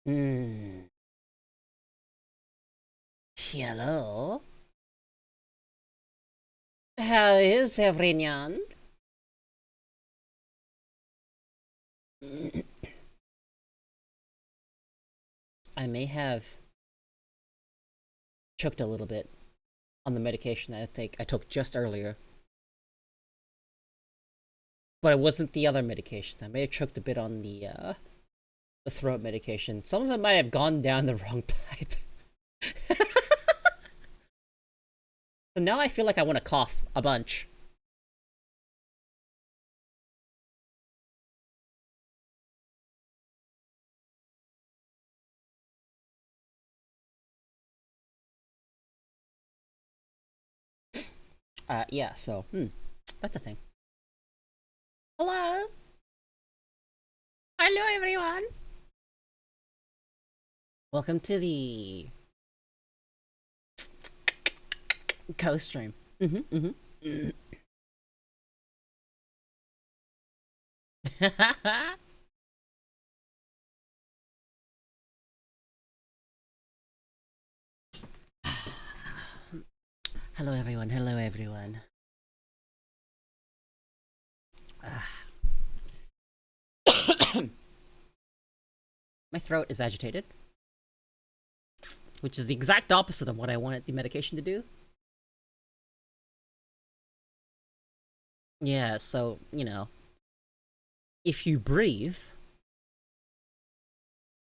Hmm. Hello. How is everyone? I may have choked a little bit on the medication that I took just earlier, but it wasn't the other medication. I may have choked a bit on the throat medication. Some of it might have gone down the wrong pipe. So now I feel like I want to cough a bunch. Yeah. So, that's a thing. Hello. Hello, everyone. Welcome to the co-stream. Mm-hmm. Hello, everyone. Hello, everyone. My throat is agitated, which is the exact opposite of what I wanted the medication to do. Yeah, so, if you breathe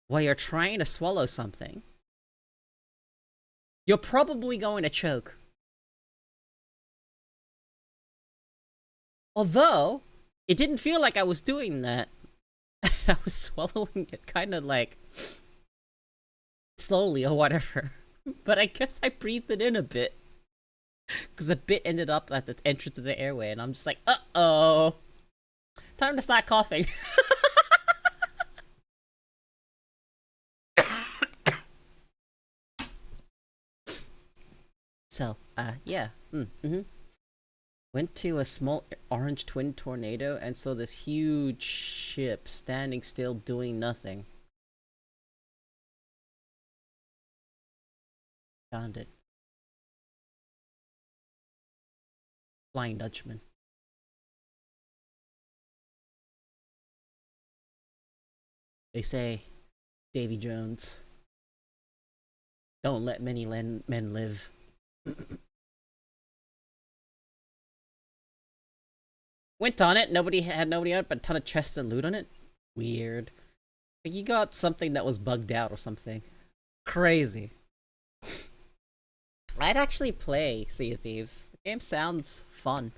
while you're trying to swallow something, you're probably going to choke. Although, it didn't feel like I was doing that. I was swallowing it kind of like slowly or whatever. But I guess I breathed it in a bit. Because a bit ended up at the entrance of the airway, and I'm just like, uh-oh. Time to start coughing. So, yeah. Went to a small orange twin tornado and saw this huge ship standing still doing nothing. Found it. Flying Dutchman. They say, Davy Jones, don't let many men live. Went on it, nobody on it, but a ton of chests and loot on it. Weird. Like you got something that was bugged out or something. Crazy. I'd actually play Sea of Thieves. The game sounds fun.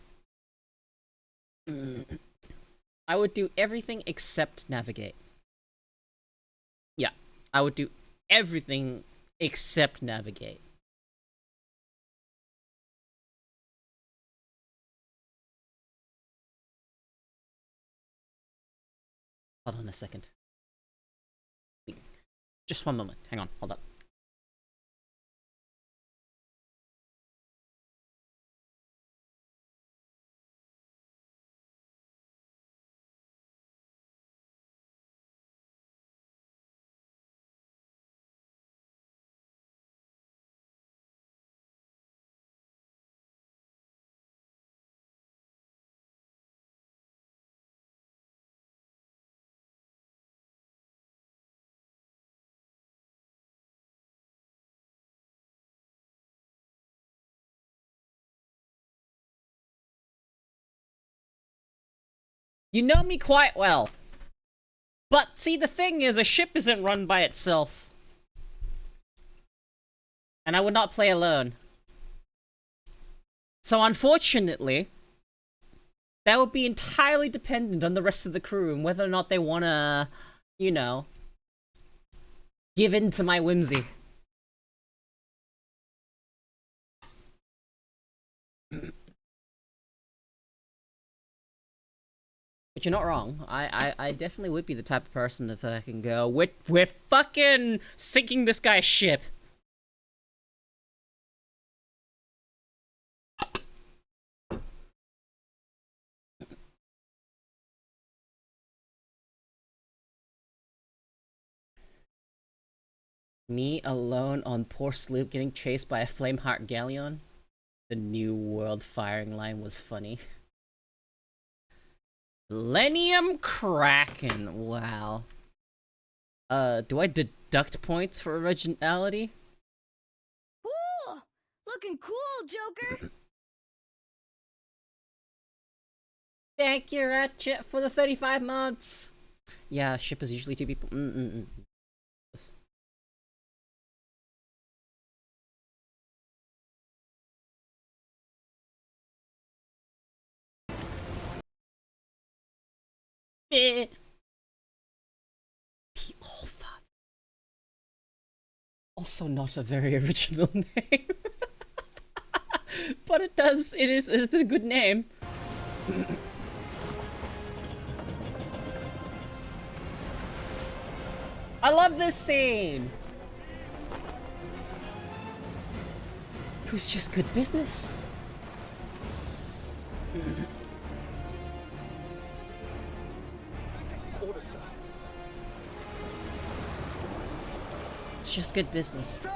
I would do everything except navigate. Yeah, I would do everything except navigate. Hold on a second. Just one moment. Hang on. Hold up. You know me quite well. But see, the thing is, a ship isn't run by itself. And I would not play alone. So unfortunately, that would be entirely dependent on the rest of the crew and whether or not they want to, you know, give in to my whimsy. But you're not wrong. I definitely would be the type of person to fucking go, we're fucking sinking this guy's ship. Me alone on poor sloop getting chased by a flameheart galleon. The New World firing line was funny. Millennium Kraken, wow. Do I deduct points for originality? Cool! Looking cool, Joker! Thank you, Ratchet, for the 35 months! Yeah, ship is usually 2 people. The All-Father. Also not a very original name. But it is a good name. I love this scene! It was just good business. Order, sir. It's just good business. Sir!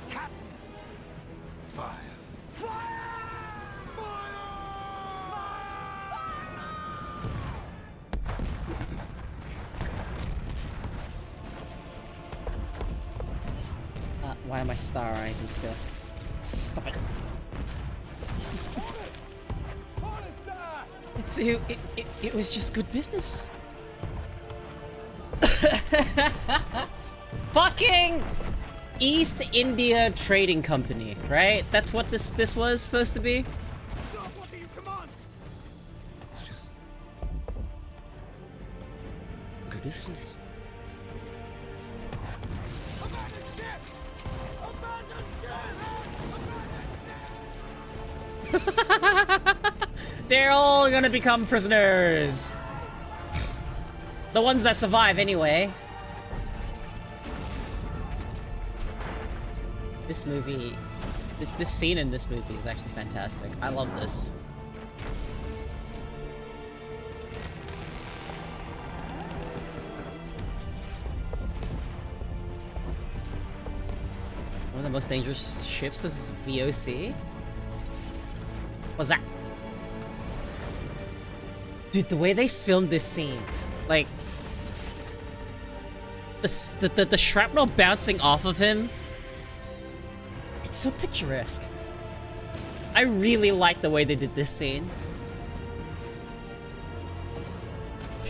Captain! Fire. Fire! Why am I star rising still? Stop it. It was just good business. Fucking East India Trading Company, right? That's what this was supposed to be. What do you command? It's just Good business. abandon ship! Abandon ship! They're all gonna become prisoners. The ones that survive, anyway. This movie, this scene in this movie is actually fantastic. I love this. One of the most dangerous ships was VOC. What's that? Dude, the way they filmed this scene, like the shrapnel bouncing off of him, it's so picturesque. I really like the way they did this scene.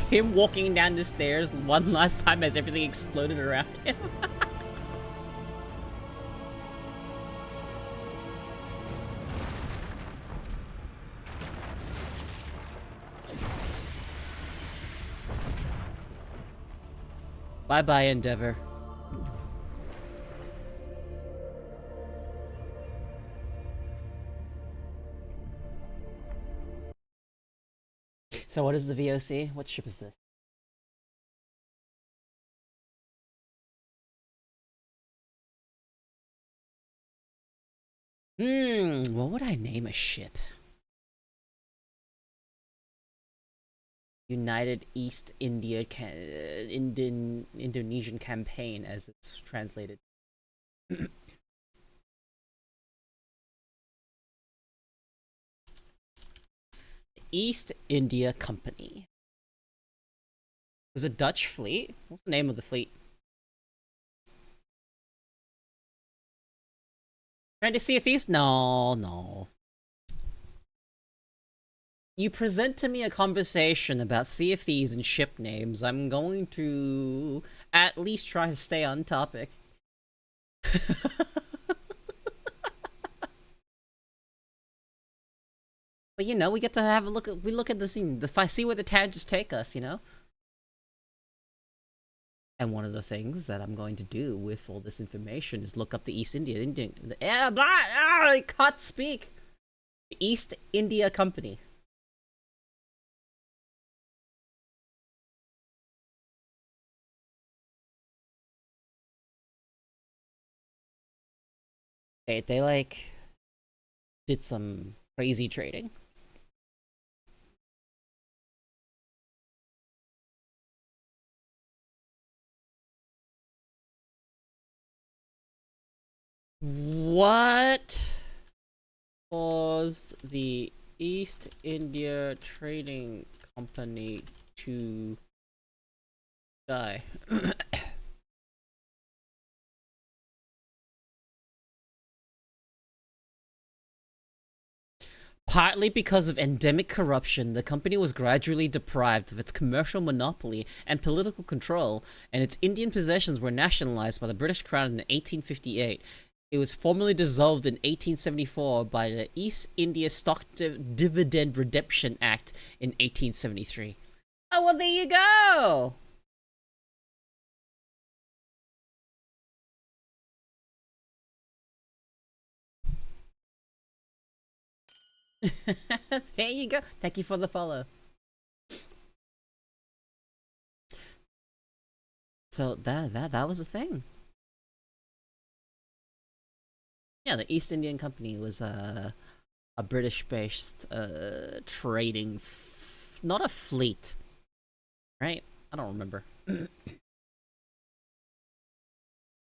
Him walking down the stairs one last time as everything exploded around him. Bye-bye, Endeavor. So what is the VOC? What ship is this? What would I name a ship? United East India Indonesian Campaign, as it's translated. East India Company. It was a Dutch fleet? What's the name of the fleet? Trying to see if he's... No. You present to me a conversation about Sea of Thieves and ship names, I'm going to at least try to stay on topic. But you know, we get to have a look at the scene, see where the tangents take us, you know? And one of the things that I'm going to do with all this information is look up the East India I can't speak. The East India Company. They like did some crazy trading. What caused the East India Trading Company to die? Partly because of endemic corruption, the company was gradually deprived of its commercial monopoly and political control, and its Indian possessions were nationalized by the British Crown in 1858. It was formally dissolved in 1874 by the East India Stock Dividend Redemption Act in 1873. Oh, well, there you go! There you go. Thank you for the follow. So that was a thing. Yeah, the East Indian Company was a British-based trading, not a fleet, right? I don't remember.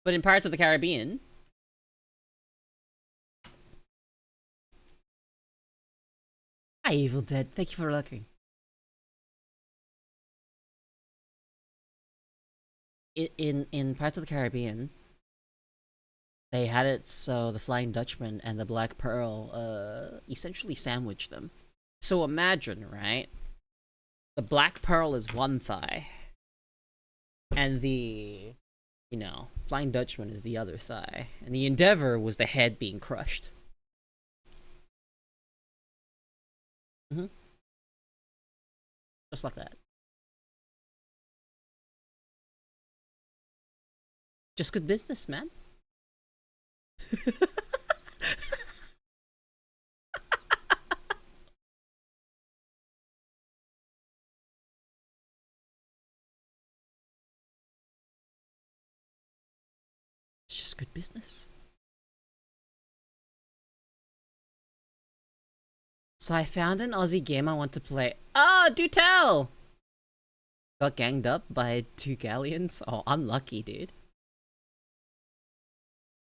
But in Pirates of the Caribbean, hi Evil Dead, thank you for looking. In Pirates of the Caribbean, they had it so the Flying Dutchman and the Black Pearl essentially sandwiched them. So imagine, right? The Black Pearl is one thigh, and the, you know, Flying Dutchman is the other thigh, and the Endeavor was the head being crushed. Just like that. Just good business, man. It's just good business. So I found an Aussie game I want to play. Oh, do tell! Got ganged up by 2 galleons? Oh, unlucky, dude.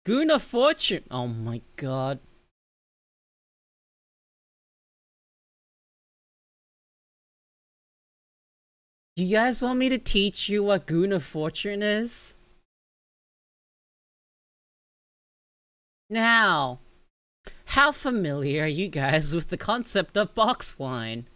Goon of Fortune! Oh my god. Do you guys want me to teach you what Goon of Fortune is? Now, how familiar are you guys with the concept of box wine?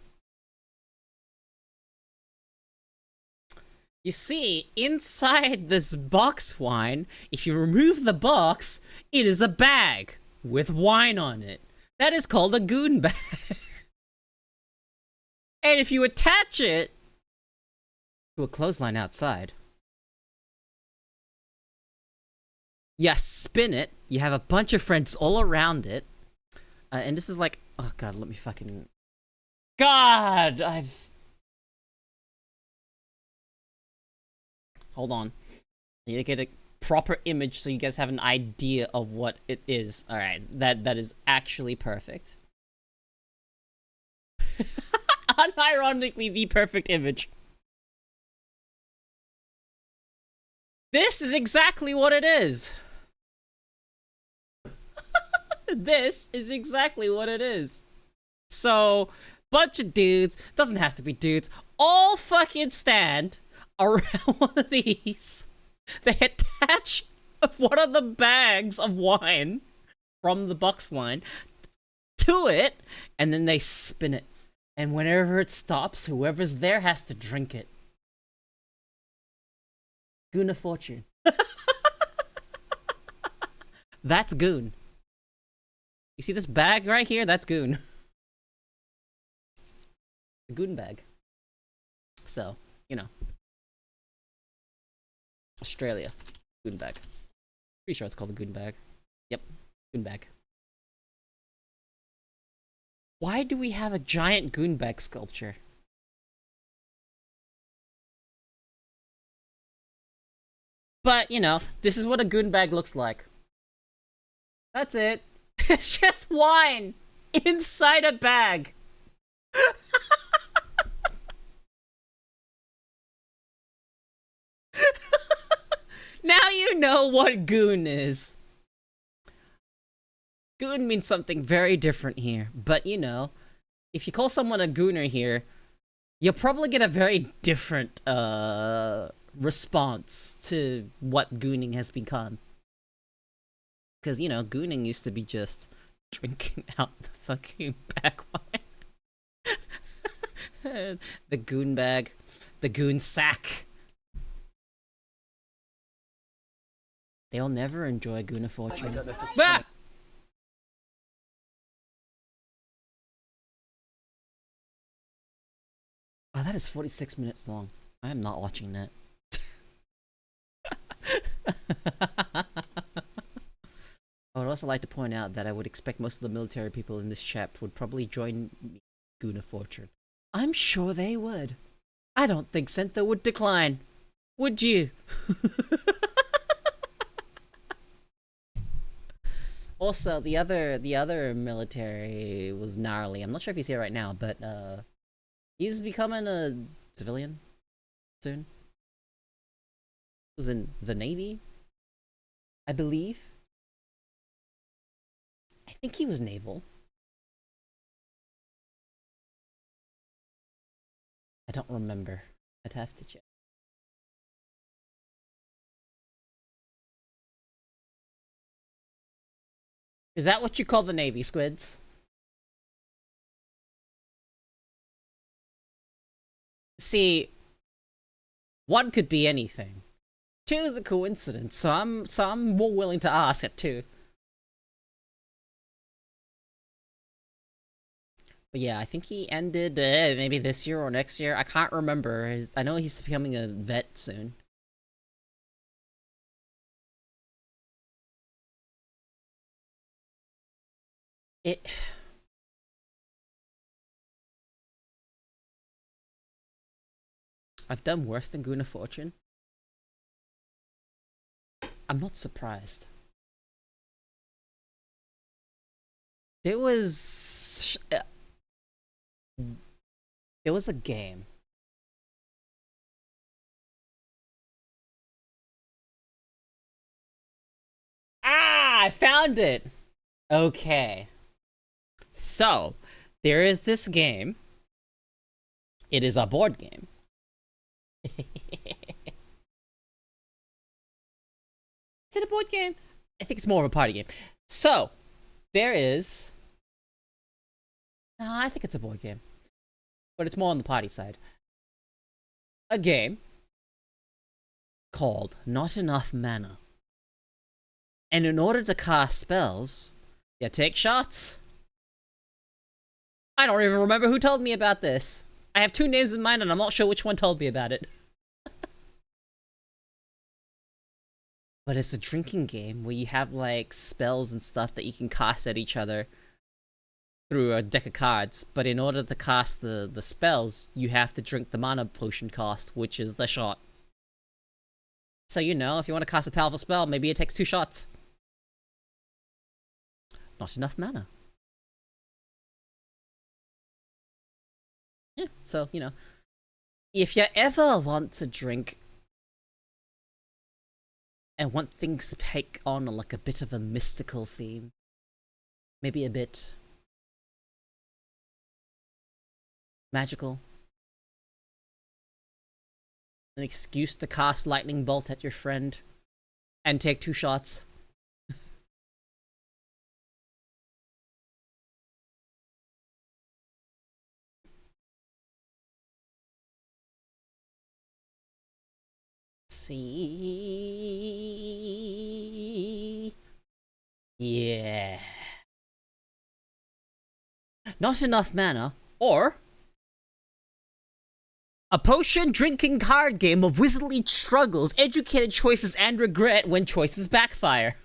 You see, inside this box wine, if you remove the box, it is a bag with wine on it. That is called a goon bag. And if you attach it to a clothesline outside, you spin it, you have a bunch of friends all around it, and this is like, oh god, let me fucking... God, Hold on. I need to get a proper image so you guys have an idea of what it is. Alright, that is actually perfect. Unironically, the perfect image. This is exactly what it is. This is exactly what it is. So, bunch of dudes, doesn't have to be dudes, all fucking stand around one of these. They attach one of the bags of wine from the box wine to it, and then they spin it. And whenever it stops, whoever's there has to drink it. Goon of Fortune. That's Goon. You see this bag right here? That's Goon. The Goon bag. So, you know. Australia. Goon bag. Pretty sure it's called a Goon bag. Yep. Goon bag. Why do we have a giant Goon bag sculpture? But, you know, this is what a Goon bag looks like. That's it. It's just wine inside a bag. Now you know what Goon is. Goon means something very different here, but you know, if you call someone a gooner here, you'll probably get a very different response to what gooning has become. Because, you know, gooning used to be just drinking out the fucking bag wine. The goon bag. The goon sack. They'll never enjoy Goon of Fortune. I don't know if this is Ah! Oh, that is 46 minutes long. I am not watching that. I would also like to point out that I would expect most of the military people in this chat would probably join me Goon of Fortune. I'm sure they would. I don't think Sentho would decline. Would you? Also, the other military was gnarly. I'm not sure if he's here right now, but he's becoming a civilian soon. He was in the Navy, I believe. I think he was naval. I don't remember. I'd have to check. Is that what you call the Navy, Squids? See, one could be anything. Two is a coincidence, so I'm more willing to ask at two. But yeah, I think he ended maybe this year or next year. I can't remember. I know he's becoming a vet soon. I've done worse than Goon of Fortune. I'm not surprised. There was a game. Ah, I found it. Okay. So, there is this game. It is a board game. Is it a board game? I think it's more of a party game. So, there is... I think it's a board game. But it's more on the party side. A game called Not Enough Mana. And in order to cast spells, you take shots. I don't even remember who told me about this. I have two names in mind and I'm not sure which one told me about it. But it's a drinking game where you have like spells and stuff that you can cast at each other through a deck of cards. But in order to cast the spells, you have to drink the mana potion cost, which is the shot. So you know, if you want to cast a powerful spell, maybe it takes 2 shots. Not enough mana. Yeah, so, you know, if you ever want to drink and want things to take on like a bit of a mystical theme, maybe a bit magical, an excuse to cast lightning bolt at your friend and take 2 shots. See, yeah, not enough mana, or a potion drinking card game of wizardly struggles, educated choices, and regret when choices backfire.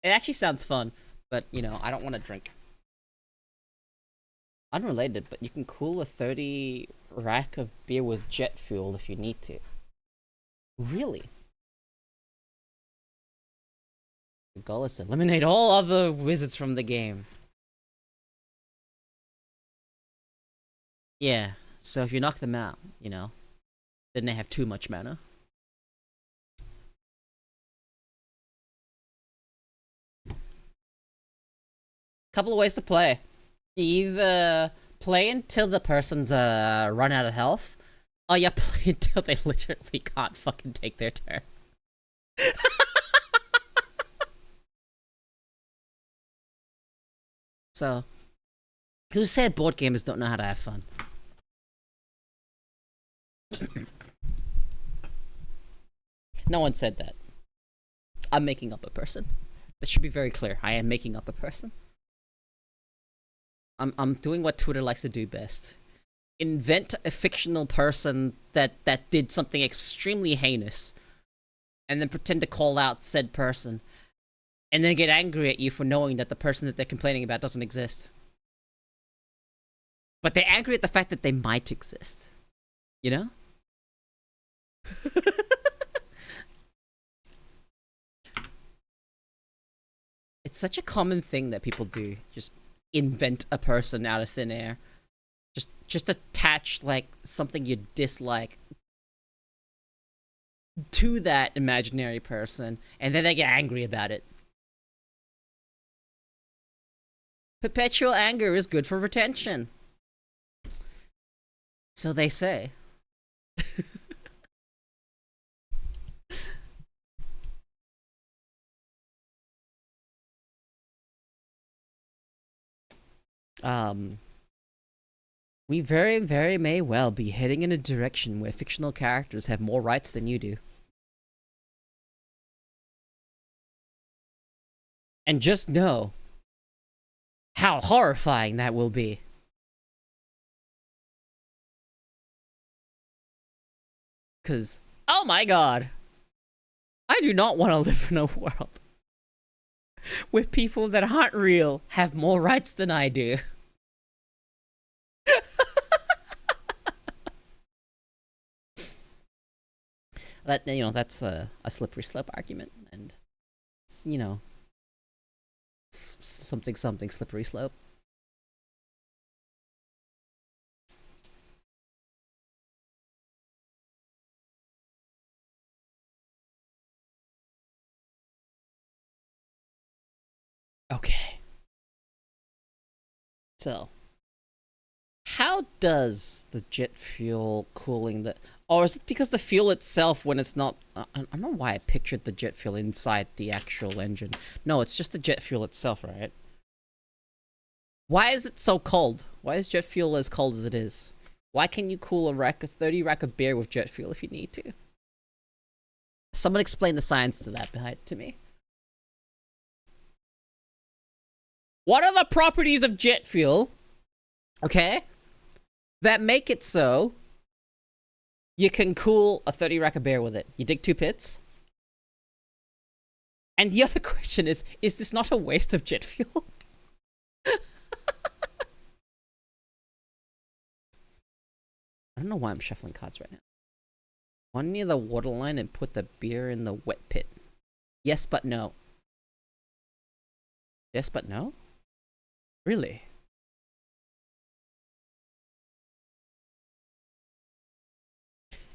It actually sounds fun, but you know, I don't want to drink. Unrelated, but you can cool a 30 rack of beer with jet fuel if you need to. Really? The goal is to eliminate all other wizards from the game. Yeah, so if you knock them out, you know, then they have too much mana. Couple of ways to play. Either play until the person's run out of health, or you play until they literally can't fucking take their turn. So, who said board gamers don't know how to have fun? No one said that. I'm making up a person. That should be very clear. I am making up a person. I'm doing what Twitter likes to do best. Invent a fictional person that did something extremely heinous, and then pretend to call out said person, and then get angry at you for knowing that the person that they're complaining about doesn't exist. But they're angry at the fact that they might exist. You know? It's such a common thing that people do. Just invent a person out of thin air. Just attach like something you dislike to that imaginary person, and then they get angry about it. Perpetual anger is good for retention. So they say. We very, very may well be heading in a direction where fictional characters have more rights than you do. And just know how horrifying that will be. Cause, oh my god, I do not want to live in a world where people that aren't real have more rights than I do. That, you know, that's a slippery slope argument, and, you know, something slippery slope. Okay. So, how does the jet fuel cooling the... Or is it because the fuel itself, when it's not... I don't know why I pictured the jet fuel inside the actual engine. No, it's just the jet fuel itself, right? Why is it so cold? Why is jet fuel as cold as it is? Why can you cool a 30 rack of beer with jet fuel if you need to? Someone explain the science to that behind to me. What are the properties of jet fuel, okay, that make it so you can cool a 30 rack of beer with it? You dig 2 pits? And the other question is this not a waste of jet fuel? I don't know why I'm shuffling cards right now. One near the waterline and put the beer in the wet pit. Yes, but no. Yes, but no? Really?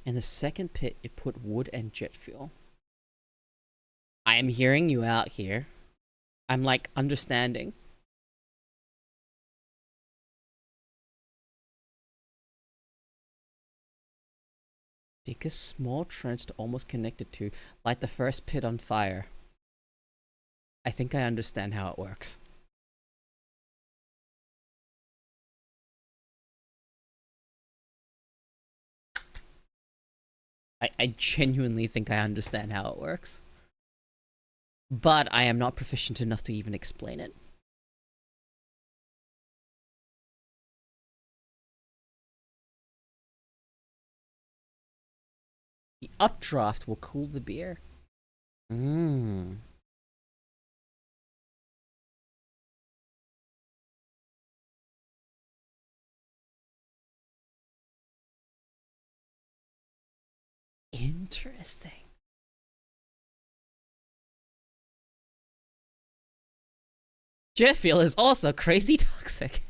In the second pit, you put wood and jet fuel. I am hearing you out here. I'm like understanding. Dig a small trench to almost connect it to, light the first pit on fire. I think I understand how it works. I genuinely think I understand how it works. But I am not proficient enough to even explain it. The updraft will cool the beer. Mmm. Interesting. Jet fuel is also crazy toxic.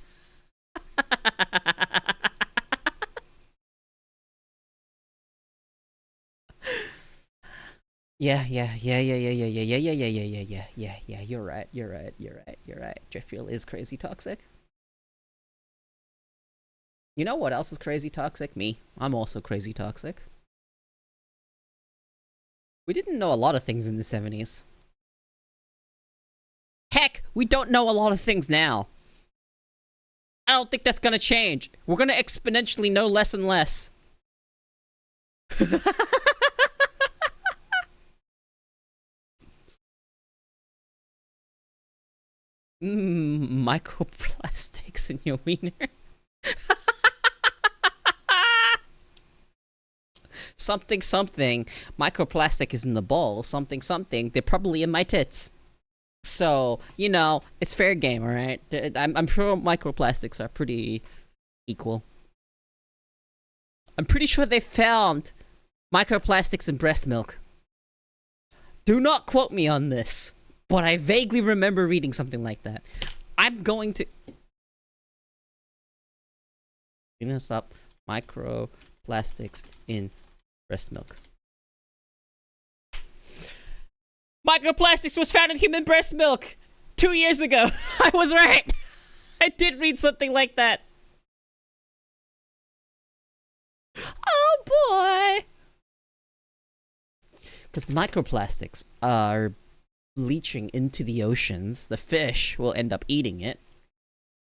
Yeah. You're right. Jet fuel is crazy toxic. You know what else is crazy toxic? Me. I'm also crazy toxic. We didn't know a lot of things in the 70s. Heck, we don't know a lot of things now. I don't think that's gonna change. We're gonna exponentially know less and less. Microplastics in your wiener. Something. Microplastic is in the bowl. Something. They're probably in my tits. So, you know, it's fair game, alright? I'm sure microplastics are pretty equal. I'm pretty sure they found microplastics in breast milk. Do not quote me on this, but I vaguely remember reading something like that. I'm going to... You know, stop. Microplastics in breast milk. Microplastics was found in human breast milk 2 years ago. I was right. I did read something like that. Oh boy. Because the microplastics are leaching into the oceans. The fish will end up eating it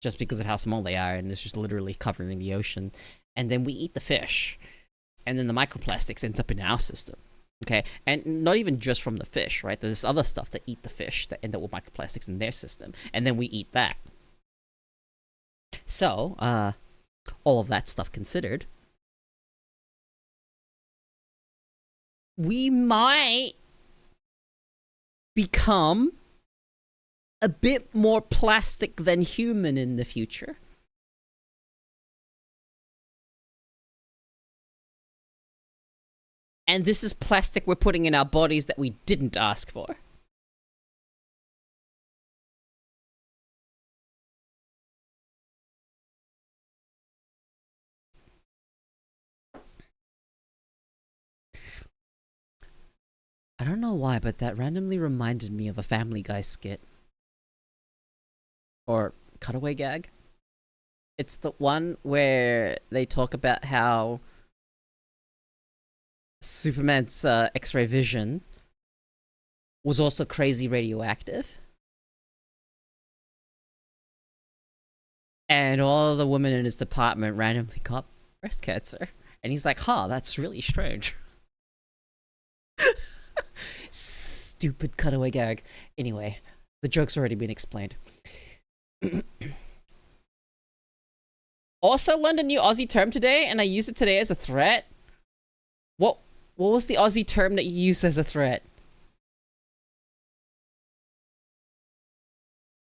just because of how small they are, and it's just literally covering the ocean. And then we eat the fish, and then the microplastics ends up in our system. Okay, and not even just from the fish, right? There's other stuff that eat the fish that end up with microplastics in their system, and then we eat that. So, all of that stuff considered, we might become a bit more plastic than human in the future. And this is plastic we're putting in our bodies that we didn't ask for. I don't know why, but that randomly reminded me of a Family Guy skit. Or cutaway gag. It's the one where they talk about how Superman's X-ray vision was also crazy radioactive. And all the women in his department randomly got breast cancer. And he's like, huh, that's really strange. Stupid cutaway gag. Anyway, the joke's already been explained. Also learned a new Aussie term today, and I used it today as a threat. What was the Aussie term that you used as a threat?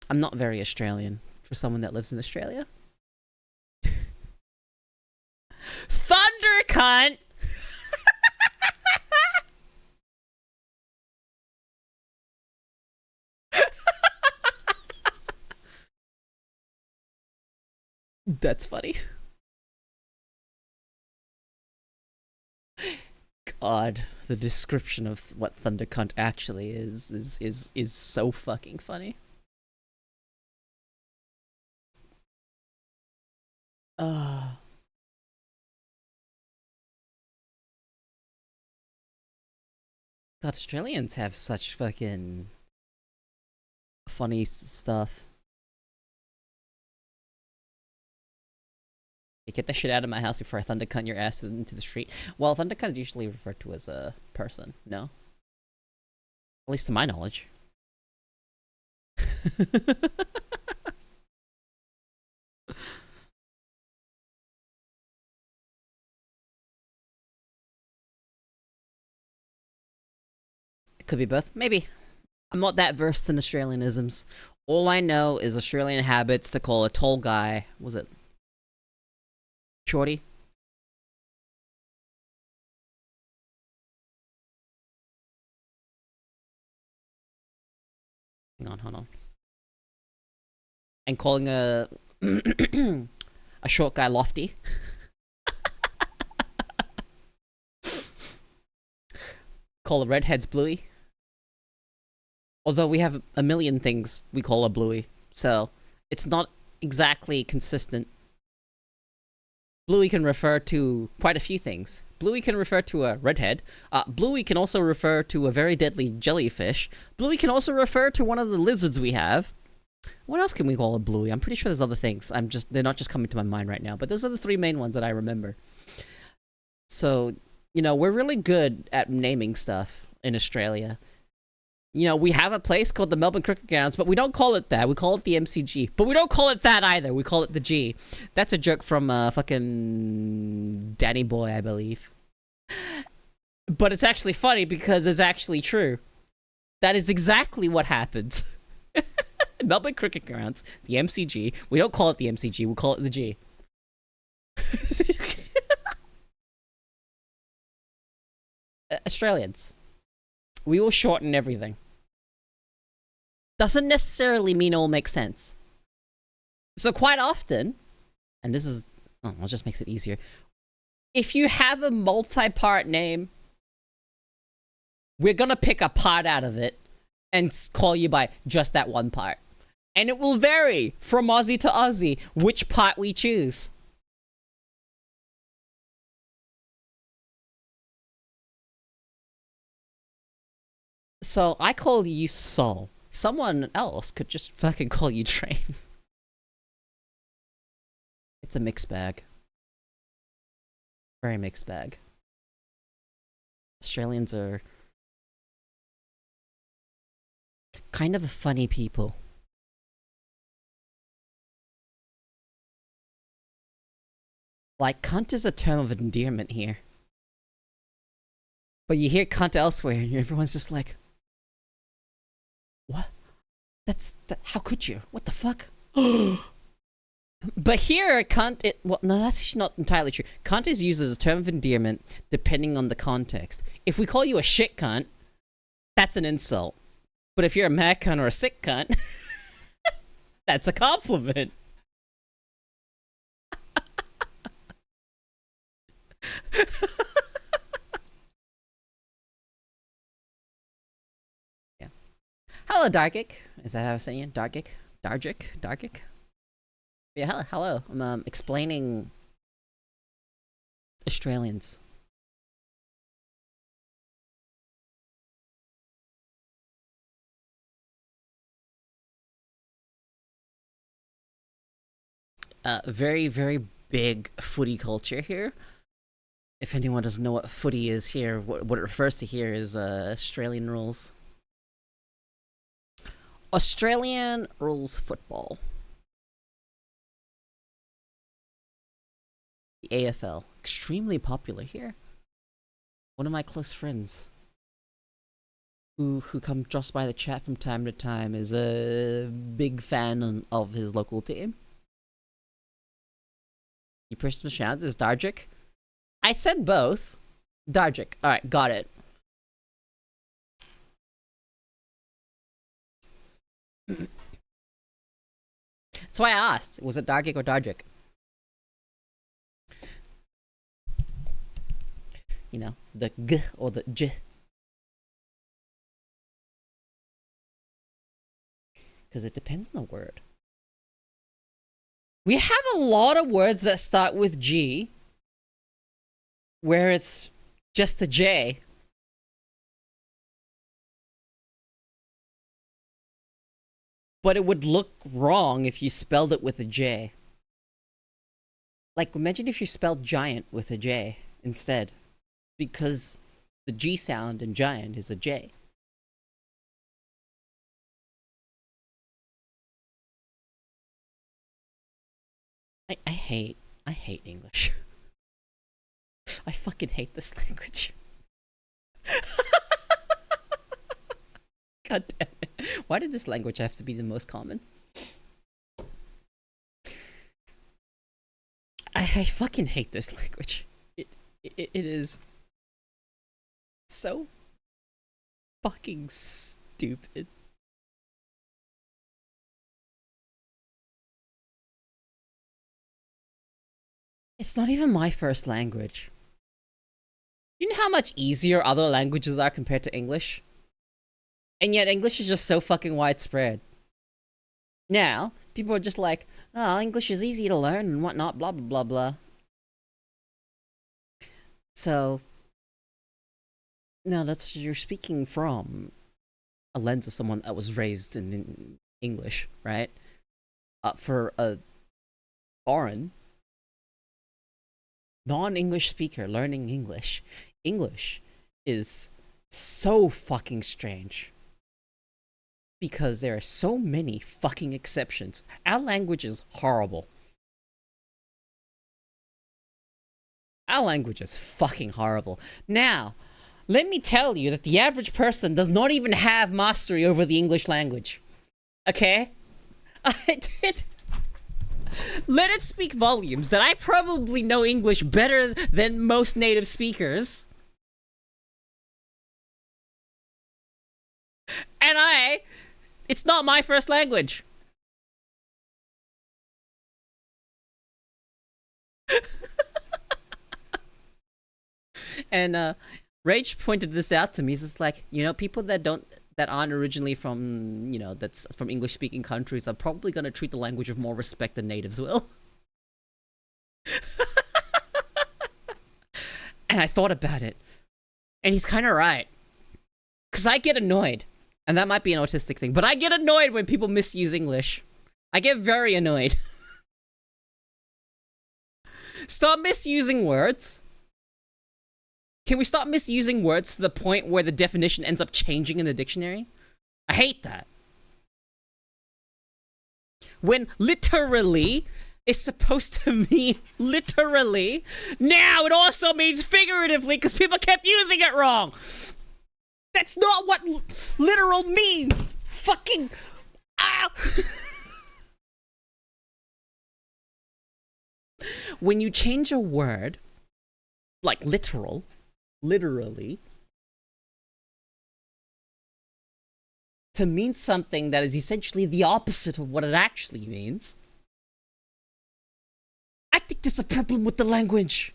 I'm not very Australian for someone that lives in Australia. Thunder cunt! That's funny. God, the description of what Thunder Cunt actually is so fucking funny. God, Australians have such fucking funny stuff. You get the shit out of my house before I thunder cunt your ass into the street. Well, thunder cunt is usually referred to as a person, no? At least to my knowledge. It could be both, maybe. I'm not that versed in Australianisms. All I know is Australian habits to call a tall guy, was it shorty? Hang on, hold on. And calling a a short guy lofty. call redheads bluey. Although we have a million things we call a bluey, so it's not exactly consistent. Bluey can refer to quite a few things. Bluey can refer to a redhead. Bluey can also refer to a very deadly jellyfish. Bluey can also refer to one of the lizards we have. What else can we call a bluey? I'm pretty sure there's other things. They're not just coming to my mind right now, but those are the three main ones that I remember. So, we're really good at naming stuff in Australia. We have a place called the Melbourne Cricket Grounds, but we don't call it that. We call it the MCG. But we don't call it that either. We call it the G. That's a joke from fucking Danny Boy, I believe. But it's actually funny because it's actually true. That is exactly what happens. Melbourne Cricket Grounds, the MCG. We don't call it the MCG. We call it the G. Australians. We will shorten everything. Doesn't necessarily mean it all makes sense. So quite often, and this is, it just makes it easier. If you have a multi-part name, we're gonna pick a part out of it and call you by just that one part. And it will vary from Aussie to Aussie which part we choose. So I call you Sol. Someone else could just fucking call you Train. It's a mixed bag. Very mixed bag. Australians are kind of funny people. Like, cunt is a term of endearment here. But you hear cunt elsewhere and everyone's just like, what? How could you? What the fuck? But here, cunt, no, that's actually not entirely true. Cunt is used as a term of endearment depending on the context. If we call you a shit cunt, that's an insult. But if you're a mad cunt or a sick cunt, that's a compliment. Yeah. Hello, Dargic. Is that how I was saying it? Dargic? Dargic? Yeah, hello. I'm explaining Australians. Very, very big footy culture here. If anyone doesn't know what footy is here, what it refers to here is Australian rules. Australian rules football. The AFL. Extremely popular here. One of my close friends who come just by the chat from time to time is a big fan of his local team. You press the shout is Dargic. I said both. Dargic. Alright, got it. That's why I asked. Was it Dargic or Dargic? The G or the J. Because it depends on the word. We have a lot of words that start with G, where it's just a J. But it would look wrong if you spelled it with a J. Like, imagine if you spelled giant with a J instead. Because the G sound in giant is a J. I hate English. I fucking hate this language. God damn it. Why did this language have to be the most common? I fucking hate this language. It is so fucking stupid. It's not even my first language. You know how much easier other languages are compared to English? And yet English is just so fucking widespread. Now, people are just like, oh, English is easy to learn and whatnot, blah, blah, blah, blah. So, no, you're speaking from a lens of someone that was raised in English, right? For a foreign, non-English speaker learning English, English is so fucking strange. Because there are so many fucking exceptions. Our language is horrible. Our language is fucking horrible. Now, let me tell you that the average person does not even have mastery over the English language. Okay? I did. Let it speak volumes that I probably know English better than most native speakers. And it's not my first language. And Rage pointed this out to me. He's just like, people that aren't originally from, that's from English speaking countries are probably gonna treat the language with more respect than natives will. And I thought about it. And he's kinda right. Cause I get annoyed. And that might be an autistic thing, but I get annoyed when people misuse English. I get very annoyed. Stop misusing words. Can we stop misusing words to the point where the definition ends up changing in the dictionary? I hate that. When literally is supposed to mean literally, now it also means figuratively because people kept using it wrong. That's not what literal means. Fucking When you change a word, like literally, to mean something that is essentially the opposite of what it actually means, I think there's a problem with the language.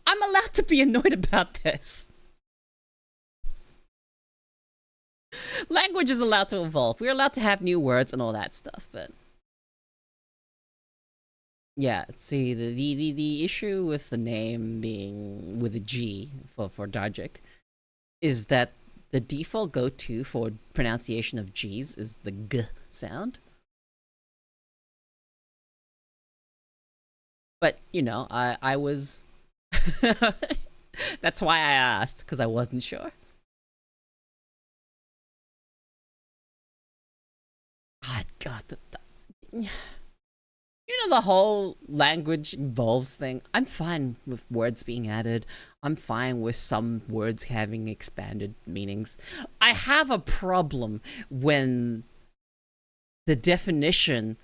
I'm allowed to be annoyed about this. Language is allowed to evolve. We're allowed to have new words and all that stuff, but yeah, see, the issue with the name being with a G for Darjik is that the default go-to for pronunciation of G's is the G sound. But, I was... That's why I asked, because I wasn't sure. Ah, God, the whole language evolves thing. I'm fine with words being added. I'm fine with some words having expanded meanings. I have a problem when the definition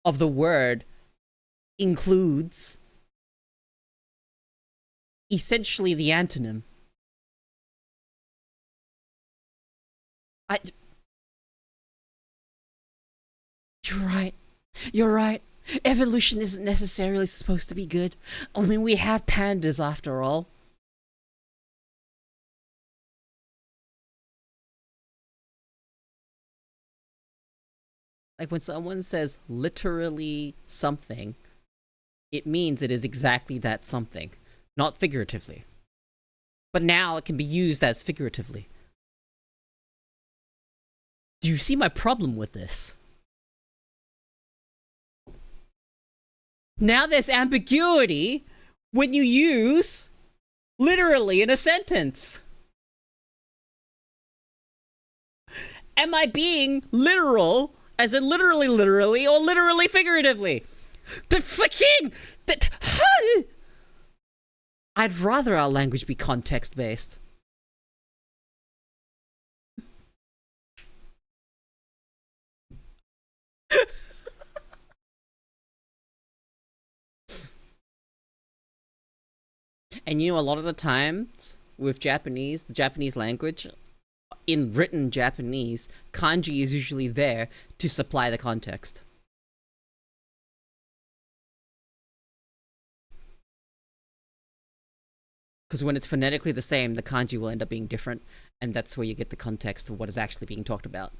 of the word includes essentially the antonym. You're right. Evolution isn't necessarily supposed to be good. I mean, we have pandas after all. Like when someone says literally something, it means it is exactly that something, not figuratively. But now it can be used as figuratively. Do you see my problem with this? Now there's ambiguity when you use literally in a sentence. Am I being literal, as in literally, or literally figuratively? I'd rather our language be context-based. And a lot of the times with Japanese, the Japanese language, in written Japanese, kanji is usually there to supply the context. Because when it's phonetically the same, the kanji will end up being different, and that's where you get the context of what is actually being talked about.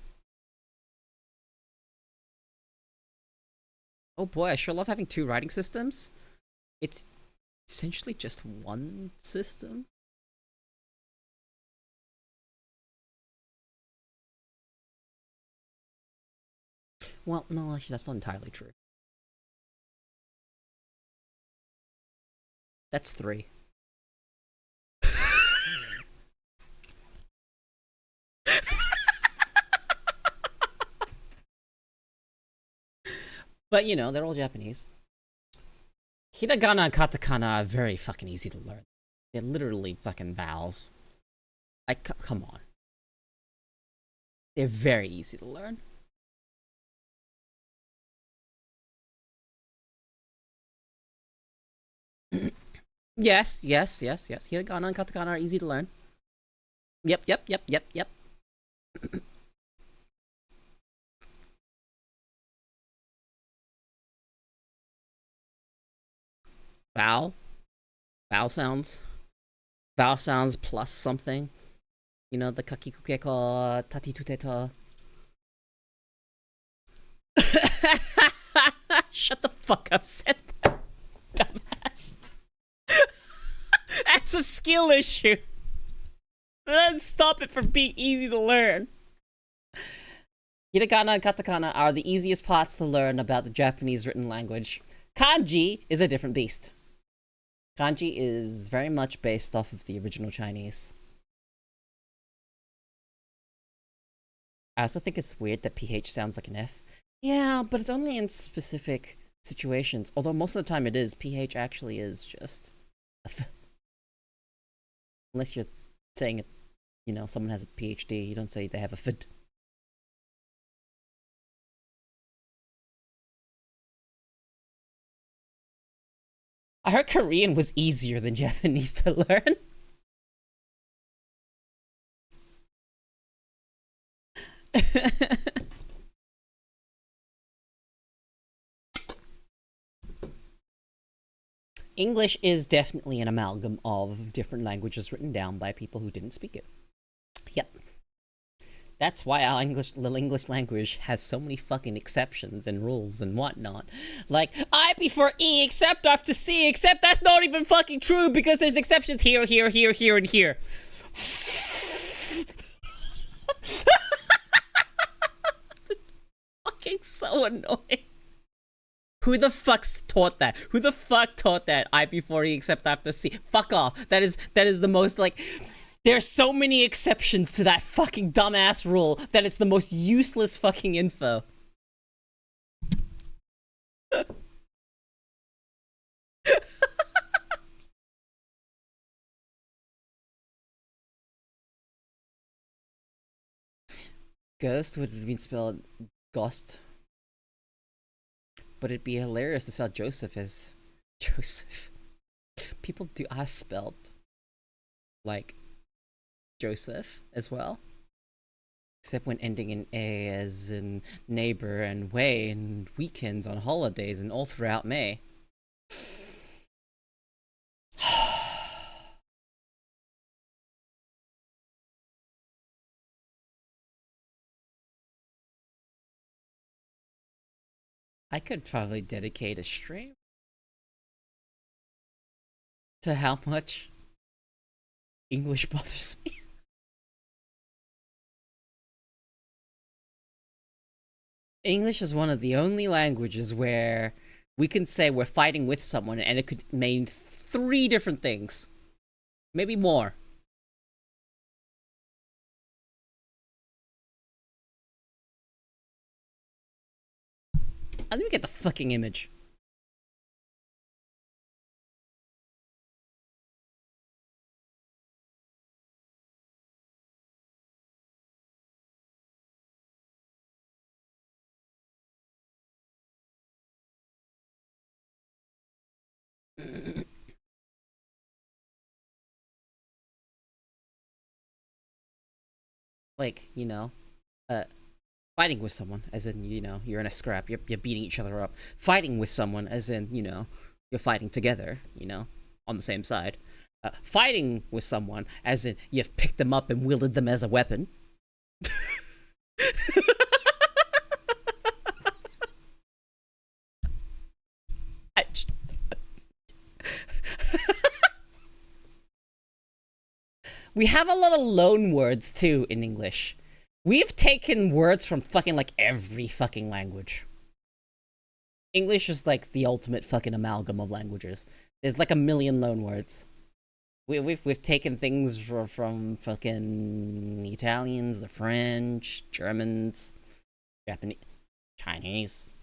Oh boy, I sure love having two writing systems. It's essentially just one system. Well, no, actually, that's not entirely true. That's three. But you know, they're all Japanese. Hiragana and katakana are very fucking easy to learn. They're literally fucking vowels. Like, come on. They're very easy to learn. Yes. Hiragana and katakana are easy to learn. Yep. Vowel. Vowel sounds. Vowel sounds plus something. You know, the kakikukeko, tatituteta. Shut the fuck up, said that, dumbass. That's a skill issue. Let's stop it from being easy to learn. Hiragana and katakana are the easiest parts to learn about the Japanese written language. Kanji is a different beast. Kanji is very much based off of the original Chinese. I also think it's weird that PH sounds like an F. Yeah, but it's only in specific situations. Although most of the time it is. PH actually is just a F. Unless you're saying it, you know, someone has a PhD, you don't say they have a F. I heard Korean was easier than Japanese to learn. English is definitely an amalgam of different languages written down by people who didn't speak it. Yep. That's why our English language has so many fucking exceptions and rules and whatnot. Like, I before E except after C, except that's not even fucking true because there's exceptions here, and here. Fucking so annoying. Who the fuck's taught that? Who the fuck taught that I before E except after C? Fuck off. That is the most, like, there's so many exceptions to that fucking dumbass rule that it's the most useless fucking info. Ghost would have been spelled Ghost. But it'd be hilarious to spell Joseph as Joseph. People are spelled like Joseph as well. Except when ending in A as in neighbor and way and weekends on holidays and all throughout May. I could probably dedicate a stream to how much English bothers me. English is one of the only languages where we can say we're fighting with someone and it could mean 3 different things. Maybe more. Let me get the fucking image. Like, you know, fighting with someone, as in, you know, you're in a scrap, you're beating each other up. Fighting with someone, as in, you know, you're fighting together, you know, on the same side. Fighting with someone, as in you've picked them up and wielded them as a weapon. We have a lot of loan words too in English. We've taken words from fucking like every fucking language. English is like the ultimate fucking amalgam of languages. There's like a million loan words. We've taken things from fucking Italians, the French, Germans, Japanese, Chinese.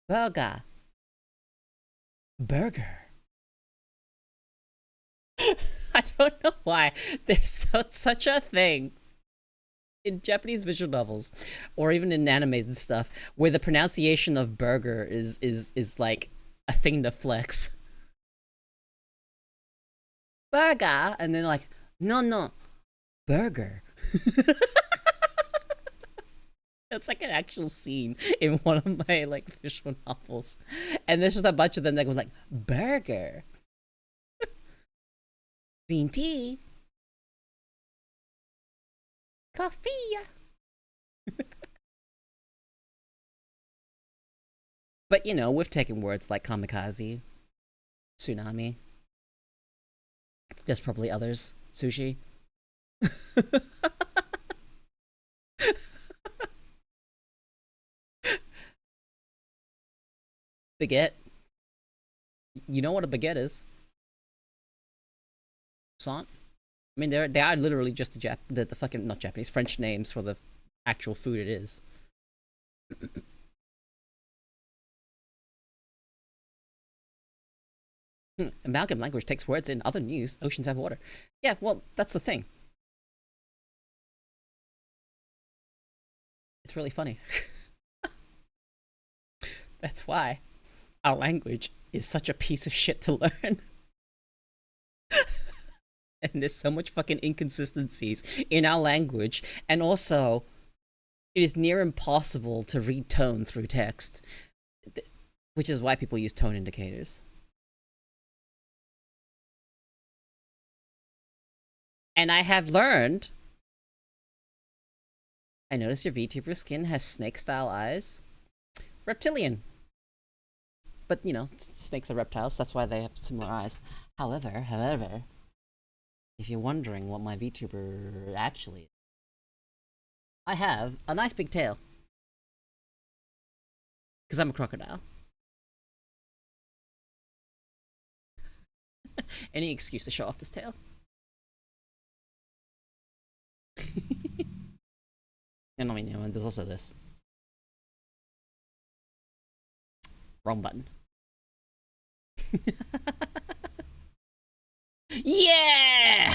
Burger. I don't know why there's such a thing in Japanese visual novels, or even in animes and stuff, where the pronunciation of burger is like a thing to flex. Burger, and then like, no, burger. It's like an actual scene in one of my like visual novels, and there's just a bunch of them that goes like burger. Green tea. Coffee. But you know, we've taken words like kamikaze, tsunami. There's probably others. Sushi. Baguette. You know what a baguette is? Croissant. I mean, they are literally just the fucking not Japanese, French names for the actual food it is. Amalgam language takes words in other news. Oceans have water. Yeah, well, that's the thing. It's really funny. That's why our language is such a piece of shit to learn. And there's so much fucking inconsistencies in our language, and also it is near impossible to read tone through text, which is why people use tone indicators. And I have learned. I noticed your VTuber skin has snake-style eyes. Reptilian. But, you know, snakes are reptiles, that's why they have similar eyes. However, if you're wondering what my VTuber actually is, I have a nice big tail. Because I'm a crocodile. Any excuse to show off this tail. And I mean, you know, there's also this. Wrong button. Yeah!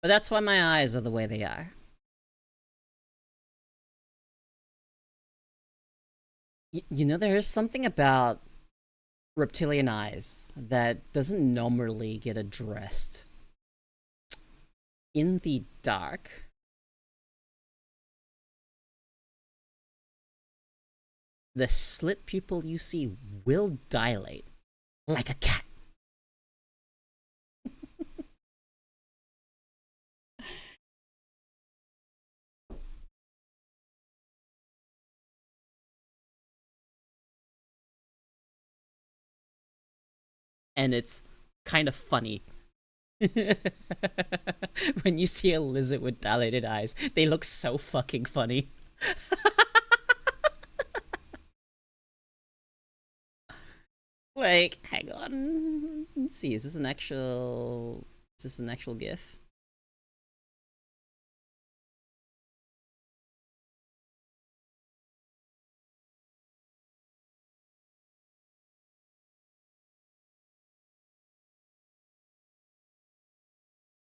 But that's why my eyes are the way they are. You know, there is something about reptilian eyes that doesn't normally get addressed. In the dark, the slit pupil you see will dilate like a cat. And it's kind of funny. When you see a lizard with dilated eyes, they look so fucking funny. Like, hang on. Let's see, is this an actual GIF?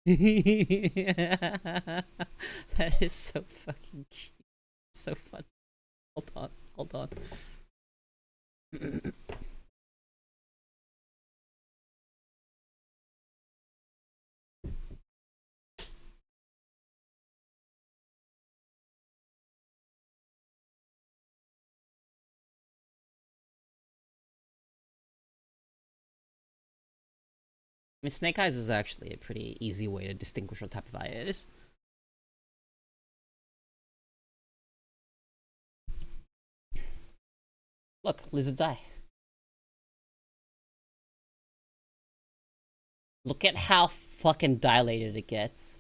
That is so fucking cute. So fun. Hold on. mean, Snake Eyes is actually a pretty easy way to distinguish what type of eye it is. Look, lizard's eye. Look at how fucking dilated it gets.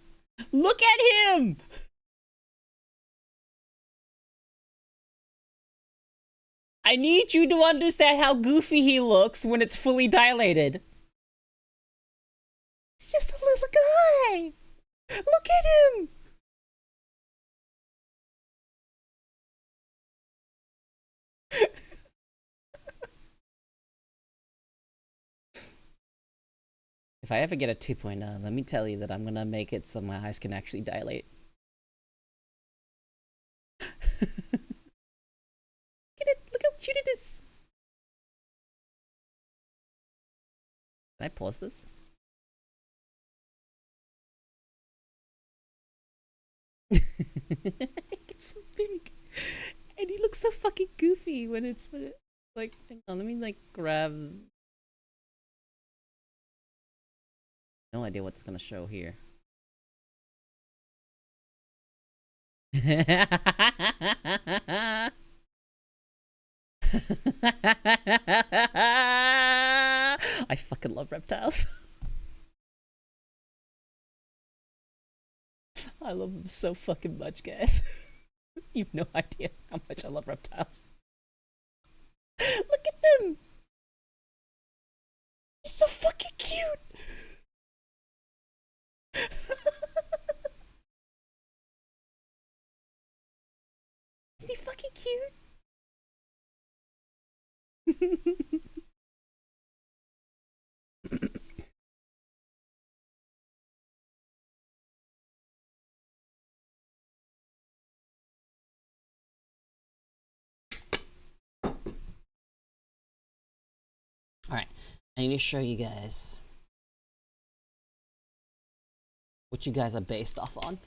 Look at him! I need you to understand how goofy he looks when it's fully dilated. It's just a little guy. Look at him. If I ever get a 2.0, let me tell you that I'm gonna make it so my eyes can actually dilate. Look at it! Look how cute it is! Can I pause this? It's so big! And he looks so fucking goofy when it's like, hang on, let me like grab. No idea what's gonna show here. I fucking love reptiles. I love them so fucking much, guys. You've no idea how much I love reptiles. Look at them! He's so fucking cute! Is he fucking cute? Alright, I need to show you guys what you guys are based off on.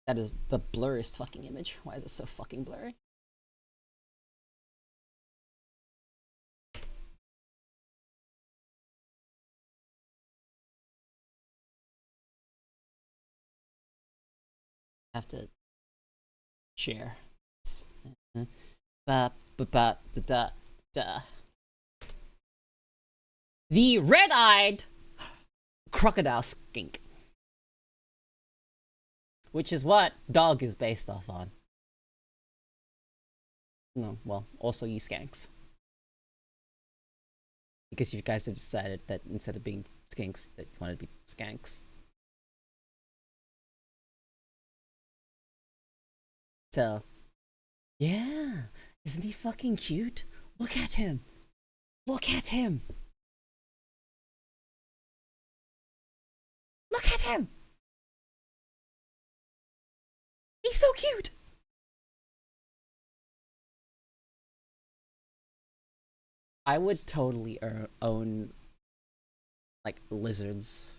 That is the blurriest fucking image. Why is it so fucking blurry? I have to share. Ba ba ba da da da. The red-eyed crocodile skink, which is what dog is based off on. No, well, also you skanks, because you guys have decided that instead of being skinks, that you want to be skanks. So, yeah, isn't he fucking cute? Look at him. Look at him. Look at him! He's so cute! I would totally own, like, lizards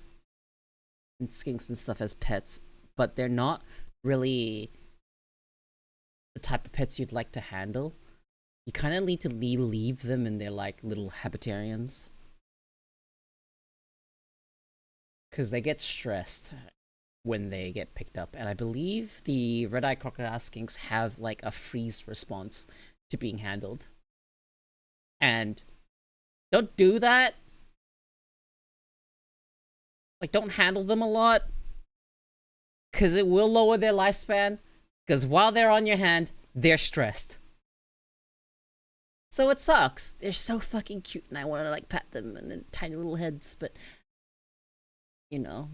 and skinks and stuff as pets, but they're not really the type of pets you'd like to handle. You kind of need to leave them in their, like, little habitariums. Because they get stressed when they get picked up. And I believe the red-eyed crocodile skinks have, like, a freeze response to being handled. And don't do that. Like, don't handle them a lot. Because it will lower their lifespan. Because while they're on your hand, they're stressed. So it sucks. They're so fucking cute and I want to, like, pat them and then tiny little heads, but... You know,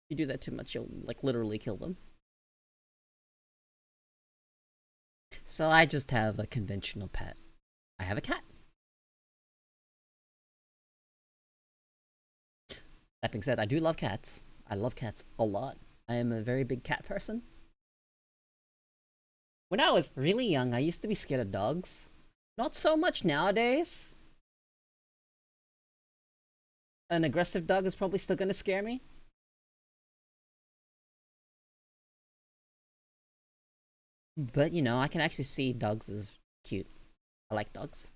if you do that too much, you'll, like, literally kill them. So I just have a conventional pet. I have a cat. That being said, I do love cats. I love cats a lot. I am a very big cat person. When I was really young, I used to be scared of dogs. Not so much nowadays. An aggressive dog is probably still gonna scare me. But, you know, I can actually see dogs as cute. I like dogs.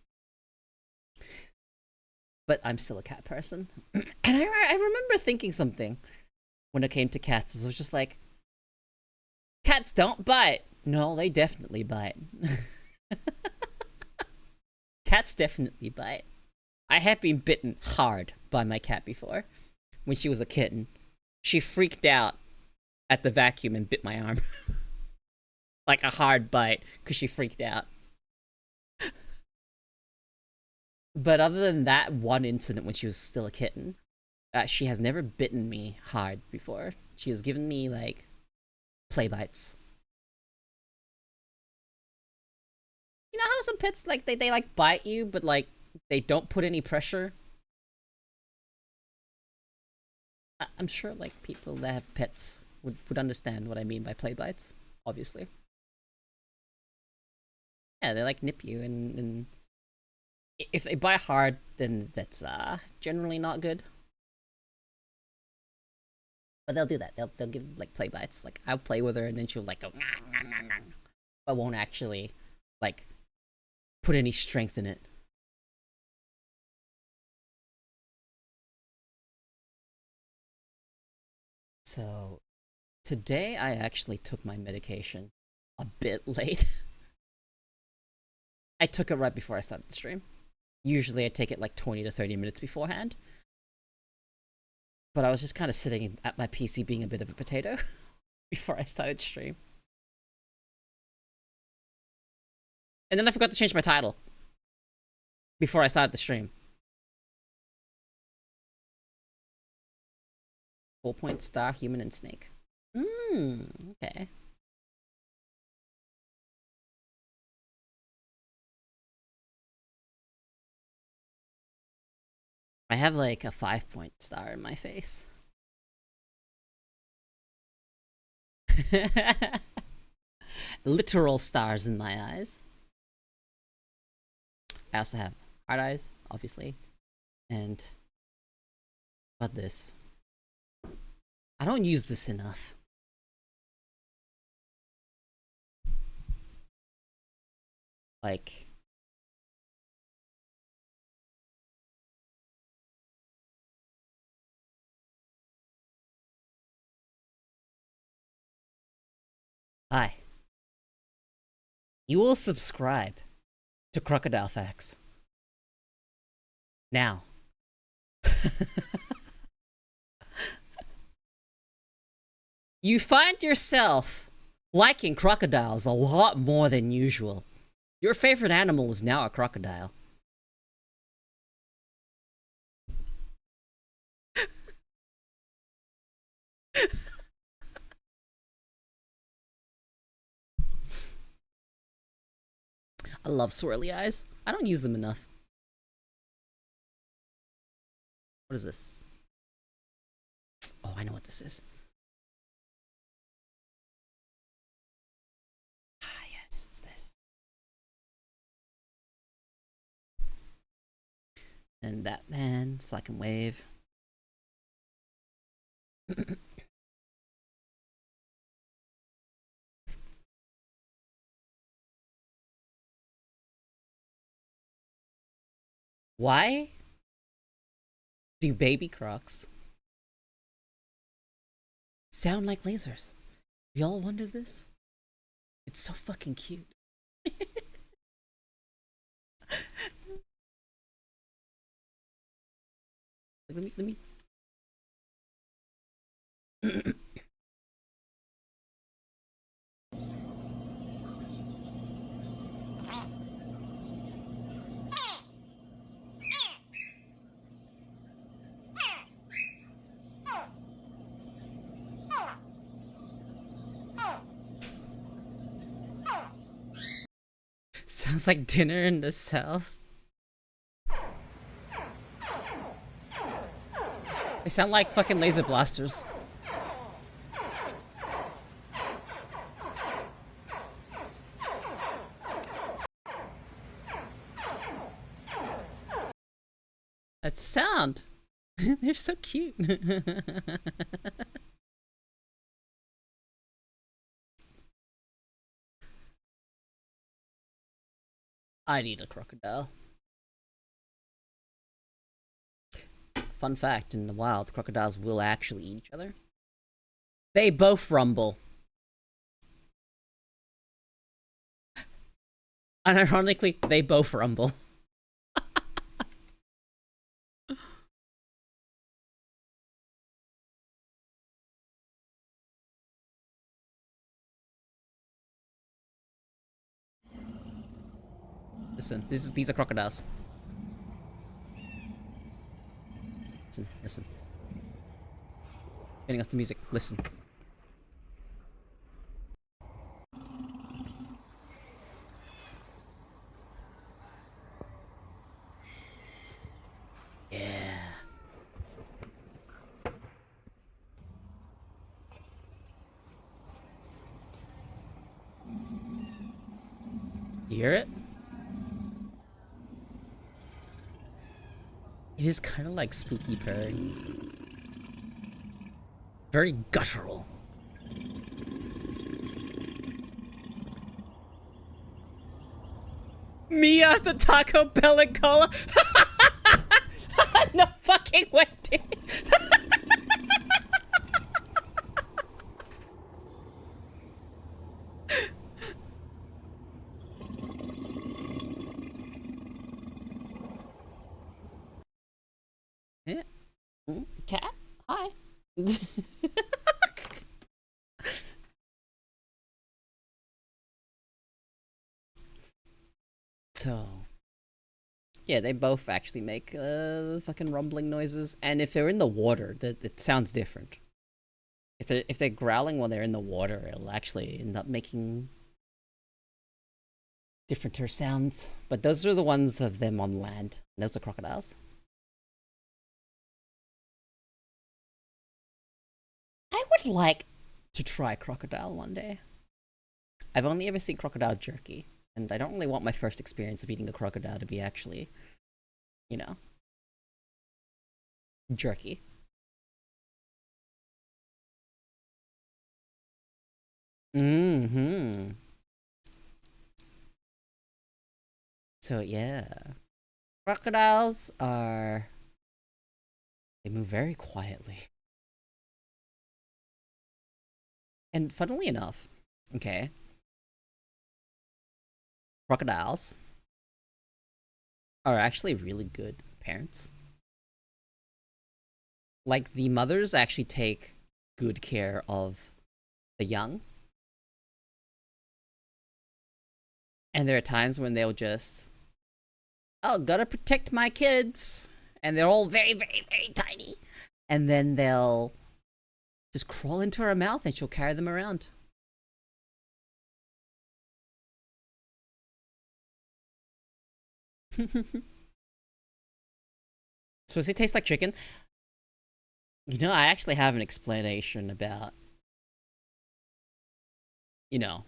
but I'm still a cat person. And I remember thinking something when it came to cats. It was just like, cats don't bite. No, they definitely bite. Cats definitely bite. I have been bitten hard by my cat before. When she was a kitten, she freaked out at the vacuum and bit my arm. Like a hard bite, because she freaked out. But other than that one incident when she was still a kitten, she has never bitten me hard before. She has given me, like, play bites. You know how some pets, like, they like, bite you, but, like, they don't put any pressure? I'm sure, like, people that have pets would understand what I mean by play bites, obviously. Yeah, they, like, nip you, and if they bite hard, then that's generally not good. But they'll do that. They'll give, like, play bites. Like, I'll play with her, and then she'll, like, go nah, nah, nah, nah. But won't actually, like, put any strength in it. So today I actually took my medication a bit late. I took it right before I started the stream. Usually I take it like 20 to 30 minutes beforehand. But I was just kind of sitting at my PC being a bit of a potato before I started stream. And then I forgot to change my title before I started the stream. 4-point star, human, and snake. Okay. I have like a 5-point star in my face. Literal stars in my eyes. I also have hard eyes, obviously. And what this? I don't use this enough. Like, hi. You will subscribe to Crocodile Facts. Now. You find yourself liking crocodiles a lot more than usual. Your favorite animal is now a crocodile. I love swirly eyes. I don't use them enough. What is this? Oh, I know what this is. Ah, yes, it's this. And that man, so I can wave. Why do baby crocs sound like lasers? Y'all wonder this? It's so fucking cute. let me. Sounds like dinner in the cells. They sound like fucking laser blasters. That sound. They're so cute. I need a crocodile. fun fact, in the wild, crocodiles will actually eat each other. They both rumble. And ironically, they both rumble. Listen, these are crocodiles. Listen. Turning off the music, listen. Yeah. You hear it? It is kind of like spooky purring. Very guttural. Mia the Taco Bell and Cola? No fucking way, dude. Yeah. Cat? Hi. So, yeah, they both actually make fucking rumbling noises, and if they're in the water, it sounds different. If they're growling while they're in the water, it'll actually end up making differenter sounds. But those are the ones of them on land. Those are crocodiles. I would like to try crocodile one day. I've only ever seen crocodile jerky, and I don't really want my first experience of eating a crocodile to be actually, you know, jerky. Mm-hmm. So yeah. Crocodiles are... they move very quietly. And funnily enough, okay, crocodiles are actually really good parents. Like, the mothers actually take good care of the young. And there are times when they'll just, oh, gotta protect my kids. And they're all very, very, very tiny. And then they'll just crawl into her mouth and she'll carry them around. So does it taste like chicken? You know, I actually have an explanation about, you know,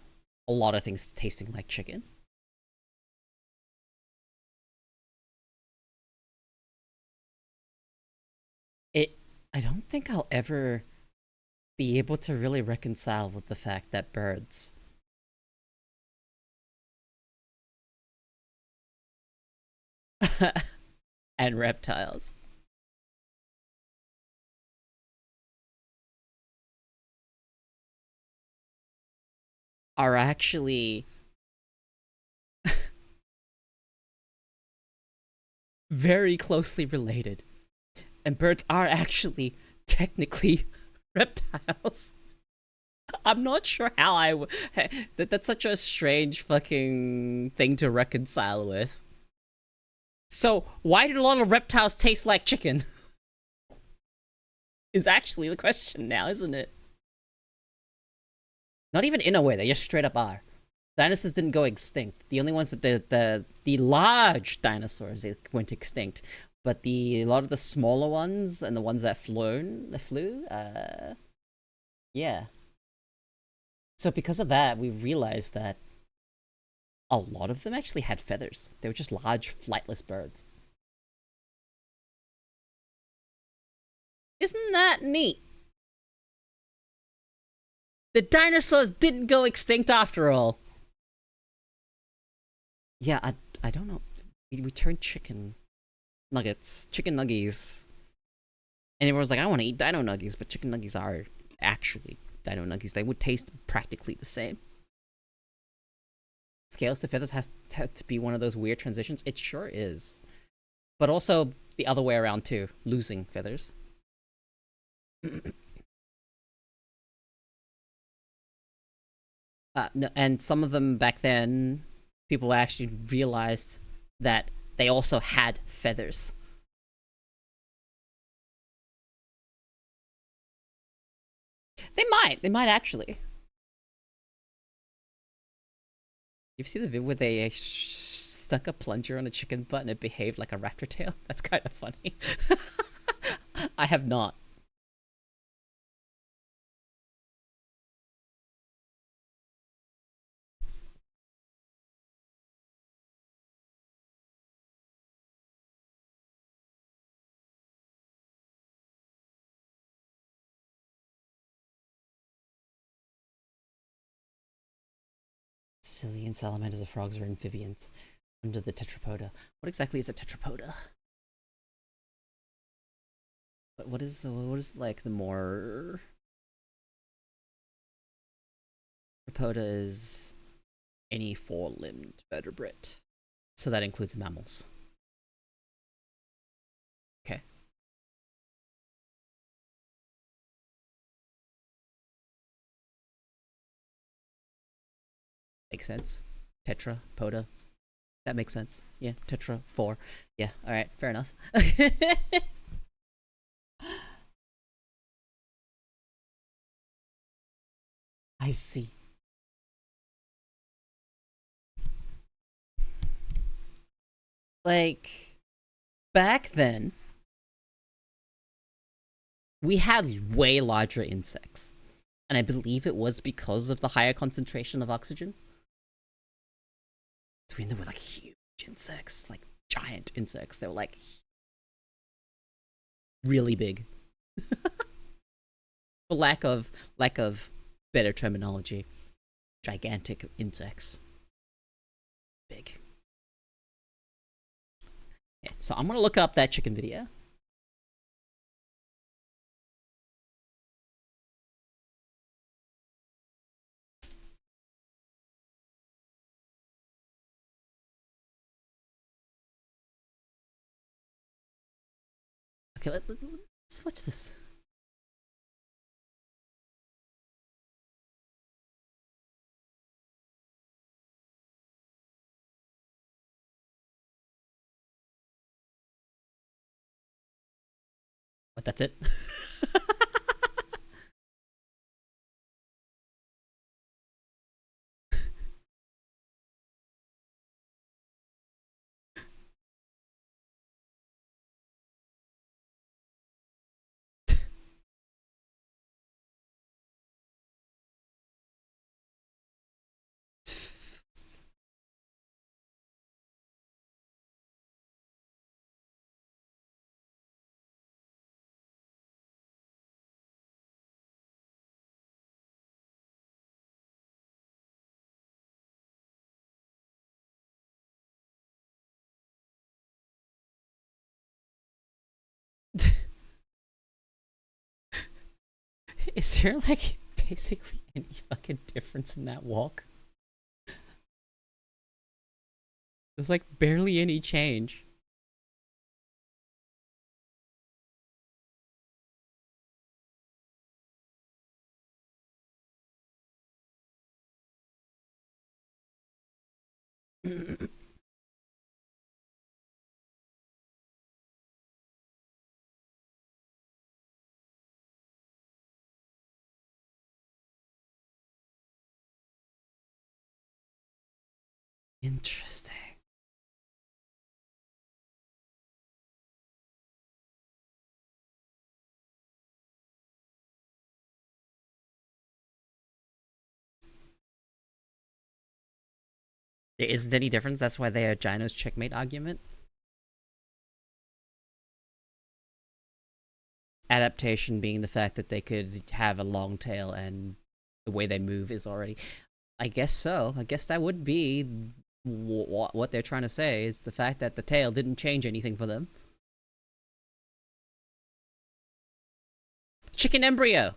a lot of things tasting like chicken. I don't think I'll ever be able to really reconcile with the fact that birds and reptiles are actually very closely related. And birds are actually technically reptiles. I'm not sure how that's such a strange fucking thing to reconcile with. So, why do a lot of reptiles taste like chicken? Is actually the question now, isn't it? Not even in a way, they just straight up are. Dinosaurs didn't go extinct. The only ones that the large dinosaurs went extinct, but a lot of the smaller ones and the ones that flew, yeah. So because of that, we realized that a lot of them actually had feathers. They were just large, flightless birds. Isn't that neat? The dinosaurs didn't go extinct after all. Yeah, I don't know. We turned chicken nuggets, chicken nuggies, And everyone's like, I want to eat dino nuggies, but chicken nuggies are actually dino nuggies. They would taste practically the same. Scales to feathers has to be one of those weird transitions. It sure is. But also the other way around too, losing feathers. No, and some of them back then, people actually realized that they also had feathers. They might actually. You've seen the video where they stuck a plunger on a chicken butt and it behaved like a raptor tail? That's kind of funny. I have not. Cillian salamanders of frogs are amphibians under the tetrapoda. What exactly is a tetrapoda? What is like the more tetrapoda is any four-limbed vertebrate, so that includes mammals. Okay. Makes sense. Tetrapoda. That makes sense. Yeah, tetra, four. Yeah, alright, fair enough. I see. Like, back then, we had way larger insects. And I believe it was because of the higher concentration of oxygen. So we ended up with like huge insects, like giant insects. They were like really big. For lack of better terminology, gigantic insects. Big. Okay, so I'm gonna look up that chicken video. Okay, let's watch this. What, that's it? Is there like basically any fucking difference in that walk? There's like barely any change. Interesting. There isn't any difference. That's why they are Gino's checkmate argument. Adaptation being the fact that they could have a long tail and the way they move is already. I guess so. I guess that would be what they're trying to say is the fact that the tail didn't change anything for them. Chicken embryo.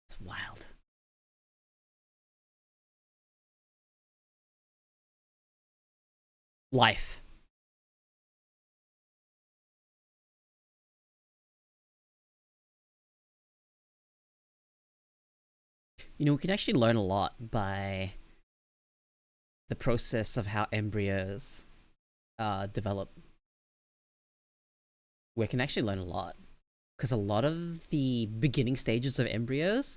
It's wild. Life. You know, we can actually learn a lot by the process of how embryos develop. We can actually learn a lot. Because a lot of the beginning stages of embryos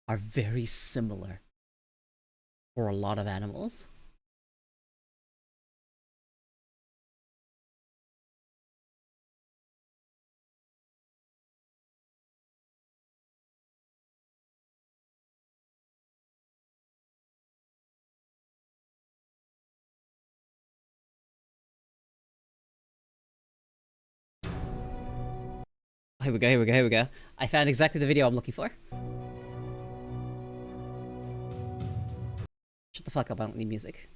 are very similar for a lot of animals. Here we go, here we go, here we go. I found exactly the video I'm looking for. Shut the fuck up, I don't need music.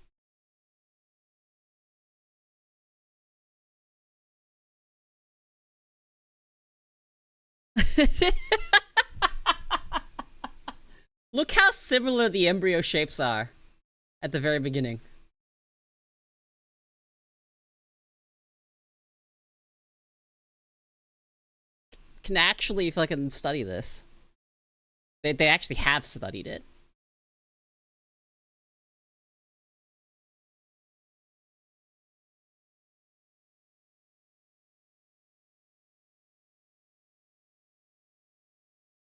Look how similar the embryo shapes are at the very beginning. Can actually fucking study this. They actually have studied it.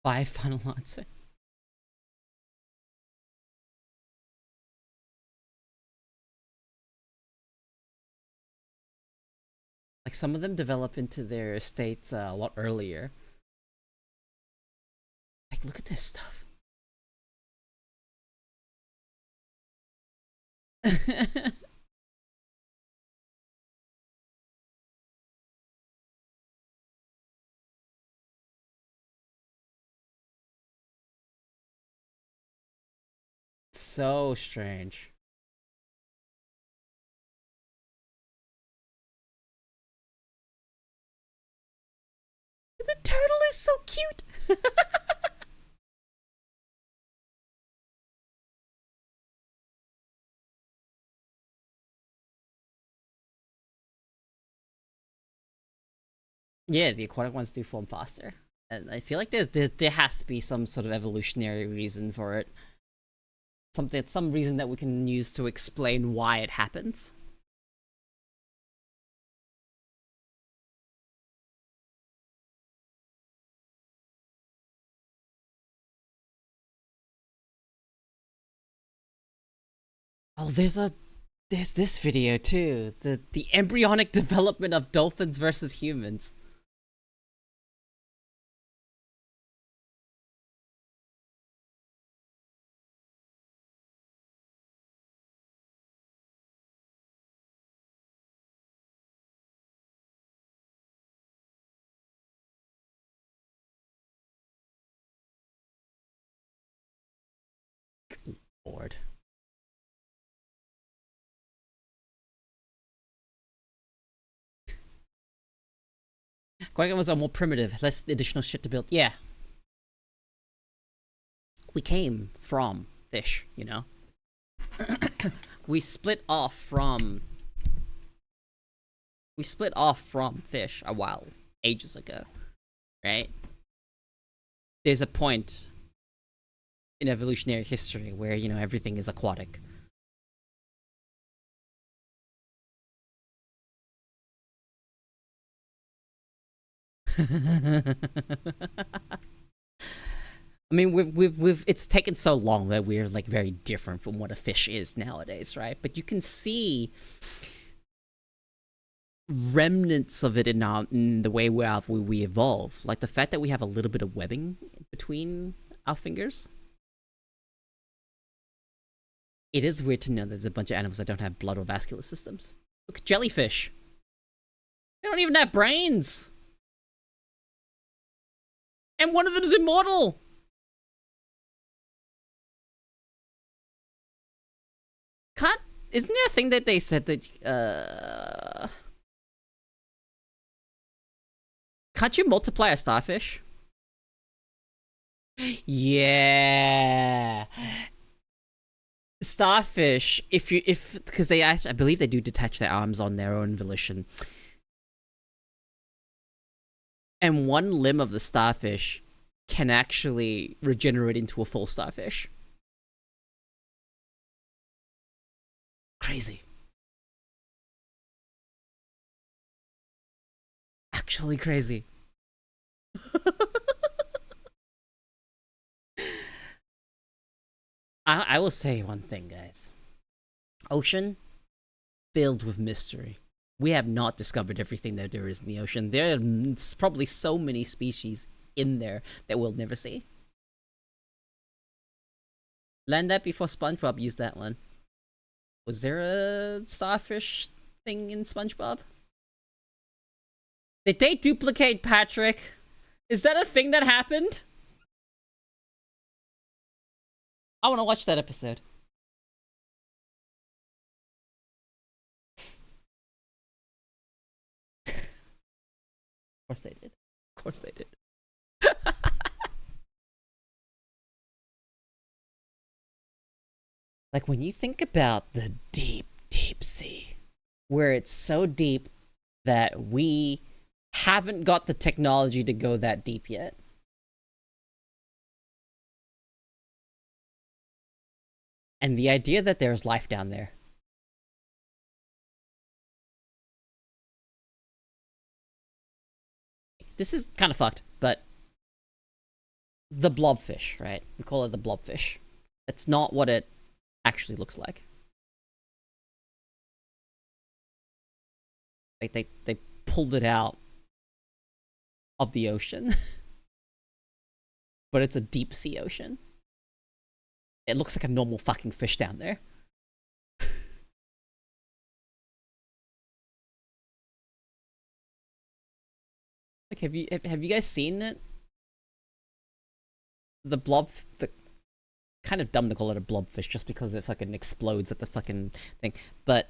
By final answer. Like, some of them develop into their states a lot earlier. Like, look at this stuff. So strange. The turtle is so cute. Yeah, the aquatic ones do form faster, and I feel like there has to be some sort of evolutionary reason for it. Some reason that we can use to explain why it happens. Oh, there's this video too. The embryonic development of dolphins versus humans. Lord. Koeko was more primitive, less additional shit to build. Yeah. We came from fish, you know? We split off from fish a while, ages ago, right? There's a point in evolutionary history where, you know, everything is aquatic. I mean, we've it's taken so long that we're like very different from what a fish is nowadays, right? But you can see remnants of it in the way we evolve, like the fact that we have a little bit of webbing between our fingers. It is weird to know there's a bunch of animals that don't have blood or vascular systems. Look at jellyfish. They don't even have brains. And one of them is immortal. Isn't there a thing that they said that can't you multiply a starfish? Yeah. Starfish, because they actually, I believe they do detach their arms on their own volition. And one limb of the starfish can actually regenerate into a full starfish. Crazy. Actually crazy. I will say one thing, guys. Ocean filled with mystery. We have not discovered everything that there is in the ocean. There's probably so many species in there that we'll never see. Learned that before SpongeBob used that one. Was there a starfish thing in SpongeBob? Did they duplicate Patrick? Is that a thing that happened? I want to watch that episode. Of course they did. Of course they did. Like, when you think about the deep, deep sea, where it's so deep that we haven't got the technology to go that deep yet. And the idea that there's life down there. This is kind of fucked, but the blobfish, right? We call it the blobfish. It's not what it actually looks like. Like they pulled it out of the ocean. But it's a deep sea ocean. It looks like a normal fucking fish down there. Like, have you guys seen it? The kind of dumb to call it a blobfish just because it fucking explodes at the fucking thing, but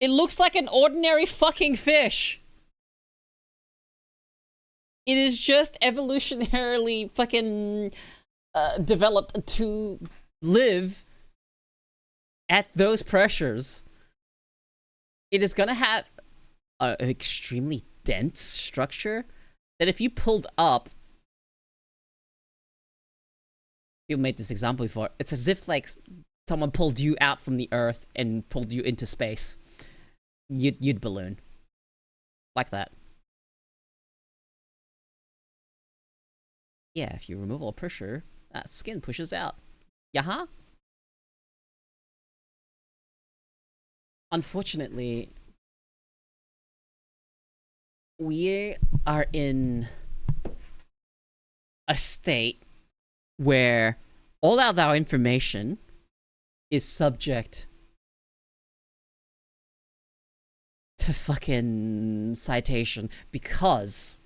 it looks like an ordinary fucking fish. It is just evolutionarily fucking developed to live at those pressures. It is gonna have an extremely dense structure that if you pulled up, people made this example before, it's as if like someone pulled you out from the earth and pulled you into space. You'd balloon. Like that. Yeah, if you remove all pressure, that skin pushes out. Yaha? Unfortunately, we are in a state where all of our information is subject to fucking citation because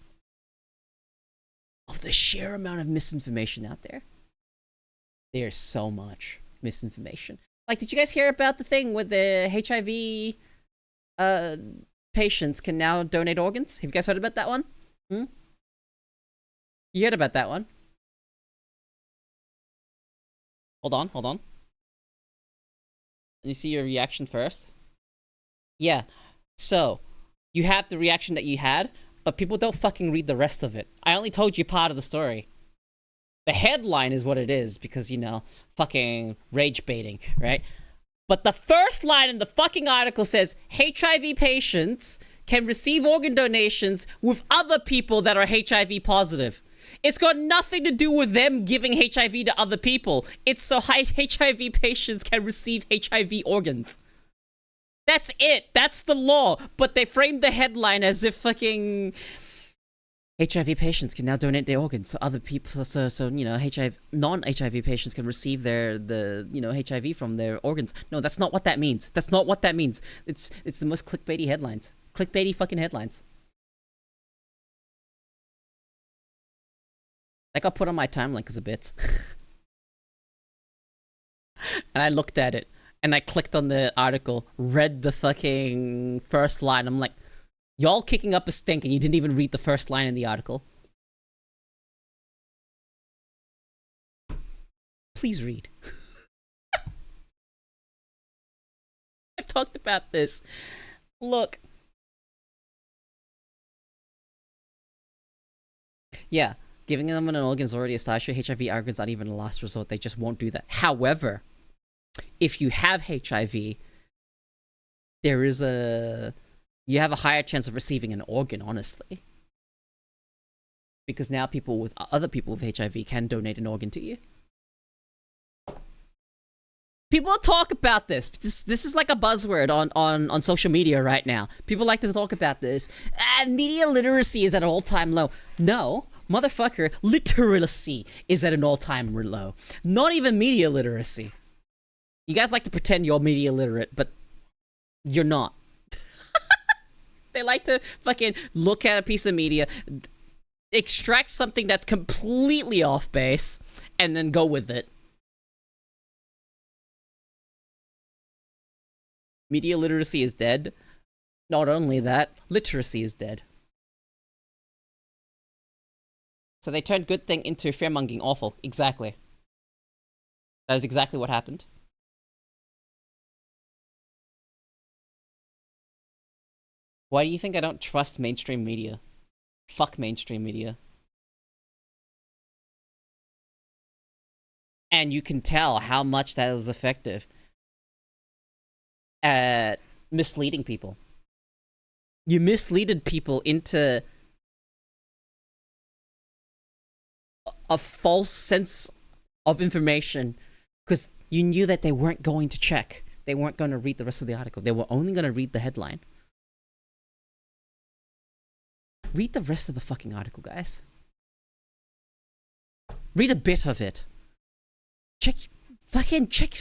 of the sheer amount of misinformation out there. There's so much misinformation. Like, did you guys hear about the thing with the HIV patients can now donate organs? Have you guys heard about that one? You heard about that one? Hold on. Let me see your reaction first. Yeah. So, you have the reaction that you had, but people don't fucking read the rest of it. I only told you part of the story. The headline is what it is because, you know, fucking rage baiting, right? But the first line in the fucking article says HIV patients can receive organ donations with other people that are HIV positive. It's got nothing to do with them giving HIV to other people. It's so HIV patients can receive HIV organs. That's it. That's the law. But they framed the headline as if fucking HIV patients can now donate their organs so other people, so you know, non-HIV patients can receive HIV from their organs. No, that's not what that means. That's not what that means. It's the most clickbaity headlines. Clickbaity fucking headlines. That got put on my timeline as a bit. And I looked at it, and I clicked on the article, read the fucking first line. I'm like, y'all kicking up a stink, and you didn't even read the first line in the article. Please read. I've talked about this. Look. Yeah, giving them an organ is already established. HIV organ's not even a last resort. They just won't do that. However, if you have HIV, you have a higher chance of receiving an organ, honestly. Because now other people with HIV can donate an organ to you. People talk about this. This is like a buzzword on social media right now. People like to talk about this. Media literacy is at an all-time low. No, motherfucker, literacy is at an all-time low. Not even media literacy. You guys like to pretend you're media literate, but you're not. They like to fucking look at a piece of media, extract something that's completely off base, and then go with it. Media literacy is dead. Not only that, literacy is dead. So they turned good thing into fearmongering awful. Exactly. That is exactly what happened. Why do you think I don't trust mainstream media? Fuck mainstream media. And you can tell how much that was effective at misleading people. You misleaded people into a false sense of information because you knew that they weren't going to check. They weren't going to read the rest of the article. They were only going to read the headline. Read the rest of the fucking article, guys. Read a bit of it. Check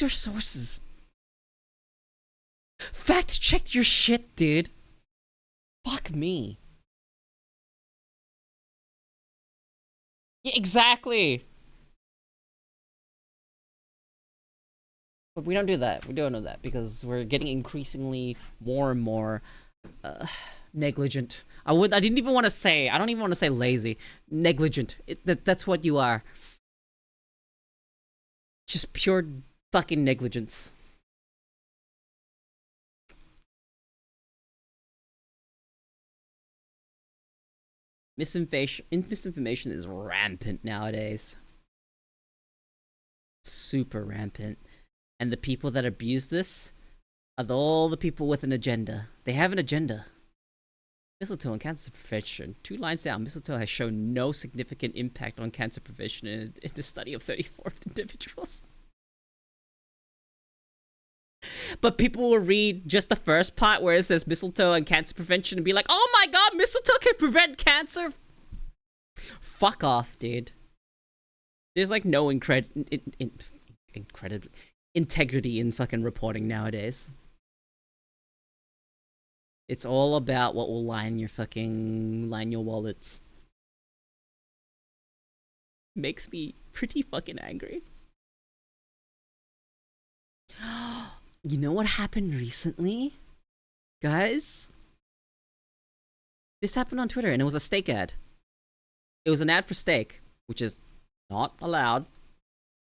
your sources. Fact check your shit, dude. Fuck me. Yeah, exactly. But we don't do that. We don't know that because we're getting increasingly more and more negligent. I didn't even want to say. I don't even want to say lazy. Negligent. That's what you are. Just pure fucking negligence. Misinformation is rampant nowadays. Super rampant. And the people that abuse this are all the people with an agenda. They have an agenda. Mistletoe and cancer prevention. 2 lines down, mistletoe has shown no significant impact on cancer prevention in a study of 34 individuals. But people will read just the first part where it says mistletoe and cancer prevention and be like, oh my god, mistletoe can prevent cancer? Fuck off, dude. There's like no integrity in fucking reporting nowadays. It's all about what will line your wallets. Makes me pretty fucking angry. You know what happened recently? Guys? This happened on Twitter and it was a steak ad. It was an ad for steak, which is not allowed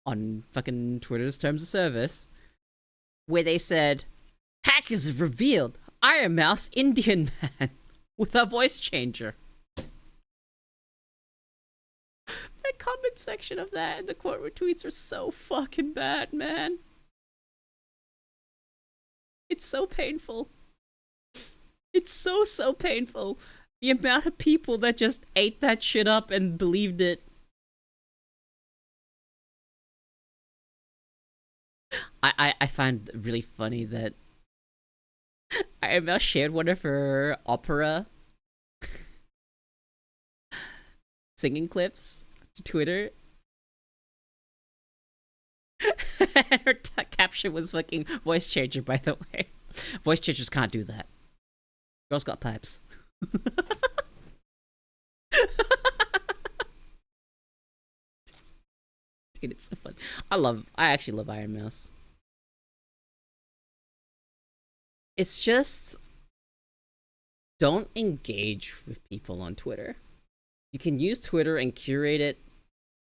on fucking Twitter's terms of service, where they said, hackers have revealed Iron Mouse Indian man with a voice changer. The comment section of that and the quote retweets are so fucking bad, man. It's so painful. It's so painful. The amount of people that just ate that shit up and believed it. I find it really funny that Iron shared one of her opera singing clips to Twitter. And her caption was fucking voice changer, by the way. Voice changers can't do that. Girls got pipes. Dude, it's so fun. I actually love Iron Mouse. It's just don't engage with people on Twitter. You can use Twitter and curate it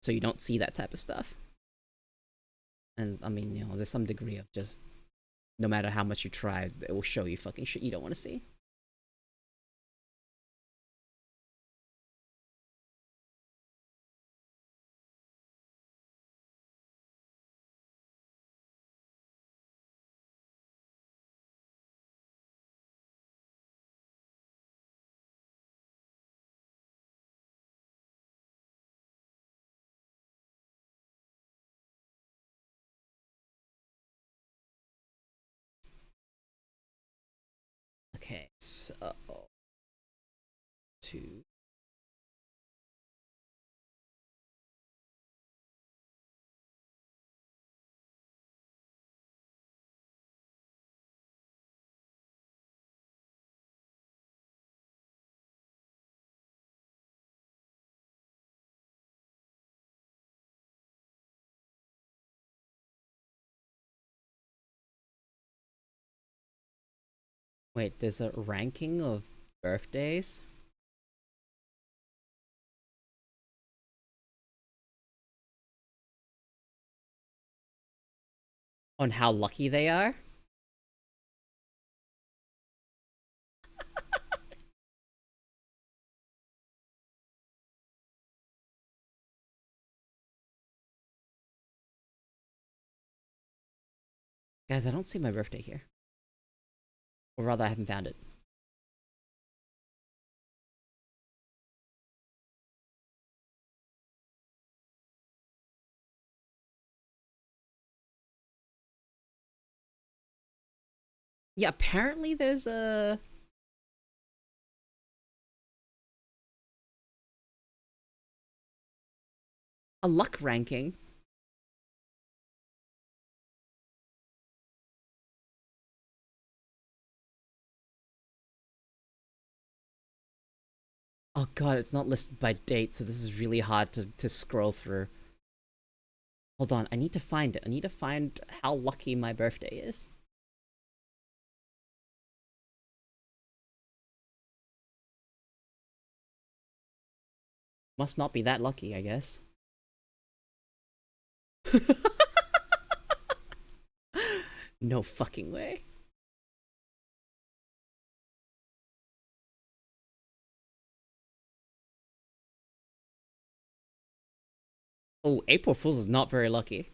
so you don't see that type of stuff. And I mean, there's some degree of just no matter how much you try, it will show you fucking shit you don't want to see. Okay, so two. Wait, there's a ranking of birthdays? On how lucky they are? Guys, I don't see my birthday here. Or rather, I haven't found it. Yeah, apparently there's a luck ranking. Oh god, it's not listed by date, so this is really hard to scroll through. Hold on, I need to find it. I need to find how lucky my birthday is. Must not be that lucky, I guess. No fucking way. Oh, April Fool's is not very lucky.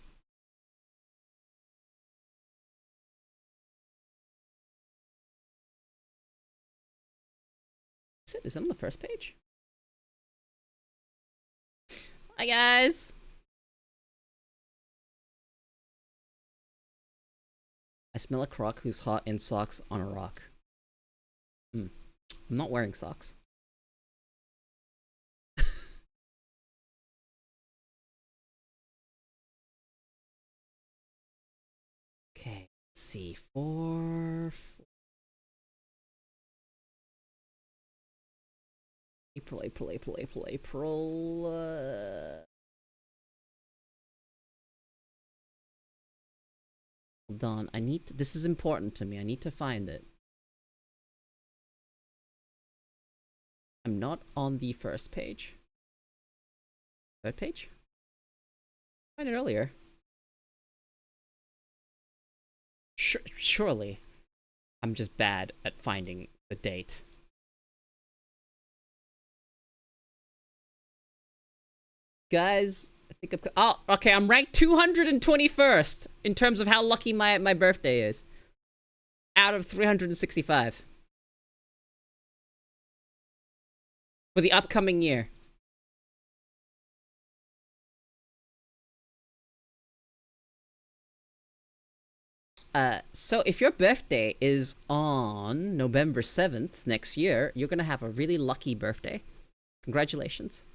Is it on the first page? Hi guys! I smell a croc who's hot in socks on a rock. I'm not wearing socks. Okay, let's see. April. Hold on. This is important to me. I need to find it. I'm not on the first page. Third page? Find it earlier. Surely. I'm just bad at finding the date. Guys, I think oh, okay, I'm ranked 221st in terms of how lucky my birthday is. Out of 365. For the upcoming year. So if your birthday is on November 7th next year, you're gonna have a really lucky birthday. Congratulations.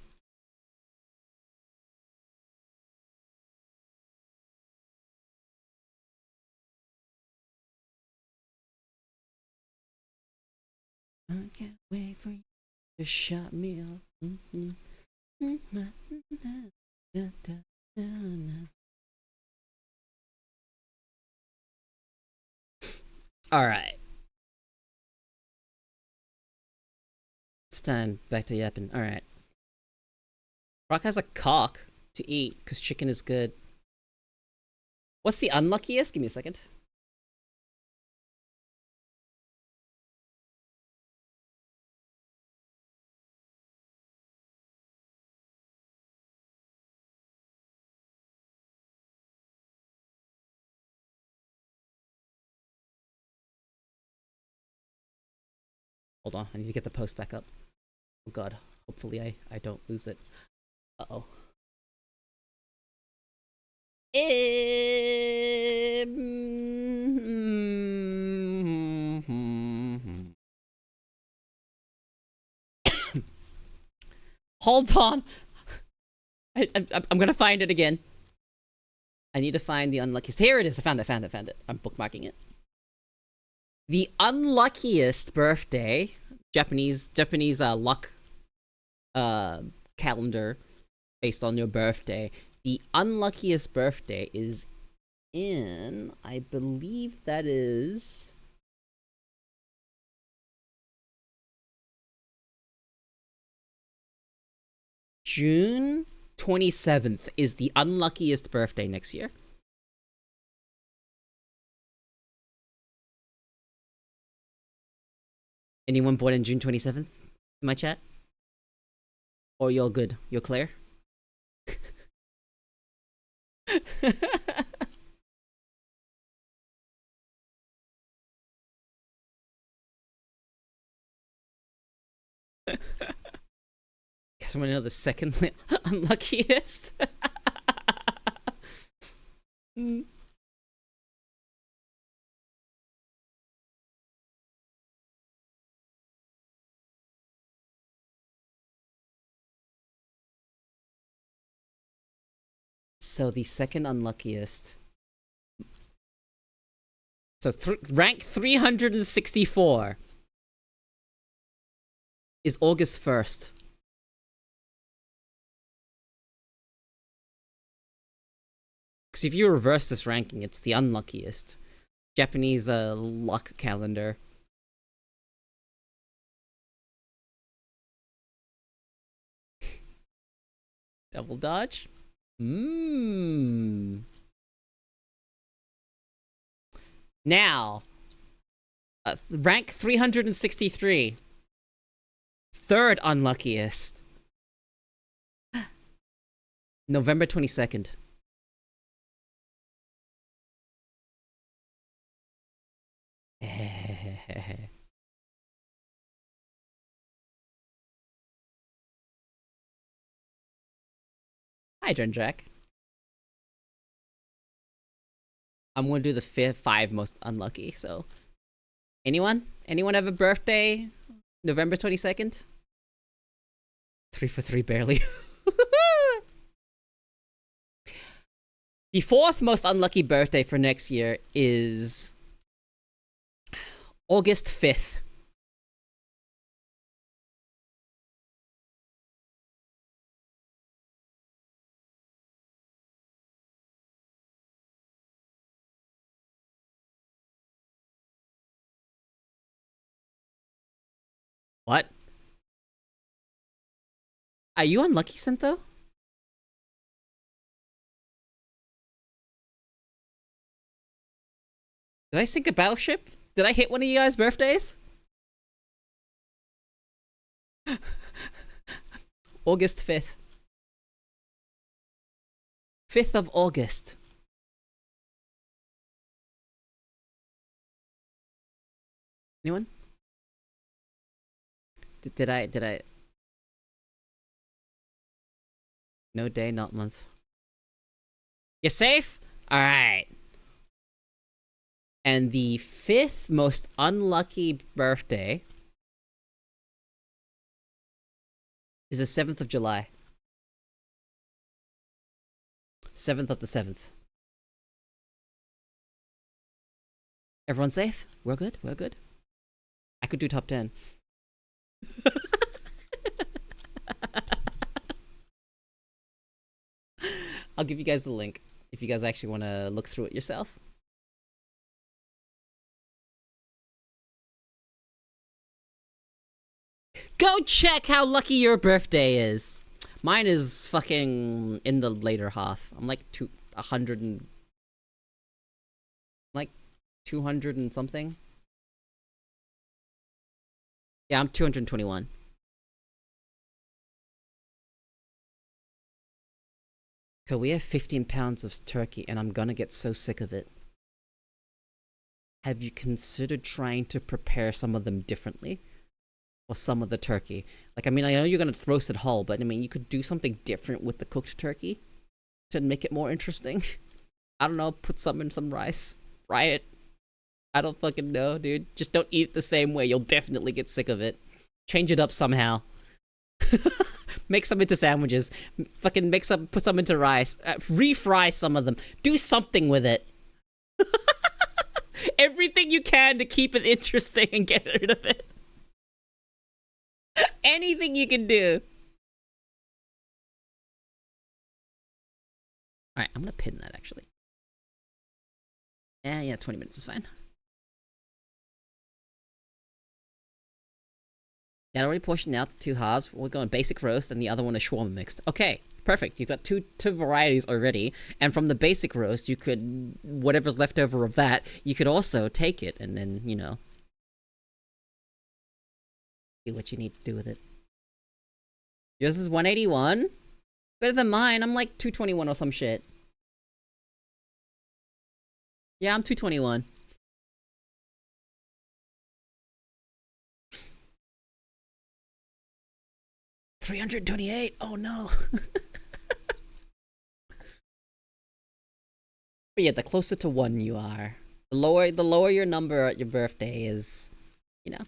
I can't wait for you to shut me up. Alright. It's time. Back to yapping. Alright. Rock has a cock to eat, because chicken is good. What's the unluckiest? Give me a second. Hold on, I need to get the post back up. Oh god, hopefully I don't lose it. Uh-oh. Hold on. I'm gonna find it again. I need to find the unluckiest. Here it is. I found it. I'm bookmarking it. The unluckiest birthday, Japanese luck calendar based on your birthday. The unluckiest birthday is in, I believe that is June 27th is the unluckiest birthday next year. Anyone born in June 27th in my chat? Or you're good? You're clear? Guess I'm gonna know the second unluckiest. So the second unluckiest. So rank 364 is August 1st. Because if you reverse this ranking, it's the unluckiest. Japanese luck calendar. Double dodge? Now, rank 363. Third unluckiest. November 22nd. Hi, Dren Jack. I'm gonna do the 5 most unlucky, so. Anyone? Anyone have a birthday? November 22nd? 3 for 3 barely. The 4th most unlucky birthday for next year is August 5th. What? Are you unlucky, Sento? Did I sink a battleship? Did I hit one of you guys' birthdays? August 5th. 5th of August. Anyone? Did I? No day, not month. You safe? Alright. And the 5th most unlucky birthday is the 7th of July. 7th of the 7th. Everyone safe? We're good? We're good? I could do top 10. I'll give you guys the link if you guys actually want to look through it yourself. Go check how lucky your birthday is. Mine is fucking in the later half. I'm like 100 and like 200 and something. Yeah, I'm 221. Cause we have 15 pounds of turkey and I'm gonna get so sick of it. Have you considered trying to prepare some of them differently? Or some of the turkey? Like, I mean, I know you're gonna roast it whole, but I mean, you could do something different with the cooked turkey to make it more interesting. I don't know, put some in some rice, fry it. I don't fucking know, dude. Just don't eat it the same way. You'll definitely get sick of it. Change it up somehow. Make some into sandwiches. Fucking put some into rice. Refry some of them. Do something with it. Everything you can to keep it interesting and get rid of it. Anything you can do. Alright, I'm gonna pin that actually. Yeah, 20 minutes is fine. Yeah, I already portioned out the two halves. We're going basic roast and the other one is shawarma mixed. Okay, perfect. You've got two varieties already. And from the basic roast, you could, whatever's left over of that, you could also take it and then, you know, do what you need to do with it. Yours is 181? Better than mine. I'm like 221 or some shit. Yeah, I'm 221. $328. Oh no. But yeah, the closer to 1 you are, the lower your number at your birthday is, you know.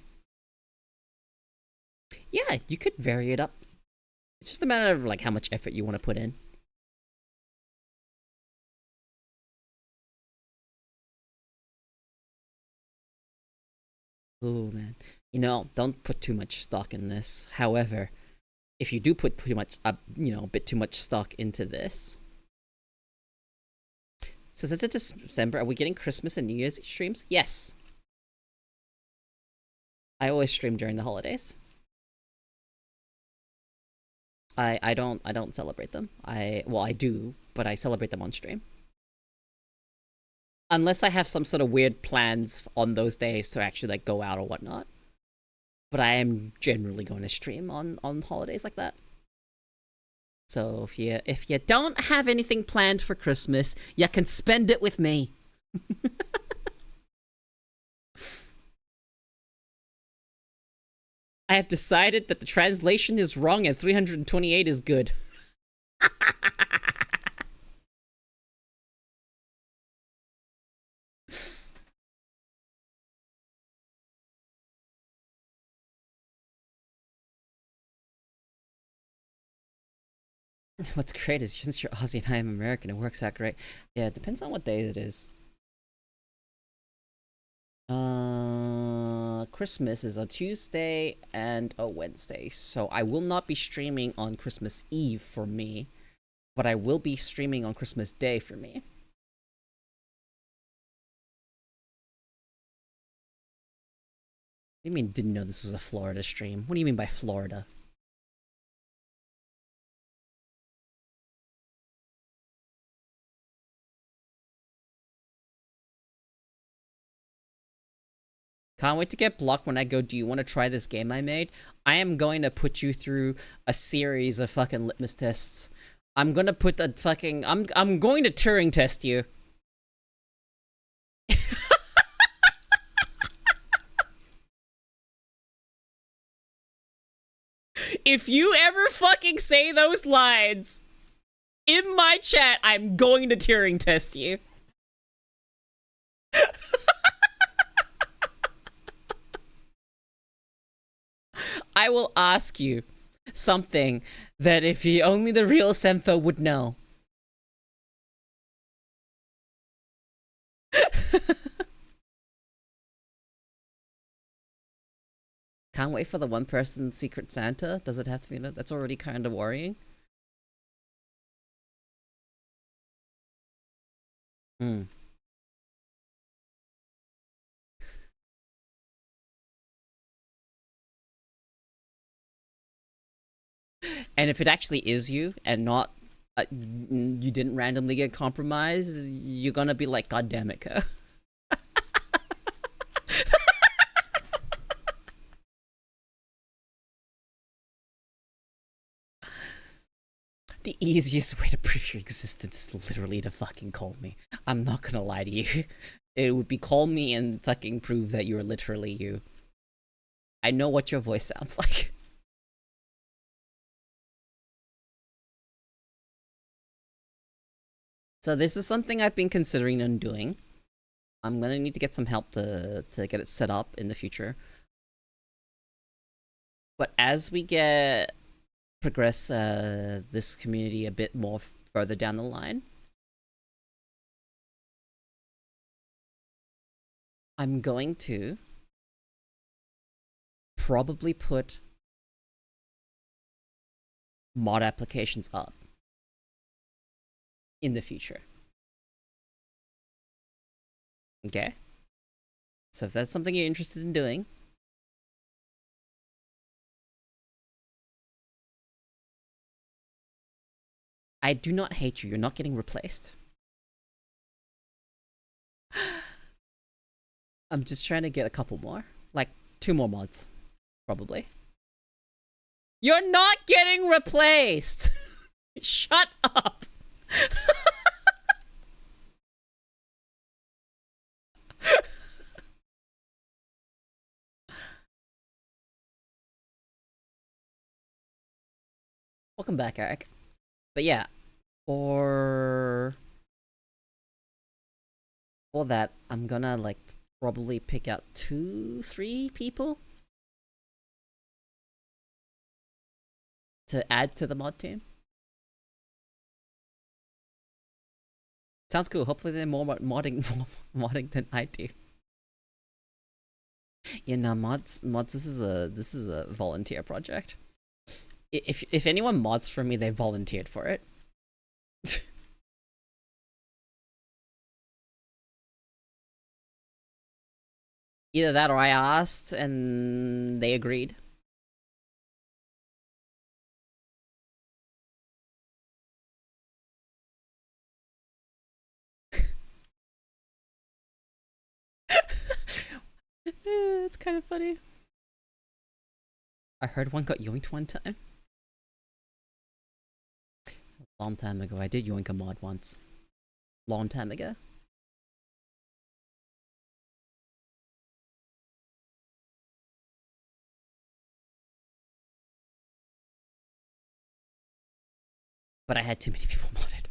Yeah, you could vary it up. It's just a matter of like how much effort you want to put in. Ooh, man. You know, don't put too much stock in this. However, if you do put too much, you know, a bit too much stock into this. So since it's December, are we getting Christmas and New Year's streams? Yes. I always stream during the holidays. I don't celebrate them. Well, I do, but I celebrate them on stream. Unless I have some sort of weird plans on those days to actually like go out or whatnot. But I am generally going to stream on holidays like that. So if you don't have anything planned for Christmas, you can spend it with me. I have decided that the translation is wrong and 328 is good. What's great is since you're Aussie and I am American, it works out great. Yeah, it depends on what day it is. Christmas is a Tuesday and a Wednesday, so I will not be streaming on Christmas Eve for me, but I will be streaming on Christmas Day for me. What do you mean didn't know this was a Florida stream? What do you mean by Florida? Can't wait to get blocked when I go, do you want to try this game I made? I am going to put you through a series of fucking litmus tests. I'm gonna put a fucking... I'm going to Turing test you. If you ever fucking say those lines in my chat, I'm going to Turing test you. I will ask you something that if you only the real Sentho would know. Can't wait for the one person Secret Santa. Does it have to be? That's already kind of worrying. Hmm. And if it actually is you and not you didn't randomly get compromised, you're gonna be like, God damn it, Ko. The easiest way to prove your existence is literally to fucking call me. I'm not gonna lie to you. It would be call me and fucking prove that you're literally you. I know what your voice sounds like. So this is something I've been considering on doing. I'm gonna need to get some help to get it set up in the future. But as we progress this community a bit more further down the line, I'm going to probably put mod applications up in the future. Okay? So if that's something you're interested in doing, I do not hate you. You're not getting replaced. I'm just trying to get a couple more. Like 2 more mods, probably. You're not getting replaced! Shut up! Welcome back, Eric. But yeah, for that, I'm gonna like probably pick out 2-3 people to add to the mod team. Sounds cool. Hopefully they're more modding than I do. Yeah, no, mods. This is a volunteer project. If anyone mods for me, they volunteered for it. Either that or I asked and they agreed. It's kind of funny. I heard one got yoinked one time. A long time ago. I did yoink a mod once. Long time ago. But I had too many people modded.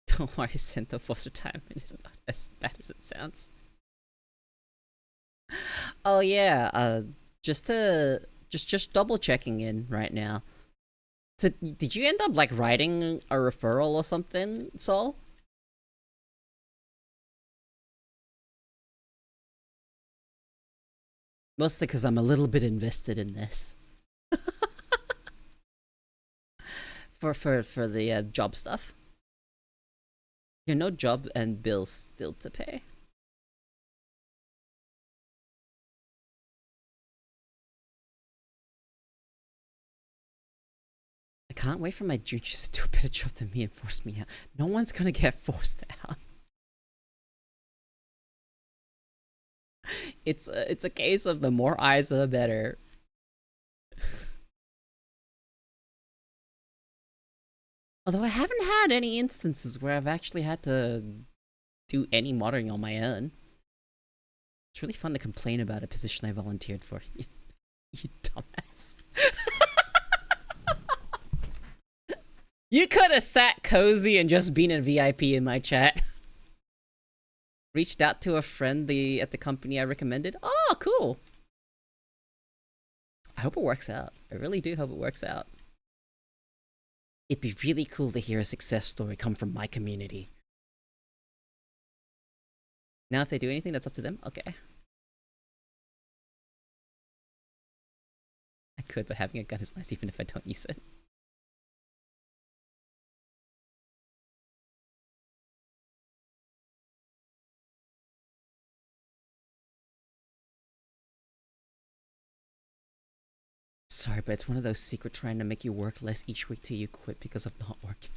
Don't worry, Center Foster Time is not as bad as it sounds. Oh yeah, just double checking in right now. So, did you end up like writing a referral or something, Sol? Mostly because I'm a little bit invested in this. for the job stuff. You know, job and bills still to pay. I can't wait for my juniors to do a better job than me and force me out. No one's gonna get forced out. It's a case of the more eyes, the better. Although I haven't had any instances where I've actually had to do any modding on my own. It's really fun to complain about a position I volunteered for. You dumbass. You could have sat cozy and just been a VIP in my chat. Reached out to a friend at the company I recommended. Oh, cool. I hope it works out. I really do hope it works out. It'd be really cool to hear a success story come from my community. Now if they do anything, that's up to them? Okay. I could, but having a gun is nice even if I don't use it. Sorry, but it's one of those secret trying to make you work less each week till you quit because of not working.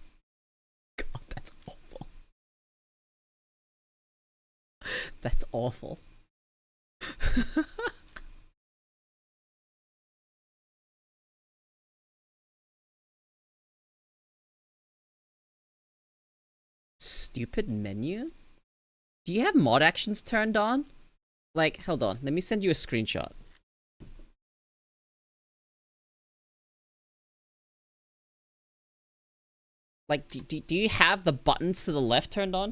God, that's awful. That's awful. Stupid menu? Do you have mod actions turned on? Like, hold on, let me send you a screenshot. Like, do you have the buttons to the left turned on?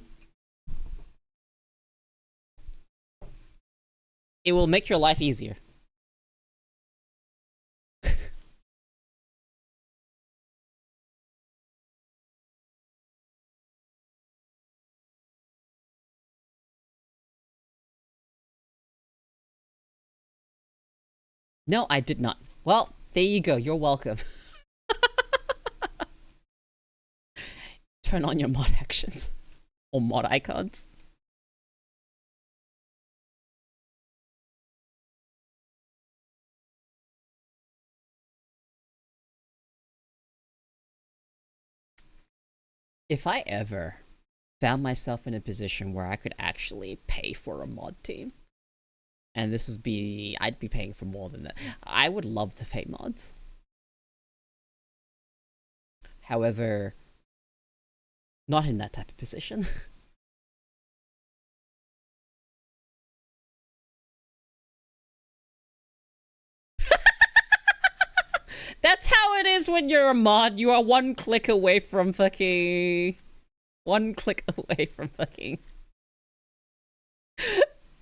It will make your life easier. No, I did not. Well, there you go. You're welcome. Turn on your mod actions. Or mod icons. If I ever found myself in a position where I could actually pay for a mod team, and this would be, I'd be paying for more than that. I would love to pay mods. However, not in that type of position. That's how it is when you're a mod. You are one click away from fucking... One click away from fucking...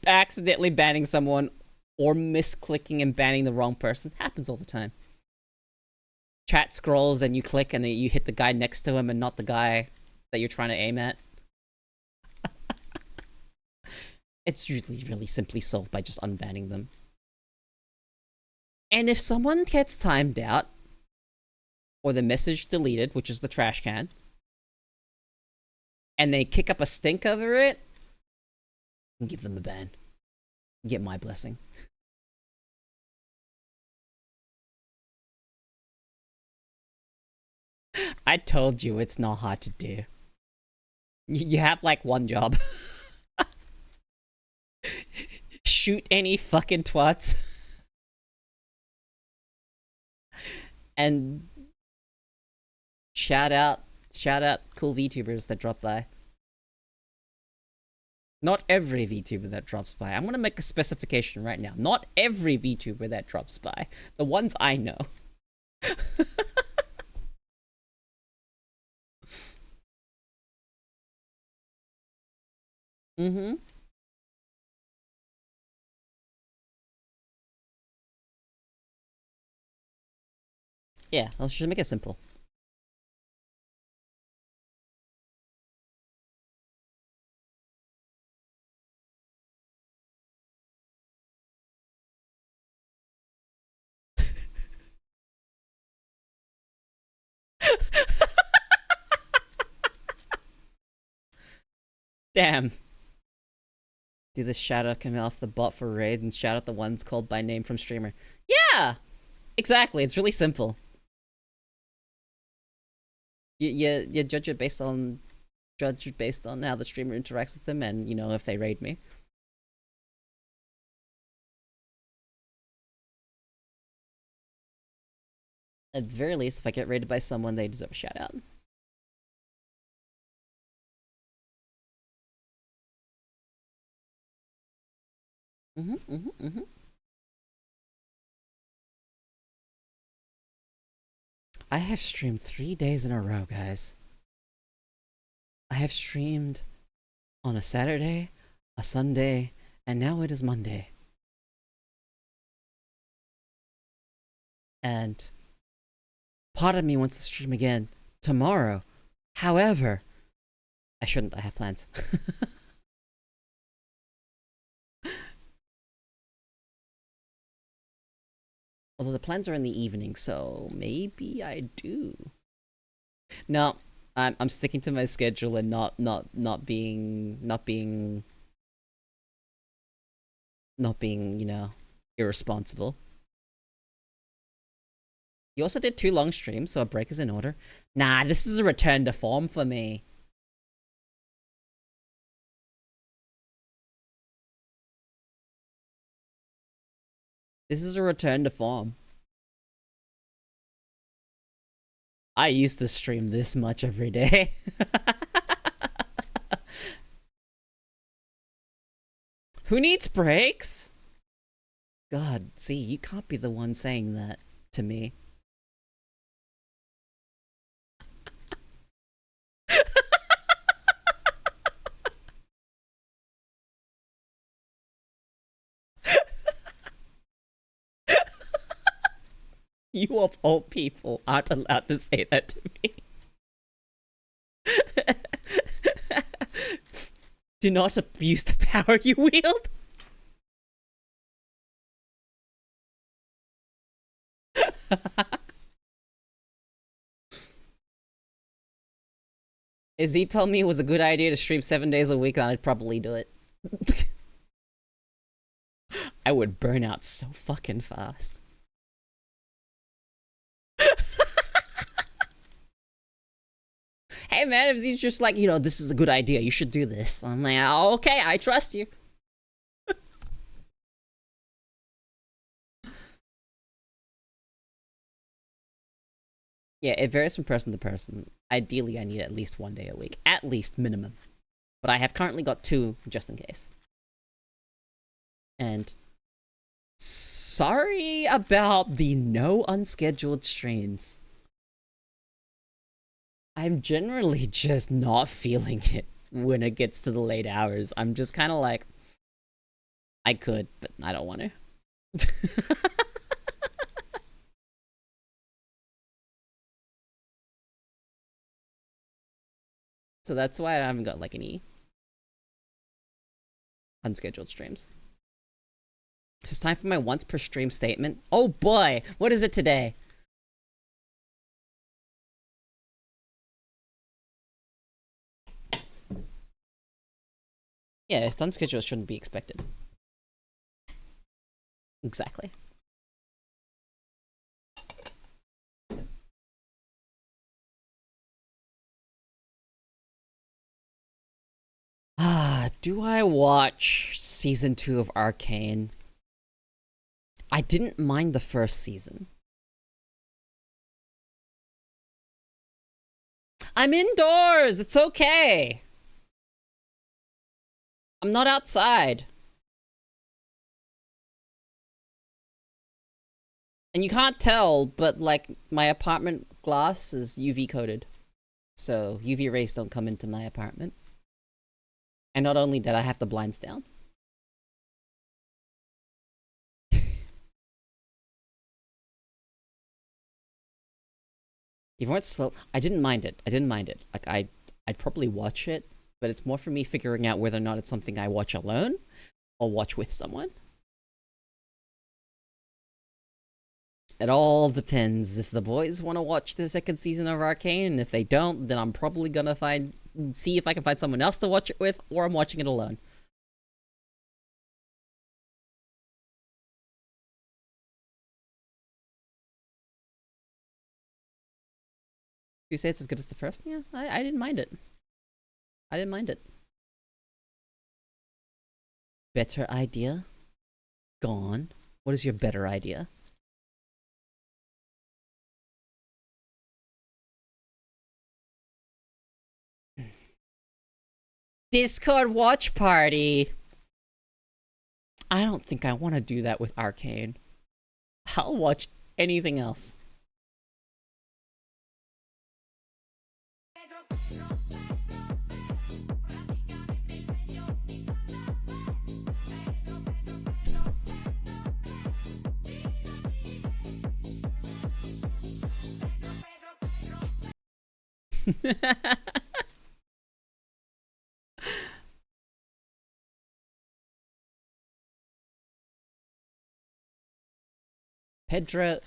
accidentally banning someone or misclicking and banning the wrong person. Happens all the time. Chat scrolls and you click and then you hit the guy next to him and not the guy that you're trying to aim at. It's usually really simply solved by just unbanning them. And if someone gets timed out, or the message deleted, which is the trash can, and they kick up a stink over it, give them a ban. Get my blessing. I told you it's not hard to do. You have like one job. Shoot any fucking twats. And shout out cool VTubers that drop by. Not every VTuber that drops by. I'm gonna make a specification right now. Not every VTuber that drops by. The ones I know. Mm-hmm. Yeah, let's just make it simple. Damn. Do the shout out come off the bot for raid and shout out the ones called by name from streamer. Yeah! Exactly, it's really simple. You judge it based on how the streamer interacts with them and, you know, if they raid me. At the very least, if I get raided by someone, they deserve a shout out. I have streamed 3 days in a row, guys. I have streamed on a Saturday, a Sunday, and now it is Monday. And part of me wants to stream again tomorrow. However, I shouldn't, I have plans. Although the plans are in the evening, so maybe I do. No, I'm sticking to my schedule and not being, you know, irresponsible. You also did 2 long streams, so a break is in order. Nah, this is a return to form for me. This is a return to form. I used to stream this much every day. Who needs breaks? God, see, you can't be the one saying that to me. You of all people aren't allowed to say that to me. Do not abuse the power you wield. If he told me it was a good idea to stream 7 days a week, I'd probably do it. I would burn out so fucking fast. Hey man, if he's just like, you know, this is a good idea, you should do this. I'm like, okay, I trust you. Yeah, it varies from person to person. Ideally, I need at least 1 day a week. At least, minimum. But I have currently got 2, just in case. And sorry about the no unscheduled streams. I'm generally just not feeling it when it gets to the late hours. I'm just kind of like, I could, but I don't want to. So that's why I haven't got like any unscheduled streams. It's time for my once per stream statement. Oh boy, what is it today? Yeah, it's unscheduled, shouldn't be expected. Exactly. Do I watch season 2 of Arcane? I didn't mind the first season. I'm indoors, it's okay. I'm not outside. And you can't tell, but like my apartment glass is UV coated. So UV rays don't come into my apartment. And not only that, I have the blinds down. If you weren't slow, I didn't mind it. I didn't mind it. Like I'd probably watch it, but it's more for me figuring out whether or not it's something I watch alone or watch with someone. It all depends. If the boys want to watch the second season of Arcane, and if they don't, then I'm probably gonna see if I can find someone else to watch it with, or I'm watching it alone. You say it's as good as the first? Yeah, I didn't mind it. I didn't mind it. Better idea? Gone. What is your better idea? Discord watch party. I don't think I want to do that with Arcane. I'll watch anything else. Pedro,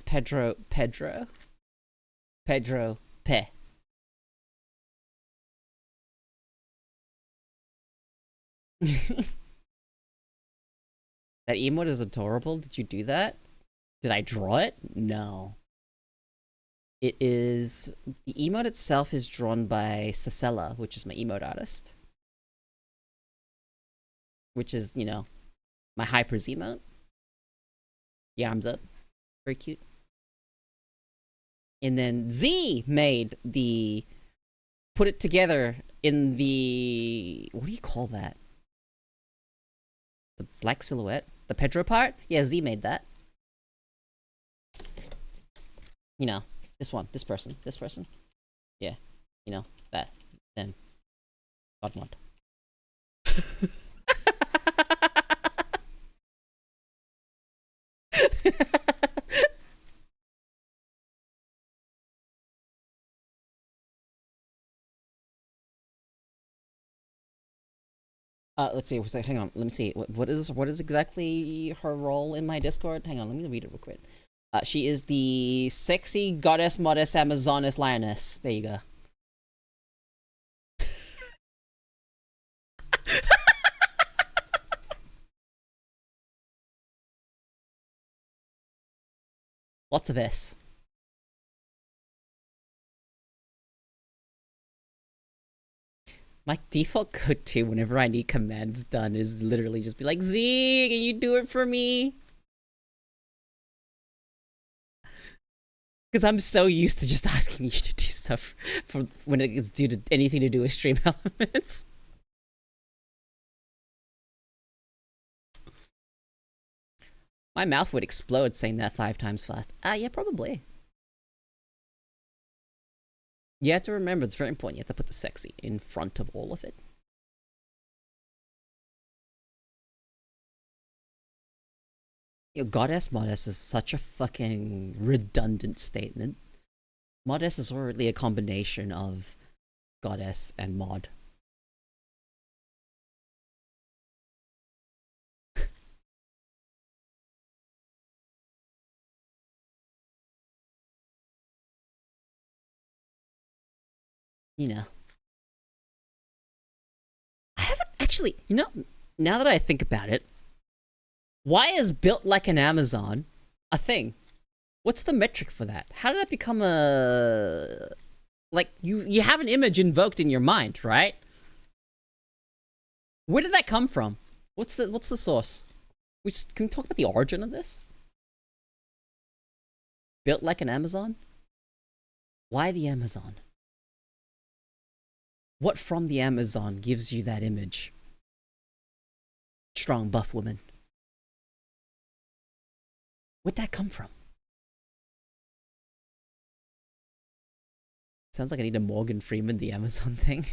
Pe. That emote is adorable. Did you do that? Did I draw it? No. It is the emote itself is drawn by Cicella, which is my emote artist, which is my hypers emote. The arms up, very cute. And then Z made the put it together in the what do you call that? The black silhouette, the Pedro part. Yeah, Z made that. This one, this person. Yeah, that. Then, Godmod. Let's see. Hang on. Let me see. What is exactly her role in my Discord? Hang on. Let me read it real quick. She is the sexy goddess, modest, Amazoness lioness. There you go. Lots of S. My default go-to whenever I need commands done is literally just be like, Z, can you do it for me? Because I'm so used to just asking you to do stuff for when it's due to anything to do with stream elements. My mouth would explode saying that 5 times fast. Yeah, probably. You have to remember, it's very important. You have to put the sexy in front of all of it. Goddess modest is such a fucking redundant statement. Modest is already a combination of goddess and mod. I haven't actually, now that I think about it, why is built like an Amazon a thing? What's the metric for that? How did that become a... Like, you have an image invoked in your mind, right? Where did that come from? What's the source? Can we talk about the origin of this? Built like an Amazon? Why the Amazon? What from the Amazon gives you that image? Strong, buff woman. Where'd that come from? Sounds like I need a Morgan Freeman, the Amazon thing.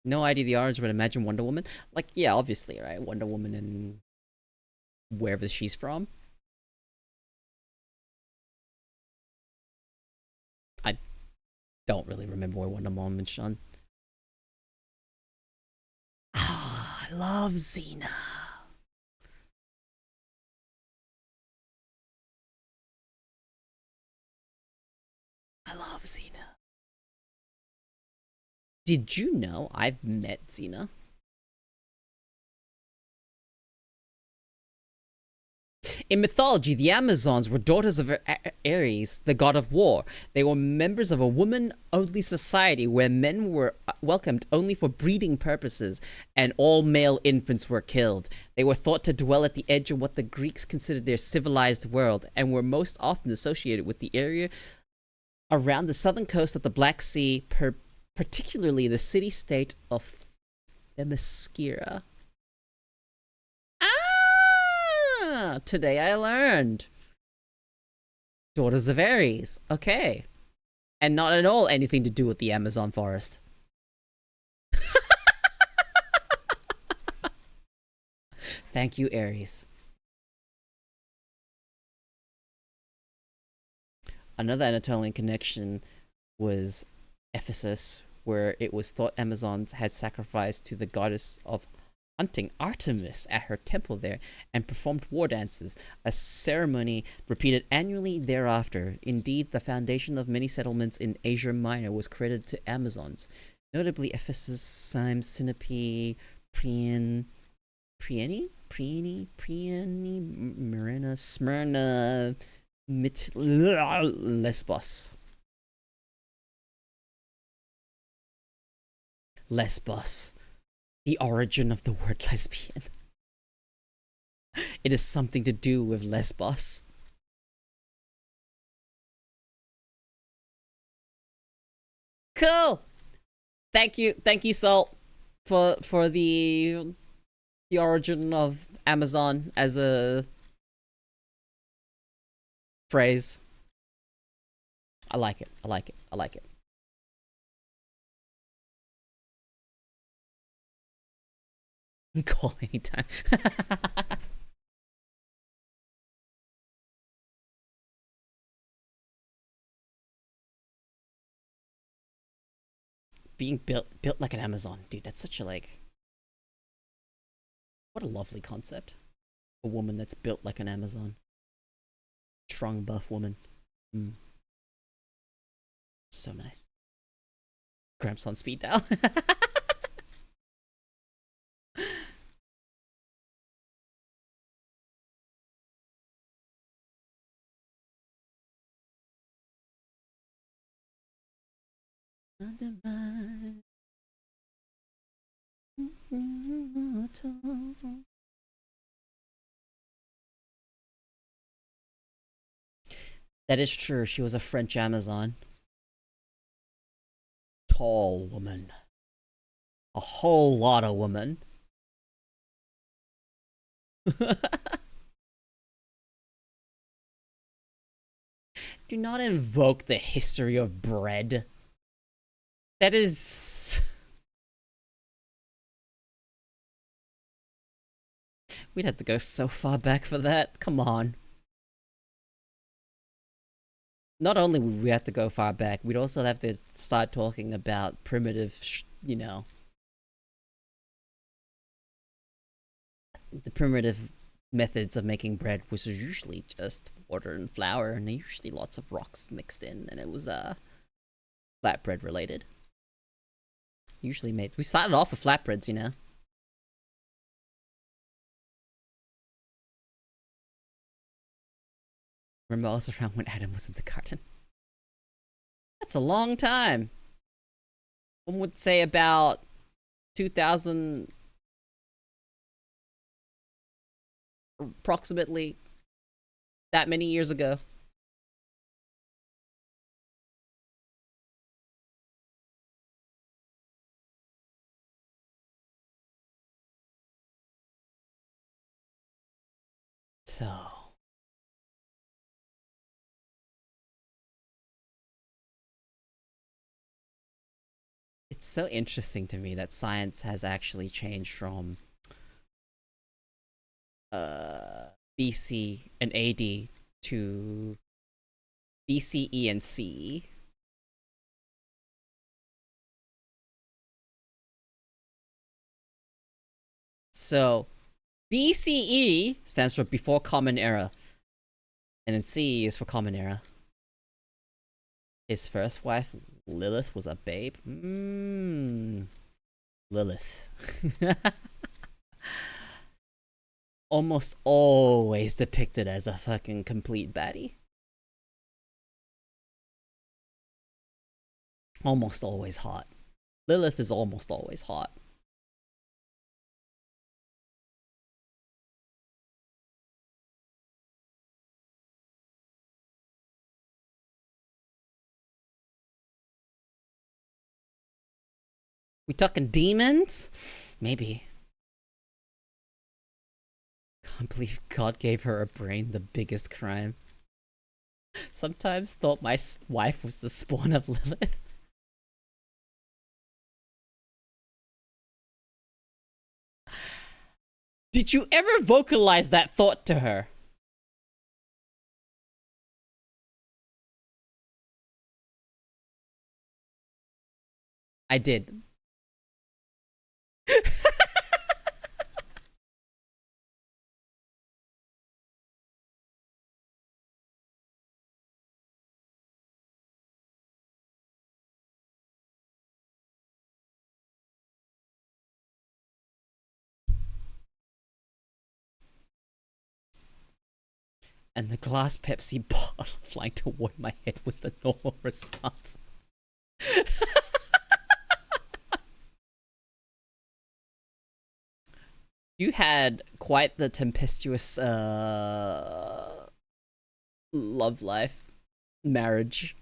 No idea the origin, but imagine Wonder Woman. Like, yeah, obviously, right? Wonder Woman and wherever she's from. I don't really remember where Wonder Woman's from. Ah, I love Xena. I love Xena. Did you know I've met Xena? In mythology, the Amazons were daughters of Ares, the god of war. They were members of a woman-only society where men were welcomed only for breeding purposes, and all male infants were killed. They were thought to dwell at the edge of what the Greeks considered their civilized world, and were most often associated with the area around the southern coast of the Black Sea, particularly the city-state of Themyscira. Today I learned. Daughters of Ares. Okay. And not at all anything to do with the Amazon forest. Thank you, Ares. Another Anatolian connection was Ephesus, where it was thought Amazons had sacrificed to the goddess of hunting Artemis at her temple there and performed war dances, a ceremony repeated annually thereafter. Indeed, the foundation of many settlements in Asia Minor was credited to Amazons, notably Ephesus, Symes, Sinope, Priene, Marina, Smyrna, Lesbos. Lesbos. The origin of the word lesbian. It is something to do with Lesbos. Cool. Thank you, Salt, for the origin of Amazon as a phrase. I like it. I like it. I like it. Call anytime. Being built like an Amazon, dude. That's such a like. What a lovely concept. A woman that's built like an Amazon. Strong, buff woman. So nice. Gramps on speed dial. That is true. She was a French Amazon. Tall woman. A whole lot of woman. Do not invoke the history of bread. That is... We'd have to go so far back for that. Come on. Not only would we have to go far back, we'd also have to start talking about primitive, you know... The primitive methods of making bread was usually just water and flour, and usually lots of rocks mixed in, and it was, flatbread related. Usually made... We started off with flatbreads, you know? Remember, I was around when Adam was in the garden. That's a long time. One would say about 2000, approximately that many years ago. So... It's so interesting to me that science has actually changed from BC and AD to BCE and CE. So BCE stands for before Common Era, and then CE is for Common Era. His first wife, Lilith, was a babe. Lilith. Almost always depicted as a fucking complete baddie. Almost always hot. Lilith is almost always hot. We talking demons? Maybe. Can't believe God gave her a brain, the biggest crime. Sometimes thought my wife was the spawn of Lilith. Did you ever vocalize that thought to her? I did. And the glass Pepsi bottle flying toward my head was the normal response. You had quite the tempestuous love life, marriage,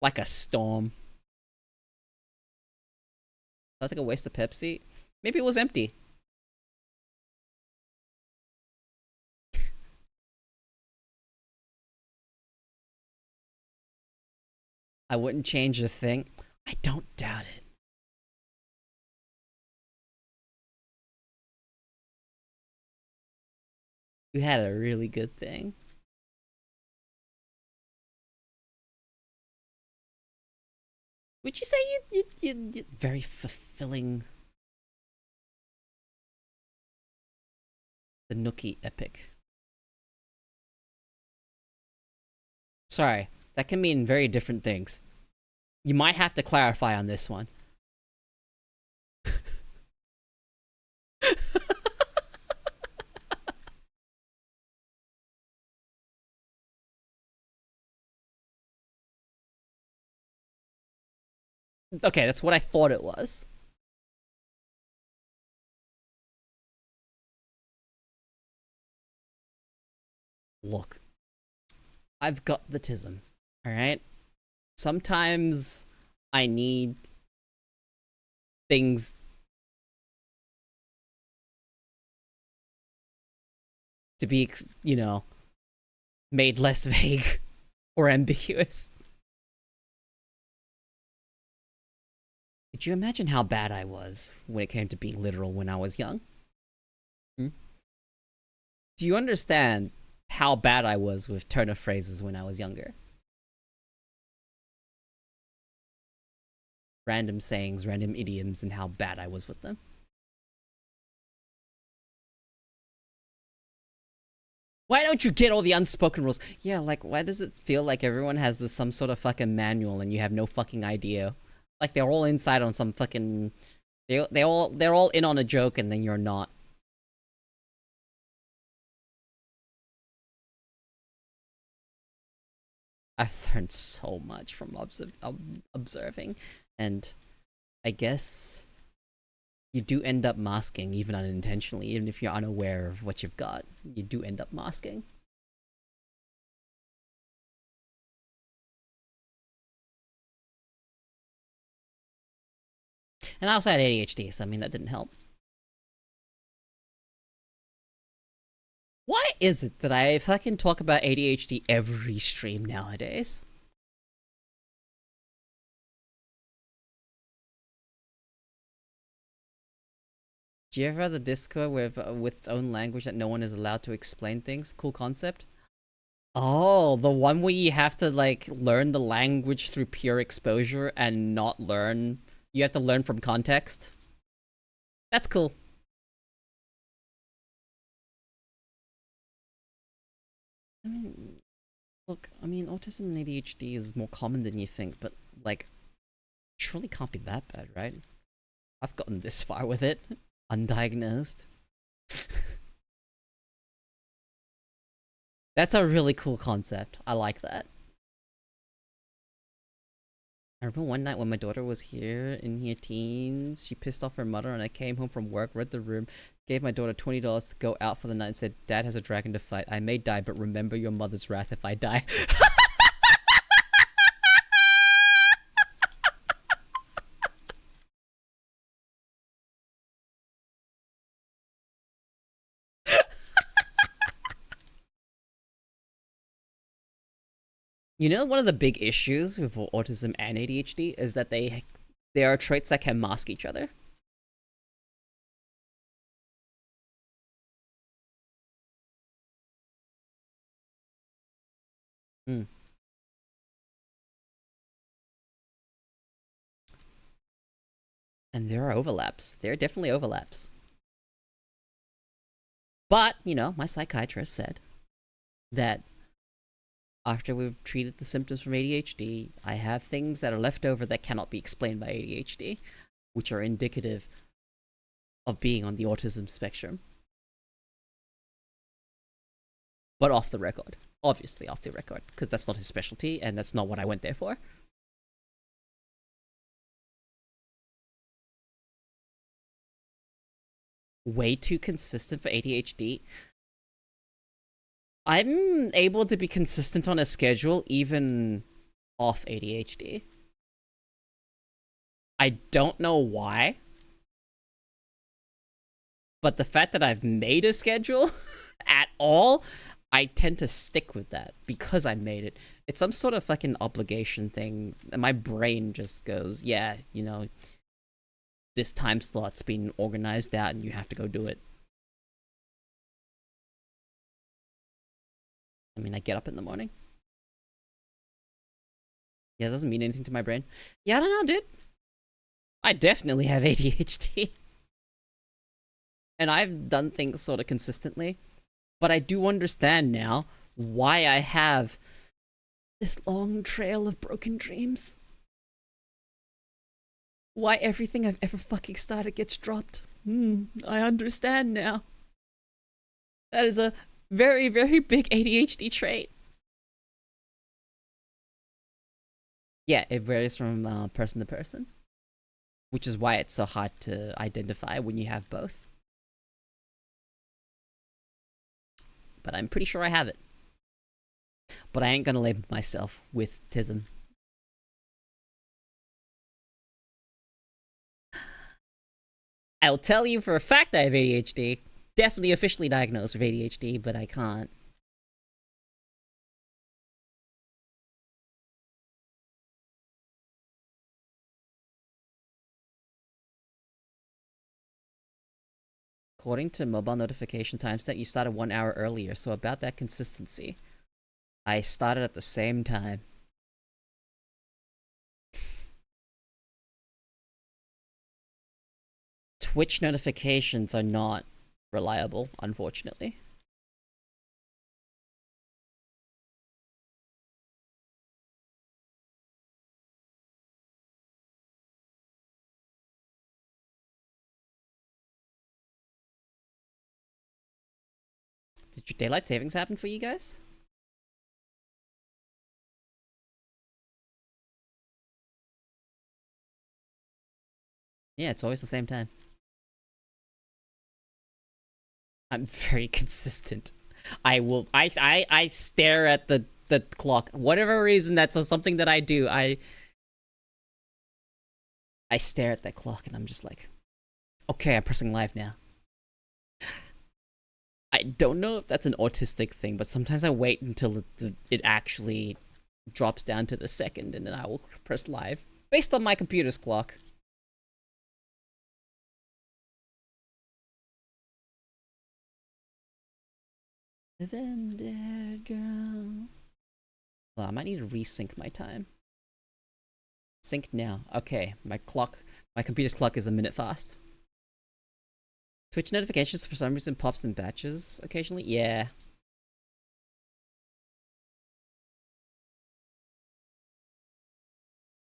like a storm. That's like a waste of Pepsi. Maybe it was empty. I wouldn't change a thing. I don't doubt it. You had a really good thing. Would you say you very fulfilling? The Nookie epic. Sorry, that can mean very different things. You might have to clarify on this one. Okay, that's what I thought it was. Look, I've got the tism, alright? Sometimes I need things to be, you know, made less vague or ambiguous. Could you imagine how bad I was when it came to being literal when I was young? Hmm? Do you understand how bad I was with turn of phrases when I was younger? Random sayings, random idioms, and how bad I was with them. Why don't you get all the unspoken rules? Yeah, like, why does it feel like everyone has this some sort of fucking manual and you have no fucking idea? Like they're all inside on some fucking they're all in on a joke and then you're not. I've learned so much from observing, and I guess you do end up masking even unintentionally, even if you're unaware of what you've got. You do end up masking. And I also had ADHD, so I mean that didn't help. Why is it that I fucking talk about ADHD every stream nowadays? Do you ever have the Discord with its own language that no one is allowed to explain things? Cool concept. Oh, the one where you have to like learn the language through pure exposure and not learn. You have to learn from context. That's cool. I mean, look, I mean, autism and ADHD is more common than you think, but like, surely can't be that bad, right? I've gotten this far with it, undiagnosed. That's a really cool concept. I like that. I remember one night when my daughter was here in her teens, she pissed off her mother and I came home from work, read the room, gave my daughter $20 to go out for the night and said, Dad has a dragon to fight. I may die, but remember your mother's wrath if I die. You know, one of the big issues with autism and ADHD is that there are traits that can mask each other. Hmm. And there are overlaps. There are definitely overlaps. But, you know, my psychiatrist said that after we've treated the symptoms from ADHD, I have things that are left over that cannot be explained by ADHD, which are indicative of being on the autism spectrum. but off the record. Obviously off the record, because that's not his specialty, and that's not what I went there for. Way too consistent for ADHD. I'm able to be consistent on a schedule even off ADHD. I don't know why, but the fact that I've made a schedule at all, I tend to stick with that because I made it. It's some sort of fucking obligation thing, and my brain just goes, yeah, you know, this time slot's been organized out and you have to go do it. I mean, I get up in the morning. Yeah, it doesn't mean anything to my brain. Yeah, I don't know, dude. I definitely have ADHD. And I've done things sort of consistently. But I do understand now why I have this long trail of broken dreams. Why everything I've ever fucking started gets dropped. I understand now. That is a very, very big ADHD trait. Yeah, it varies from person to person. Which is why it's so hard to identify when you have both. But I'm pretty sure I have it. But I ain't gonna label myself with TISM. I'll tell you for a fact I have ADHD. Definitely officially diagnosed with ADHD, but I can't. According to mobile notification timestamp, you started 1 hour earlier, so about that consistency. I started at the same time. Twitch notifications are not reliable, unfortunately. Did your daylight savings happen for you guys? Yeah, it's always the same time. I'm very consistent. I stare at the clock. Whatever reason, that's something that I do. I stare at that clock and I'm just like, okay, I'm pressing live now. I don't know if that's an autistic thing, but sometimes I wait until it actually drops down to the second and then I will press live. Based on my computer's clock. Girl. Well, I might need to resync my time. Sync now. Okay, my computer's clock is a minute fast. Twitch notifications for some reason pops in batches occasionally. Yeah.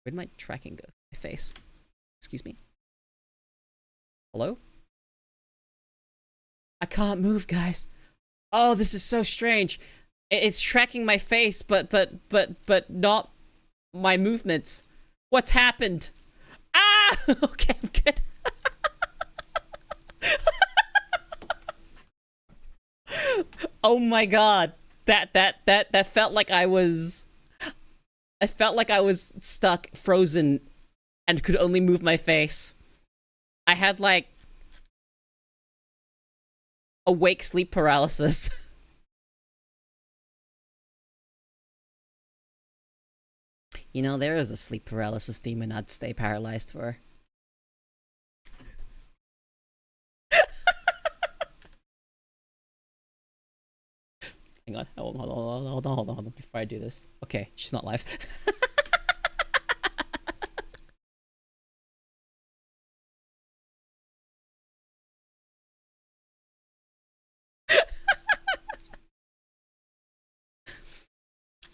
Where'd my tracking go? My face. Excuse me. Hello? I can't move, guys. Oh, this is so strange. It's tracking my face, but not my movements. What's happened? Ah! Okay, I'm good. Oh my god. That felt like I was stuck, frozen, and could only move my face. I had like awake sleep paralysis. You know, there is a sleep paralysis demon I'd stay paralyzed for. Hang on, hold on, before I do this. Okay, she's not live.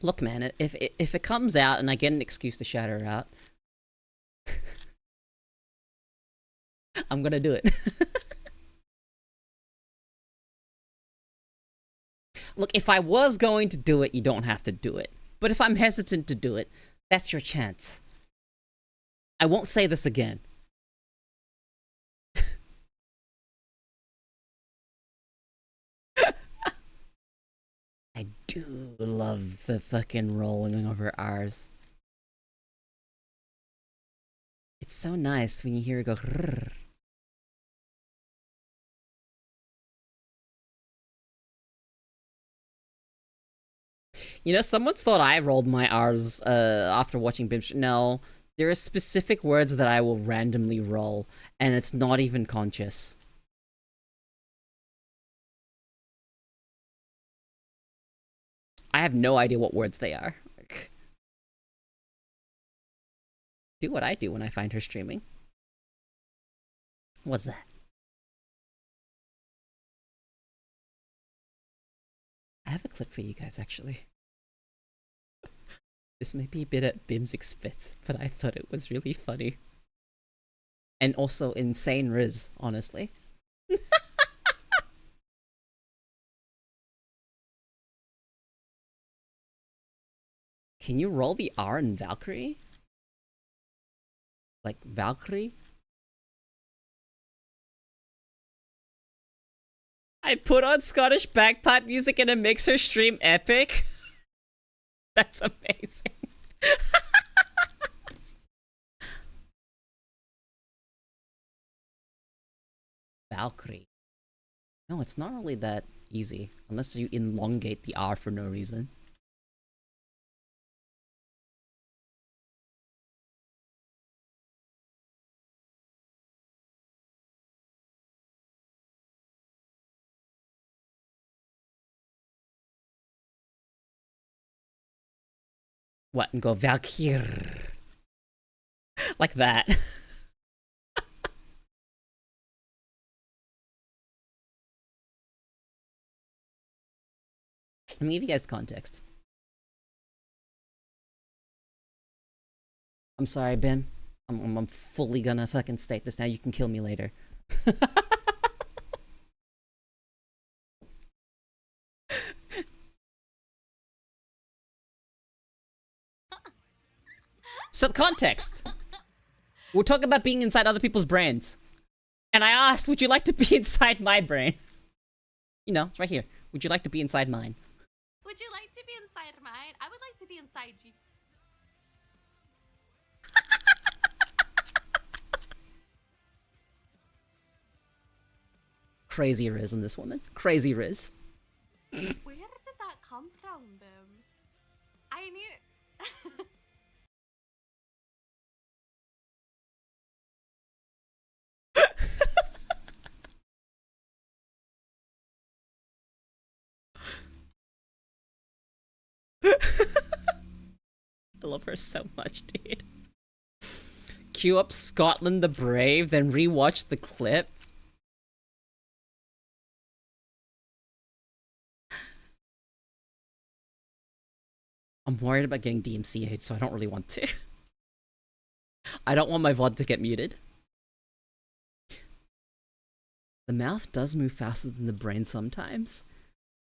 Look, man, if it comes out and I get an excuse to shout her out, I'm gonna do it. Look, if I was going to do it, you don't have to do it. But if I'm hesitant to do it, that's your chance. I won't say this again. I do love the fucking rolling over R's. It's so nice when you hear it go. Rrr. You know, someone's thought I rolled my R's after watching Bimsh. No, there are specific words that I will randomly roll, and it's not even conscious. I have no idea what words they are. Do what I do when I find her streaming. What's that? I have a clip for you guys, actually. This may be a bit at Bim's expense, but I thought it was really funny. And also insane Riz, honestly. Can you roll the R in Valkyrie? Like Valkyrie? I put on Scottish bagpipe music and it makes her stream epic. That's amazing. Valkyrie. No, it's not really that easy, unless you elongate the R for no reason. What, and go Valkyr. Like that. Let me give you guys the context. I'm sorry, Bim. I'm fully gonna fucking state this now. You can kill me later. So the context. We're talking about being inside other people's brains. And I asked, would you like to be inside my brain? You know, it's right here. Would you like to be inside mine? Would you like to be inside mine? I would like to be inside you. Crazy Riz in this woman. Crazy Riz. Where did that come from, Bim? I knew... I love her so much, dude. Cue up Scotland the Brave, then rewatch the clip. I'm worried about getting DMCA'd, so I don't really want to. I don't want my VOD to get muted. The mouth does move faster than the brain sometimes.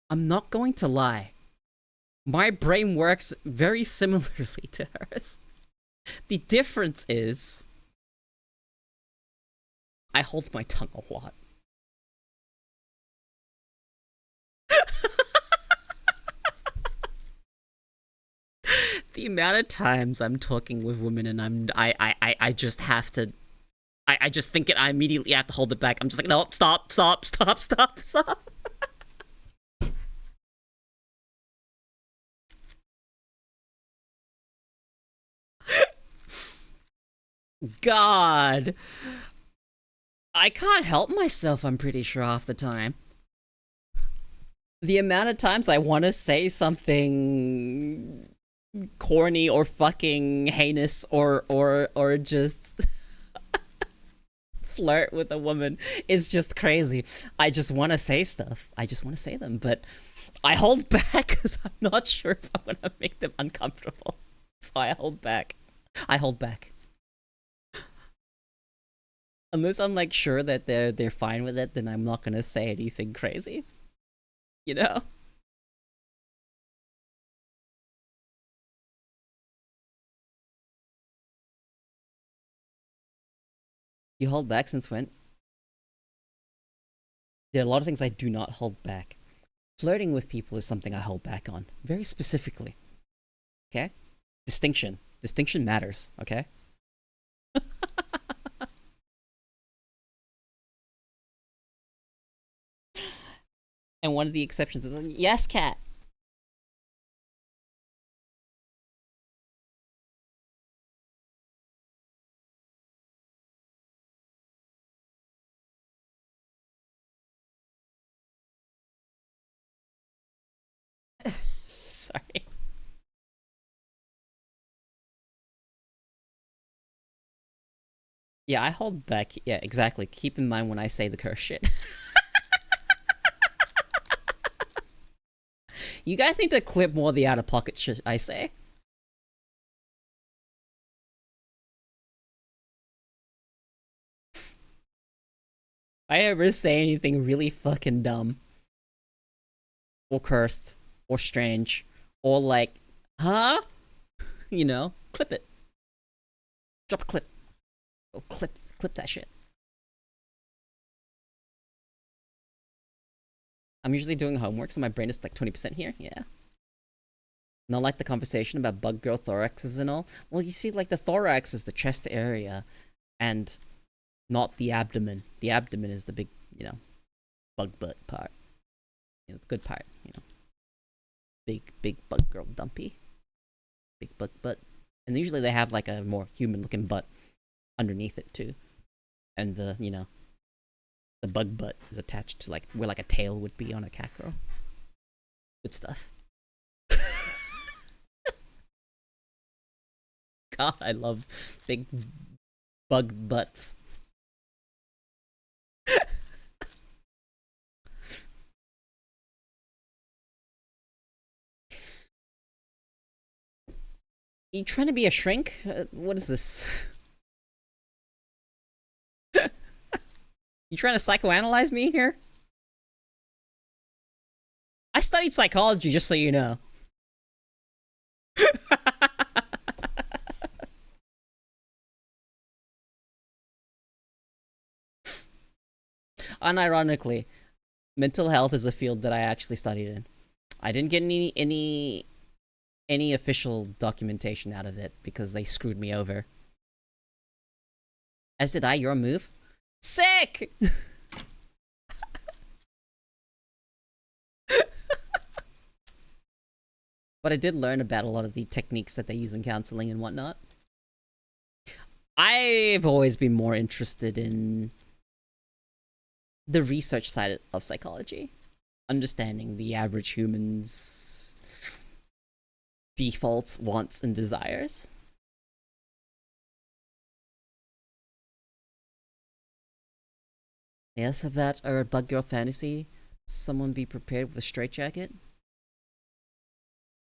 I'm not going to lie. My brain works very similarly to hers. The difference is I hold my tongue a lot. The amount of times I'm talking with women and I just have to I just think it, I immediately have to hold it back. I'm just like, no, stop. God. I can't help myself, I'm pretty sure, half the time. The amount of times I want to say something corny or fucking heinous or just flirt with a woman is just crazy. I just want to say stuff. I just want to say them, but I hold back because I'm not sure if I'm gonna make them uncomfortable. So I hold back. Unless I'm like sure that they're fine with it, then I'm not gonna say anything crazy. You know? You hold back since when? There are a lot of things I do not hold back. Flirting with people is something I hold back on. Very specifically. Okay? Distinction. Distinction matters, okay? And one of the exceptions is, yes, cat. Sorry. Yeah, I hold back. Yeah, exactly. Keep in mind when I say the curse shit. You guys need to clip more of the out of pocket shit I say. If I ever say anything really fucking dumb, or cursed, or strange, or like, huh? You know, clip it. Drop a clip. Oh, clip that shit. I'm usually doing homework, so my brain is like 20% here. Yeah. Not like the conversation about bug girl thoraxes and all. Well, you see, like the thorax is the chest area, and not the abdomen. The abdomen is the big, you know, bug butt part. You know, the good part. You know, big bug girl dumpy, big bug butt, and usually they have like a more human looking butt underneath it too, and the the bug butt is attached to like where like a tail would be on a cat girl. Good stuff. God, I love big bug butts. You trying to be a shrink? What is this? You trying to psychoanalyze me here? I studied psychology, just so you know. Unironically, mental health is a field that I actually studied in. I didn't get any official documentation out of it because they screwed me over. As did I. Your move. Sick. But I did learn about a lot of the techniques that they use in counseling and whatnot. I've always been more interested in the research side of psychology, understanding the average human's defaults, wants, and desires. Yes, about our bug girl fantasy. Someone be prepared with a straitjacket.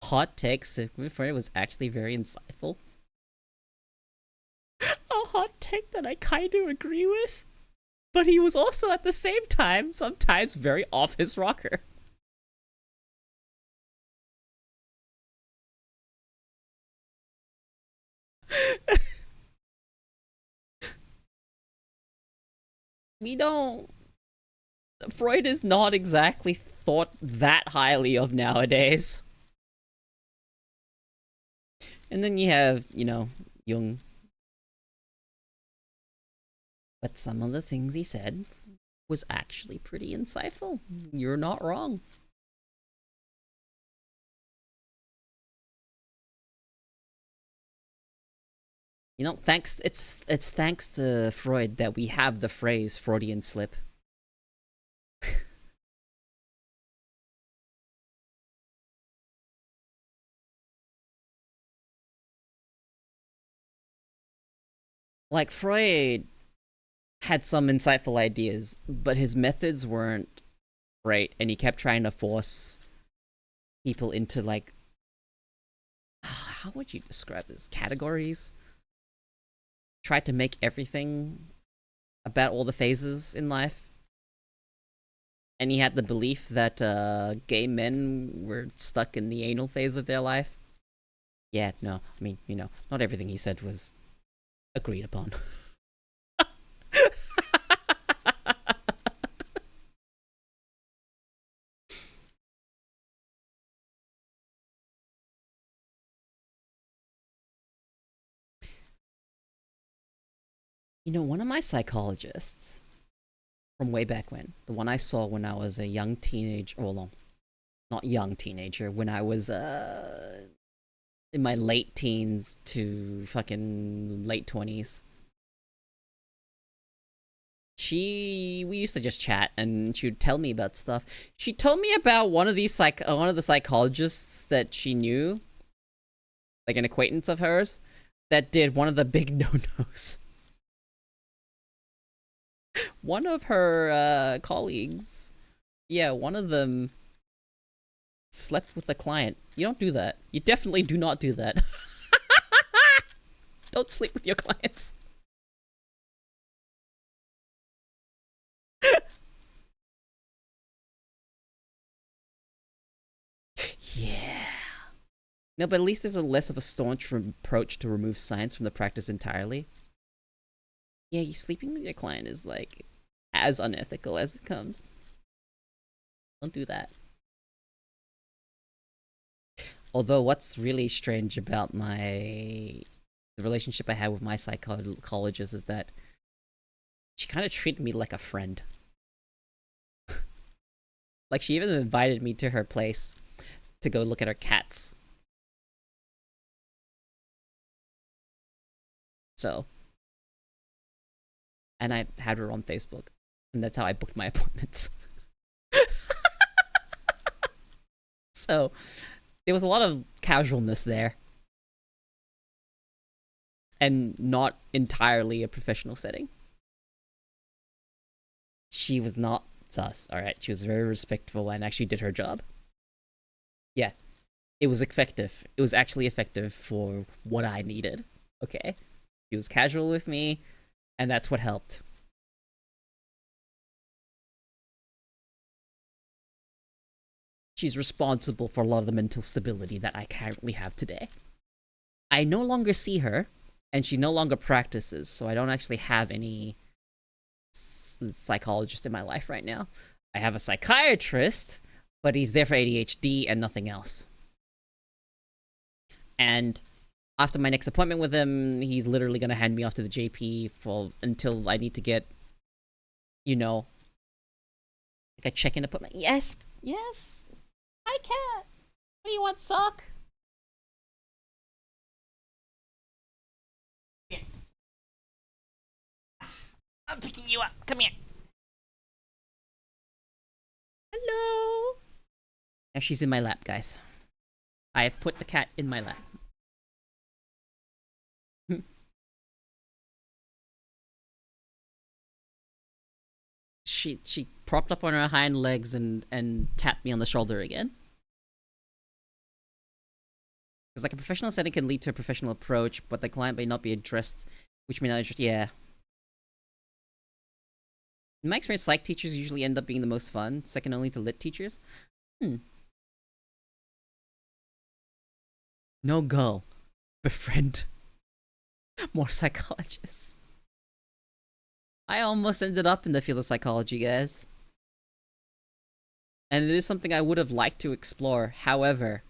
Hot take, Sigmund Freud was actually very insightful. A hot take that I kind of agree with. But he was also at the same time sometimes very off his rocker. We don't. Freud is not exactly thought that highly of nowadays. And then you have, you know, Jung. But some of the things he said was actually pretty insightful. You're not wrong. You know, it's thanks to Freud that we have the phrase Freudian slip. Like Freud had some insightful ideas, but his methods weren't great, and he kept trying to force people into like how would you describe this? Categories? Tried to make everything about all the phases in life. And he had the belief that gay men were stuck in the anal phase of their life. Yeah, no, I mean, you know, not everything he said was agreed upon. You know, one of my psychologists from way back when, the one I saw when I was a young teenager, well, no, not young teenager, when I was in my late teens to fucking late 20s. We used to just chat, and she would tell me about stuff. She told me about one of the psychologists that she knew, like an acquaintance of hers, that did one of the big no-nos. One of her colleagues, yeah, one of them slept with a client. You don't do that. You definitely do not do that. Don't sleep with your clients. Yeah. No, but at least there's a less of a staunch approach to remove science from the practice entirely. Yeah, you sleeping with your client is like as unethical as it comes. Don't do that. Although what's really strange about the relationship I had with my psychologist is that she kind of treated me like a friend. Like, she even invited me to her place to go look at her cats. So, and I had her on Facebook, and that's how I booked my appointments. So, there was a lot of casualness there. And not entirely a professional setting. She was not sus, alright? She was very respectful and actually did her job. Yeah. It was effective. It was actually effective for what I needed. Okay? She was casual with me, and that's what helped. She's responsible for a lot of the mental stability that I currently have today. I no longer see her, and she no longer practices, so I don't actually have any psychologist in my life right now. I have a psychiatrist, but he's there for ADHD and nothing else. And after my next appointment with him, he's literally gonna hand me off to the JP until I need to get, you know, like a check-in appointment. Yes, yes. Hi, cat. What do you want, sock? Here. I'm picking you up. Come here. Hello. Now she's in my lap, guys. I have put the cat in my lap. She propped up on her hind legs and tapped me on the shoulder again. Because like a professional setting can lead to a professional approach, but the client may not be addressed, which may not address. Yeah. In my experience, psych teachers usually end up being the most fun, second only to lit teachers. No go. Befriend more psychologists. I almost ended up in the field of psychology, guys. And it is something I would have liked to explore. However,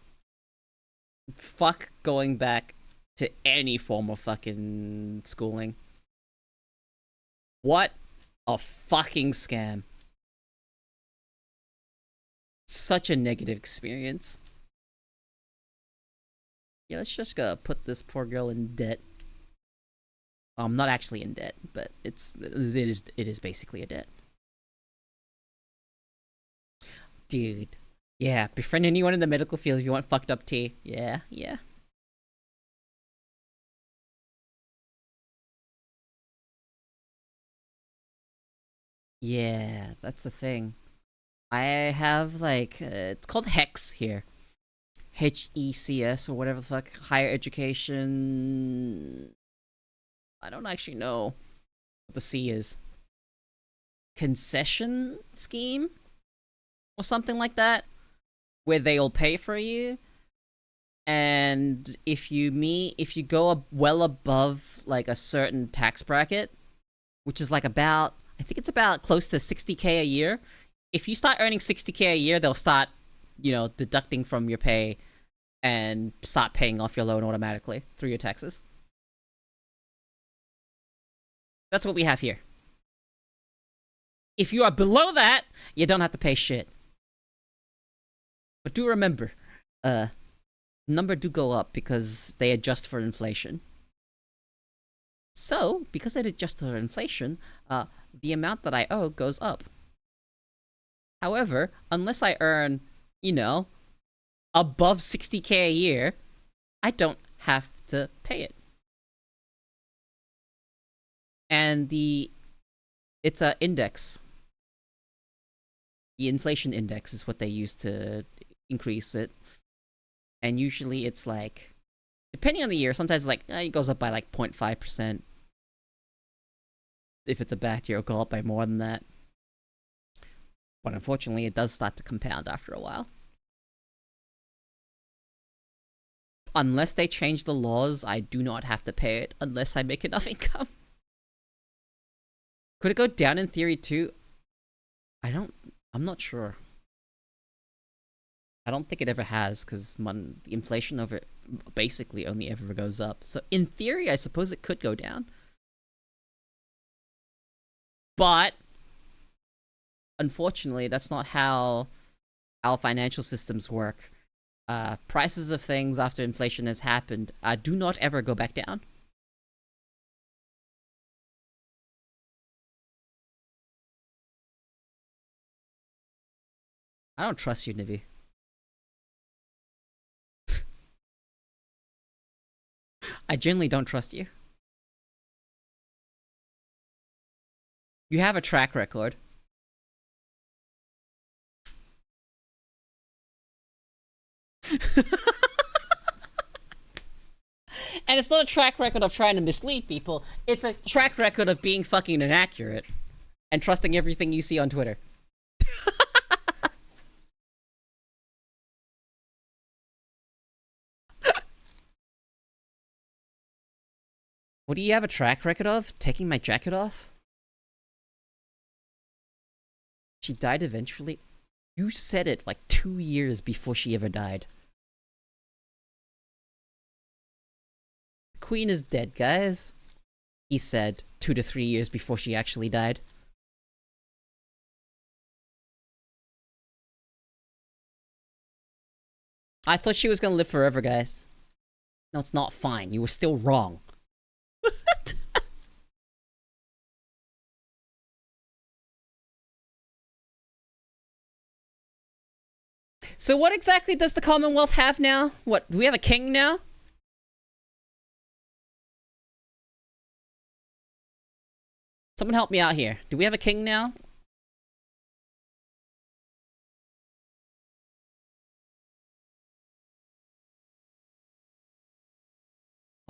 fuck going back to any form of fucking schooling. What a fucking scam. Such a negative experience. Yeah, let's just put this poor girl in debt. I'm not actually in debt, but it is basically a debt. Dude. Yeah, befriend anyone in the medical field if you want fucked up tea. Yeah, yeah. Yeah, that's the thing. I have like it's called HECS here. HECS or whatever the fuck. Higher education. I don't actually know what the C is. Concession scheme? Or something like that? Where they'll pay for you. And if you go well above like a certain tax bracket, which is like about, I think it's about close to 60k a year. If you start earning 60k a year, they'll start, deducting from your pay and start paying off your loan automatically through your taxes. That's what we have here. If you are below that, you don't have to pay shit. But do remember, number do go up because they adjust for inflation. So, because they adjust for inflation, the amount that I owe goes up. However, unless I earn, you know, above 60k a year, I don't have to pay it. And it's a index. The inflation index is what they use to increase it. And usually it's like, depending on the year, sometimes it's like, it goes up by like 0.5%. If it's a bad year, it'll go up by more than that. But unfortunately, it does start to compound after a while. Unless they change the laws, I do not have to pay it unless I make enough income. Could it go down in theory too? I'm not sure. I don't think it ever has, because the inflation over it basically only ever goes up. So in theory, I suppose it could go down. But unfortunately, that's not how our financial systems work. Prices of things after inflation has happened do not ever go back down. I don't trust you, Nibby. I genuinely don't trust you. You have a track record. And it's not a track record of trying to mislead people. It's a track record of being fucking inaccurate and trusting everything you see on Twitter. What do you have a track record of? Taking my jacket off? She died eventually? You said it like 2 years before she ever died. Queen is dead, guys. He said 2 to 3 years before she actually died. I thought she was gonna live forever, guys. No, it's not fine. You were still wrong. So what exactly does the Commonwealth have now? What, do we have a king now? Someone help me out here. Do we have a king now?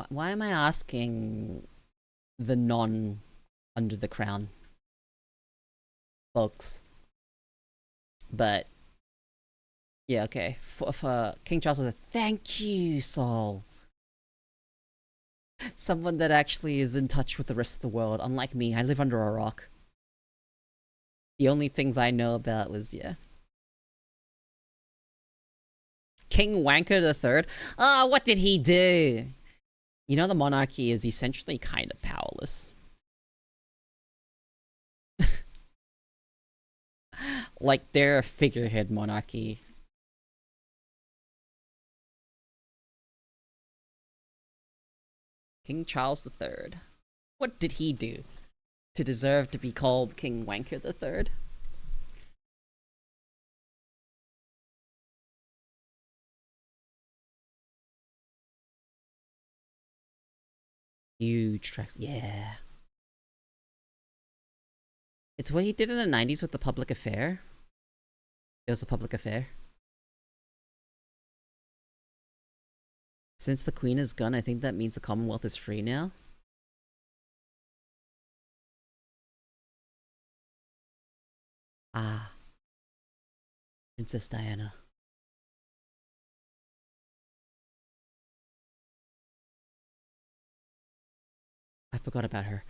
Why am I asking the non-under the crown folks? But yeah, okay. For King Charles III, thank you, Saul. Someone that actually is in touch with the rest of the world. Unlike me, I live under a rock. The only things I know about was, yeah. King Wanker III? Ah, what did he do? You know, the monarchy is essentially kind of powerless. Like, they're a figurehead monarchy. King Charles III. What did he do to deserve to be called King Wanker III? Huge tracks, yeah. It's what he did in the 90s with the public affair. It was a public affair. Since the Queen is gone, I think that means the Commonwealth is free now. Ah. Princess Diana. I forgot about her.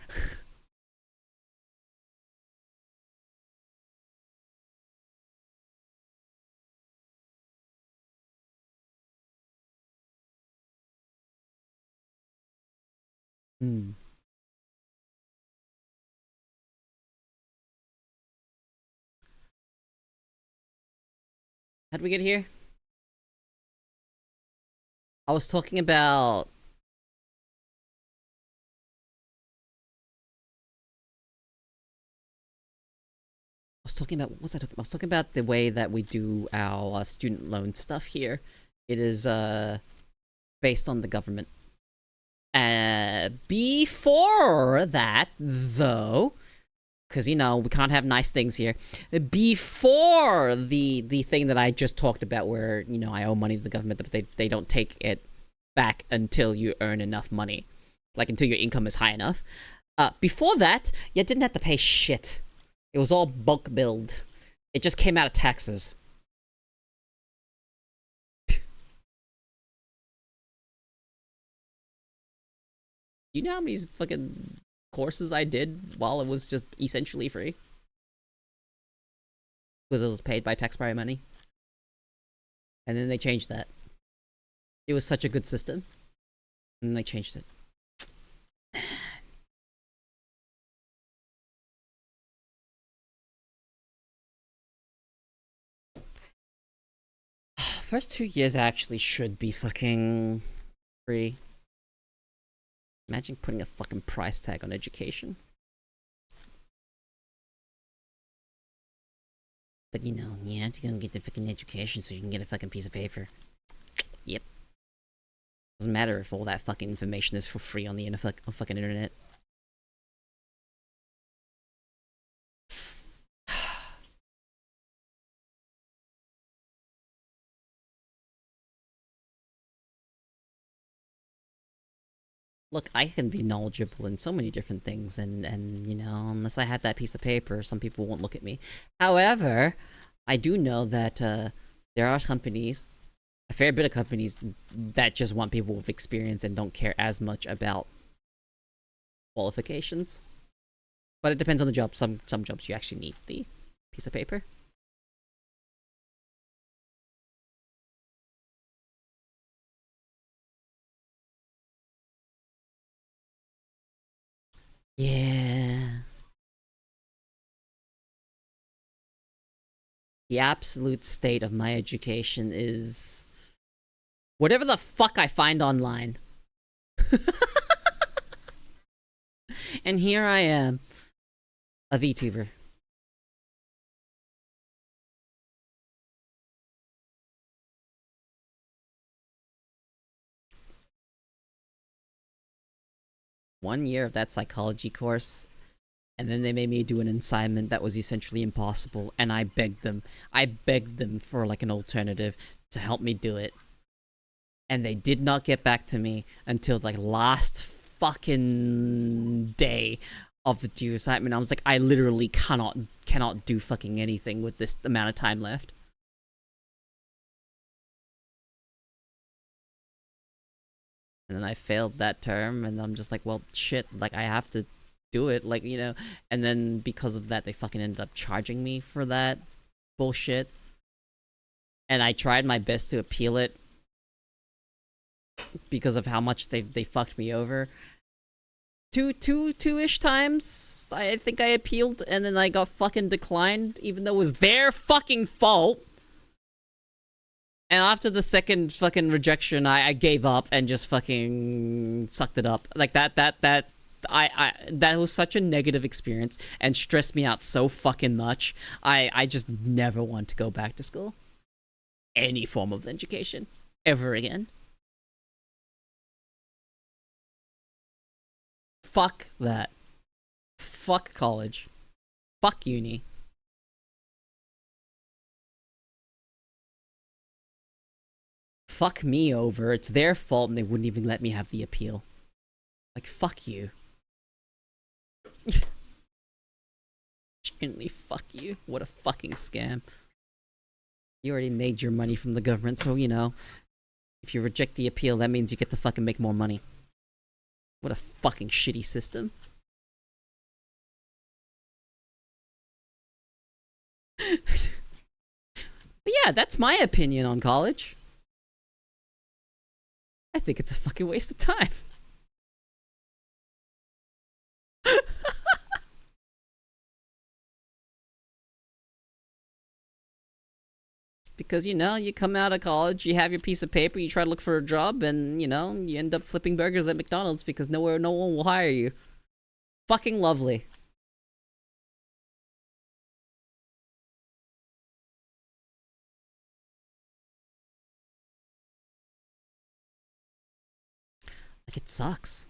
Hmm. How'd we get here? I was talking about... what was I talking about? I was talking about the way that we do our student loan stuff here. It is based on the government. Before that, though, because, you know, we can't have nice things here. Before the thing that I just talked about where, you know, I owe money to the government, but they don't take it back until you earn enough money. Like, until your income is high enough. Before that, you didn't have to pay shit. It was all bulk billed. It just came out of taxes. You know how many fucking courses I did while it was just essentially free? Because it was paid by taxpayer money. And then they changed that. It was such a good system. And then they changed it. First 2 years actually should be fucking free. Imagine putting a fucking price tag on education. But you know, you have to go and get the fucking education so you can get a fucking piece of paper. Yep. Doesn't matter if all that fucking information is for free on the fucking internet. Look, I can be knowledgeable in so many different things, and you know, unless I have that piece of paper, some people won't look at me. However, I do know that there are companies, a fair bit of companies, that just want people with experience and don't care as much about qualifications. But it depends on the job. Some jobs you actually need the piece of paper. Yeah. The absolute state of my education is whatever the fuck I find online. And here I am, a VTuber. One year of that psychology course, and then they made me do an assignment that was essentially impossible, and I begged them. I begged them for like an alternative to help me do it. And they did not get back to me until like last fucking day of the due assignment. I was like, I literally cannot do fucking anything with this amount of time left. And then I failed that term, and I'm just like, well, shit, like, I have to do it, like, you know. And then because of that, they fucking ended up charging me for that bullshit. And I tried my best to appeal it because of how much they fucked me over. Two-ish times, I think I appealed, and then I got fucking declined, even though it was their fucking fault. And after the second fucking rejection, I gave up and just fucking sucked it up. Like that was such a negative experience and stressed me out so fucking much. I just never want to go back to school. Any form of education. Ever again. Fuck that. Fuck college. Fuck uni. Fuck me over. It's their fault and they wouldn't even let me have the appeal. Like, fuck you. Genuinely, fuck you. What a fucking scam. You already made your money from the government, so, you know, if you reject the appeal, that means you get to fucking make more money. What a fucking shitty system. But yeah, that's my opinion on college. I think it's a fucking waste of time. because, you come out of college, you have your piece of paper, you try to look for a job, and, you end up flipping burgers at McDonald's because no one will hire you. Fucking lovely. Like, it sucks.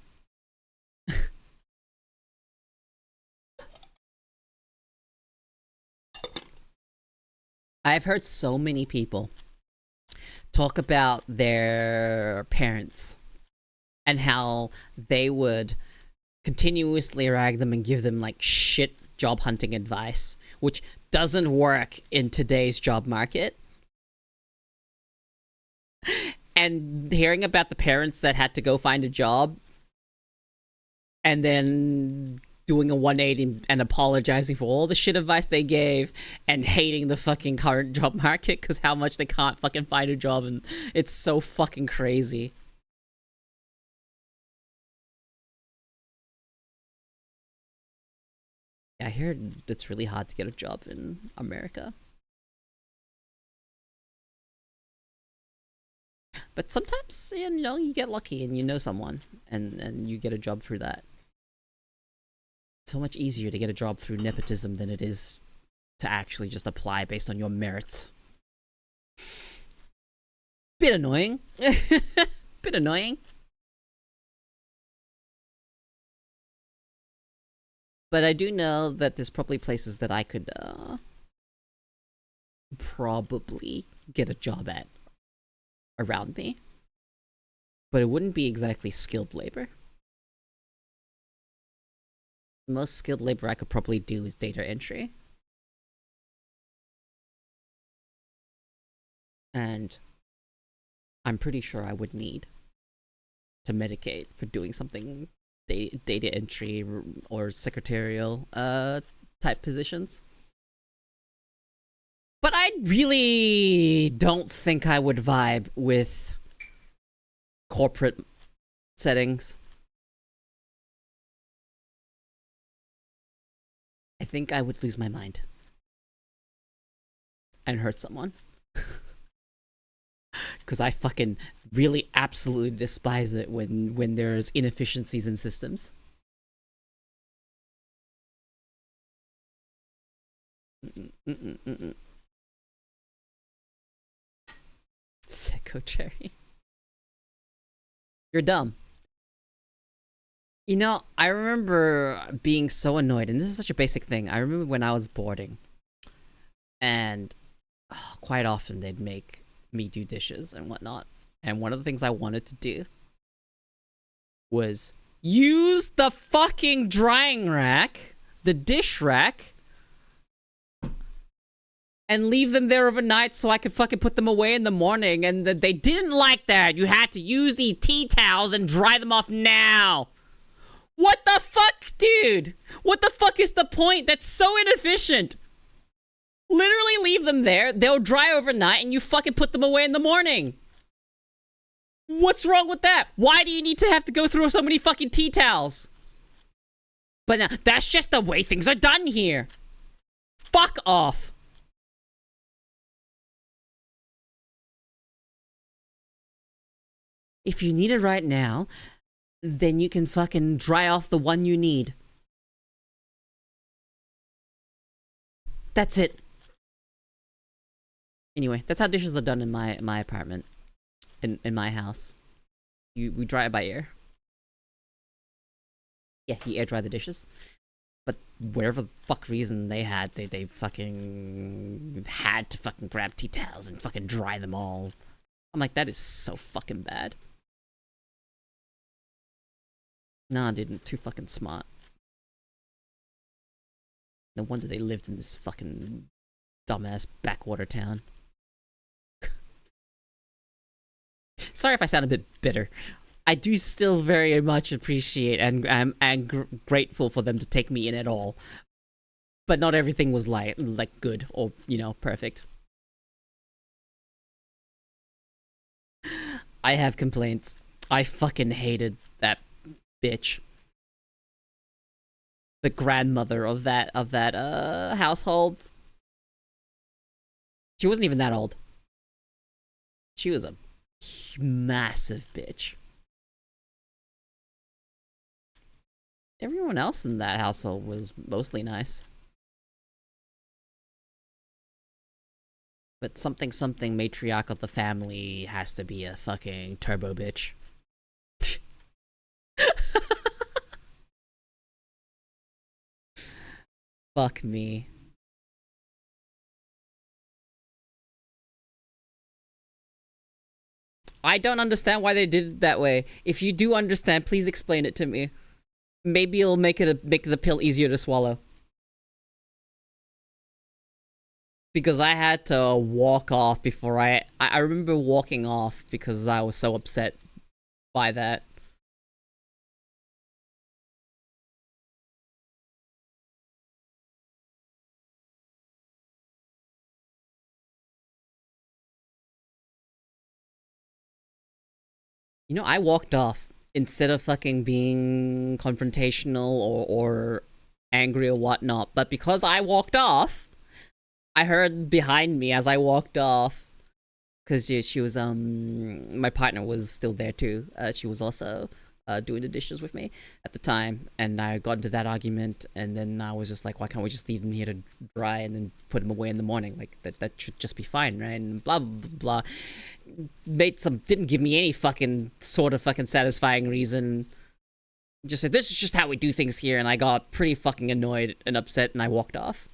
I've heard so many people talk about their parents and how they would continuously rag them and give them like shit job hunting advice, which doesn't work in today's job market. And hearing about the parents that had to go find a job and then doing a 180 and apologizing for all the shit advice they gave and hating the fucking current job market because how much they can't fucking find a job, and it's so fucking crazy. Yeah, I hear it's really hard to get a job in America. But sometimes, you get lucky and you know someone and you get a job through that. So much easier to get a job through nepotism than it is to actually just apply based on your merits. Bit annoying. Bit annoying. But I do know that there's probably places that I could probably get a job at around me. But it wouldn't be exactly skilled labor. The most skilled labor I could probably do is data entry. And I'm pretty sure I would need to medicate for doing something data entry or secretarial type positions. But I really don't think I would vibe with corporate settings. I think I would lose my mind and hurt someone. Because I fucking really absolutely despise it when there's inefficiencies in systems. Sicko Cherry. You're dumb. I remember being so annoyed, and this is such a basic thing. I remember when I was boarding, and quite often they'd make me do dishes and whatnot. And one of the things I wanted to do was use the fucking drying rack, the dish rack, and leave them there overnight so I could fucking put them away in the morning. And they didn't like that. You had to use these tea towels and dry them off now. What the fuck, dude? What the fuck is the point? That's so inefficient. Literally leave them there, they'll dry overnight, and you fucking put them away in the morning. What's wrong with that? Why do you need to have to go through so many fucking tea towels? But now, that's just the way things are done here. Fuck off. If you need it right now, then you can fucking dry off the one you need. That's it. Anyway, that's how dishes are done in my apartment. In my house. We dry it by ear. Yeah, you air dry the dishes. But whatever the fuck reason they had, they fucking had to fucking grab tea towels and fucking dry them all. I'm like, that is so fucking bad. Nah, dude, too fucking smart. No wonder they lived in this fucking dumbass backwater town. Sorry if I sound a bit bitter. I do still very much appreciate and grateful for them to take me in at all. But not everything was like good or, perfect. I have complaints. I fucking hated that bitch. The grandmother of that household. She wasn't even that old. She was a massive bitch. Everyone else in that household was mostly nice. But something matriarch of the family has to be a fucking turbo bitch. Fuck me. I don't understand why they did it that way. If you do understand, please explain it to me. Maybe it'll make the pill easier to swallow. Because I had to walk off before I remember walking off because I was so upset by that. You know, I walked off instead of fucking being confrontational or angry or whatnot. But because I walked off, I heard behind me as I walked off, because she was my partner was still there too. She was also doing the dishes with me at the time, and I got into that argument, and then I was just like, why can't we just leave them here to dry and then put them away in the morning? Like that should just be fine, right? And blah blah blah. Didn't give me any fucking sort of fucking satisfying reason. Just said, this is just how we do things here, and I got pretty fucking annoyed and upset, and I walked off.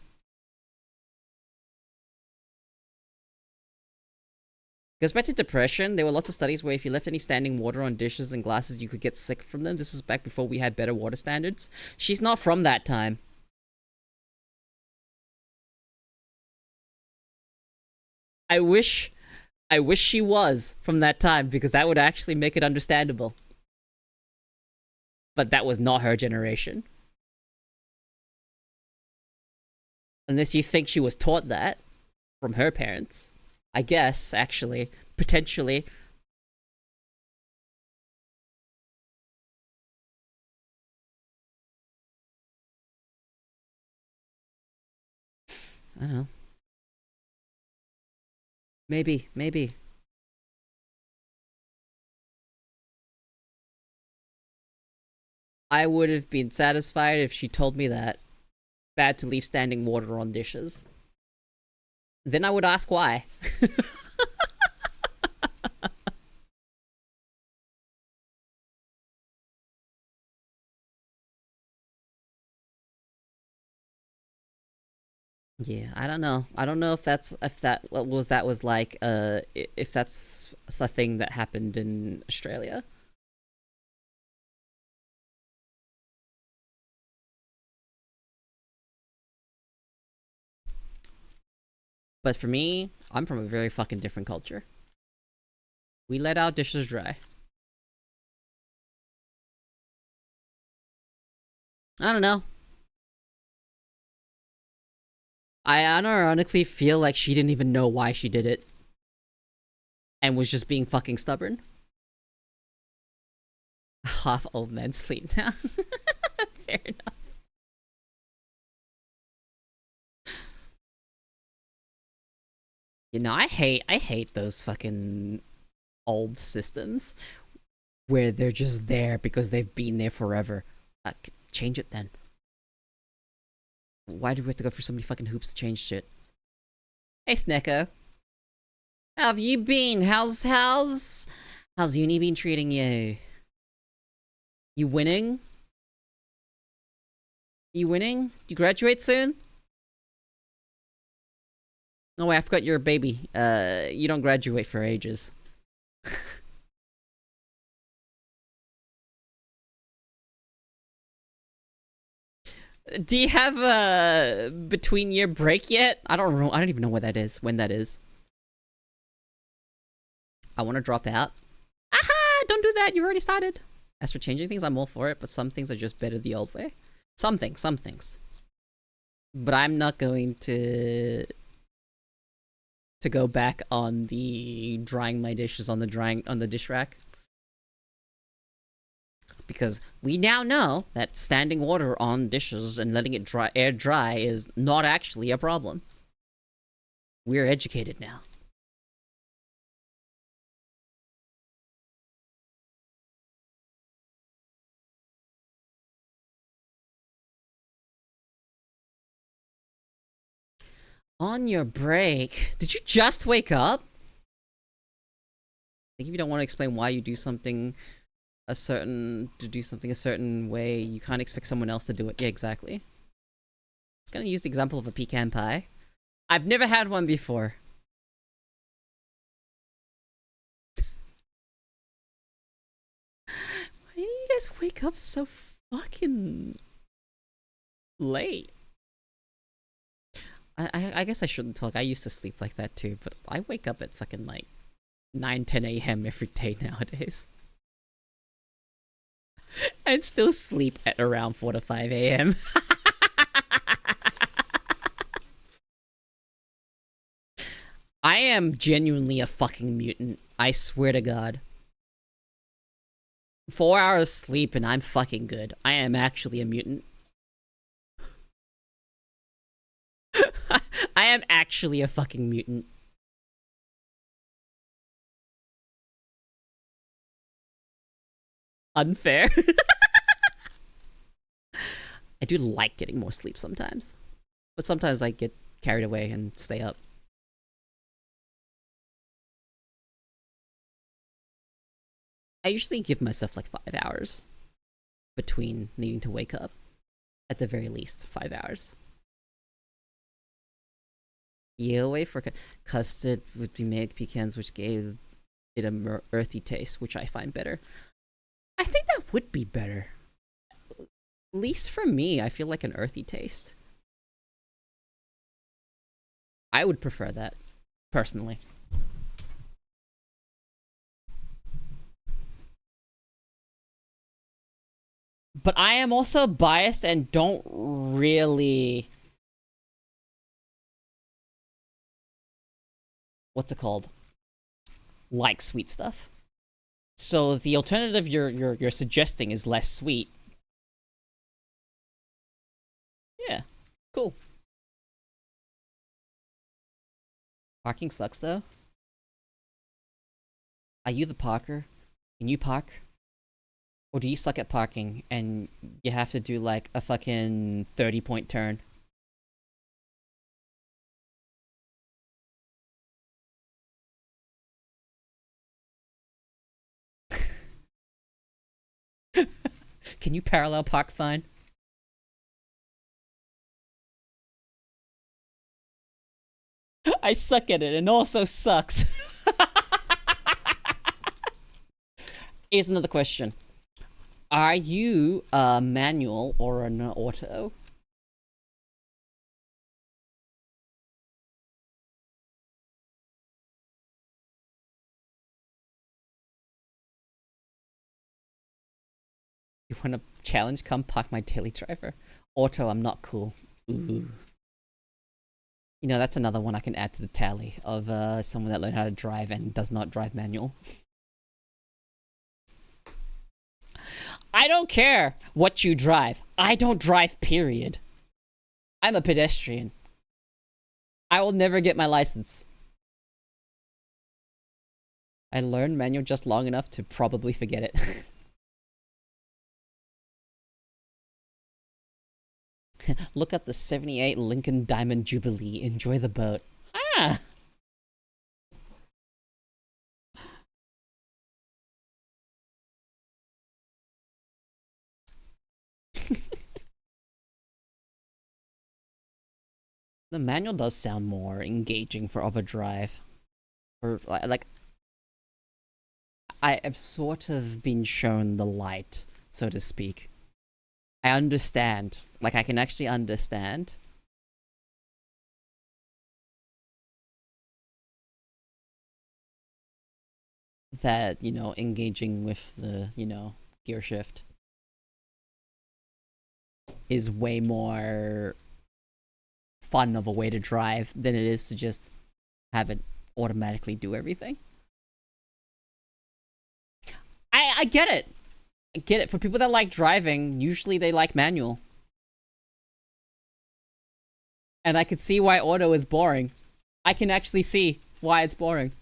Goes back to depression. There were lots of studies where if you left any standing water on dishes and glasses, you could get sick from them. This is back before we had better water standards. She's not from that time. I wish she was from that time, because that would actually make it understandable. But that was not her generation. Unless you think she was taught that from her parents. I guess, actually. Potentially. I don't know. Maybe. I would have been satisfied if she told me that. Bad to leave standing water on dishes. Then I would ask why. Yeah, I don't know. I don't know if that was like if that's a thing that happened in Australia. But for me, I'm from a very fucking different culture. We let our dishes dry. I don't know. I unironically feel like she didn't even know why she did it. And was just being fucking stubborn. Half old men sleep now. Fair enough. You know, I hate those fucking old systems where they're just there because they've been there forever. Change it then. Why do we have to go for so many fucking hoops to change shit? Hey, Snecko. How have you been? How's uni been treating you? You winning? You winning? You graduate soon? Oh wait, I forgot you're a baby. You don't graduate for ages. Do you have a between year break yet? I don't know. I don't even know what that is. When that is. I want to drop out. Aha! Don't do that. You already started. As for changing things, I'm all for it, but some things are just better the old way. Some things. But I'm not going to go back on the drying my dishes on the dish rack. Because we now know that standing water on dishes and letting it air dry is not actually a problem. We're educated now. On your break. Did you just wake up? I think if you don't want to explain why you do something a certain way, you can't expect someone else to do it. Yeah, exactly. I was gonna use the example of a pecan pie. I've never had one before. Why do you guys wake up so fucking late? I guess I shouldn't talk. I used to sleep like that too, but I wake up at fucking like 9, 10 a.m. every day nowadays. And still sleep at around 4 to 5 a.m. I am genuinely a fucking mutant. I swear to God. 4 hours sleep and I'm fucking good. I am actually a mutant. I am actually a fucking mutant. Unfair. I do like getting more sleep sometimes. But sometimes I get carried away and stay up. I usually give myself like 5 hours between needing to wake up. At the very least, 5 hours. Yeah, wait for custard would be made pecans, which gave it a more earthy taste, which I find better. I think that would be better. At least for me, I feel like an earthy taste. I would prefer that, personally. But I am also biased and don't really... What's it called? Like sweet stuff. So the alternative you're suggesting is less sweet. Yeah, cool. Parking sucks though. Are you the parker? Can you park? Or do you suck at parking and you have to do like a fucking 30-point turn? Can you parallel park fine? I suck at it and also sucks. Here's another question. Are you a manual or an auto? You want a challenge? Come park my daily driver. Auto, I'm not cool. Ooh. You know, that's another one I can add to the tally of someone that learned how to drive and does not drive manual. I don't care what you drive. I don't drive, period. I'm a pedestrian. I will never get my license. I learned manual just long enough to probably forget it. Look up the 78 Lincoln Diamond Jubilee. Enjoy the boat. Ah! The manual does sound more engaging for overdrive. Or, like... I have sort of been shown the light, so to speak. I understand. Like, I can actually understand. That, you know, engaging with the, you know, gear shift is way more fun of a way to drive than it is to just have it automatically do everything. I get it. I get it. For people that like driving, usually they like manual. And I could see why auto is boring. I can actually see why it's boring.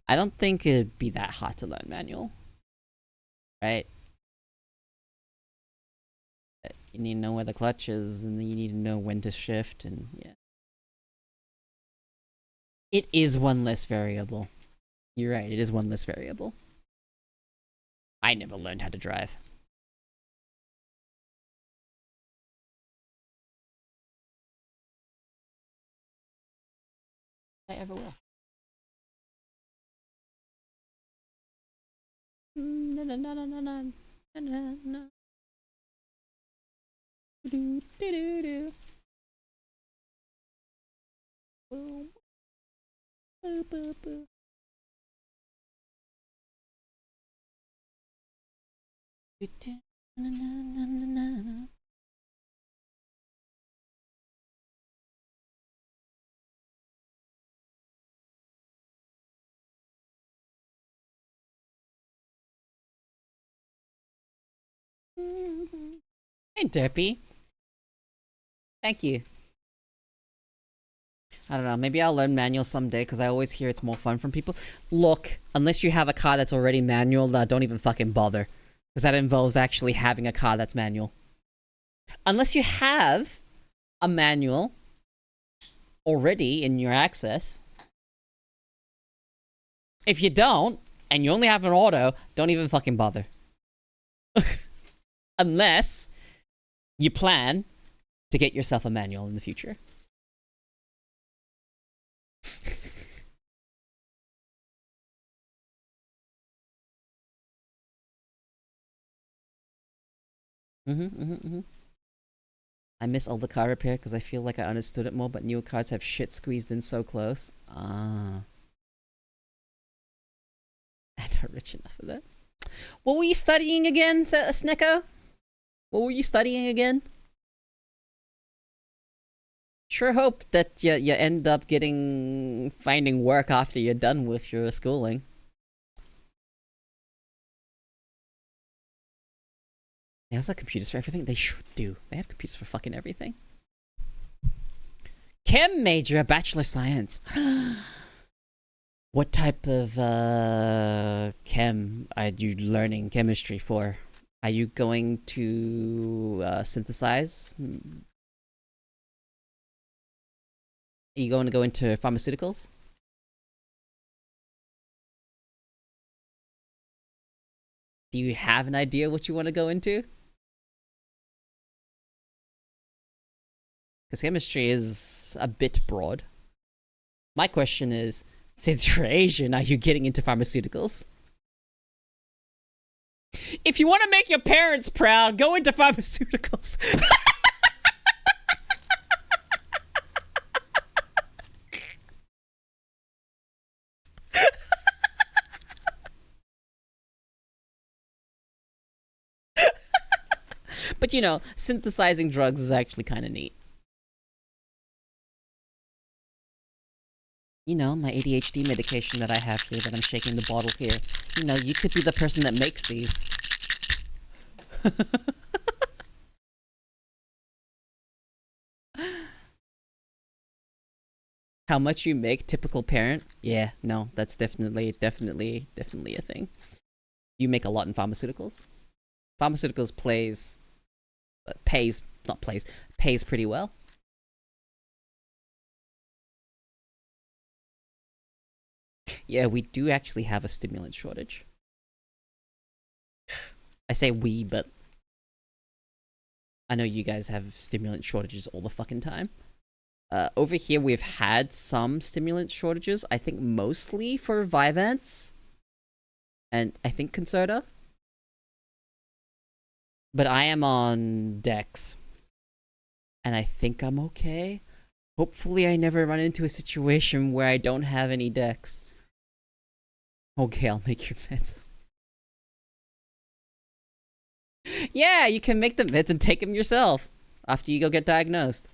I don't think it'd be that hard to learn manual. Right? You need to know where the clutch is, and then you need to know when to shift, and yeah. It is one less variable. You're right, it is one less variable. I never learned how to drive. I ever will. Na na na na na na na na. Do do do do. Boom. Boo boo boo. Na na na na na na. Hey, Derpy. Thank you. I don't know, maybe I'll learn manual someday, because I always hear it's more fun from people. Look, unless you have a car that's already manual, don't even fucking bother. Because that involves actually having a car that's manual. Unless you have a manual already in your access. If you don't, and you only have an auto, don't even fucking bother. Unless you plan to get yourself a manual in the future. I miss all the car repair because I feel like I understood it more, but newer cars have shit squeezed in so close. Ah. I'm not rich enough for that. What were you studying again, Snecko? What were you studying again? Sure hope that you end up finding work after you're done with your schooling. They also have computers for everything? They sure do. They have computers for fucking everything. Chem major, Bachelor Science. What type of chem are you learning chemistry for? Are you going to synthesize? Are you going to go into pharmaceuticals? Do you have an idea what you want to go into? Because chemistry is a bit broad. My question is, since you're Asian, are you getting into pharmaceuticals? If you want to make your parents proud, go into pharmaceuticals. But you know, synthesizing drugs is actually kind of neat. You know, my ADHD medication that I have here, that I'm shaking the bottle here. You know, you could be the person that makes these. How much you make, typical parent? Yeah, no, that's definitely a thing. You make a lot in pharmaceuticals. Pharmaceuticals pays pretty well. Yeah, we do actually have a stimulant shortage. I say we, but I know you guys have stimulant shortages all the fucking time. Over here we've had some stimulant shortages, I think mostly for Vyvanse. And I think Concerta. But I am on Dex. And I think I'm okay. Hopefully I never run into a situation where I don't have any Dex. Okay, I'll make your meds. Yeah, you can make the meds and take them yourself after you go get diagnosed.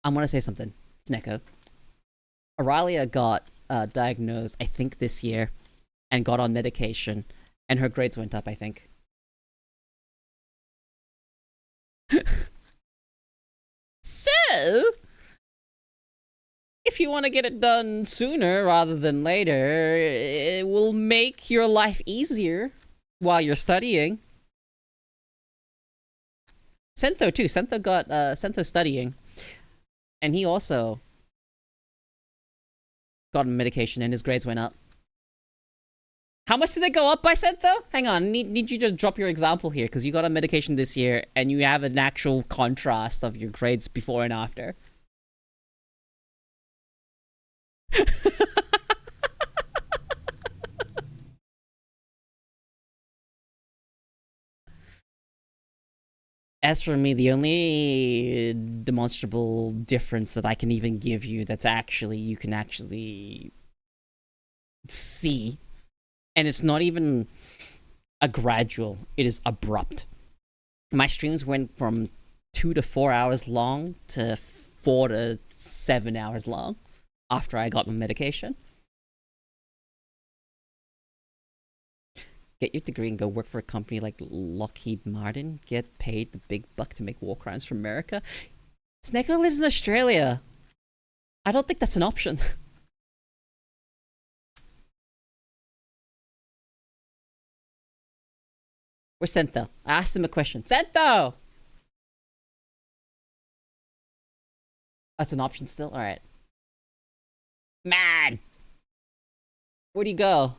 I'm gonna say something. Snecko. Aurelia got diagnosed, I think, this year, and got on medication, and her grades went up, I think. So, if if you want to get it done sooner rather than later, it will make your life easier while you're studying. Sento too. Sento got Sento studying, and he also got on medication, and his grades went up. How much did they go up by, Sento? Hang on, need you to drop your example here, because you got on medication this year, and you have an actual contrast of your grades before and after. As for me, the only demonstrable difference that I can even give you that's actually, you can actually see, and it's not even a gradual, it is abrupt. My streams went from 2 to 4 hours long to 4 to 7 hours long after I got my medication. Get your degree and go work for a company like Lockheed Martin. Get paid the big buck to make war crimes for America. Sneko lives in Australia. I don't think that's an option. Where's Sento? I asked him a question. Sento! That's an option still? Alright. Man! Where'd he go?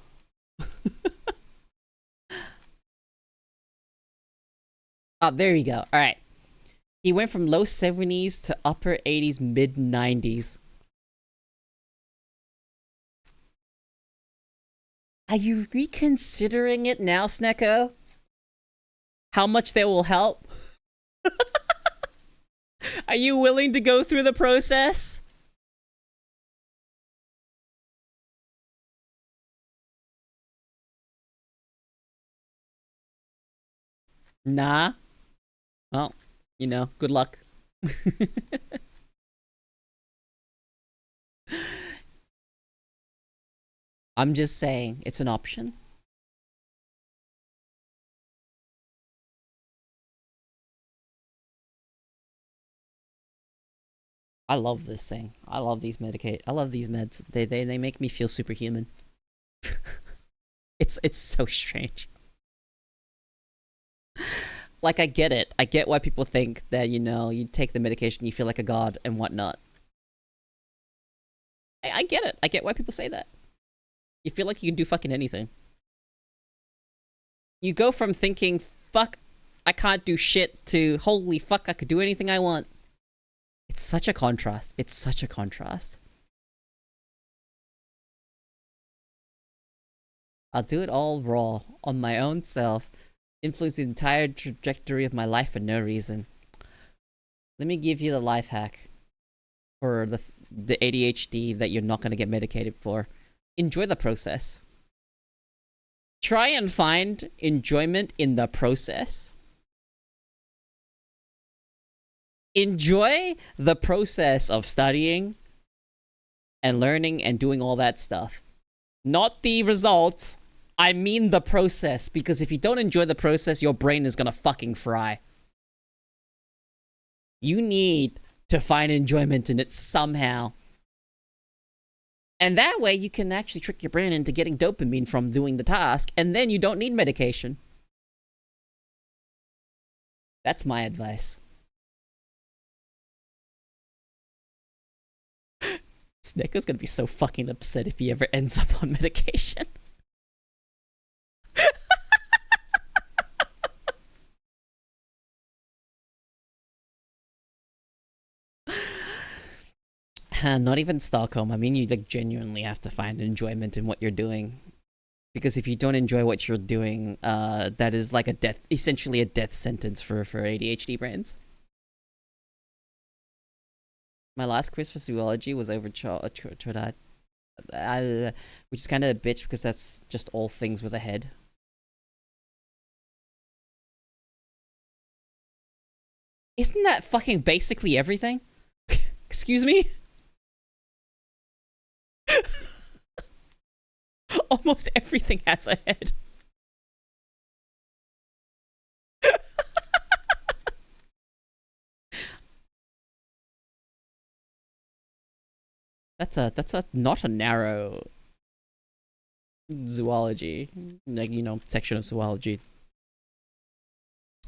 Oh, there you go. Alright. He went from low 70s to upper 80s, mid 90s. Are you reconsidering it now, Sneko? How much they will help? Are you willing to go through the process? Nah. Well, you know, good luck. I'm just saying, it's an option. I love this thing. I love these I love these meds. They make me feel superhuman. It's so strange. Like, I get it. I get why people think that, you know, you take the medication, you feel like a god and whatnot. I get it. I get why people say that. You feel like you can do fucking anything. You go from thinking, fuck, I can't do shit, to holy fuck, I could do anything I want. It's such a contrast. It's such a contrast. I'll do it all raw, on my own self, influence the entire trajectory of my life for no reason. Let me give you the life hack for the ADHD that you're not going to get medicated for. Enjoy the process. Try and find enjoyment in the process. Enjoy the process of studying and learning and doing all that stuff. Not the results. I mean the process, because if you don't enjoy the process, your brain is gonna fucking fry. You need to find enjoyment in it somehow. And that way you can actually trick your brain into getting dopamine from doing the task, and then you don't need medication. That's my advice. Sneko's gonna be so fucking upset if he ever ends up on medication. Not even Stockholm. I mean, you like genuinely have to find enjoyment in what you're doing. Because if you don't enjoy what you're doing, that is like essentially a death sentence for ADHD brains. My last quiz for zoology was over Chodad, which is kind of a bitch because that's just all things with a head. Isn't that fucking basically everything? Excuse me? Almost everything has a head. That's a not a narrow zoology, like, you know, section of zoology.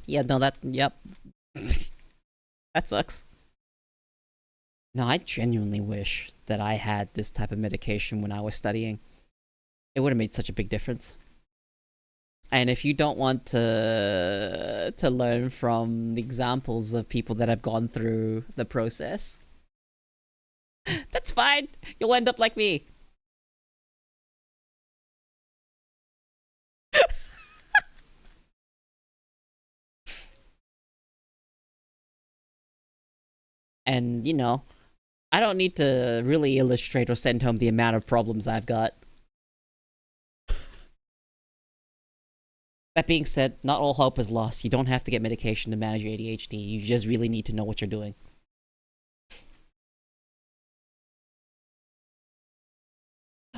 Yeah, no, yep. That sucks. No, I genuinely wish that I had this type of medication when I was studying. It would have made such a big difference. And if you don't want to learn from examples of people that have gone through the process, that's fine. You'll end up like me. And, you know, I don't need to really illustrate or send home the amount of problems I've got. That being said, not all hope is lost. You don't have to get medication to manage your ADHD. You just really need to know what you're doing.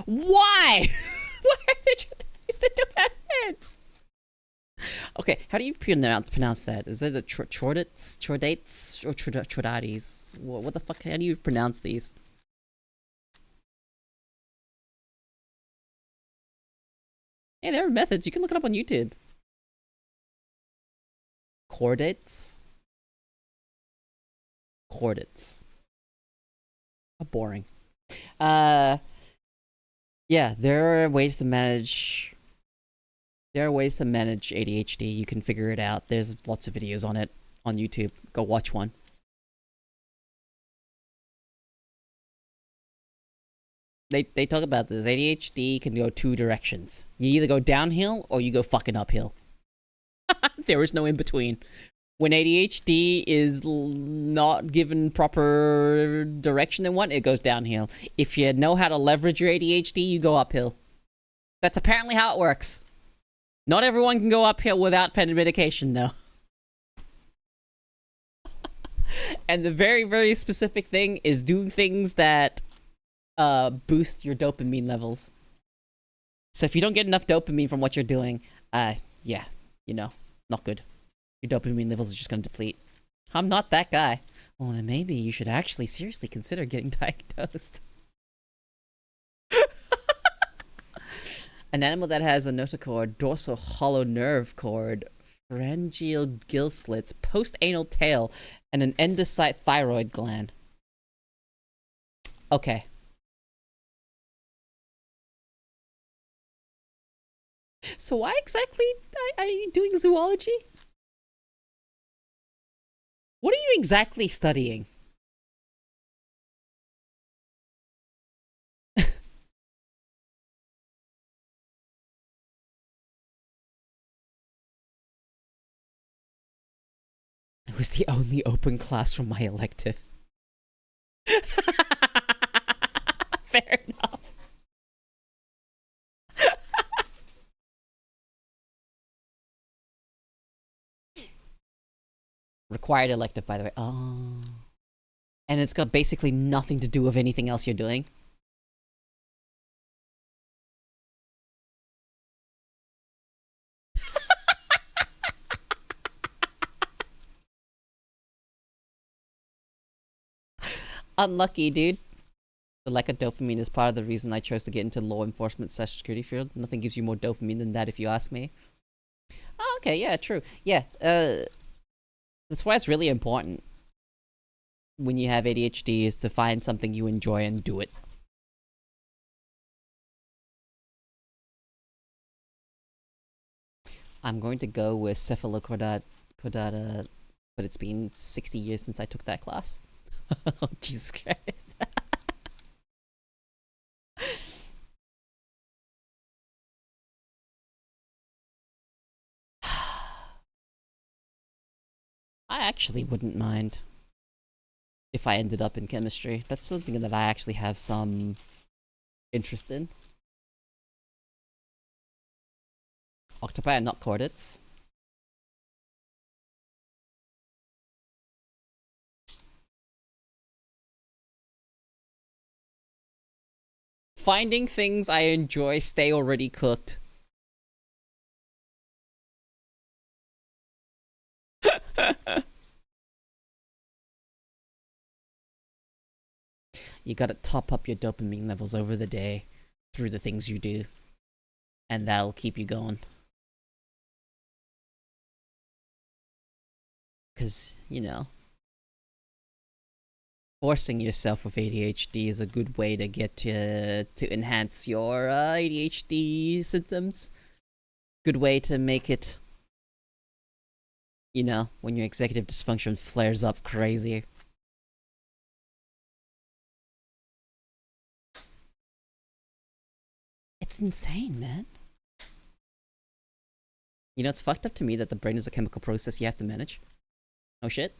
Why? Why are they trying to don't have meds? Okay, how do you pronounce that? Is it the chordates, or chordates? What the fuck? How do you pronounce these? Hey, there are methods. You can look it up on YouTube. Chordates? Chordates. How boring. Yeah, there are ways to manage... There are ways to manage ADHD. You can figure it out. There's lots of videos on it on YouTube. Go watch one. They talk about this. ADHD can go two directions. You either go downhill or you go fucking uphill. There is no in between. When ADHD is not given proper direction in one, it goes downhill. If you know how to leverage your ADHD, you go uphill. That's apparently how it works. Not everyone can go uphill without medication, though. And the very, very specific thing is doing things that boost your dopamine levels. So if you don't get enough dopamine from what you're doing, yeah, you know, not good. Your dopamine levels are just gonna deplete. I'm not that guy. Well, then maybe you should actually seriously consider getting diagnosed. An animal that has a notochord, dorsal hollow nerve cord, pharyngeal gill slits, post-anal tail, and an endocyte thyroid gland. Okay. So why exactly are you doing zoology? What are you exactly studying? It was the only open class from my elective. Fair enough. Required elective, by the way. Oh. And it's got basically nothing to do with anything else you're doing. Unlucky, dude. The lack of dopamine is part of the reason I chose to get into law enforcement / security field. Nothing gives you more dopamine than that, if you ask me. Oh, okay, yeah, true. Yeah, that's why it's really important when you have ADHD is to find something you enjoy and do it. I'm going to go with cephalocordata, but it's been 60 years since I took that class. Oh, Jesus Christ. I actually wouldn't mind if I ended up in chemistry. That's something that I actually have some interest in. Octopi are not chordates. Finding things I enjoy stay already cooked. You gotta top up your dopamine levels over the day through the things you do. And that'll keep you going. Because, you know, forcing yourself with ADHD is a good way to get to enhance your ADHD symptoms. Good way to make it, you know, when your executive dysfunction flares up crazy. It's insane, man. You know, it's fucked up to me that the brain is a chemical process you have to manage. Oh shit.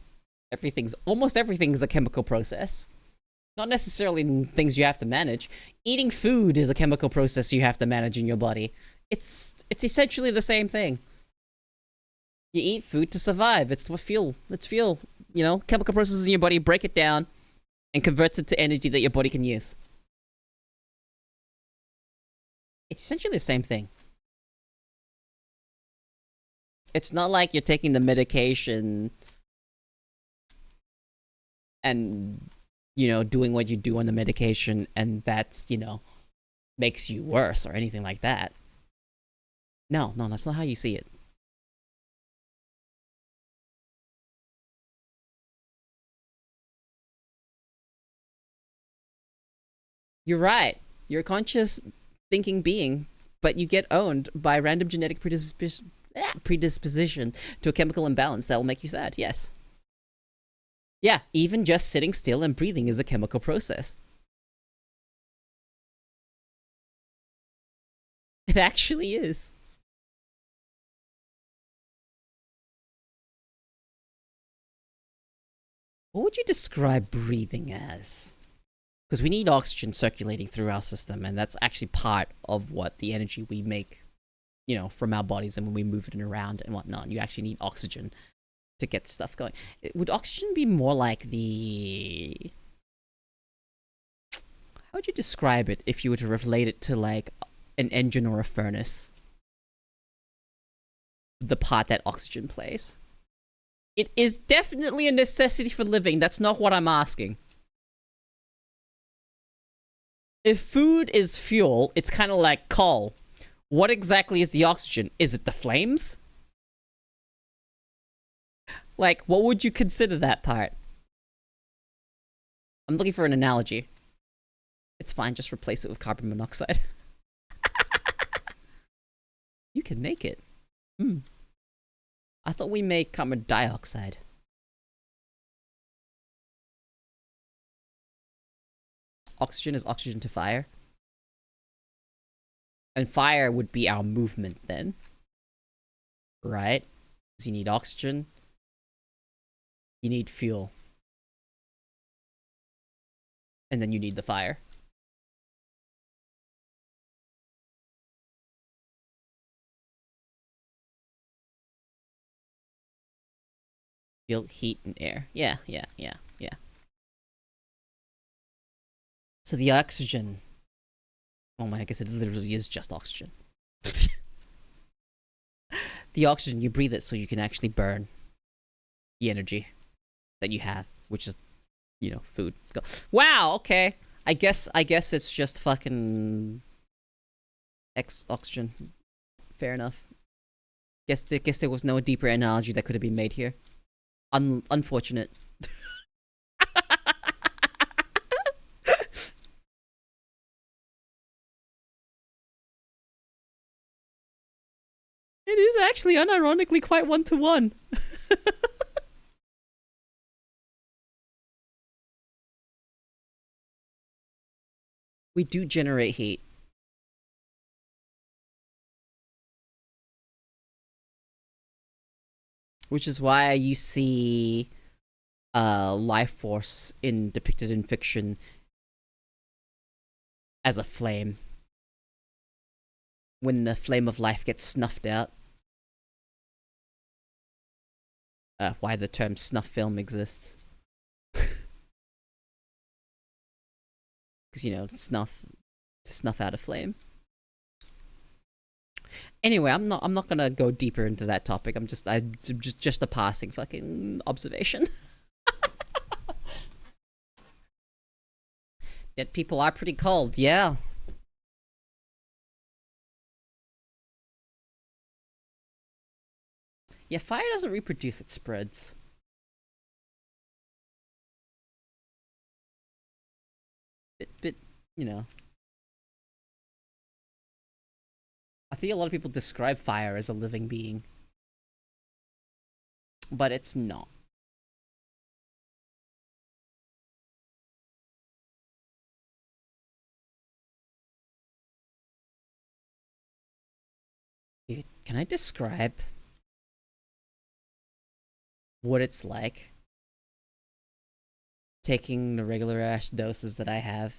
Almost everything's a chemical process. Not necessarily things you have to manage. Eating food is a chemical process you have to manage in your body. It's essentially the same thing. You eat food to survive. It's fuel. You know, chemical processes in your body break it down and converts it to energy that your body can use. It's essentially the same thing. It's not like you're taking the medication and, you know, doing what you do on the medication and that's, you know, makes you worse or anything like that. No, that's not how you see it. You're right. You're a conscious thinking being, but you get owned by random genetic predisposition to a chemical imbalance that will make you sad. Yes. Yeah, even just sitting still and breathing is a chemical process. It actually is. What would you describe breathing as? Because we need oxygen circulating through our system, and that's actually part of what the energy we make, you know, from our bodies and when we move it around and whatnot. You actually need oxygen to get stuff going. Would oxygen be more like the... How would you describe it if you were to relate it to, like, an engine or a furnace? The part that oxygen plays. It is definitely a necessity for living. That's not what I'm asking. If food is fuel, it's kind of like coal. What exactly is the oxygen? Is it the flames? Like, what would you consider that part? I'm looking for an analogy. It's fine, just replace it with carbon monoxide. You can make it. I thought we made carbon dioxide. Oxygen is oxygen to fire. And fire would be our movement then. Right? Because you need oxygen. You need fuel. And then you need the fire. Fuel, heat, and air. Yeah. So the oxygen... Oh my, I guess it literally is just oxygen. The oxygen, you breathe it so you can actually burn the energy that you have, which is, you know, food. Wow, okay. I guess it's just fucking... oxygen. Fair enough. Guess there was no deeper analogy that could have been made here. Unfortunate. It is actually unironically quite one-to-one. We do generate heat. Which is why you see life force depicted in fiction as a flame. When the flame of life gets snuffed out. Why the term snuff film exists. Because, you know, to snuff out a flame. Anyway, I'm not gonna go deeper into that topic. I'm just a passing fucking observation. Dead people are pretty cold, yeah. Yeah, fire doesn't reproduce, it spreads. But, you know. I think a lot of people describe fire as a living being. But it's not. Dude, can I describe what it's like taking the regular ass doses that I have?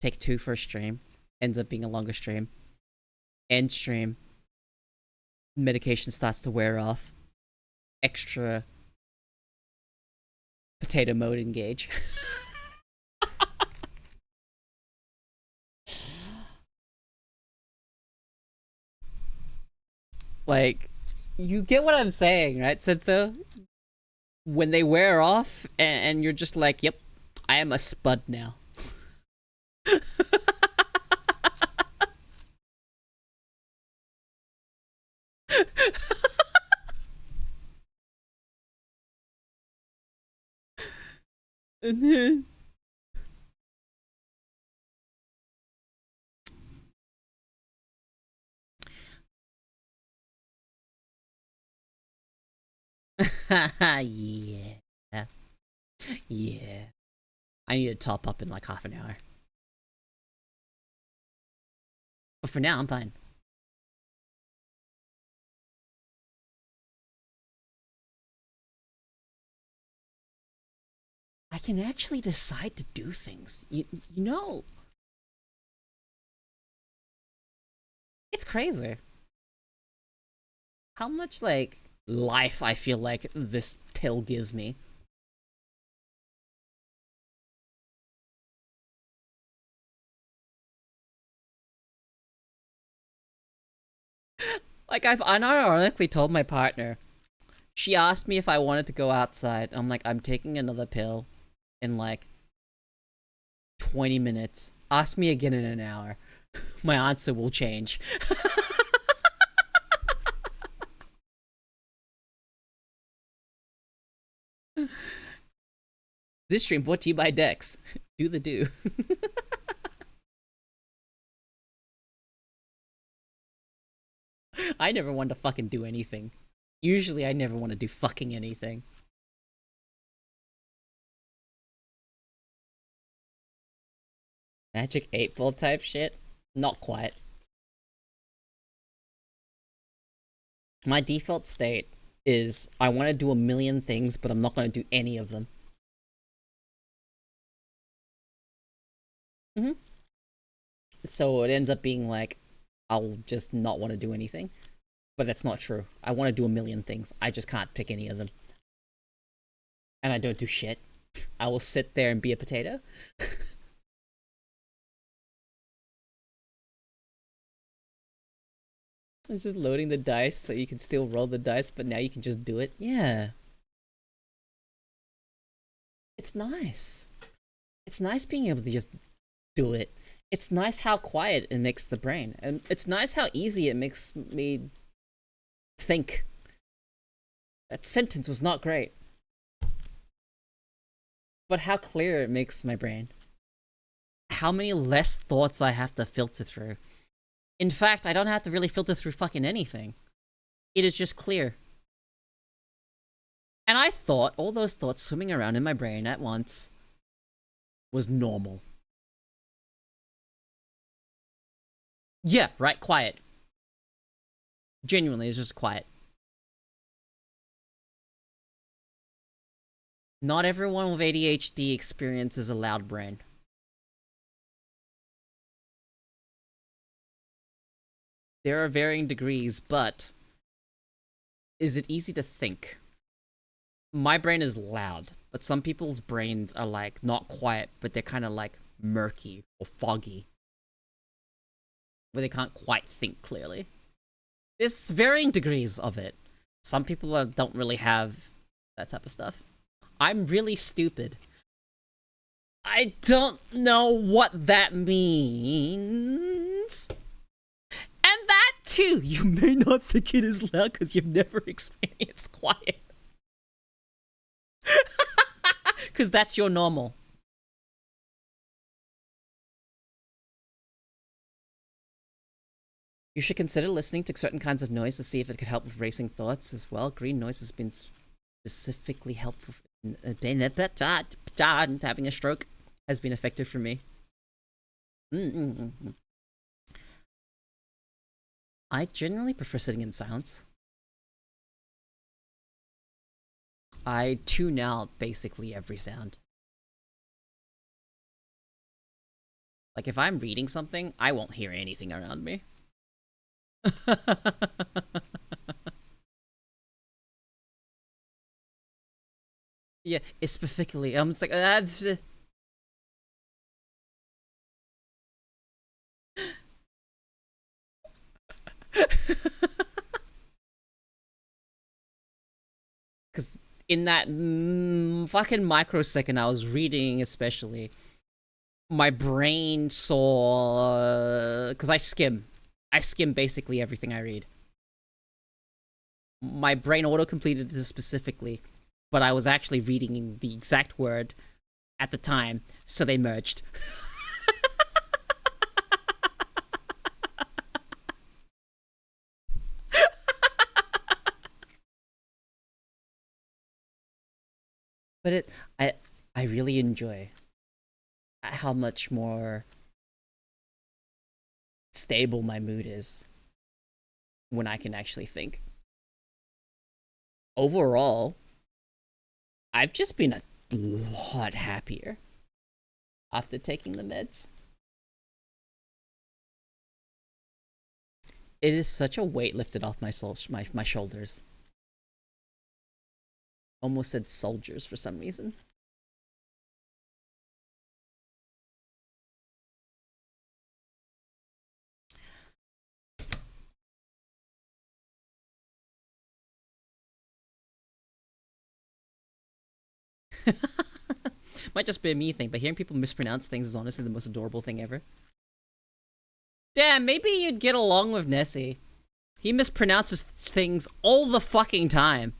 Take 2 for a stream, ends up being a longer stream. End stream, medication starts to wear off. Extra potato mode engage. Like, you get what I'm saying, right, Sintho? When they wear off, and you're just like, yep, I am a spud now. And then... yeah. Yeah. I need to top up in like half an hour. But for now, I'm fine. I can actually decide to do things. You know... It's crazy. How much, like, life I feel like this pill gives me. Like, I've unironically told my partner. She asked me if I wanted to go outside. I'm like, I'm taking another pill in like 20 minutes. Ask me again in an hour. My answer will change. This stream brought to you by Dex. Do the do. I never want to fucking do anything. Usually I never want to do fucking anything. Magic 8-ball type shit? Not quite. My default state is I want to do a million things, but I'm not going to do any of them. So it ends up being like, I'll just not want to do anything. But that's not true. I want to do a million things. I just can't pick any of them. And I don't do shit. I will sit there and be a potato. It's just loading the dice so you can still roll the dice, but now you can just do it. Yeah. It's nice. It's nice being able to just do it. It's nice how quiet it makes the brain. And it's nice how easy it makes me think. That sentence was not great. But how clear it makes my brain. How many less thoughts I have to filter through. In fact, I don't have to really filter through fucking anything. It is just clear. And I thought all those thoughts swimming around in my brain at once was normal. Yeah, right, quiet. Genuinely, it's just quiet. Not everyone with ADHD experiences a loud brain. There are varying degrees, but is it easy to think? My brain is loud, but some people's brains are like not quiet, but they're kind of like murky or foggy, where they can't quite think clearly. There's varying degrees of it. Some people don't really have that type of stuff. I'm really stupid. I don't know what that means. And that too, you may not think it is loud because you've never experienced quiet. Because that's your normal. You should consider listening to certain kinds of noise to see if it could help with racing thoughts as well. Green noise has been specifically helpful. Having a stroke has been effective for me. I generally prefer sitting in silence. I tune out basically every sound. Like if I'm reading something, I won't hear anything around me. Yeah, it's specifically. It's like because in that fucking microsecond I was reading, especially, my brain saw because I skim basically everything I read. My brain auto-completed this specifically, but I was actually reading the exact word at the time, so they merged. But I really enjoy how much more stable my mood is when I can actually think. Overall, I've just been a lot happier after taking the meds. It is such a weight lifted off my shoulders. Almost said soldiers for some reason. Might just be a me thing, but hearing people mispronounce things is honestly the most adorable thing ever. Damn, maybe you'd get along with Nessie. He mispronounces things all the fucking time.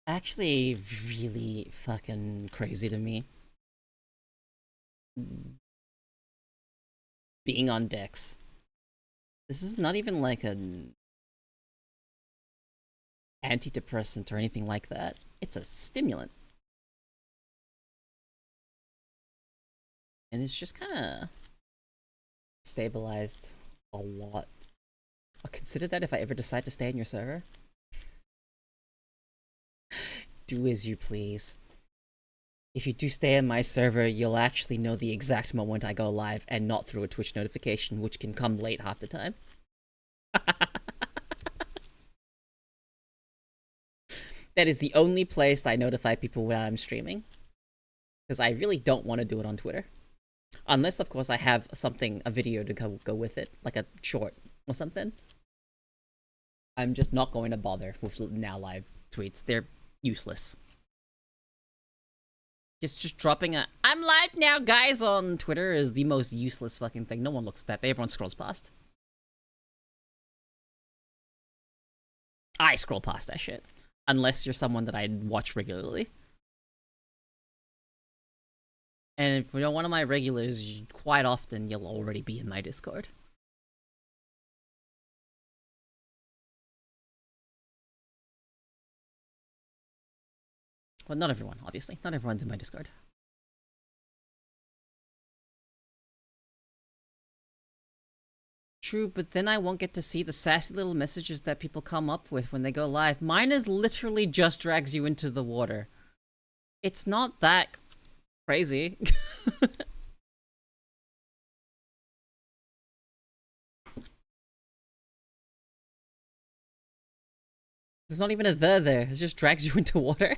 Actually, really fucking crazy to me. Being on decks. This is not even like an antidepressant or anything like that. It's a stimulant. And it's just kind of stabilized a lot. I'll consider that if I ever decide to stay on your server. Do as you please. If you do stay on my server, you'll actually know the exact moment I go live and not through a Twitch notification, which can come late half the time. That is the only place I notify people when I'm streaming. Because I really don't want to do it on Twitter. Unless, of course, I have something, a video to go with it, like a short or something. I'm just not going to bother with now live tweets. They're useless. Just dropping a "I'm live now, guys" on Twitter is the most useless fucking thing. No one looks at that. Everyone scrolls past. I scroll past that shit. Unless you're someone that I watch regularly. And if you're one of my regulars, quite often you'll already be in my Discord. Well, not everyone, obviously. Not everyone's in my Discord. True, but then I won't get to see the sassy little messages that people come up with when they go live. Mine is literally just drags you into the water. It's not that crazy. There's not even a there there. It just drags you into water.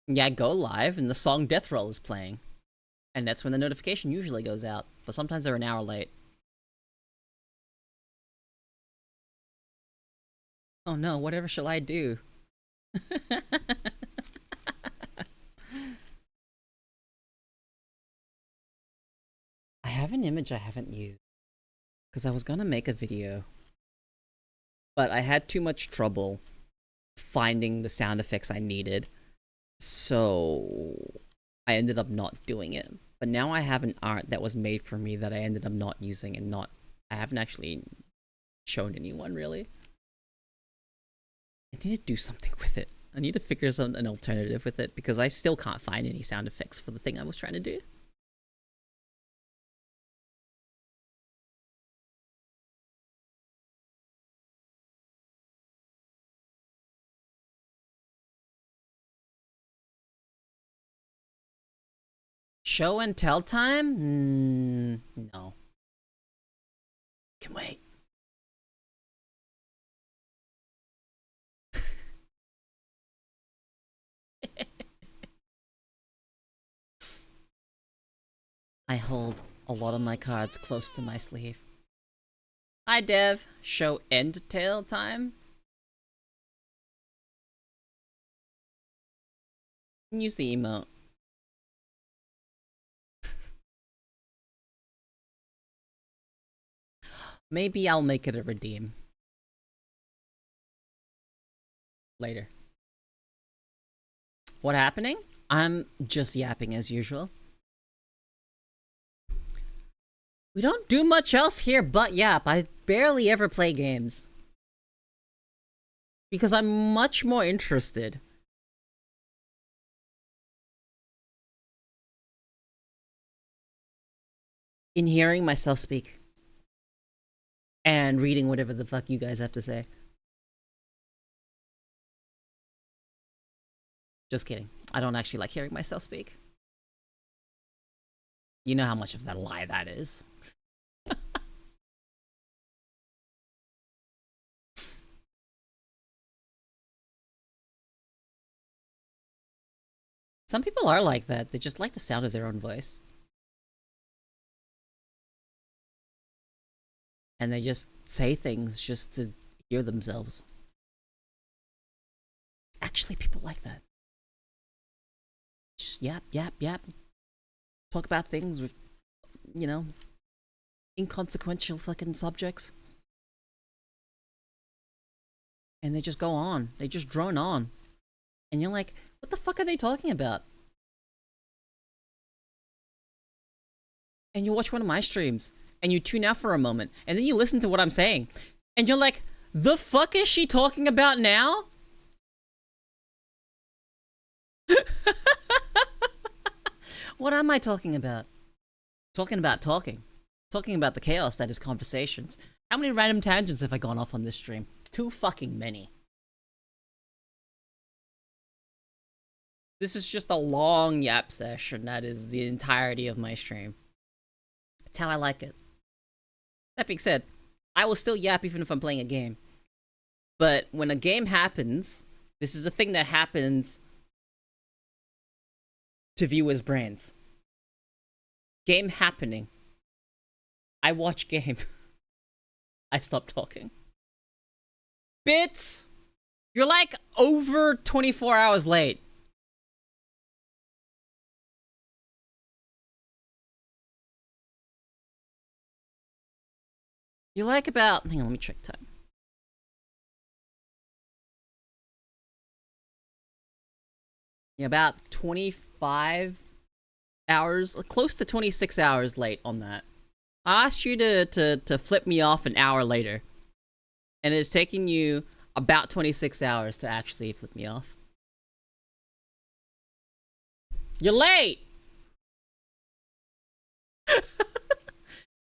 Yeah, I go live and the song Death Roll is playing. And that's when the notification usually goes out. But sometimes they're an hour late. Oh no, whatever shall I do? I have an image I haven't used. Because I was gonna make a video. But I had too much trouble finding the sound effects I needed. So I ended up not doing it. But now I have an art that was made for me that I ended up not using and I haven't actually shown anyone really. I need to do something with it. I need to figure out an alternative with it because I still can't find any sound effects for the thing I was trying to do. Show and tell time? No. Can wait. I hold a lot of my cards close to my sleeve. Hi Dev. Show and tell time? You can use the emote. Maybe I'll make it a redeem. Later. What happening? I'm just yapping as usual. We don't do much else here but yap. I barely ever play games. Because I'm much more interested in hearing myself speak. And reading whatever the fuck you guys have to say. Just kidding. I don't actually like hearing myself speak. You know how much of that lie that is. Some people are like that. They just like the sound of their own voice. And they just say things just to hear themselves. Actually, people like that. Just yap, yap, yap. Talk about things with, you know, inconsequential fucking subjects. And they just go on. They just drone on. And you're like, what the fuck are they talking about? And you watch one of my streams, and you tune out for a moment, and then you listen to what I'm saying, and you're like, the fuck is she talking about now? What am I talking about? Talking about talking. Talking about the chaos that is conversations. How many random tangents have I gone off on this stream? Too fucking many. This is just a long yap session that is the entirety of my stream. That's how I like it. That being said, I will still yap even if I'm playing a game. But when a game happens, this is a thing that happens to viewers' brains. Game happening. I watch game. I stop talking. Bits! You're like over 24 hours late. You're like about... Hang on, let me check time. Yeah, about 25 hours, close to 26 hours late on that. I asked you to flip me off an hour later. And it's taking you about 26 hours to actually flip me off. You're late!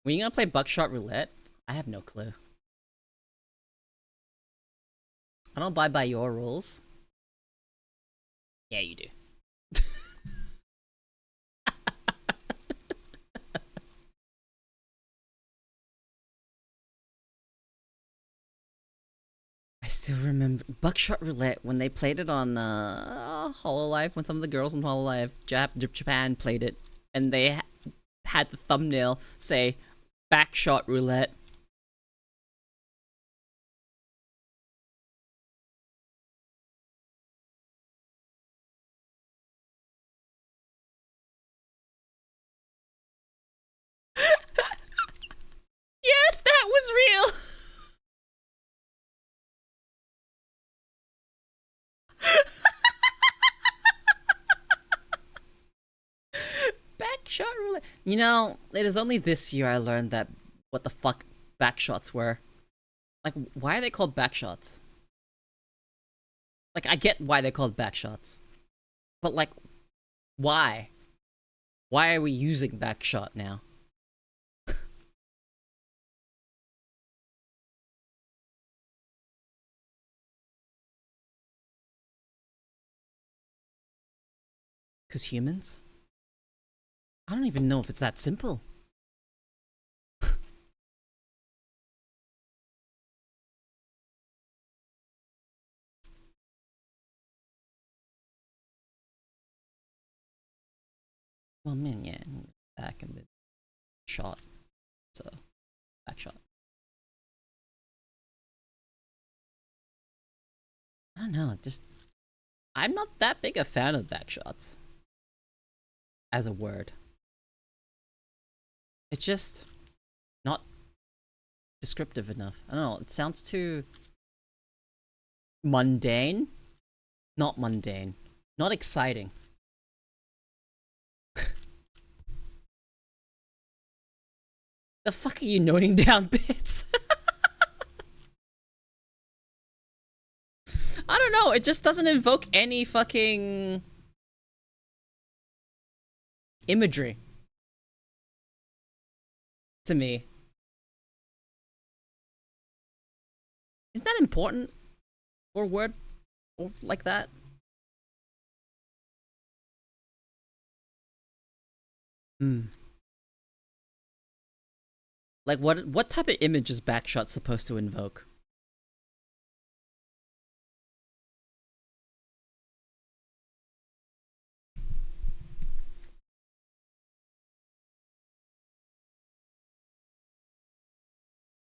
Were you gonna play Buckshot Roulette? I have no clue. I don't abide by your rules. Yeah, you do. still remember Buckshot Roulette when they played it on Hololive, when some of the girls in Hololive Japan played it, and they had the thumbnail say Backshot Roulette. Yes, that was real. Backshot Roulette. You know, it is only this year I learned that what the fuck backshots were. Like, why are they called backshots? Like, I get why they're called backshots, but like, why? Why are we using backshot now? Cause humans? I don't even know if it's that simple. Well, man, yeah, back and then shot, so back shot. I don't know, just I'm not that big a fan of back shots as a word. It's just not descriptive enough. I don't know. It sounds too mundane. Not mundane. Not exciting. The fuck are you noting down bits? I don't know, it just doesn't invoke any fucking imagery to me. Isn't that important? Or word or like that? Hmm. Like what type of image is Backshot supposed to invoke?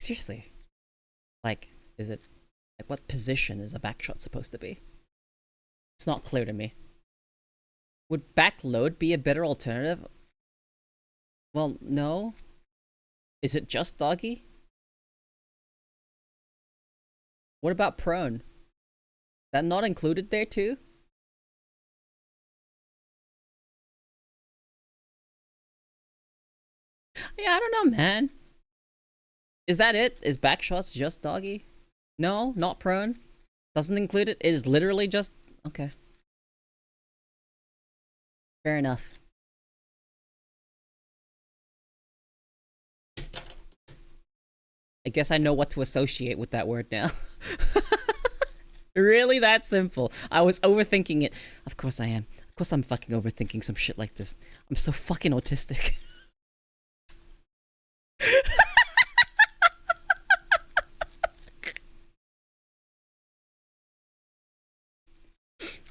Seriously. Like, is it like what position is a backshot supposed to be? It's not clear to me. Would backload be a better alternative? Well, no. Is it just doggy? What about prone? That not included there too? Yeah, I don't know, man. Is that it? Is backshots just doggy? No, not prone. Doesn't include it. It is literally just okay. Fair enough. I guess I know what to associate with that word now. Really that simple. I was overthinking it. Of course I am. Of course I'm fucking overthinking some shit like this. I'm so fucking autistic.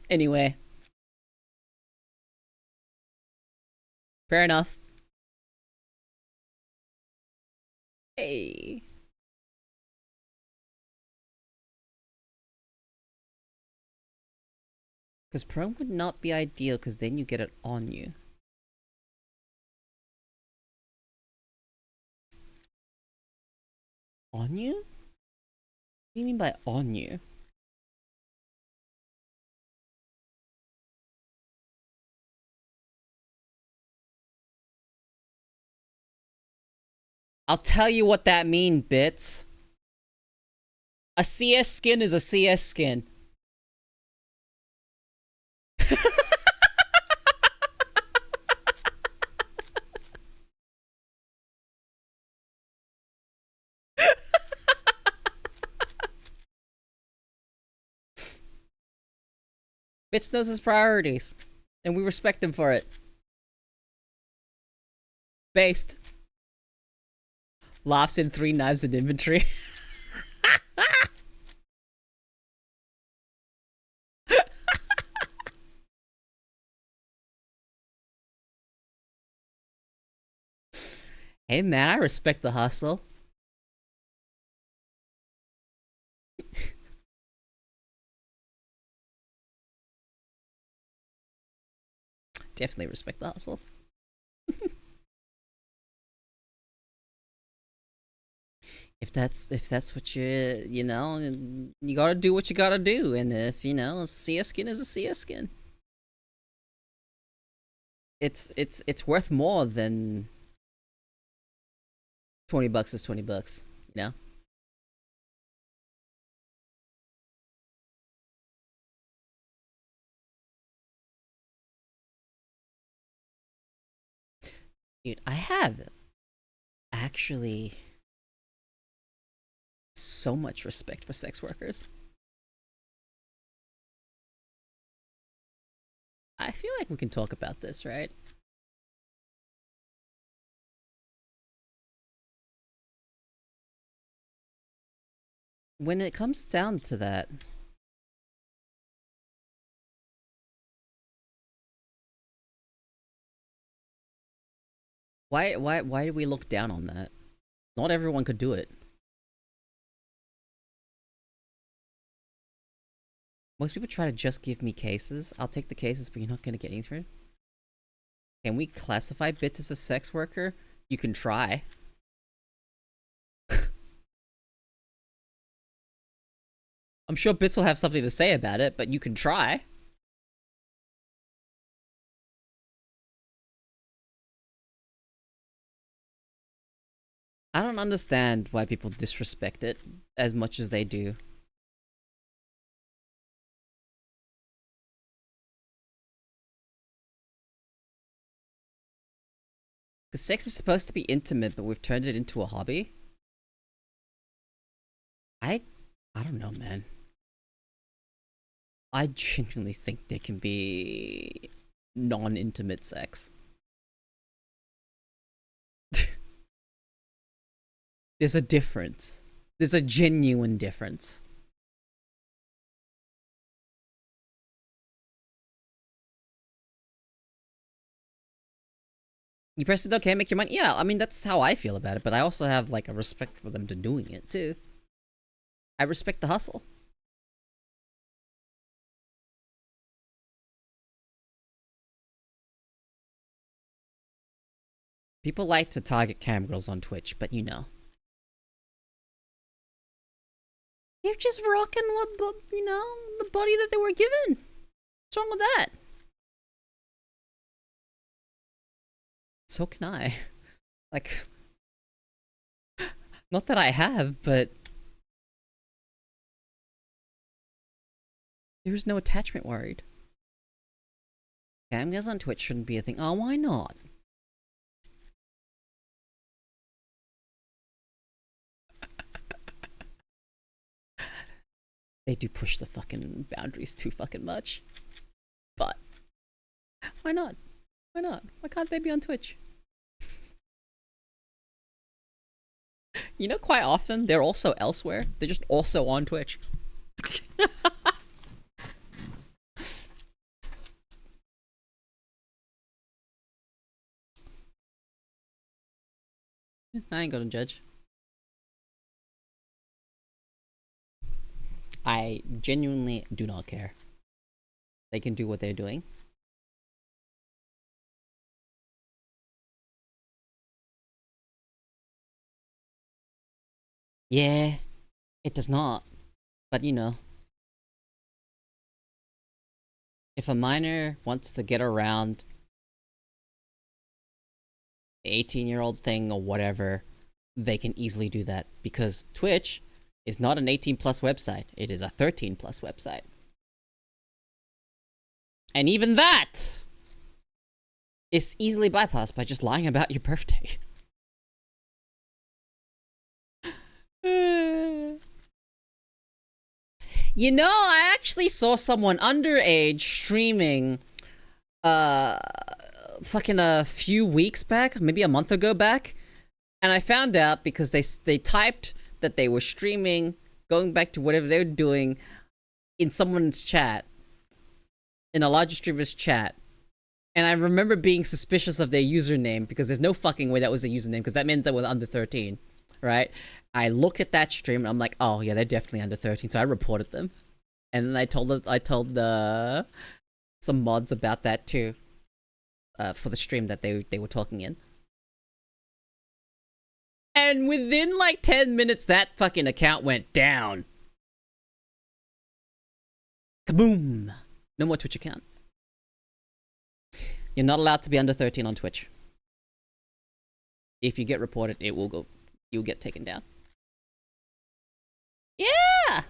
Anyway. Fair enough. Hey. Because prone would not be ideal because then you get it on you. On you? What do you mean by on you? I'll tell you what that means, bits. A CS skin is a CS skin. Bits knows his priorities, and we respect him for it. Based. Laughs in 3 knives in inventory. Hey man, I respect the hustle. Definitely respect the hustle. If that's what you know, you gotta do what you gotta do, and if you know, a CS skin is a CS skin. It's worth more than $20 is $20, you know? Dude, I have actually so much respect for sex workers. I feel like we can talk about this, right? When it comes down to that, why do we look down on that? Not everyone could do it. Most people try to just give me cases. I'll take the cases, but you're not gonna get anything. Can we classify Bits as a sex worker? You can try. I'm sure Bits will have something to say about it, but you can try. I don't understand why people disrespect it as much as they do. Because sex is supposed to be intimate, but we've turned it into a hobby. I don't know, man. I genuinely think there can be non-intimate sex. There's a difference. There's a genuine difference. You press it, okay, make your money. Yeah, I mean, that's how I feel about it, but I also have, like, a respect for them to doing it, too. I respect the hustle. People like to target cam girls on Twitch, but you know. They're just rocking what, you know, the body that they were given. What's wrong with that? So can I. Like, not that I have, but there's no attachment worried. Cam girls on Twitch shouldn't be a thing. Oh, why not? They do push the fucking boundaries too fucking much. But why not? Why not? Why can't they be on Twitch? You know, quite often they're also elsewhere. They're just also on Twitch. I ain't gonna judge. I genuinely do not care. They can do what they're doing. Yeah, it does not. But you know, if a minor wants to get around the 18-year-old thing or whatever, they can easily do that because Twitch is not an 18 plus website. It is a 13 plus website. And even that is easily bypassed by just lying about your birthday. You know, I actually saw someone underage streaming fucking a few weeks back, maybe a month ago back, and I found out because they typed that they were streaming, going back to whatever they were doing in someone's chat, in a larger streamer's chat, And I remember being suspicious of their username because there's no fucking way that was the username because that meant they were under 13, right? I look at that stream and I'm like, oh yeah, they're definitely under 13. So I reported them, and then I told some mods about that too, for the stream that they were talking in. And within like 10 minutes, that fucking account went down. Kaboom! No more Twitch account. You're not allowed to be under 13 on Twitch. If you get reported, you'll get taken down. Yeah!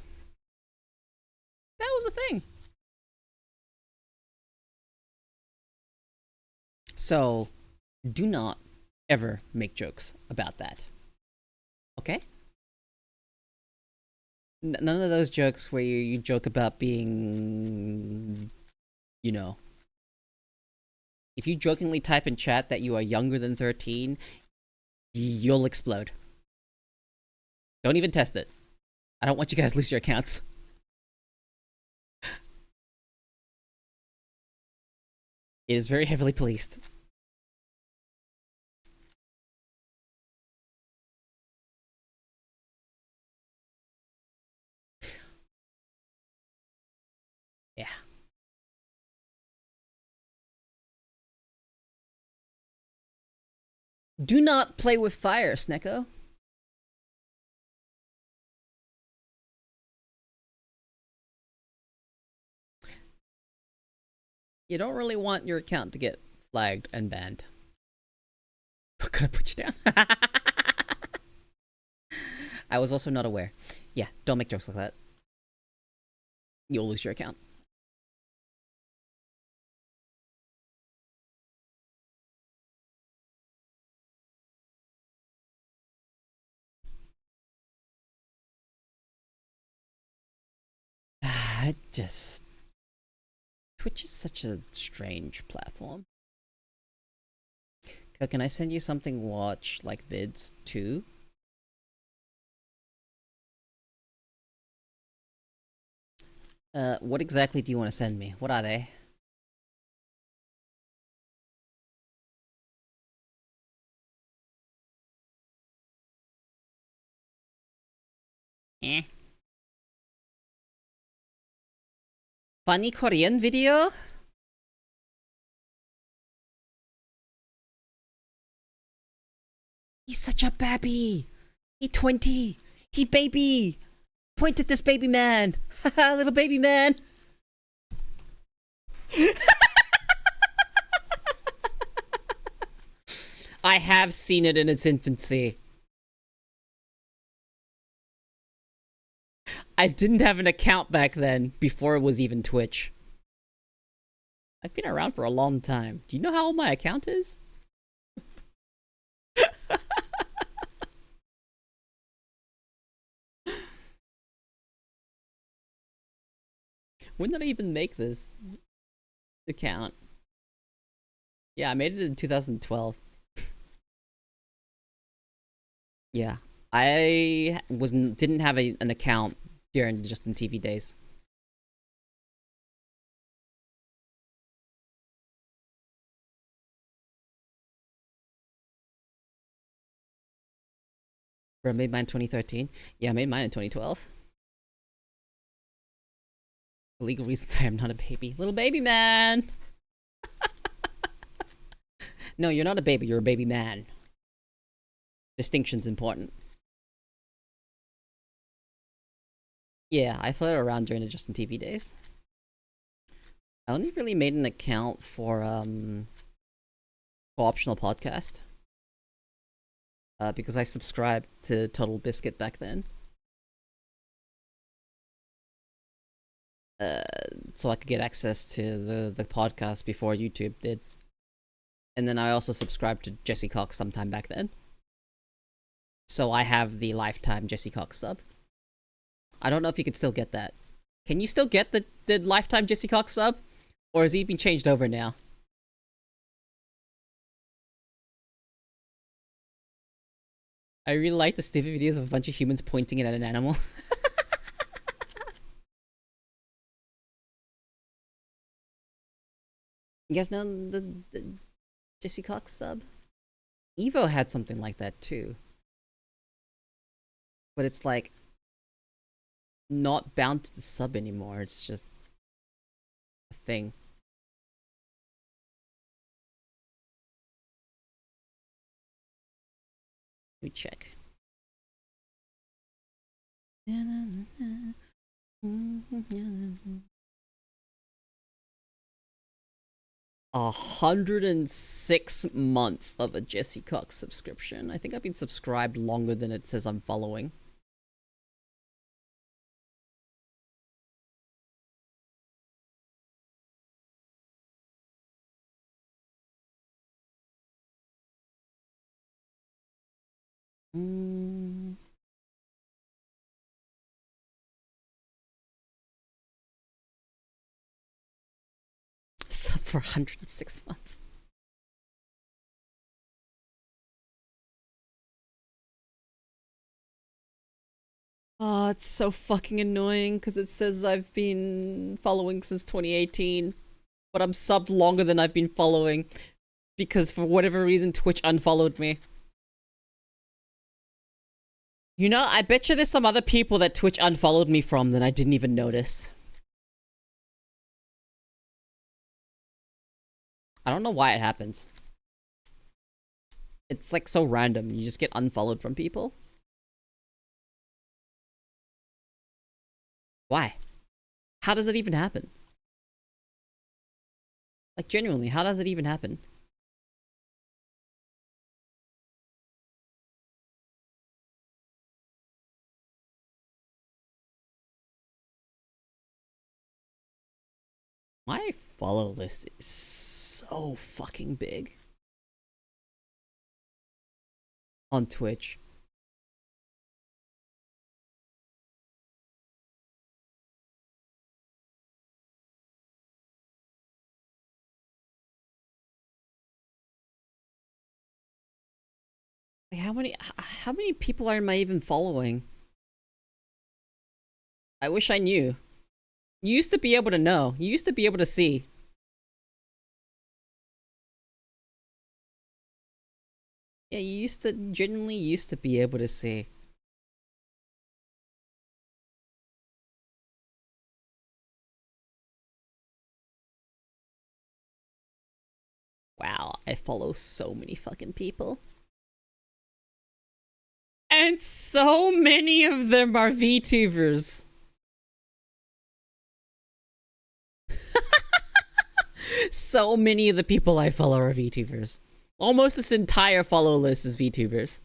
That was a thing. So, do not ever make jokes about that. Okay? None of those jokes where you joke about being, you know, if you jokingly type in chat that you are younger than 13, you'll explode. Don't even test it. I don't want you guys to lose your accounts. It is very heavily policed. Yeah. Do not play with fire, Snecko. You don't really want your account to get flagged and banned. Could I put you down? I was also not aware. Yeah, don't make jokes like that. You'll lose your account. I just... Twitch is such a strange platform. Can I send you something watch, like vids, too? What exactly do you want to send me? What are they? Eh. Funny Korean video? He's such a babby. He 20. He baby. Point at this baby man. Haha, little baby man. I have seen it in its infancy. I didn't have an account back then, before it was even Twitch. I've been around for a long time. Do you know how old my account is? When did I even make this account? Yeah, I made it in 2012. Yeah, I didn't have an account during Justin TV days. Bro, I made mine in 2013. Yeah, I made mine in 2012. For legal reasons, I am not a baby. Little baby man! No, you're not a baby, you're a baby man. Distinction's important. Yeah, I floated around during the Justin TV days. I only really made an account for Optional Podcast. Because I subscribed to Total Biscuit back then. So I could get access to the podcast before YouTube did. And then I also subscribed to Jesse Cox sometime back then. So I have the lifetime Jesse Cox sub. I don't know if you can still get that. Can you still get the lifetime Jesse Cox sub? Or has he been changed over now? I really like the stupid videos of a bunch of humans pointing at an animal. You guys know the Jesse Cox sub? Evo had something like that too. But it's like not bound to the sub anymore. It's just a thing. Let me check. 106 months of a Jesse Cox subscription. I think I've been subscribed longer than it says I'm following. Sub for 106 months. Oh, it's so fucking annoying because it says I've been following since 2018, but I'm subbed longer than I've been following because for whatever reason Twitch unfollowed me. You know, I bet you there's some other people that Twitch unfollowed me from that I didn't even notice. I don't know why it happens. It's like so random. You just get unfollowed from people. Why? How does it even happen? Like, genuinely, how does it even happen? My follow list is so fucking big. On Twitch. Like, how many people am I even following? I wish I knew. You used to be able to know. You used to be able to see. Yeah, you genuinely used to be able to see. Wow, I follow so many fucking people. And so many of them are VTubers. So many of the people I follow are VTubers. Almost this entire follow list is VTubers.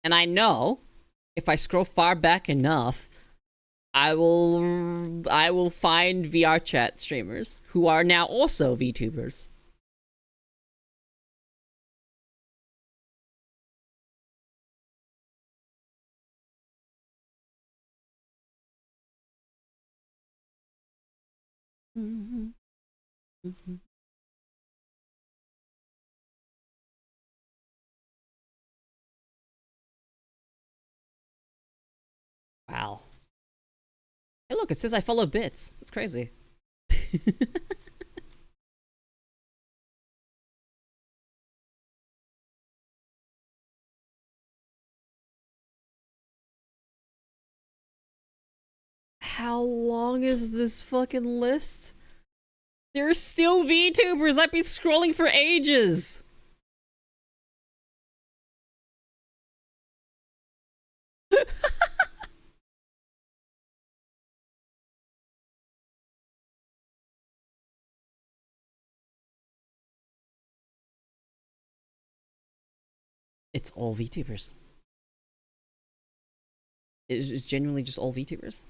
And I know if I scroll far back enough, I will find VR chat streamers who are now also VTubers. Wow. Hey, look, it says I follow Bits. That's crazy. How long is this fucking list? There are still VTubers. I've been scrolling for ages. It's all VTubers. It's genuinely just all VTubers.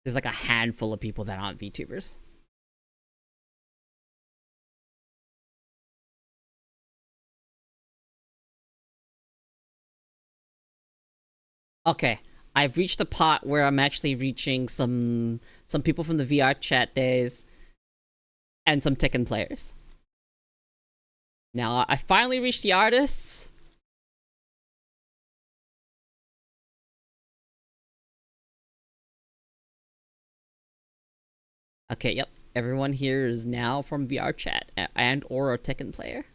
There's like a handful of people that aren't VTubers. Okay, I've reached the part where I'm actually reaching some people from the VR chat days and some Tekken players. Now, I finally reached the artists. Okay, yep. Everyone here is now from VR chat and or a Tekken player.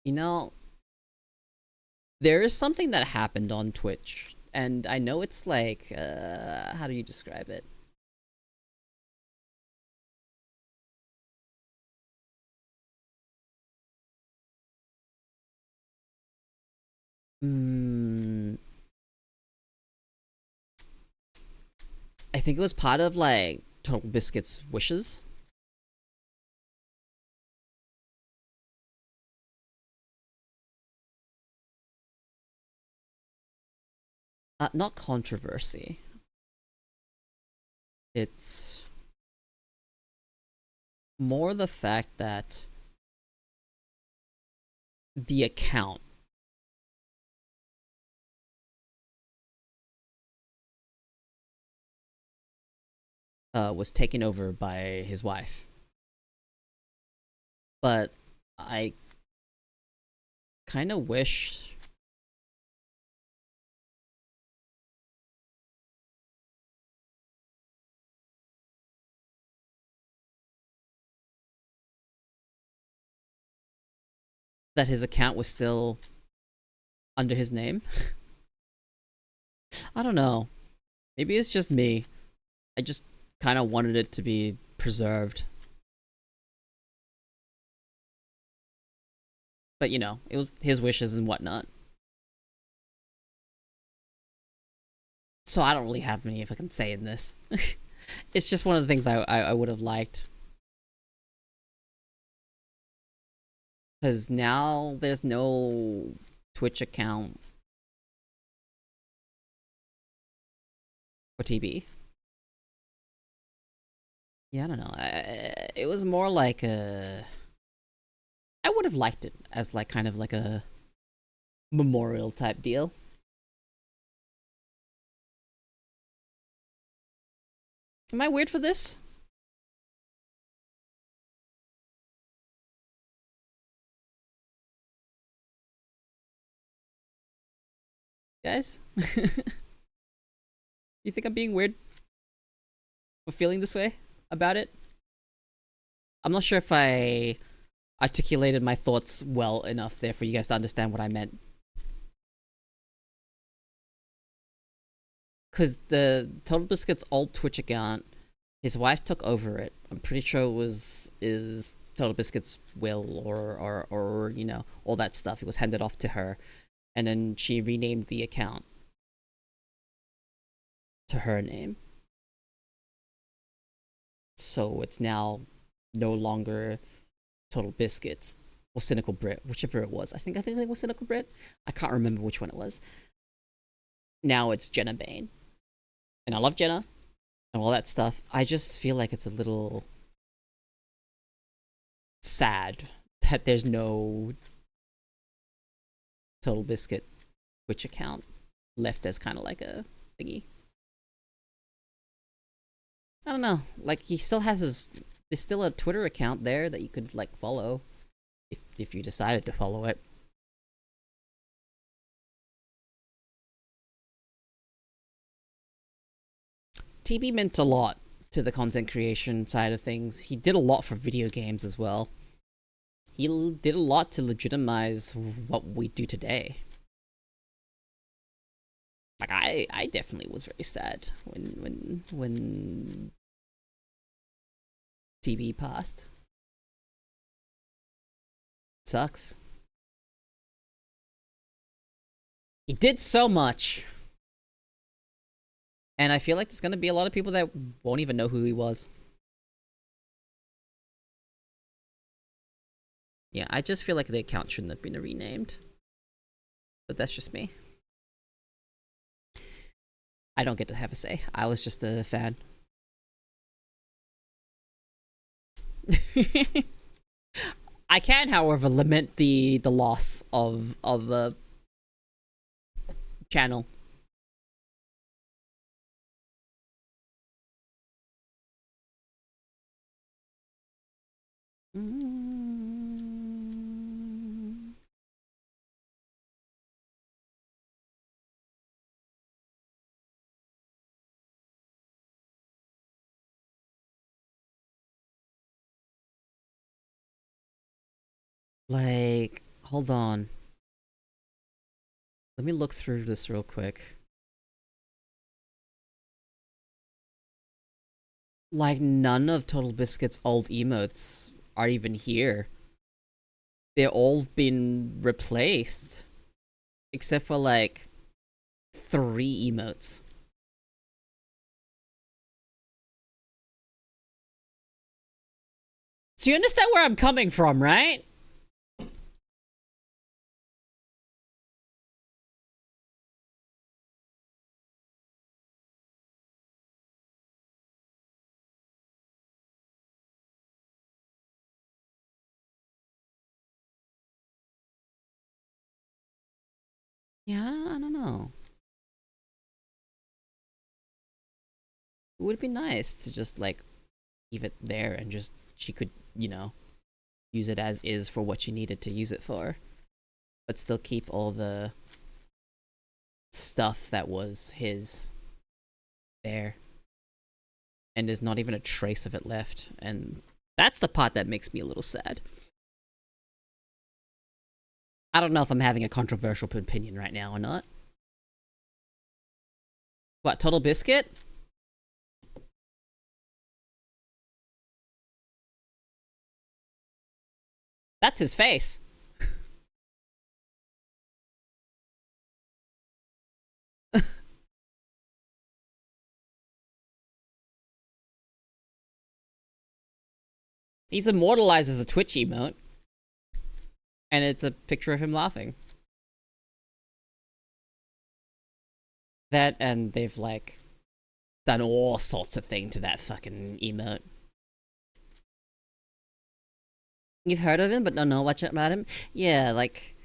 You know, there is something that happened on Twitch, and I know it's like, how do you describe it? I think it was part of like Total Biscuit's wishes. Not controversy. It's more the fact that the account was taken over by his wife. But I kind of wish that his account was still under his name. I don't know. Maybe it's just me. I just kind of wanted it to be preserved. But you know, it was his wishes and whatnot. So I don't really have any if I can say in this. It's just one of the things I would have liked. Because now there's no Twitch account for TB. Yeah, I don't know. It was more like a. I would have liked it as like kind of like a memorial type deal. Am I weird for this? Guys? You think I'm being weird for feeling this way about it? I'm not sure if I articulated my thoughts well enough there for you guys to understand what I meant. Because the Total Biscuit's old Twitch account, his wife took over it. I'm pretty sure it was is Total Biscuit's will or you know, all that stuff. It was handed off to her. And then she renamed the account to her name. So it's now no longer Total Biscuits or Cynical Brit, whichever it was. I think it was Cynical Brit. I can't remember which one it was. Now it's Jenna Bane. And I love Jenna and all that stuff. I just feel like it's a little sad that there's no Total Biscuit Twitch account left as kind of like a thingy. I don't know. Like he still has his. There's still a Twitter account there that you could like follow, if you decided to follow it. TB meant a lot to the content creation side of things. He did a lot for video games as well. He did a lot to legitimize what we do today. Like I definitely was very sad when TB passed. Sucks. He did so much. And I feel like there's gonna be a lot of people that won't even know who he was. Yeah, I just feel like the account shouldn't have been renamed. But that's just me. I don't get to have a say. I was just a fan. I can, however, lament the loss of the channel. Mm. Like, hold on. Let me look through this real quick. Like, none of Total Biscuit's old emotes are even here. They're all been replaced. Except for, like, 3 emotes. So you understand where I'm coming from, right? Yeah, I don't know. It would be nice to just, like, leave it there and just, she could, you know, use it as is for what she needed to use it for. But still keep all the stuff that was his there. And there's not even a trace of it left. And that's the part that makes me a little sad. I don't know if I'm having a controversial opinion right now or not. What, Total Biscuit? That's his face. He's immortalized as a Twitch emote. And it's a picture of him laughing. That, and they've, like, done all sorts of things to that fucking emote. You've heard of him, but don't know much about him? Yeah, like,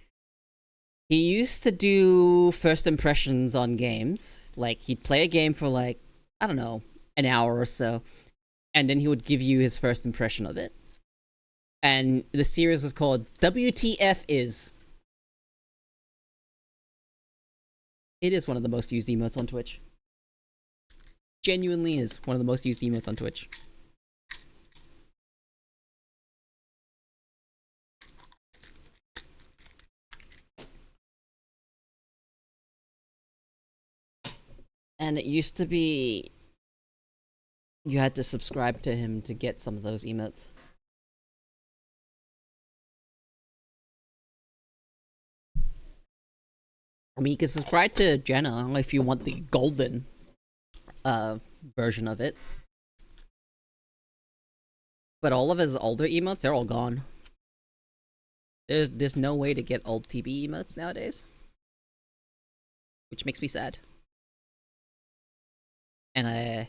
he used to do first impressions on games. Like, he'd play a game for, like, I don't know, an hour or so. And then he would give you his first impression of it. And the series was called WTF Is. It is one of the most used emotes on Twitch. Genuinely is one of the most used emotes on Twitch. And it used to be you had to subscribe to him to get some of those emotes. I mean, you can subscribe to Jenna if you want the golden version of it. But all of his older emotes, they're all gone. There's no way to get old TB emotes nowadays. Which makes me sad. And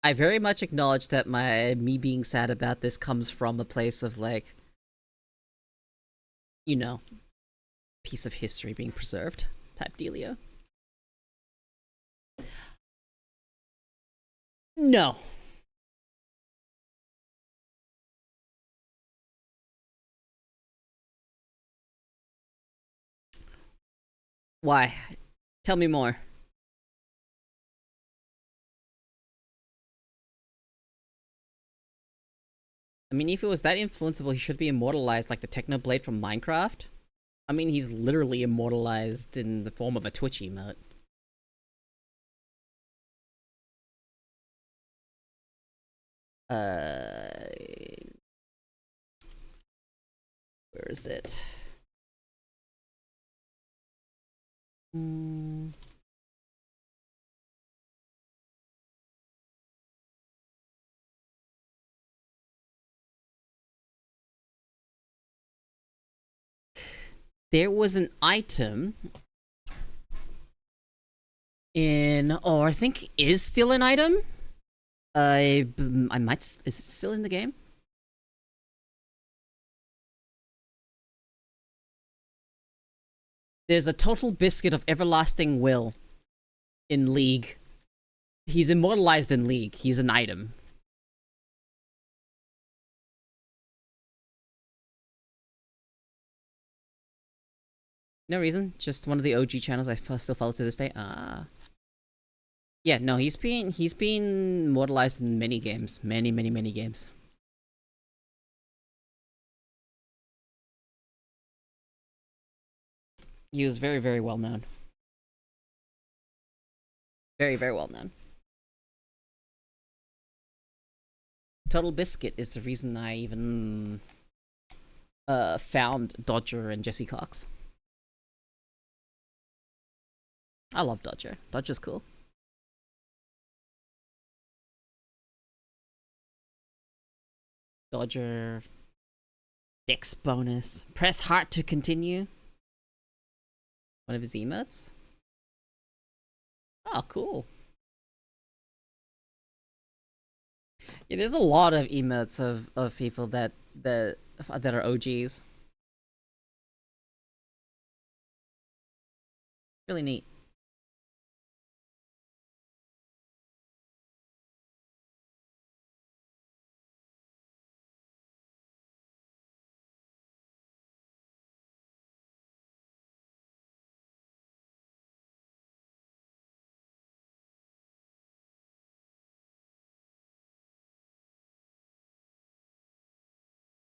I very much acknowledge that me being sad about this comes from a place of, like, you know, piece of history being preserved type dealio. No. Why? Tell me more. I mean, if it was that influenceable, he should be immortalized like the Technoblade from Minecraft. I mean, he's literally immortalized in the form of a Twitch emote. Where is it? There was an item in, or I think is still an item. I might, is it still in the game? There's a Total Biscuit of Everlasting Will in League. He's immortalized in League. He's an item. No reason. Just one of the OG channels I still follow to this day. Yeah, no, he's been immortalized in many games. Many games. He was very well known. Very well known. Total Biscuit is the reason I even found Dodger and Jesse Cox. I love Dodger. Dodger's cool. Dodger. Dex bonus. Press heart to continue. One of his emotes. Oh, cool. Yeah, there's a lot of emotes of people that are OGs. Really neat.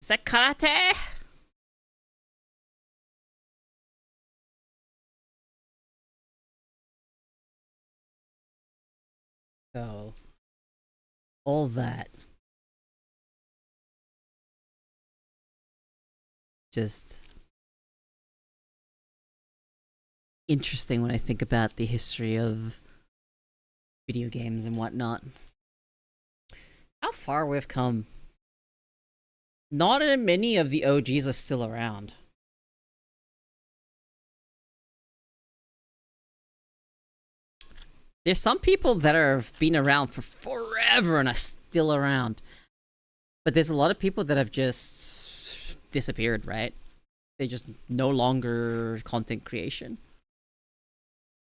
Is that karate? So, all that. Just interesting when I think about the history of video games and whatnot. How far we've come. Not many of the OGs are still around. There's some people that have been around for forever and are still around. But there's a lot of people that have just disappeared, right? They just no longer content creation.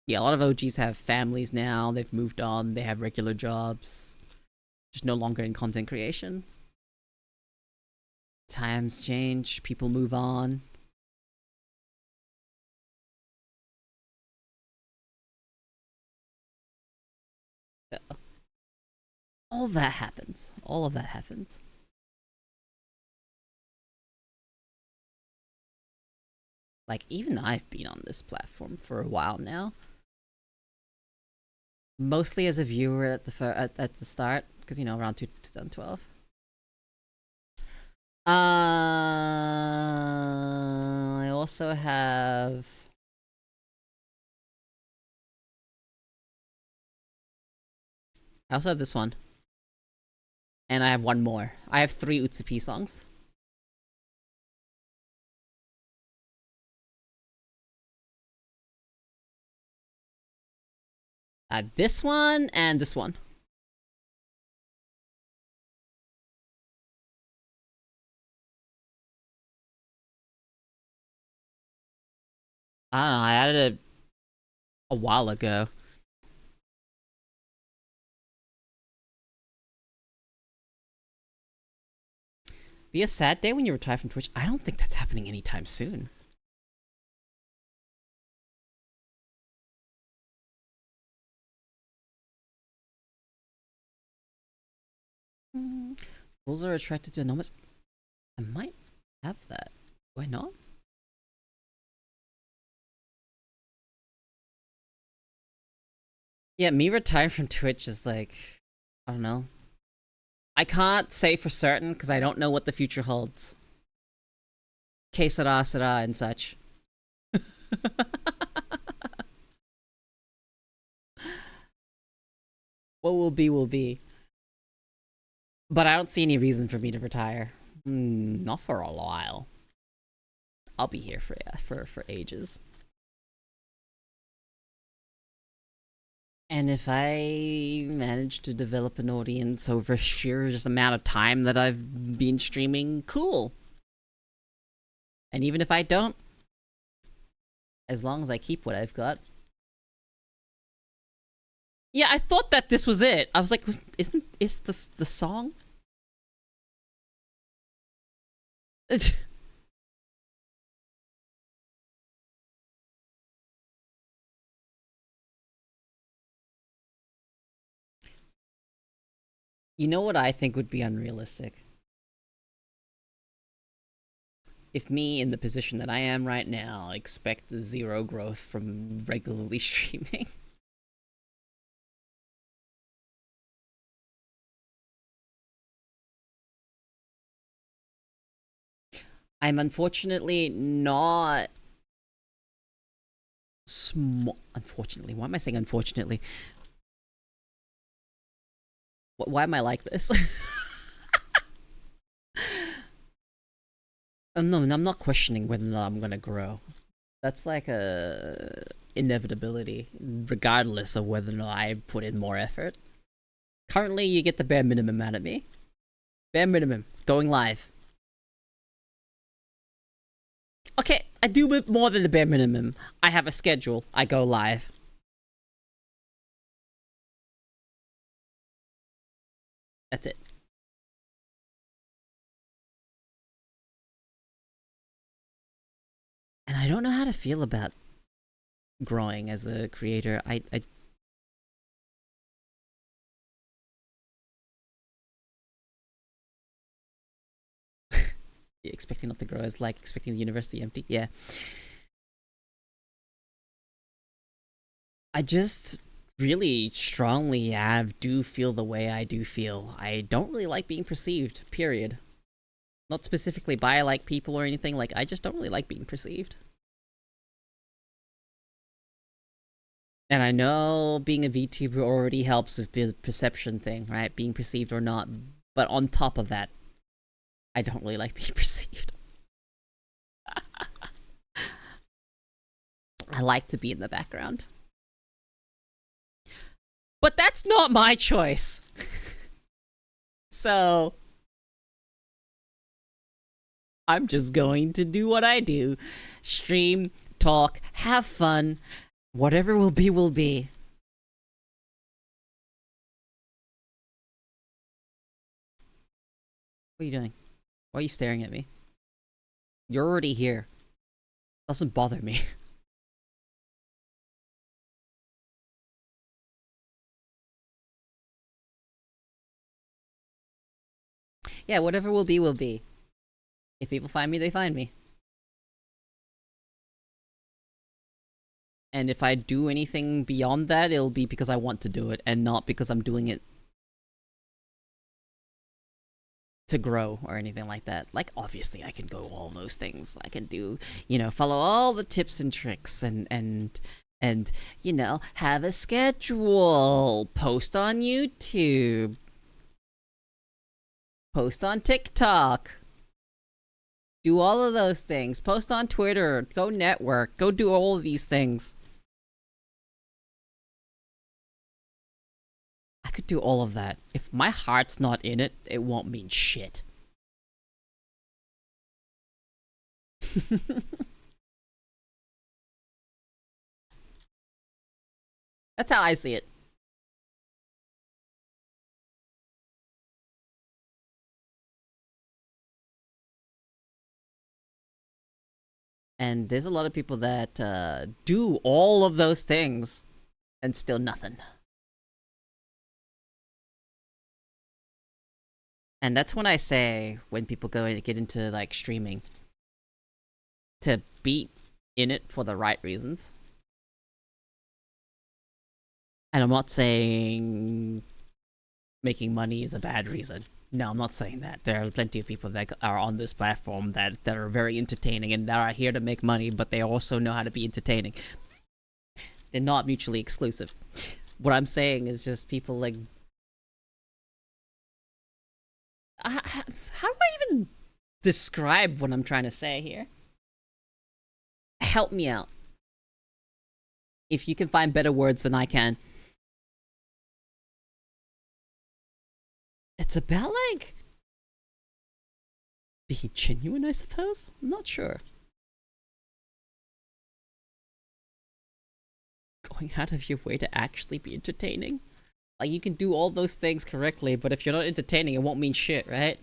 Yeah, a lot of OGs have families now, they've moved on, they have regular jobs. Just no longer in content creation. Times change, people move on. All that happens. All of that happens. Like, even I've been on this platform for a while now. Mostly as a viewer at the start, because, you know, around 2012. I also have... I also have this one. And I have one more. I have 3 Utsupi songs. This one and this one. I don't know, I added it a while ago. Be a sad day when you retire from Twitch? I don't think that's happening anytime soon. Fools are attracted to enormous... I might have that. Do I not? Yeah, me retiring from Twitch is like... I don't know. I can't say for certain because I don't know what the future holds. Que sera, sera, and such. What will be, will be. But I don't see any reason for me to retire. Not for a while. I'll be here for ages. And if I manage to develop an audience over sheer just amount of time that I've been streaming, cool. And even if I don't, as long as I keep what I've got. Yeah, I thought that this was it. I was like, is this the song? You know what I think would be unrealistic? If me in the position that I am right now expect zero growth from regularly streaming. I'm unfortunately not small. Unfortunately, why am I saying unfortunately? Why am I like this? No, I'm not questioning whether or not I'm gonna grow. That's like a inevitability, regardless of whether or not I put in more effort. Currently, you get the bare minimum out of me. Bare minimum, going live. Okay, I do a bit more than the bare minimum. I have a schedule. I go live. That's it. And I don't know how to feel about growing as a creator. I expecting not to grow is like expecting the university empty. Yeah. I just really strongly do feel the way I do feel. I don't really like being perceived, period. Not specifically by like people or anything, like I just don't really like being perceived. And I know being a VTuber already helps with the perception thing, right? Being perceived or not. But on top of that, I don't really like being perceived. I like to be in the background. But that's not my choice. So I'm just going to do what I do. Stream, talk, have fun. Whatever will be, will be. What are you doing? Why are you staring at me? You're already here. Doesn't bother me. Yeah, whatever will be, will be. If people find me, they find me. And if I do anything beyond that, it'll be because I want to do it and not because I'm doing it to grow or anything like that. Like, obviously, I can go all those things. I can do, follow all the tips and tricks and have a schedule, post on YouTube, post on TikTok, do all of those things, post on Twitter, go network, go do all of these things. I could do all of that. If my heart's not in it, it won't mean shit. That's how I see it. And there's a lot of people that do all of those things and still nothing. And that's when I say, when people go and get into like streaming, to be in it for the right reasons. And I'm not saying making money is a bad reason. No, I'm not saying that. There are plenty of people that are on this platform that are very entertaining and that are here to make money, but they also know how to be entertaining. They're not mutually exclusive. What I'm saying is just people like... how do I even describe what I'm trying to say here? Help me out. If you can find better words than I can. It's about, like, being genuine, I suppose? I'm not sure. Going out of your way to actually be entertaining? Like, you can do all those things correctly, but if you're not entertaining, it won't mean shit, right?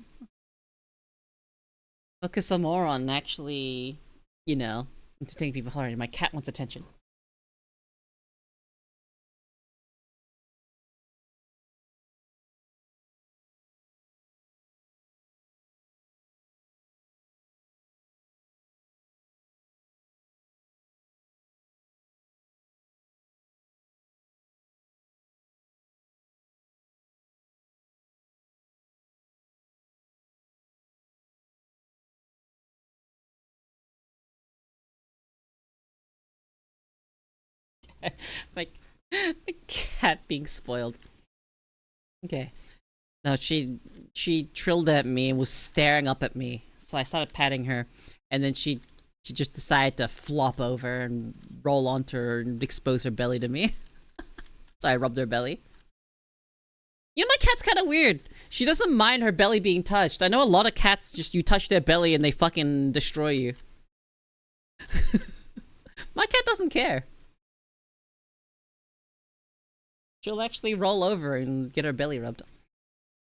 Focus some more on actually, entertaining people. Sorry, my cat wants attention. like the cat being spoiled. Okay. No, she trilled at me and was staring up at me. So I started patting her, and then she just decided to flop over and roll onto her and expose her belly to me. So I rubbed her belly. You know, my cat's kind of weird. She doesn't mind her belly being touched. I know a lot of cats just, you touch their belly and they fucking destroy you. My cat doesn't care. She'll actually roll over and get her belly rubbed.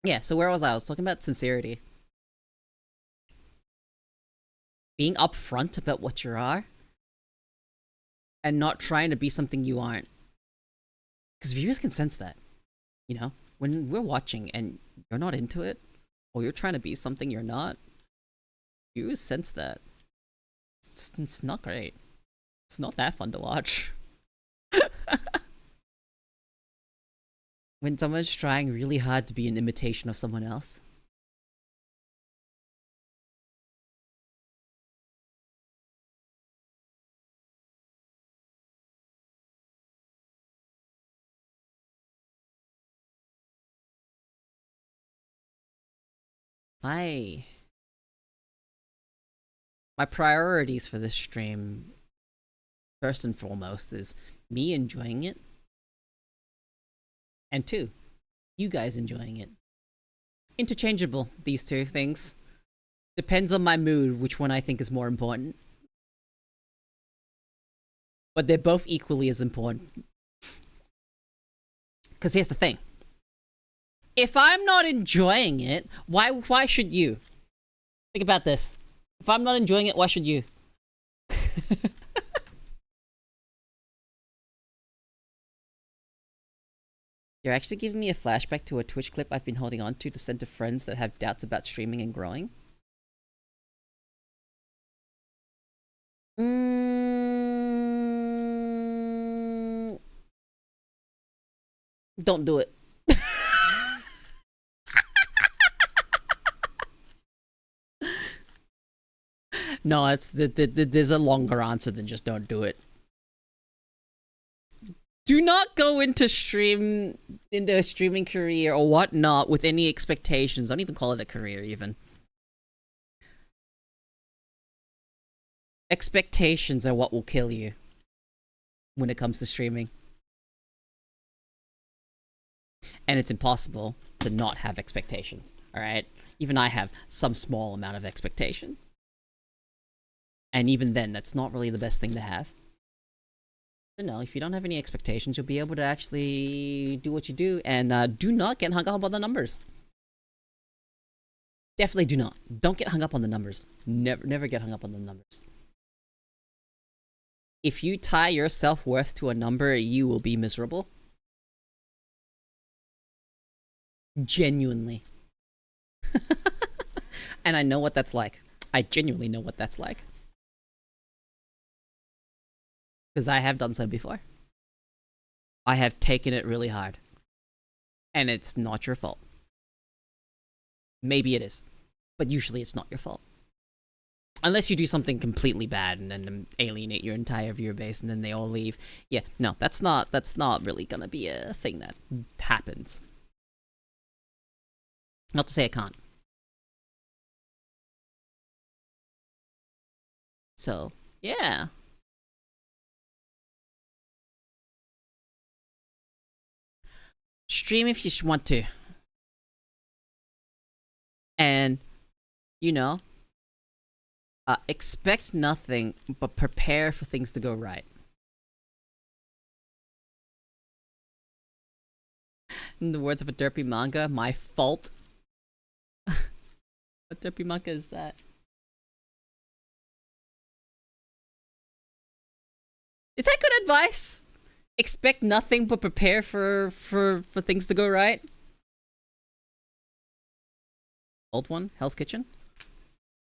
Yeah, so where was I? I was talking about sincerity. Being upfront about what you are. And not trying to be something you aren't. Because viewers can sense that. You know? When we're watching and you're not into it, or you're trying to be something you're not, viewers sense that. It's not great. It's not that fun to watch. When someone's trying really hard to be an imitation of someone else. My priorities for this stream, first and foremost, is me enjoying it. And 2, you guys enjoying it. Interchangeable, these two things. Depends on my mood which one I think is more important. But they're both equally as important. Because here's the thing. If I'm not enjoying it, why should you? Think about this. If I'm not enjoying it, why should you? You're actually giving me a flashback to a Twitch clip I've been holding on to send to friends that have doubts about streaming and growing. Don't do it. No, it's there's a longer answer than just don't do it. Do not go into a streaming career or whatnot with any expectations. Don't even call it a career, even. Expectations are what will kill you when it comes to streaming. And it's impossible to not have expectations, alright? Even I have some small amount of expectation. And even then, that's not really the best thing to have. But no, if you don't have any expectations, you'll be able to actually do what you do, and do not get hung up on the numbers. Definitely do not. Don't get hung up on the numbers. Never get hung up on the numbers. If you tie your self-worth to a number, you will be miserable. Genuinely. And I know what that's like. I genuinely know what that's like. Because I have done so before. I have taken it really hard. And it's not your fault. Maybe it is. But usually it's not your fault. Unless you do something completely bad and then alienate your entire viewer base and then they all leave. Yeah, no, that's not really gonna be a thing that happens. Not to say it can't. So, yeah. Stream if you want to. And, you know, expect nothing but prepare for things to go right. In the words of a derpy manga, my fault. What derpy manga is that? Is that good advice? Expect nothing but prepare for things to go right? Old one? Hell's Kitchen?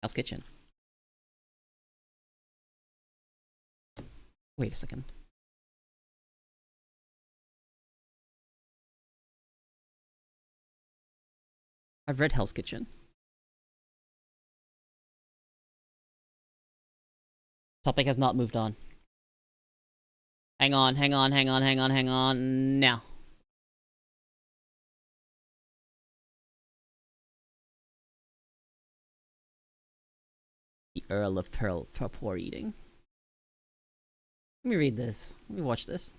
Hell's Kitchen. Wait a second. I've read Hell's Kitchen. Topic has not moved on. Hang on. Now. The Earl of Purpore eating. Let me read this. Let me watch this.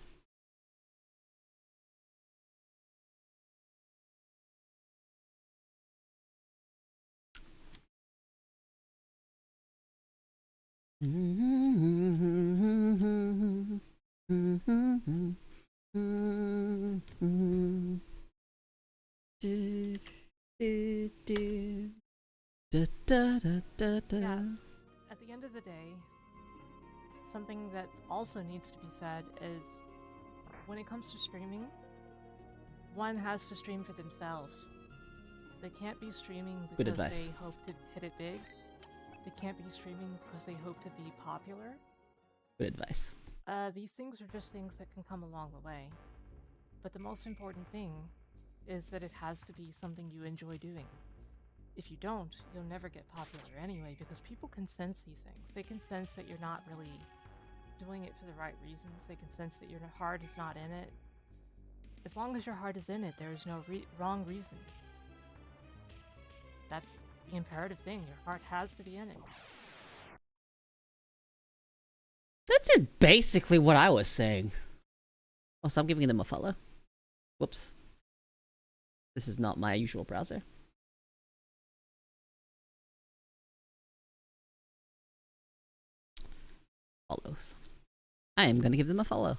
Yeah. At the end of the day, something that also needs to be said is when it comes to streaming, one has to stream for themselves. They can't be streaming Good because advice. they hope to hit it big. They can't be streaming because they hope to be popular. Good advice. These things are just things that can come along the way. But the most important thing is that it has to be something you enjoy doing. If you don't, you'll never get popular anyway, because people can sense these things. They can sense that you're not really doing it for the right reasons. They can sense that your heart is not in it. As long as your heart is in it, there is no wrong reason. That's the imperative thing. Your heart has to be in it. That's it, basically what I was saying. Also, I'm giving them a follow. Whoops. This is not my usual browser. Follows. I am gonna give them a follow.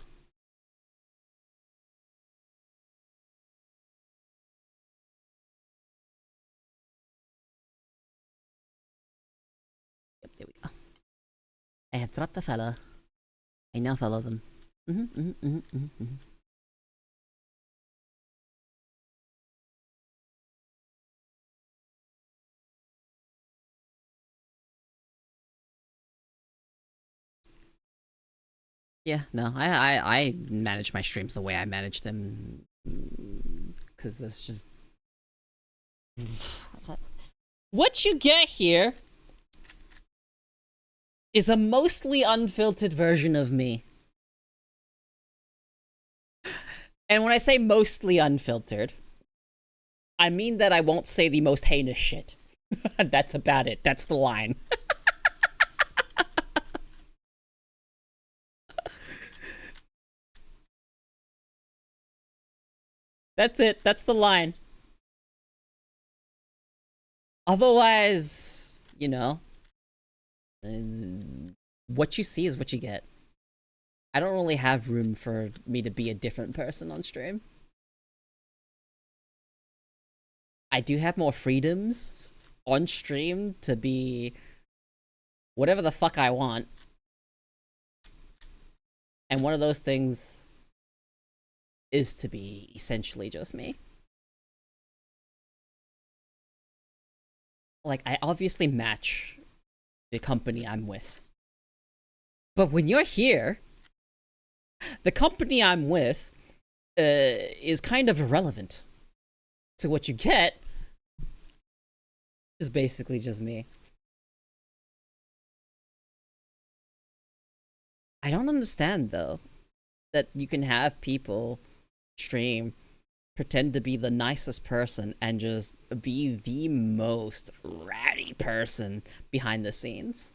Yep, there we go. I have dropped the follow. I now follow them. Yeah, no, I manage my streams the way I manage them, because that's just what you get here is a mostly unfiltered version of me. And when I say mostly unfiltered, I mean that I won't say the most heinous shit. That's about it. That's the line. That's it. That's the line. Otherwise, you know, what you see is what you get. I don't really have room for me to be a different person on stream. I do have more freedoms on stream to be whatever the fuck I want. And one of those things is to be essentially just me. Like, I obviously match the company I'm with. But when you're here, the company I'm with is kind of irrelevant. So what you get is basically just me. I don't understand, though, that you can have people stream, pretend to be the nicest person, and just be the most ratty person behind the scenes.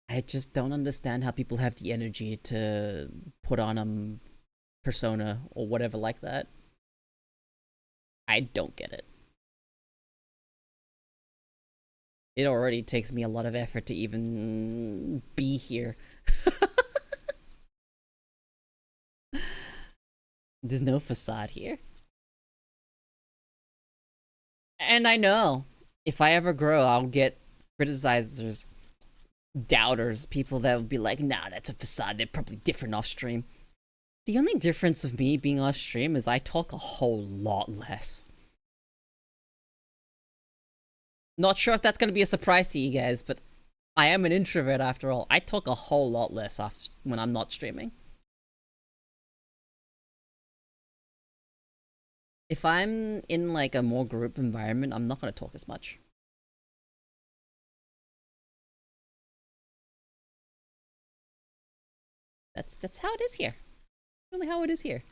I just don't understand how people have the energy to put on a persona or whatever like that. I don't get it. It already takes me a lot of effort to even be here. There's no facade here. And I know if I ever grow, I'll get criticizers, doubters, people that will be like, nah, that's a facade. They're probably different off stream. The only difference of me being off stream is I talk a whole lot less. Not sure if that's going to be a surprise to you guys, but I am an introvert after all. I talk a whole lot less when I'm not streaming. If I'm in like a more group environment, I'm not going to talk as much. That's how it is here. Really how it is here.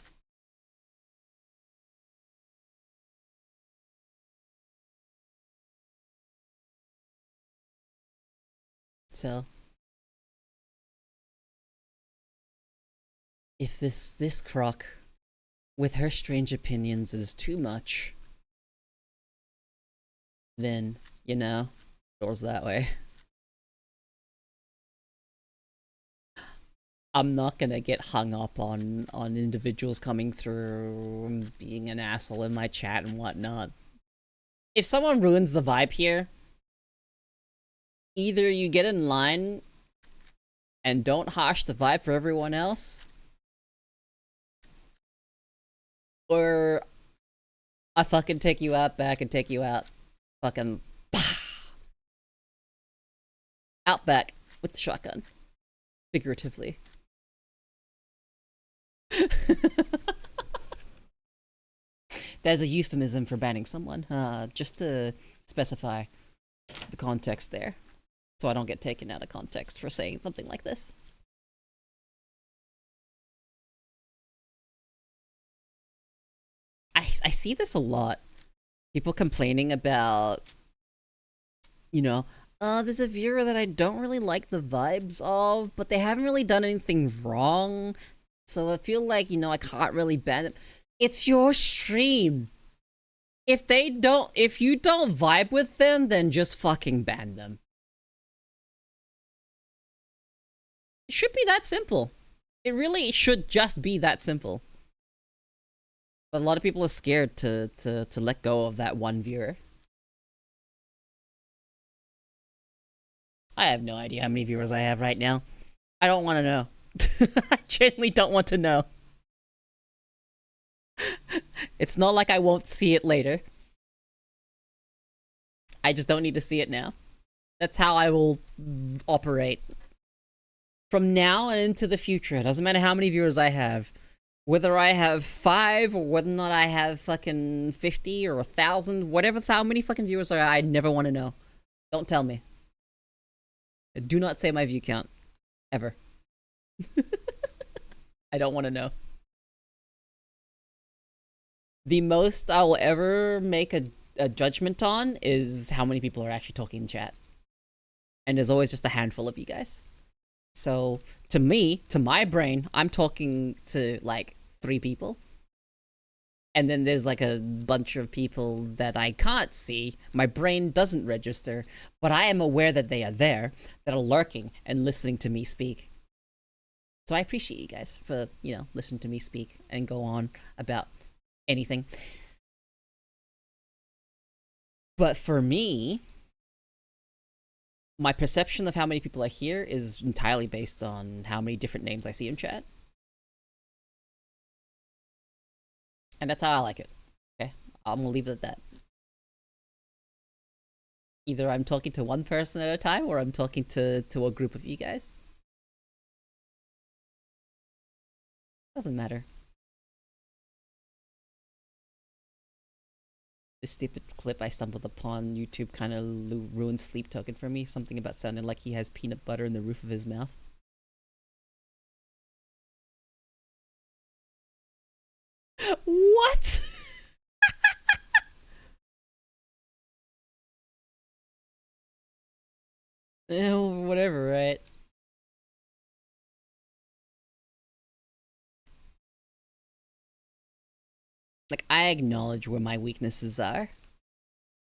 So if this croc with her strange opinions is too much, then, you know, doors that way. I'm not gonna get hung up on individuals coming through and being an asshole in my chat and whatnot. If someone ruins the vibe here, either you get in line and don't harsh the vibe for everyone else, or I fucking take you out back and take you out. Fucking out back with the shotgun. Figuratively. There's a euphemism for banning someone, just to specify the context there, so I don't get taken out of context for saying something like this. I see this a lot. People complaining about, you know, there's a viewer that I don't really like the vibes of, but they haven't really done anything wrong, so I feel like, you know, I can't really ban them. It's your stream. If you don't vibe with them, then just fucking ban them. It should be that simple. It really should just be that simple. But a lot of people are scared to let go of that one viewer. I have no idea how many viewers I have right now. I don't want to know. I genuinely don't want to know. It's not like I won't see it later. I just don't need to see it now. That's how I will operate. From now and into the future, it doesn't matter how many viewers I have. Whether I have 5 or whether or not I have fucking 50 or 1,000, whatever, how many fucking viewers are, I never want to know. Don't tell me. Do not say my view count. Ever. I don't want to know. The most I'll ever make a judgment on is how many people are actually talking in chat. And there's always just a handful of you guys. So, to me, to my brain, I'm talking to, like, 3 people. And then there's, like, a bunch of people that I can't see. My brain doesn't register. But I am aware that they are there, that are lurking and listening to me speak. So I appreciate you guys for, you know, listening to me speak and go on about anything. But for me, my perception of how many people are here is entirely based on how many different names I see in chat. And that's how I like it. Okay? I'm gonna leave it at that. Either I'm talking to one person at a time or I'm talking to a group of you guys. Doesn't matter. This stupid clip I stumbled upon YouTube kind of ruined Sleep Token for me. Something about sounding like he has peanut butter in the roof of his mouth. What? Whatever, right? Like, I acknowledge where my weaknesses are.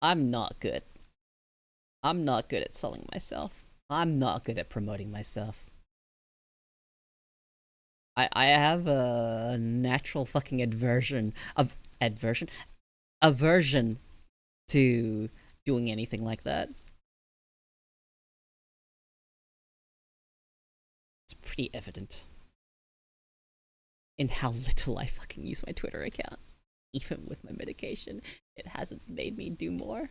I'm not good. I'm not good at selling myself. I'm not good at promoting myself. I have a natural fucking aversion to doing anything like that. It's pretty evident in how little I fucking use my Twitter account. Even with my medication, it hasn't made me do more.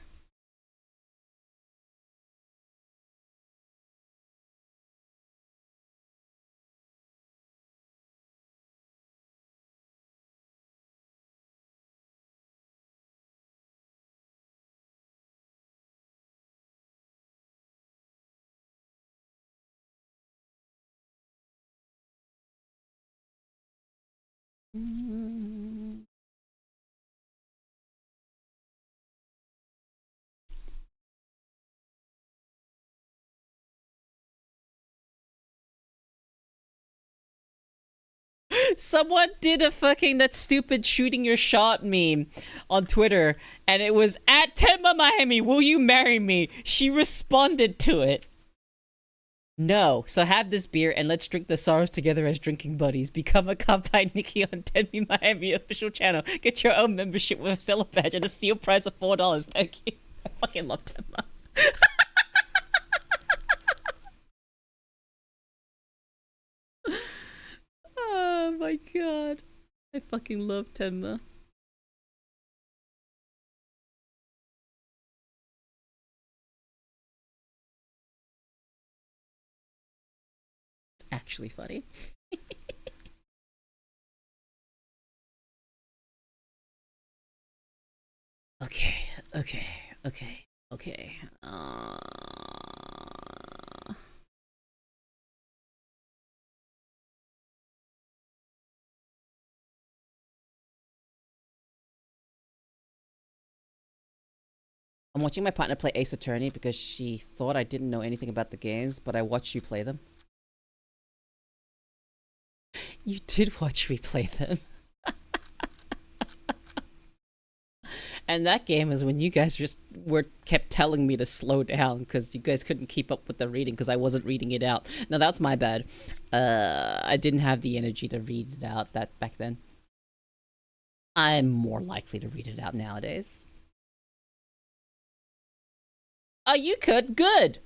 Someone did a fucking that stupid shooting your shot meme on Twitter, and it was at Tenma Miami, will you marry me? She responded to it. No, so have this beer and let's drink the sorrows together as drinking buddies. Become a Kampai Nikki on Tenmi Miami official channel. Get your own membership with a Stella badge and a steel price of $4. Thank you. I fucking love Tenma. Oh my god. I fucking love Tenma. It's actually funny. Okay, okay, okay, okay. I'm watching my partner play Ace Attorney because she thought I didn't know anything about the games, but I watched you play them. You did watch me play them. And that game is when you guys just kept telling me to slow down because you guys couldn't keep up with the reading because I wasn't reading it out. No, that's my bad. I didn't have the energy to read it out back then. I'm more likely to read it out nowadays. Oh, you could? Good!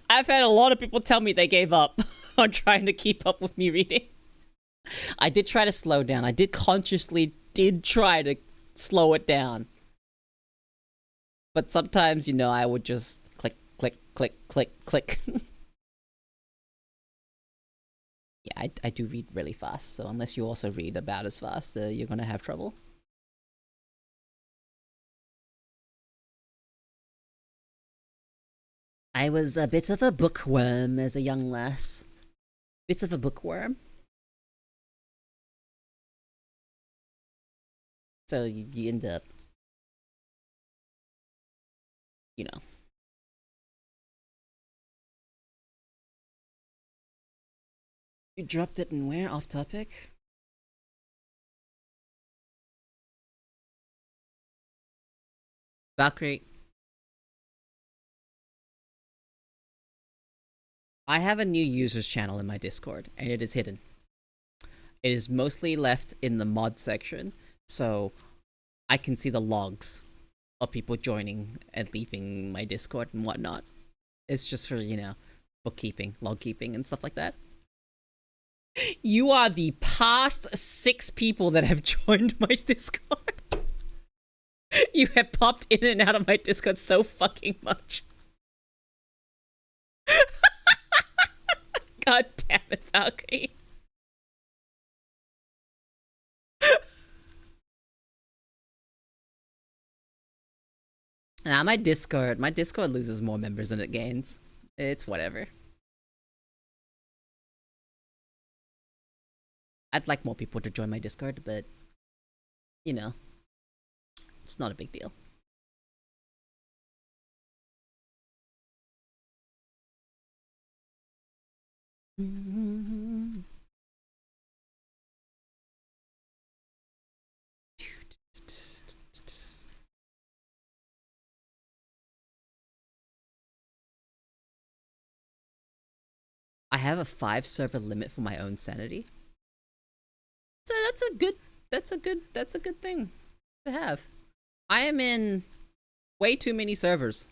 I've had a lot of people tell me they gave up on trying to keep up with me reading. I did try to slow down. I did consciously try to slow it down. But sometimes, you know, I would just click, click, click, click, click. Yeah, I do read really fast, so unless you also read about as fast, you're gonna have trouble. I was a bit of a bookworm as a young lass. Bit of a bookworm. So you end up, you know. You dropped it in where? Off topic? Valkyrie. I have a new users channel in my Discord, and it is hidden. It is mostly left in the mod section, so I can see the logs of people joining and leaving my Discord and whatnot. It's just for, you know, bookkeeping, log keeping, and stuff like that. You are the past 6 people that have joined my Discord. You have popped in and out of my Discord so fucking much. God damn it, Valkyrie. Nah, my Discord loses more members than it gains. It's whatever. I'd like more people to join my Discord, but, you know, it's not a big deal. I have a 5 server limit for my own sanity. So that's a good thing to have. I am in way too many servers.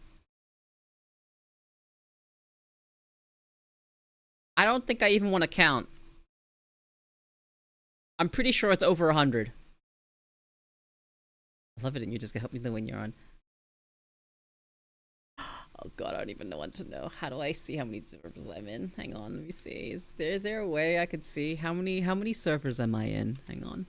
I don't think I even want to count. I'm pretty sure it's over 100. I love it, and you just help me know when you're on. Oh god, I don't even know what to know. How do I see how many servers I'm in? Hang on, let me see. Is there a way I could see how many servers am I in? Hang on.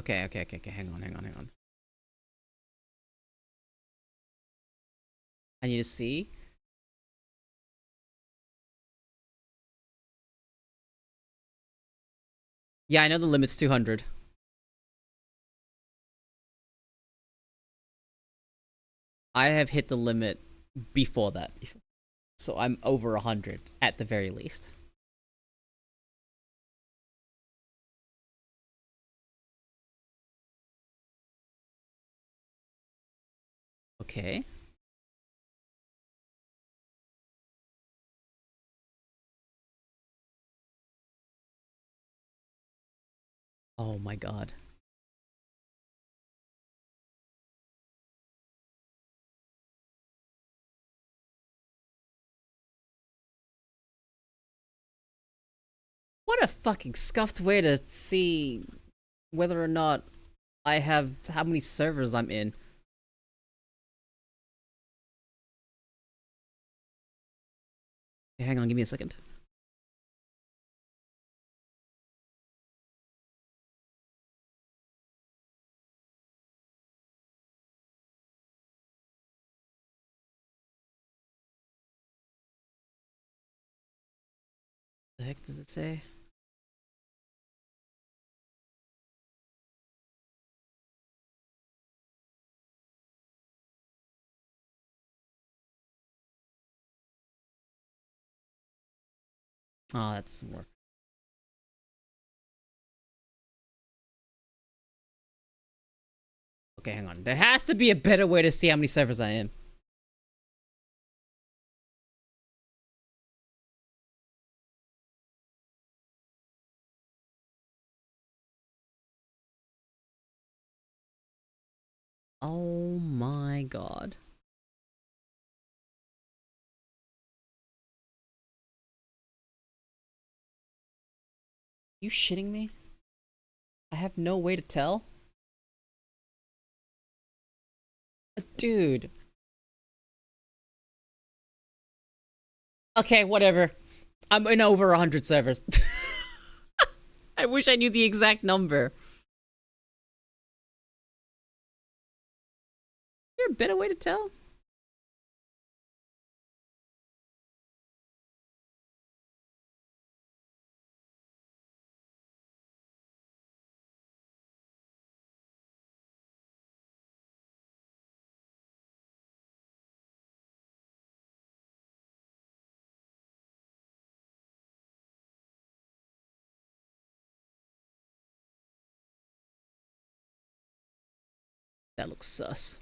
Okay. Hang on. I need to see. Yeah, I know the limit's 200. I have hit the limit before that. So I'm over 100 at the very least. Okay. Oh my god. What a fucking scuffed way to see whether or not I have how many servers I'm in. Okay, hang on, give me a second. The heck does it say? Oh, that doesn't work. Okay, hang on. There has to be a better way to see how many servers I am. Oh my god. You shitting me? I have no way to tell? Dude. Okay, whatever. I'm in over 100 servers. I wish I knew the exact number. Is there a better way to tell? That looks sus.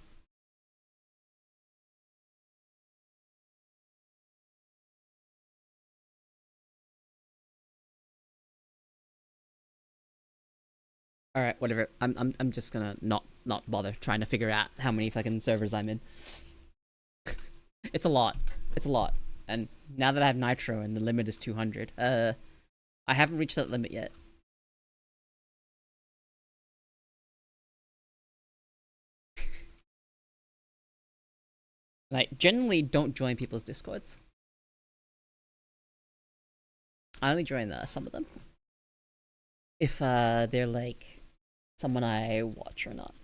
All right, whatever. I'm just gonna not bother trying to figure out how many fucking servers I'm in. It's a lot. It's a lot. And now that I have Nitro and the limit is 200, I haven't reached that limit yet. Like, generally don't join people's Discords. I only join some of them. If they're like someone I watch or not.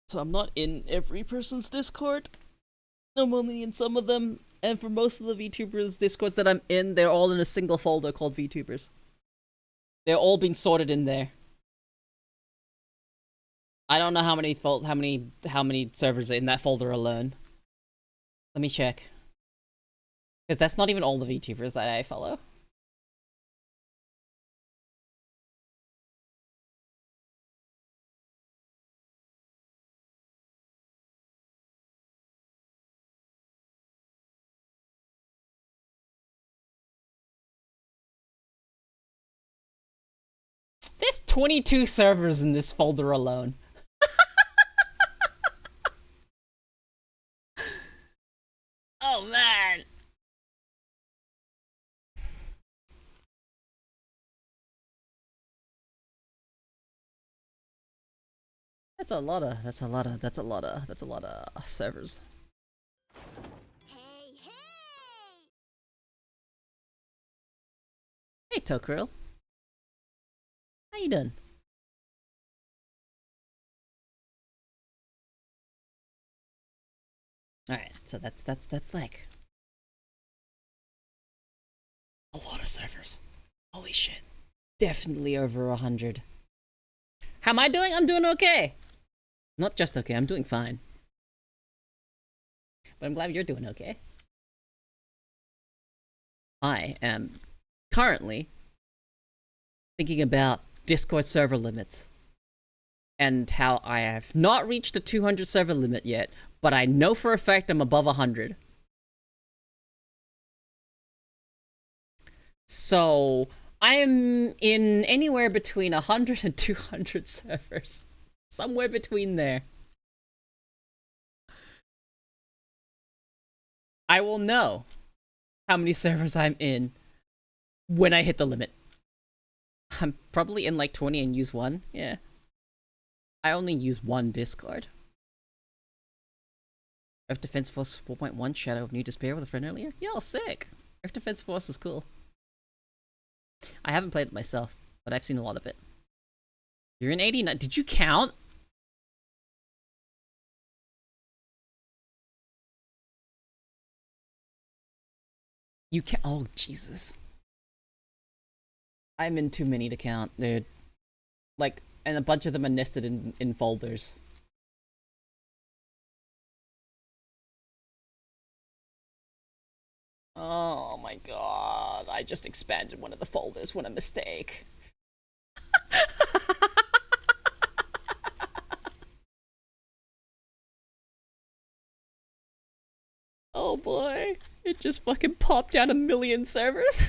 So I'm not in every person's Discord. I'm only in some of them. And for most of the VTubers Discords that I'm in, they're all in a single folder called VTubers. They're all being sorted in there. I don't know how many servers are in that folder alone. Let me check. Because that's not even all the VTubers that I follow. There's 22 servers in this folder alone. Oh man. That's a lot of servers. Hey, Tokrill. How you doing? Alright, so that's like a lot of servers. Holy shit. Definitely over 100. How am I doing? I'm doing okay. Not just okay, I'm doing fine. But I'm glad you're doing okay. I am currently thinking about Discord server limits. And how I have not reached the 200 server limit yet, but I know for a fact I'm above 100. So, I am in anywhere between 100 and 200 servers. Somewhere between there. I will know how many servers I'm in when I hit the limit. I'm probably in like 20 and use one, yeah. I only use one Discord. Earth Defense Force 4.1 Shadow of New Despair with a friend earlier? Yo, sick! Earth Defense Force is cool. I haven't played it myself, but I've seen a lot of it. You're in 89. Did you count? You can't. Oh, Jesus. I'm in too many to count, dude. Like, and a bunch of them are nested in folders. Oh my god. I just expanded one of the folders. What a mistake. Oh boy. It just fucking popped out 1,000,000 servers.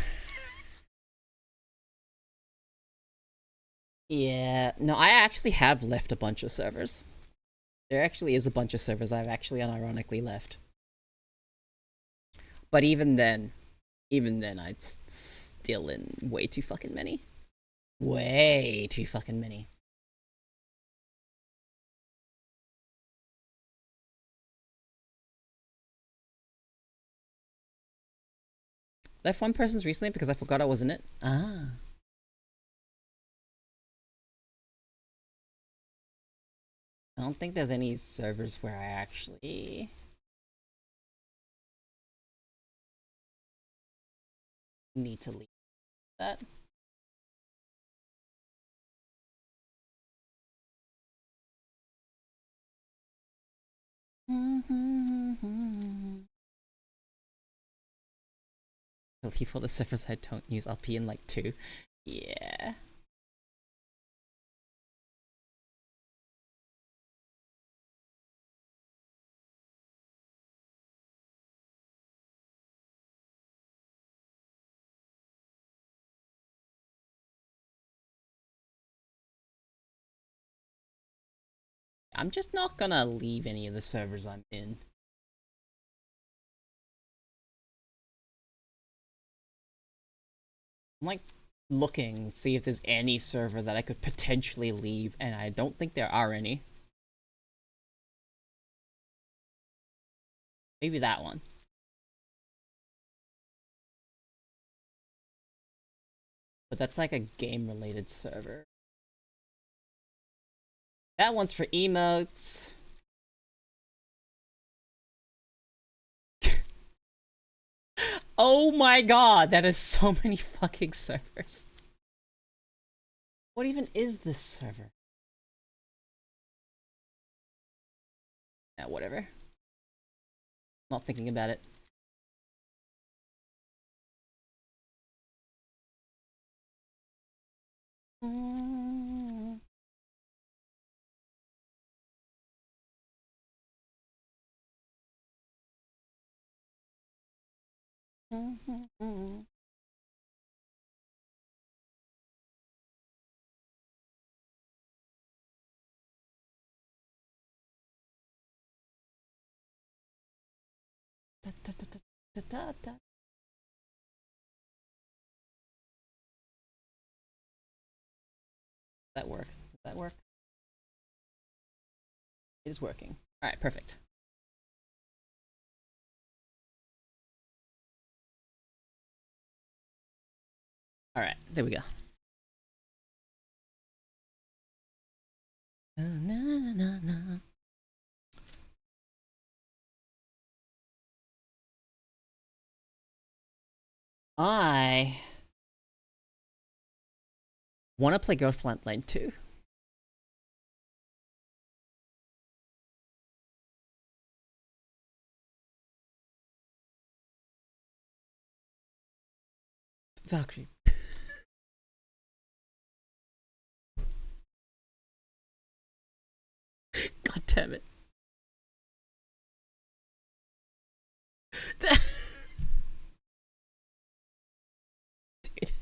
Yeah, no, I actually have left a bunch of servers. There actually is a bunch of servers I've actually unironically left. But even then, I'd still in way too fucking many. Way too fucking many. Left one person's recently because I forgot I was in it. Ah. I don't think there's any servers where I actually need to leave that. I'll leave all the servers I don't use. I'll be in like 2. Yeah. I'm just not gonna leave any of the servers I'm in. I'm like looking, see if there's any server that I could potentially leave, and I don't think there are any. Maybe that one. But that's like a game-related server. That one's for emotes. Oh my god, that is so many fucking servers. What even is this server? Yeah, whatever. Not thinking about it. That work? Does that work? It is working. Alright, perfect. Alright, there we go. Na, na, na, na. I want to play Ghost Frontline 2. Valkyrie. God damn it. Dude.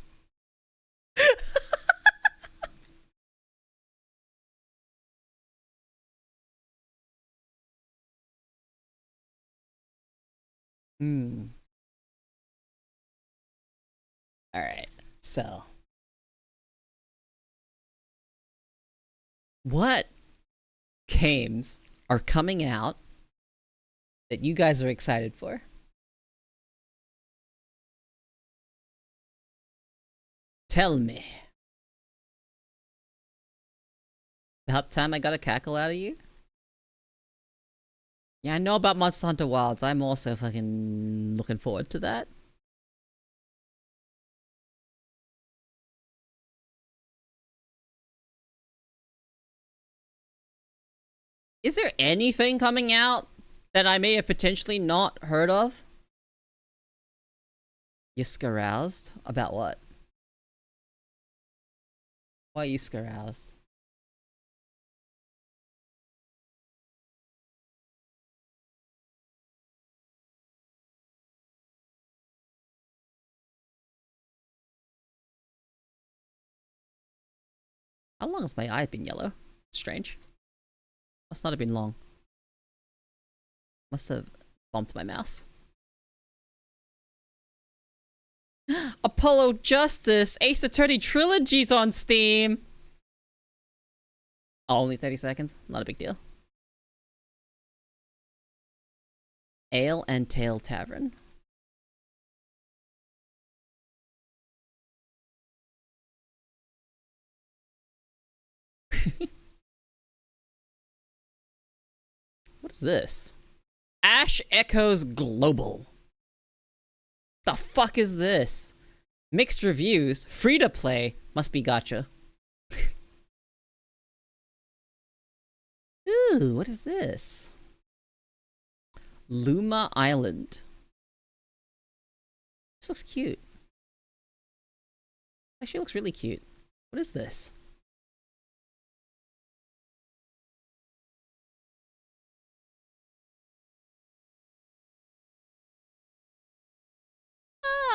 Alright, so. What games are coming out that you guys are excited for? Tell me. About time I got a cackle out of you? Yeah, I know about Monster Hunter Wilds. I'm also fucking looking forward to that. Is there anything coming out that I may have potentially not heard of? You're scaroused? About what? Why are you scaroused? How long has my eye been yellow? Strange. Must not have been long. Must have bumped my mouse. Apollo Justice Ace Attorney Trilogy's on Steam! Oh, only 30 seconds? Not a big deal. Ale and Tail Tavern. What is this? Ash Echoes Global. The fuck is this? Mixed reviews, free to play, must be gacha. Ooh, what is this? Luma Island. This looks cute. Actually looks really cute. What is this?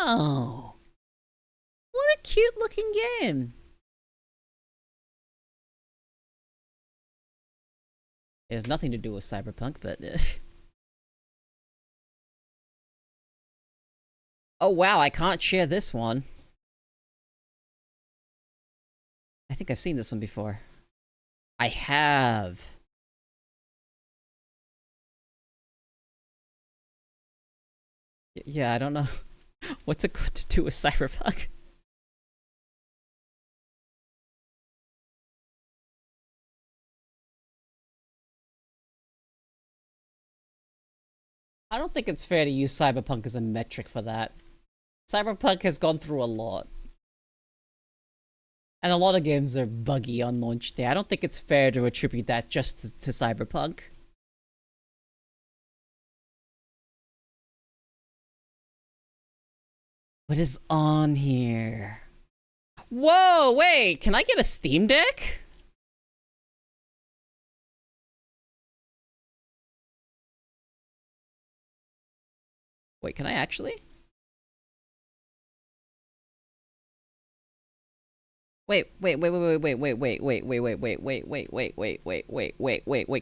Oh, what a cute looking game. It has nothing to do with Cyberpunk, but oh wow, I can't share this one. I think I've seen this one before. I have. Yeah, I don't know what to do with Cyberpunk. I don't think it's fair to use Cyberpunk as a metric for that. Cyberpunk has gone through a lot. And a lot of games are buggy on launch day. I don't think it's fair to attribute that just to Cyberpunk. What is on here? Whoa, wait, can I get a Steam Deck? Wait, can I actually? Wait,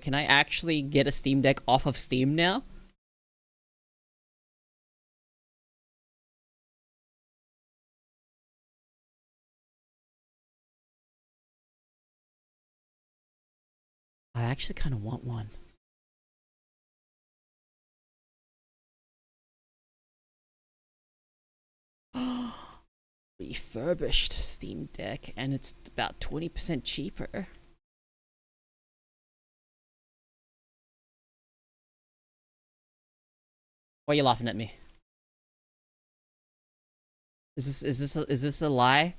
can I actually get a Steam Deck off of Steam now? I actually kind of want one. refurbished Steam Deck, and it's about 20% cheaper. Why are you laughing at me? Is this a lie?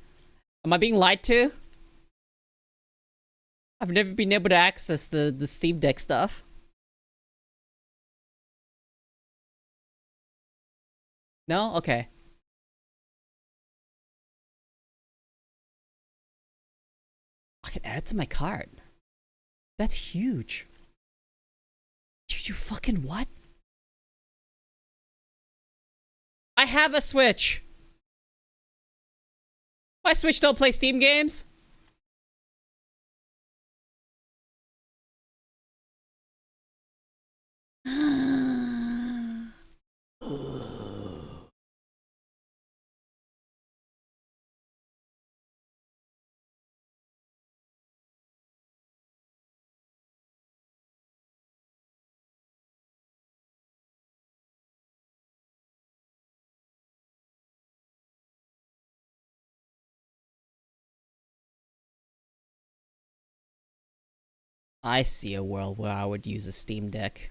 Am I being lied to? I've never been able to access the Steam Deck stuff. No? Okay. I can add it to my cart. That's huge. You fucking what? I have a Switch. My Switch don't play Steam games. I see a world where I would use a Steam Deck.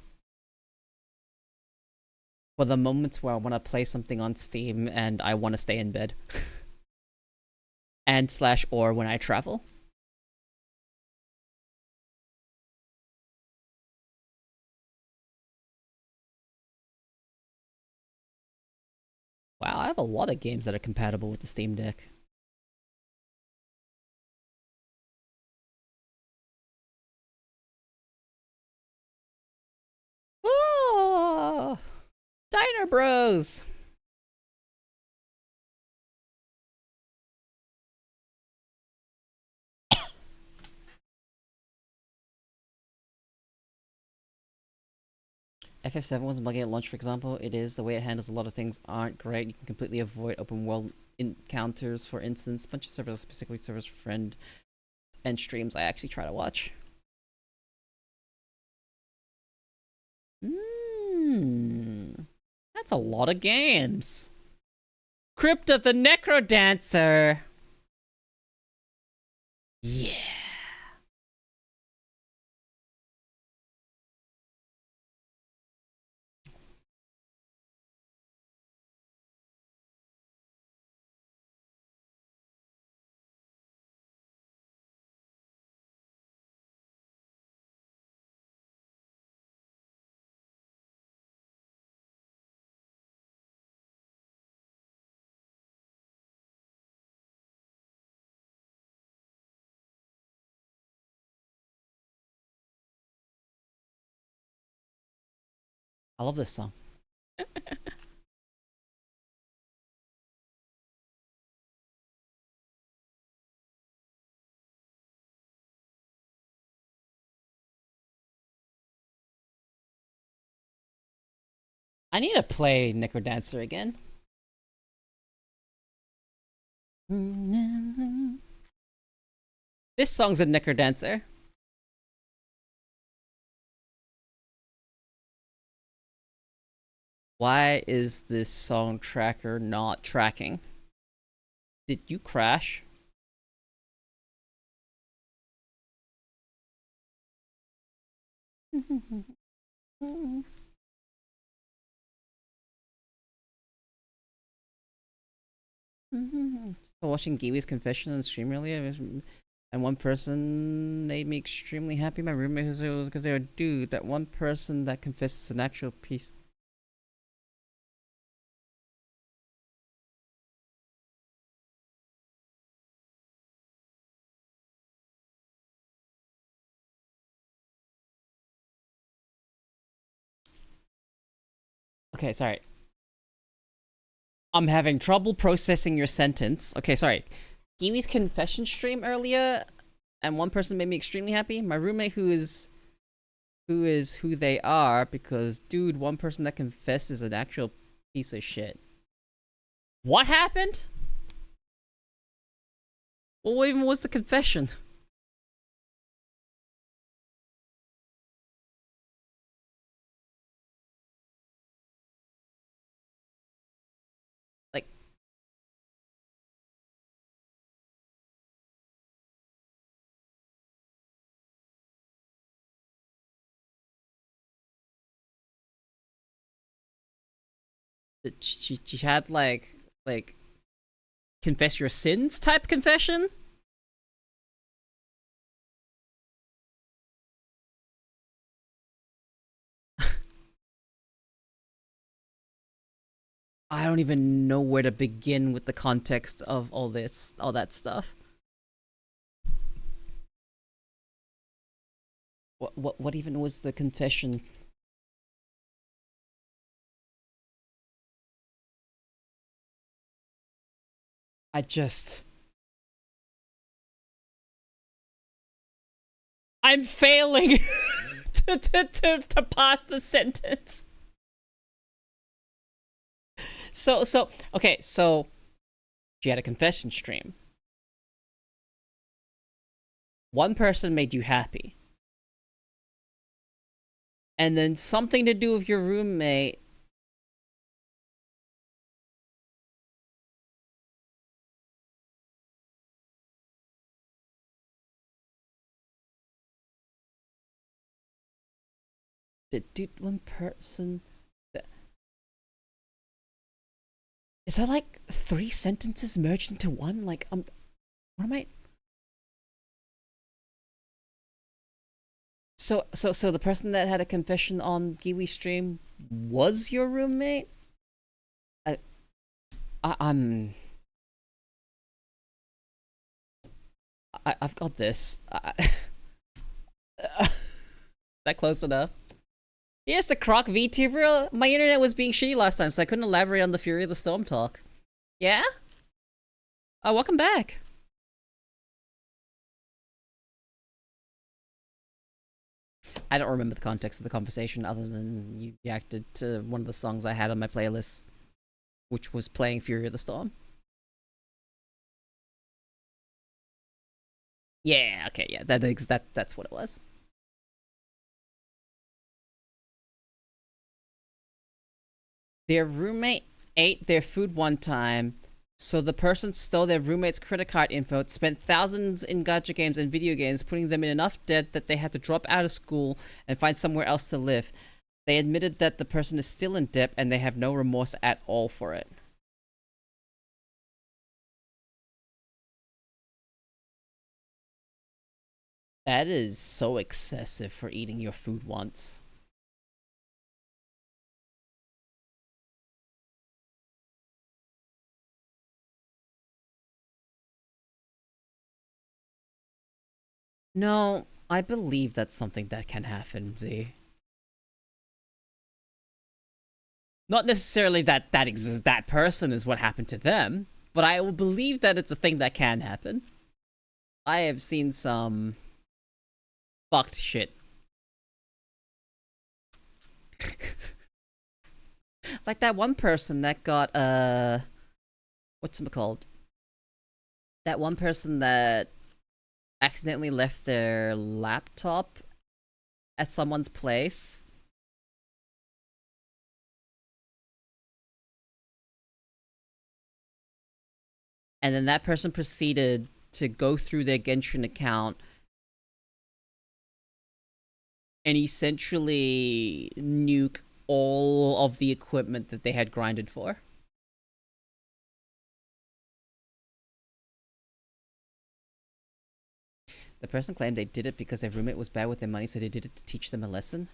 For the moments where I want to play something on Steam and I want to stay in bed. And slash or when I travel. Wow, I have a lot of games that are compatible with the Steam Deck. Oh, Diner Bros. FF7 wasn't bugging at launch, for example. It is. The way it handles a lot of things aren't great. You can completely avoid open world encounters, for instance. A bunch of servers, specifically servers for friend and streams I actually try to watch. That's a lot of games. Crypt of the Necrodancer. Yeah. I love this song. I need to play Necrodancer again. This song's a Necrodancer. Why is this song tracker not tracking? Did you crash? Watching Giwi's confession on the stream earlier, and one person made me extremely happy. My roommate was because they were dude. That one person that confesses an actual piece. Okay, sorry. I'm having trouble processing your sentence. Okay, sorry. Giwi's confession stream earlier, and one person made me extremely happy. My roommate who they are, because dude, one person that confesses an actual piece of shit. What happened? Well, what even was the confession? Like, She had like confess your sins type confession. I don't even know where to begin with the context of all that stuff. What even was the confession? I'm failing to pass the sentence. Okay, so she had a confession stream. One person made you happy. And then something to do with your roommate. Did one person... Is that like 3 sentences merged into one? Like, what am I... So the person that had a confession on Kiwi stream was your roommate? I've got this. That close enough? Yes, the Croc VTuber. My internet was being shitty last time, so I couldn't elaborate on the Fury of the Storm talk. Yeah? Oh, welcome back. I don't remember the context of the conversation other than you reacted to one of the songs I had on my playlist, which was playing Fury of the Storm. Yeah, okay, yeah, that's what it was. Their roommate ate their food one time, so the person stole their roommate's credit card info, spent thousands in gacha games and video games, putting them in enough debt that they had to drop out of school and find somewhere else to live. They admitted that the person is still in debt and they have no remorse at all for it. That is so excessive for eating your food once. No, I believe that's something that can happen, Z. Not necessarily that that person is what happened to them, but I will believe that it's a thing that can happen. I have seen some fucked shit. Like that one person that got, what's it called? That one person that accidentally left their laptop at someone's place. And then that person proceeded to go through their Genshin account and essentially nuke all of the equipment that they had grinded for. The person claimed they did it because their roommate was bad with their money, so they did it to teach them a lesson.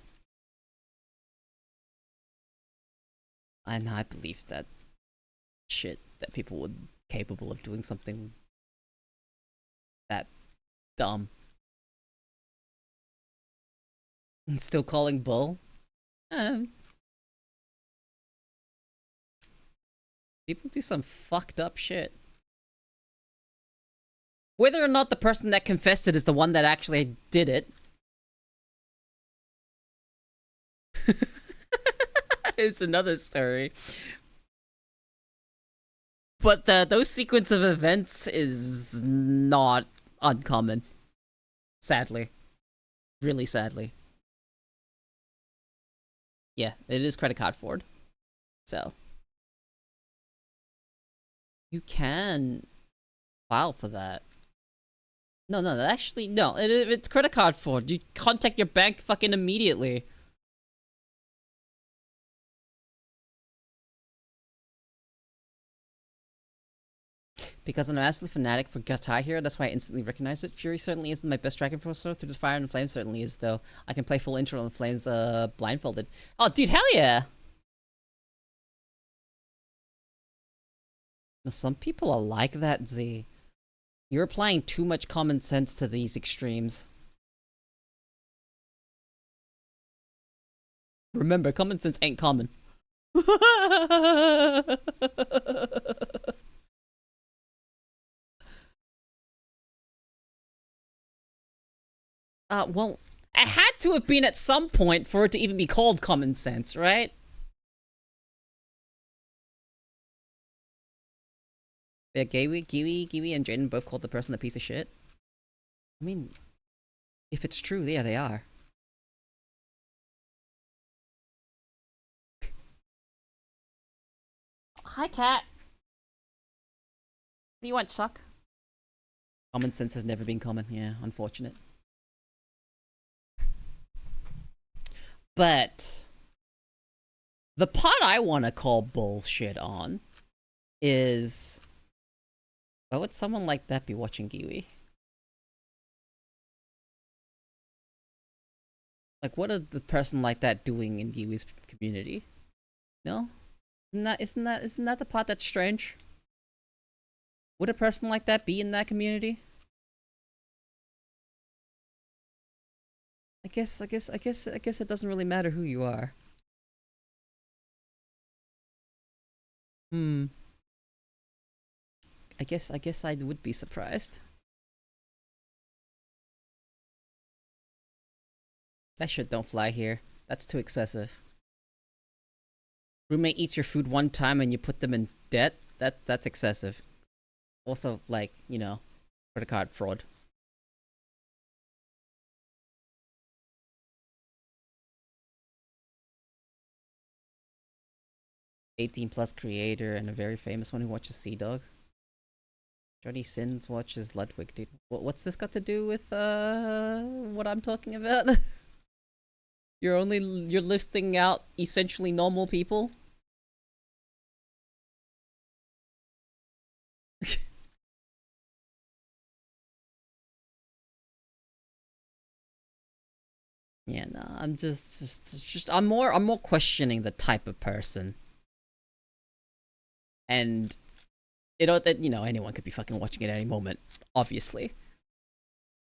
And I believe that shit, that people were capable of doing something that dumb. And still calling bull? People do some fucked up shit. Whether or not the person that confessed it is the one that actually did it. It's another story. But those sequence of events is not uncommon. Sadly. Really sadly. Yeah, it is credit card fraud. So. You can file for that. No, actually, no. It's credit card fraud. You contact your bank fucking immediately. Because I'm an absolute fanatic for Guitar Hero, that's why I instantly recognize it. Fury certainly isn't my best Dragon Force through the Fire and the Flames certainly is, though. I can play full intro on the Flames blindfolded. Oh, dude, hell yeah! Some people are like that, Z. You're applying too much common sense to these extremes. Remember, common sense ain't common. Well, it had to have been at some point for it to even be called common sense, right? Yeah, Kiwi, and Jaden both called the person a piece of shit. I mean, if it's true, yeah, they are. Hi, cat. What do you want, suck? Common sense has never been common, yeah, unfortunate. But the part I want to call bullshit on is, why would someone like that be watching Kiwi? Like, what are the person like that doing in Kiwi's community? No? Isn't that the part that's strange? Would a person like that be in that community? I guess it doesn't really matter who you are. I guess I would be surprised. That shit don't fly here. That's too excessive. Roommate eats your food one time and you put them in debt? That's excessive. Also, like, you know, credit card fraud. +18 creator and a very famous one who watches Sea Dog. Johnny Sins watches Ludwig, dude. What's this got to do with what I'm talking about? You're listing out essentially normal people? Yeah, no, I'm just I'm more questioning the type of person. And anyone could be fucking watching it at any moment, obviously.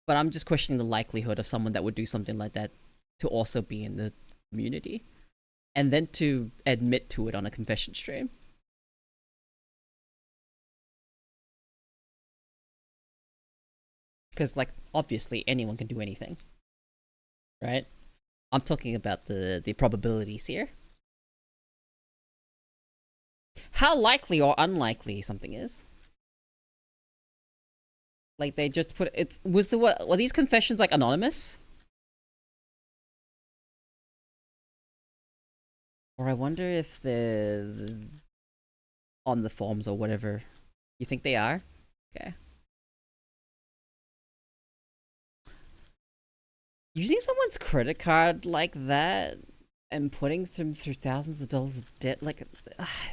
But I'm just questioning the likelihood of someone that would do something like that to also be in the community. And then to admit to it on a confession stream. Because, like, obviously anyone can do anything. Right? I'm talking about the probabilities here. How likely or unlikely something is. Like, they just put were these confessions like anonymous? Or I wonder if the on the forums or whatever. You think they are? Okay. Using someone's credit card like that and putting them through thousands of dollars of debt, like,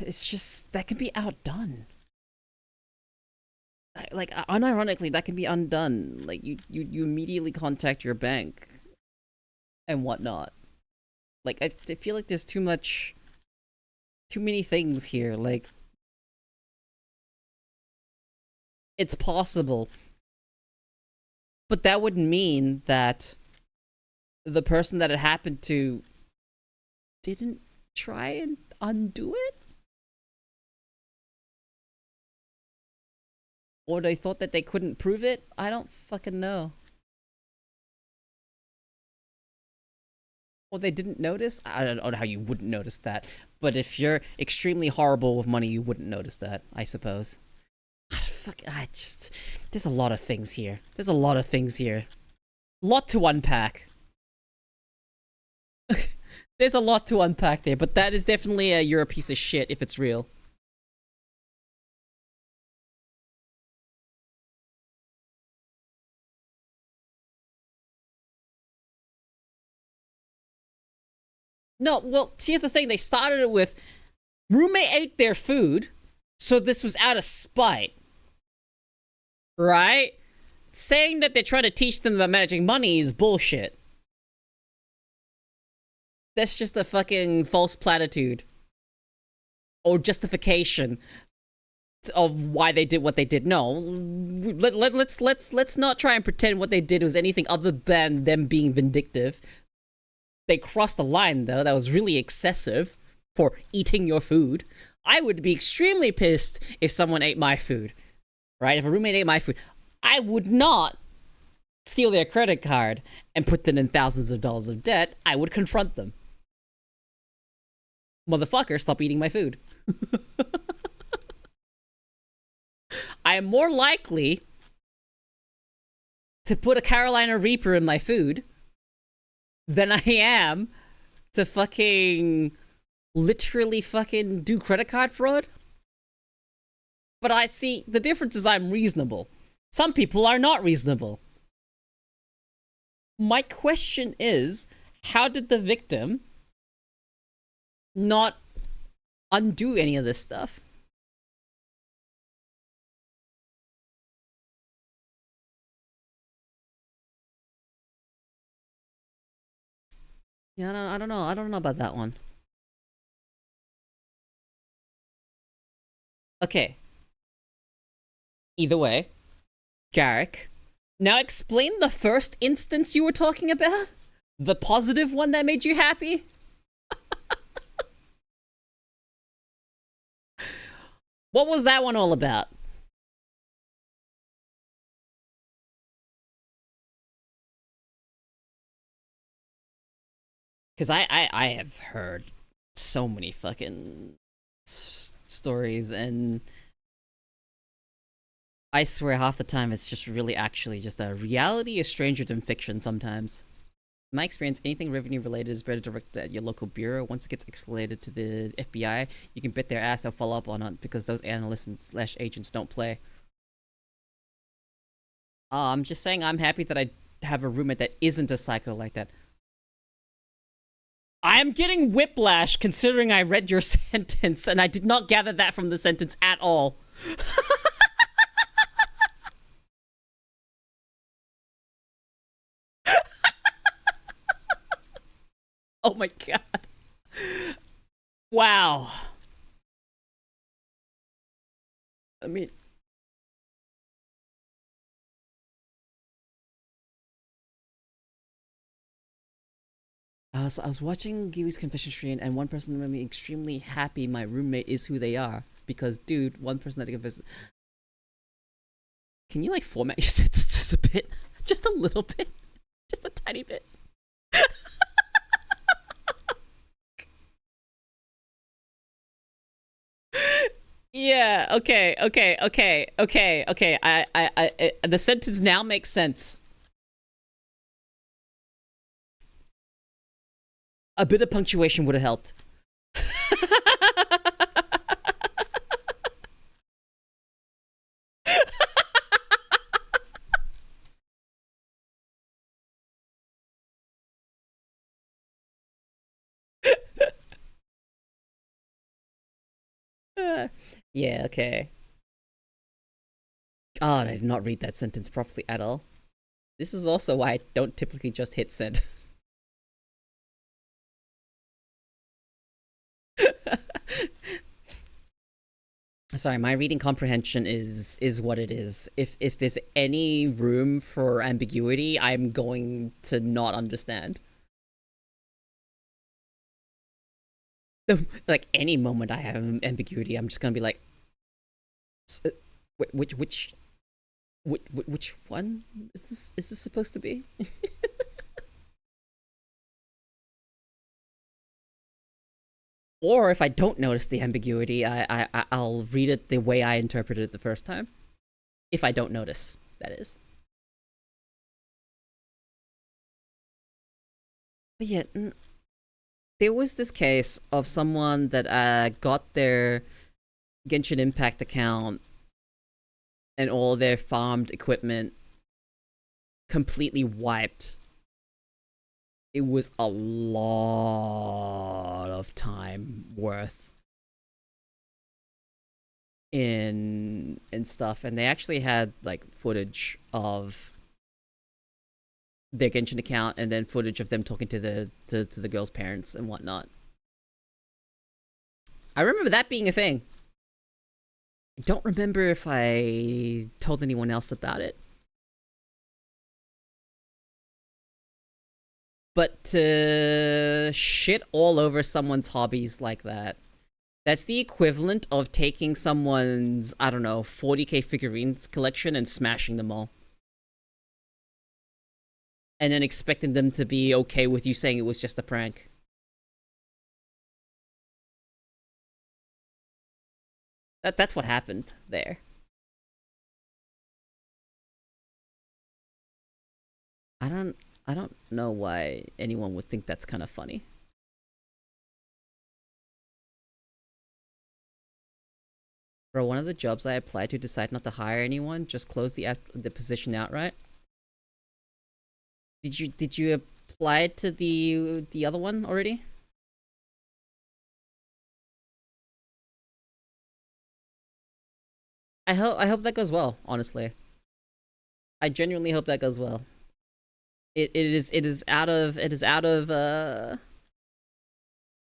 it's just, that can be outdone. Like, unironically, that can be undone. Like, you immediately contact your bank and whatnot. Like, I feel like there's too many things here. Like, it's possible, but that would mean that the person that it happened to didn't try and undo it? Or they thought that they couldn't prove it? I don't fucking know. Or they didn't notice? I don't know how you wouldn't notice that. But if you're extremely horrible with money, you wouldn't notice that, I suppose. There's a lot of things here. There's a lot of things here. Lot to unpack. There's a lot to unpack there, but that is definitely you're a piece of shit if it's real. No, well, here's the thing. They started it with, roommate ate their food, so this was out of spite. right? Saying that they're trying to teach them about managing money is bullshit. That's just a fucking false platitude. Or justification of why they did what they did. No. Let's not try and pretend what they did was anything other than them being vindictive. They crossed the line, though. That was really excessive for eating your food. I would be extremely pissed if someone ate my food. Right? If a roommate ate my food, I would not steal their credit card and put them in thousands of dollars of debt. I would confront them. Motherfucker, stop eating my food. I am more likely to put a Carolina Reaper in my food than I am to fucking literally fucking do credit card fraud. But I see, the difference is I'm reasonable. Some people are not reasonable. My question is, how did the victim not undo any of this stuff? Yeah, I don't know. I don't know about that one. Okay. Either way, Garrick, now explain the first instance you were talking about? The positive one that made you happy? What was that one all about? Because I have heard so many fucking stories, and I swear half the time it's just really actually just a reality is stranger than fiction sometimes. In my experience, anything revenue related is better directed at your local bureau. Once it gets escalated to the FBI, you can bet their ass they'll follow up on it because those analysts and slash agents don't play. I'm just saying I'm happy that I have a roommate that isn't a psycho like that. I'm getting whiplash considering I read your sentence and I did not gather that from the sentence at all. Oh my god. Wow. I mean, I was watching Giwi's confession stream, and one person made me extremely happy my roommate is who they are. Because, dude, one person had to confess. Can you, like, format your sentence just a bit? Just a little bit? Just a tiny bit? Yeah, okay. The sentence now makes sense. A bit of punctuation would have helped. Yeah, okay. God, I did not read that sentence properly at all. This is also why I don't typically just hit send. Sorry, my reading comprehension is what it is. If there's any room for ambiguity, I'm going to not understand. Like any moment I have ambiguity, I'm just gonna be like, which one is this supposed to be? Or if I don't notice the ambiguity, I'll read it the way I interpreted it the first time. If I don't notice, that is. But yeah, there was this case of someone that got their Genshin Impact account and all their farmed equipment completely wiped. It was a lot of time worth. in stuff, and they actually had like footage of their Genshin account and then footage of them talking to the girl's parents and whatnot. I remember that being a thing. I don't remember if I told anyone else about it. But to shit all over someone's hobbies like that, that's the equivalent of taking someone's, I don't know, 40k figurines collection and smashing them all. And then expecting them to be okay with you saying it was just a prank. That's what happened there. I don't know why anyone would think that's kind of funny. Bro, one of the jobs I applied to decided not to hire anyone, just close the position outright. Did you apply to the other one already? I hope that goes well, honestly. I genuinely hope that goes well. It is out of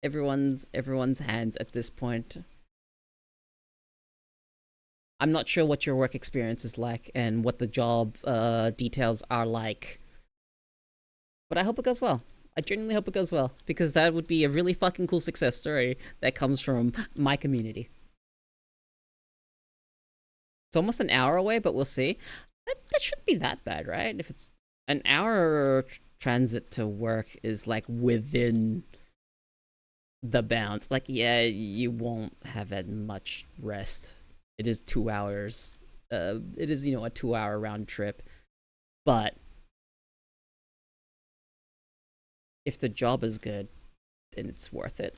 everyone's hands at this point. I'm not sure what your work experience is like and what the job details are like. But I hope it goes well. I genuinely hope it goes well, because that would be a really fucking cool success story that comes from my community. It's almost an hour away, but we'll see. That shouldn't be that bad, right? If it's an hour transit to work is like within the bounds. Like, yeah, you won't have that much rest. It is 2 hours. It is, a 2-hour round trip. But if the job is good, then it's worth it.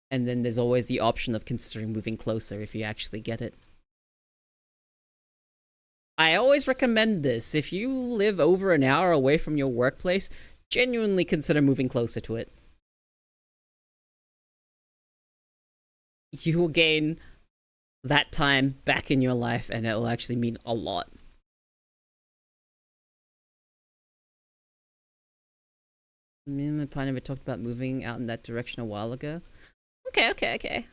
And then there's always the option of considering moving closer if you actually get it. I always recommend this. If you live over an hour away from your workplace, genuinely consider moving closer to it. You will gain that time back in your life, and it will actually mean a lot. Me and my partner talked about moving out in that direction a while ago. Okay.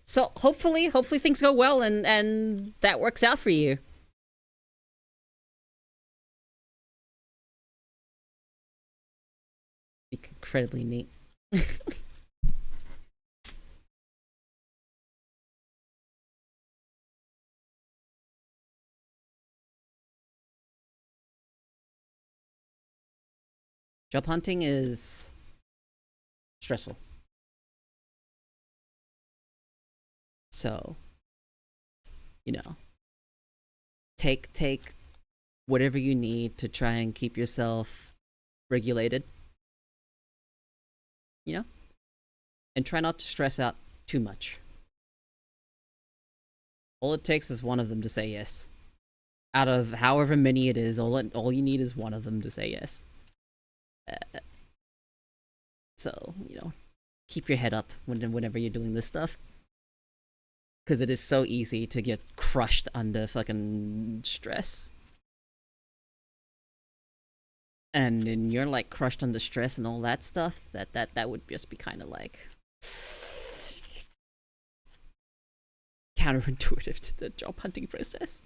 So hopefully things go well and that works out for you. Incredibly neat. Job hunting is stressful. So, take whatever you need to try and keep yourself regulated. And try not to stress out too much. All it takes is one of them to say yes. Out of however many it is, all you need is one of them to say yes. So, keep your head up whenever you're doing this stuff. Because it is so easy to get crushed under fucking stress. And then you're like crushed under stress and all that stuff, that would just be kind of like counterintuitive to the job hunting process.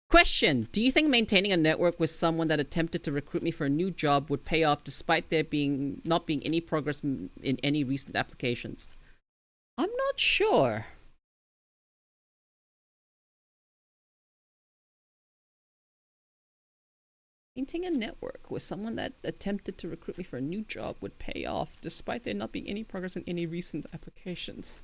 Question: do you think maintaining a network with someone that attempted to recruit me for a new job would pay off despite there not being any progress in any recent applications? I'm not sure. Maintaining a network with someone that attempted to recruit me for a new job would pay off despite there not being any progress in any recent applications.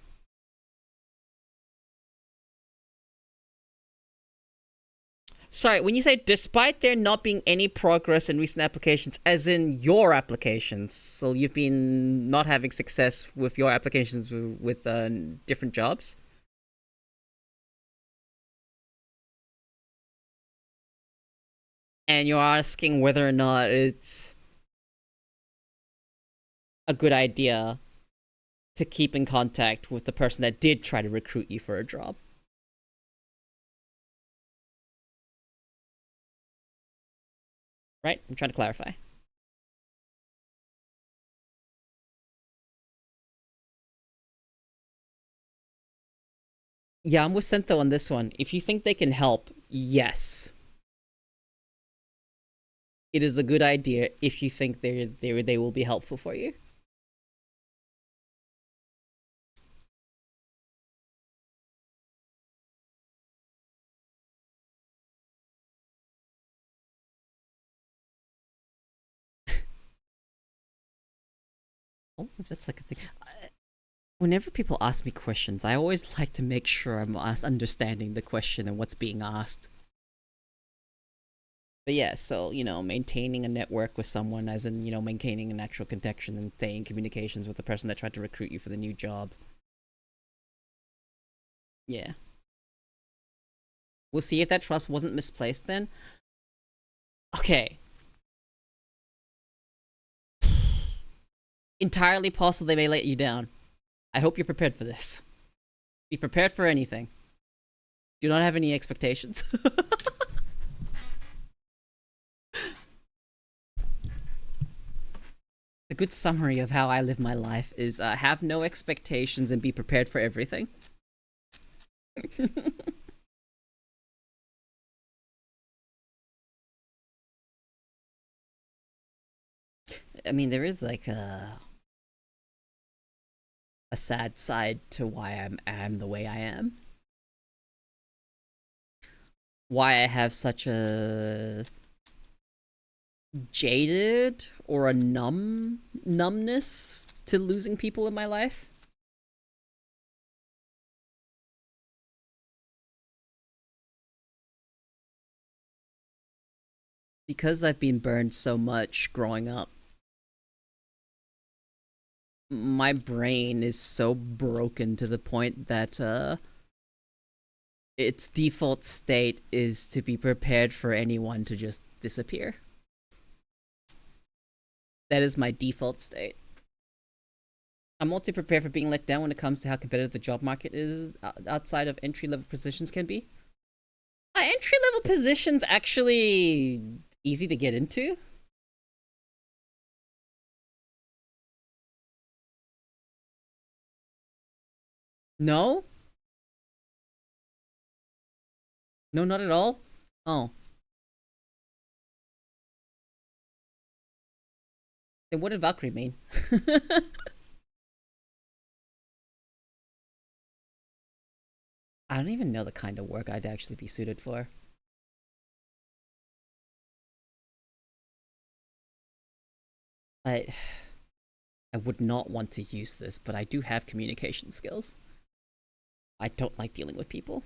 Sorry, when you say despite there not being any progress in recent applications, as in your applications, so you've been not having success with your applications with different jobs? And you're asking whether or not it's a good idea to keep in contact with the person that did try to recruit you for a job. Right? I'm trying to clarify. Yeah, I'm with Sentho on this one. If you think they can help, yes. It is a good idea if you think they will be helpful for you. Oh, if that's like a thing. Whenever people ask me questions, I always like to make sure I'm understanding the question and what's being asked. But yeah, so, you know, maintaining a network with someone, as in, you know, maintaining an actual connection and staying communications with the person that tried to recruit you for the new job. Yeah. We'll see if that trust wasn't misplaced then. Okay. Entirely possible they may let you down. I hope you're prepared for this. Be prepared for anything. Do not have any expectations. A good summary of how I live my life is have no expectations and be prepared for everything. I mean, there is like a sad side to why I'm the way I am. Why I have such a jaded or a numbness to losing people in my life. Because I've been burned so much growing up. My brain is so broken to the point that its default state is to be prepared for anyone to just disappear. That is my default state. I'm also prepared for being let down when it comes to how competitive the job market is outside of entry-level positions can be. Are entry-level positions actually easy to get into? No? No, not at all? Oh. Then what did Valkyrie mean? I don't even know the kind of work I'd actually be suited for. I would not want to use this, but I do have communication skills. I don't like dealing with people.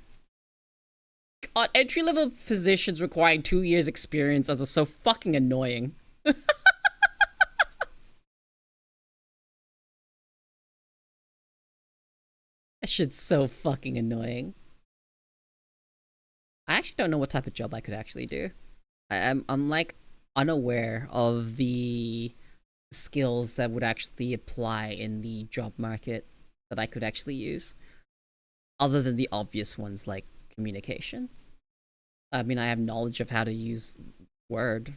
God, entry-level physicians requiring 2 years experience are so fucking annoying. That shit's so fucking annoying. I actually don't know what type of job I could actually do. I'm like unaware of the skills that would actually apply in the job market that I could actually use. Other than the obvious ones like communication. I mean, I have knowledge of how to use Word,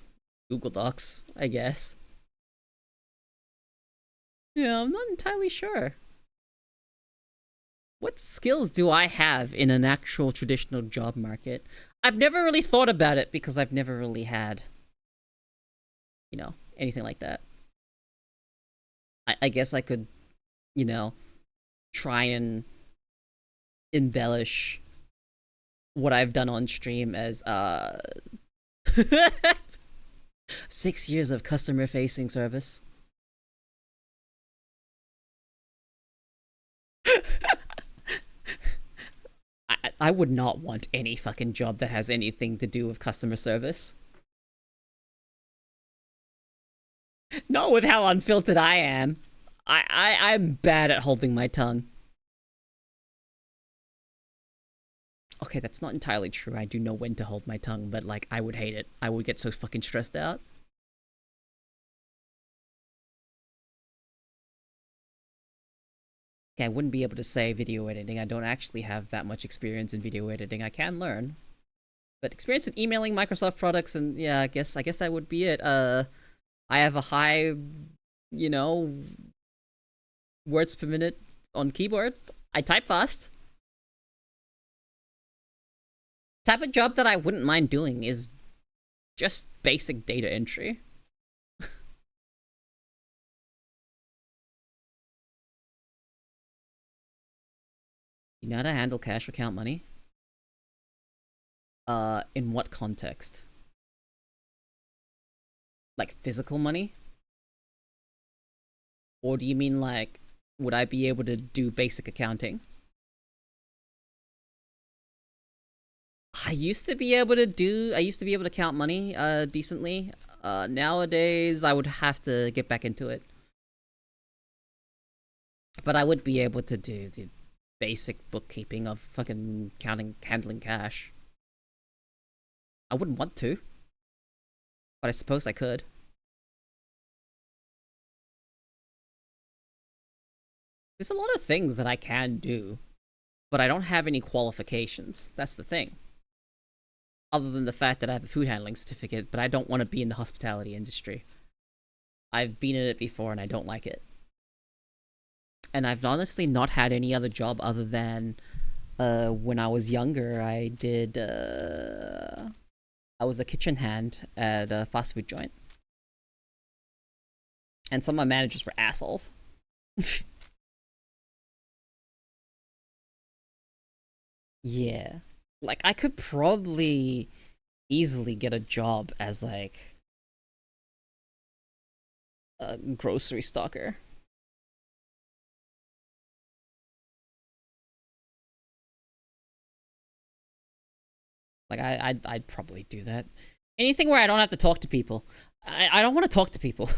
Google Docs, I guess. Yeah, I'm not entirely sure. What skills do I have in an actual traditional job market? I've never really thought about it because I've never really had, you know, anything like that. I guess I could, you know, try and embellish what I've done on stream as 6 years of customer facing service. I would not want any fucking job that has anything to do with customer service. Not with how unfiltered I am. I'm bad at holding my tongue. Okay, that's not entirely true. I do know when to hold my tongue, but like, I would hate it. I would get so fucking stressed out. I wouldn't be able to say video editing. I don't actually have that much experience in video editing. I can learn. But experience in emailing Microsoft products, and yeah, I guess that would be it. I have a high, words per minute on keyboard. I type fast. Type of job that I wouldn't mind doing is just basic data entry. You know how to handle cash or count money? In what context? Like physical money? Or do you mean like, would I be able to do basic accounting? I used to be able to count money, decently. Nowadays, I would have to get back into it. But I would be able to do the basic bookkeeping of fucking handling cash. I wouldn't want to, but I suppose I could. There's a lot of things that I can do, but I don't have any qualifications. That's the thing. Other than the fact that I have a food handling certificate, but I don't want to be in the hospitality industry. I've been in it before and I don't like it. And I've honestly not had any other job other than when I was younger, I was a kitchen hand at a fast food joint. And some of my managers were assholes. Yeah. Like, I could probably easily get a job as, like, a grocery stocker. Like, I'd probably do that. Anything where I don't have to talk to people. I don't want to talk to people.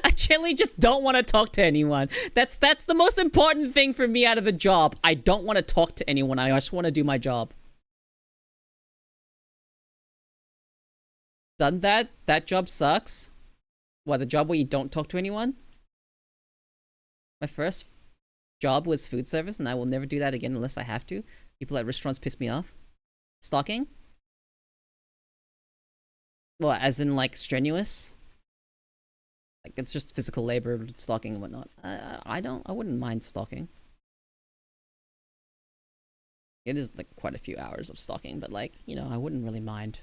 I generally just don't want to talk to anyone. That's the most important thing for me out of a job. I don't want to talk to anyone. I just want to do my job. Done that? That job sucks. What, the job where you don't talk to anyone? My first job was food service, and I will never do that again unless I have to. People at restaurants piss me off. Stalking? Well, as in, like, strenuous? Like, it's just physical labor, stalking and whatnot. I wouldn't mind stalking. It is, like, quite a few hours of stalking, but, like, I wouldn't really mind.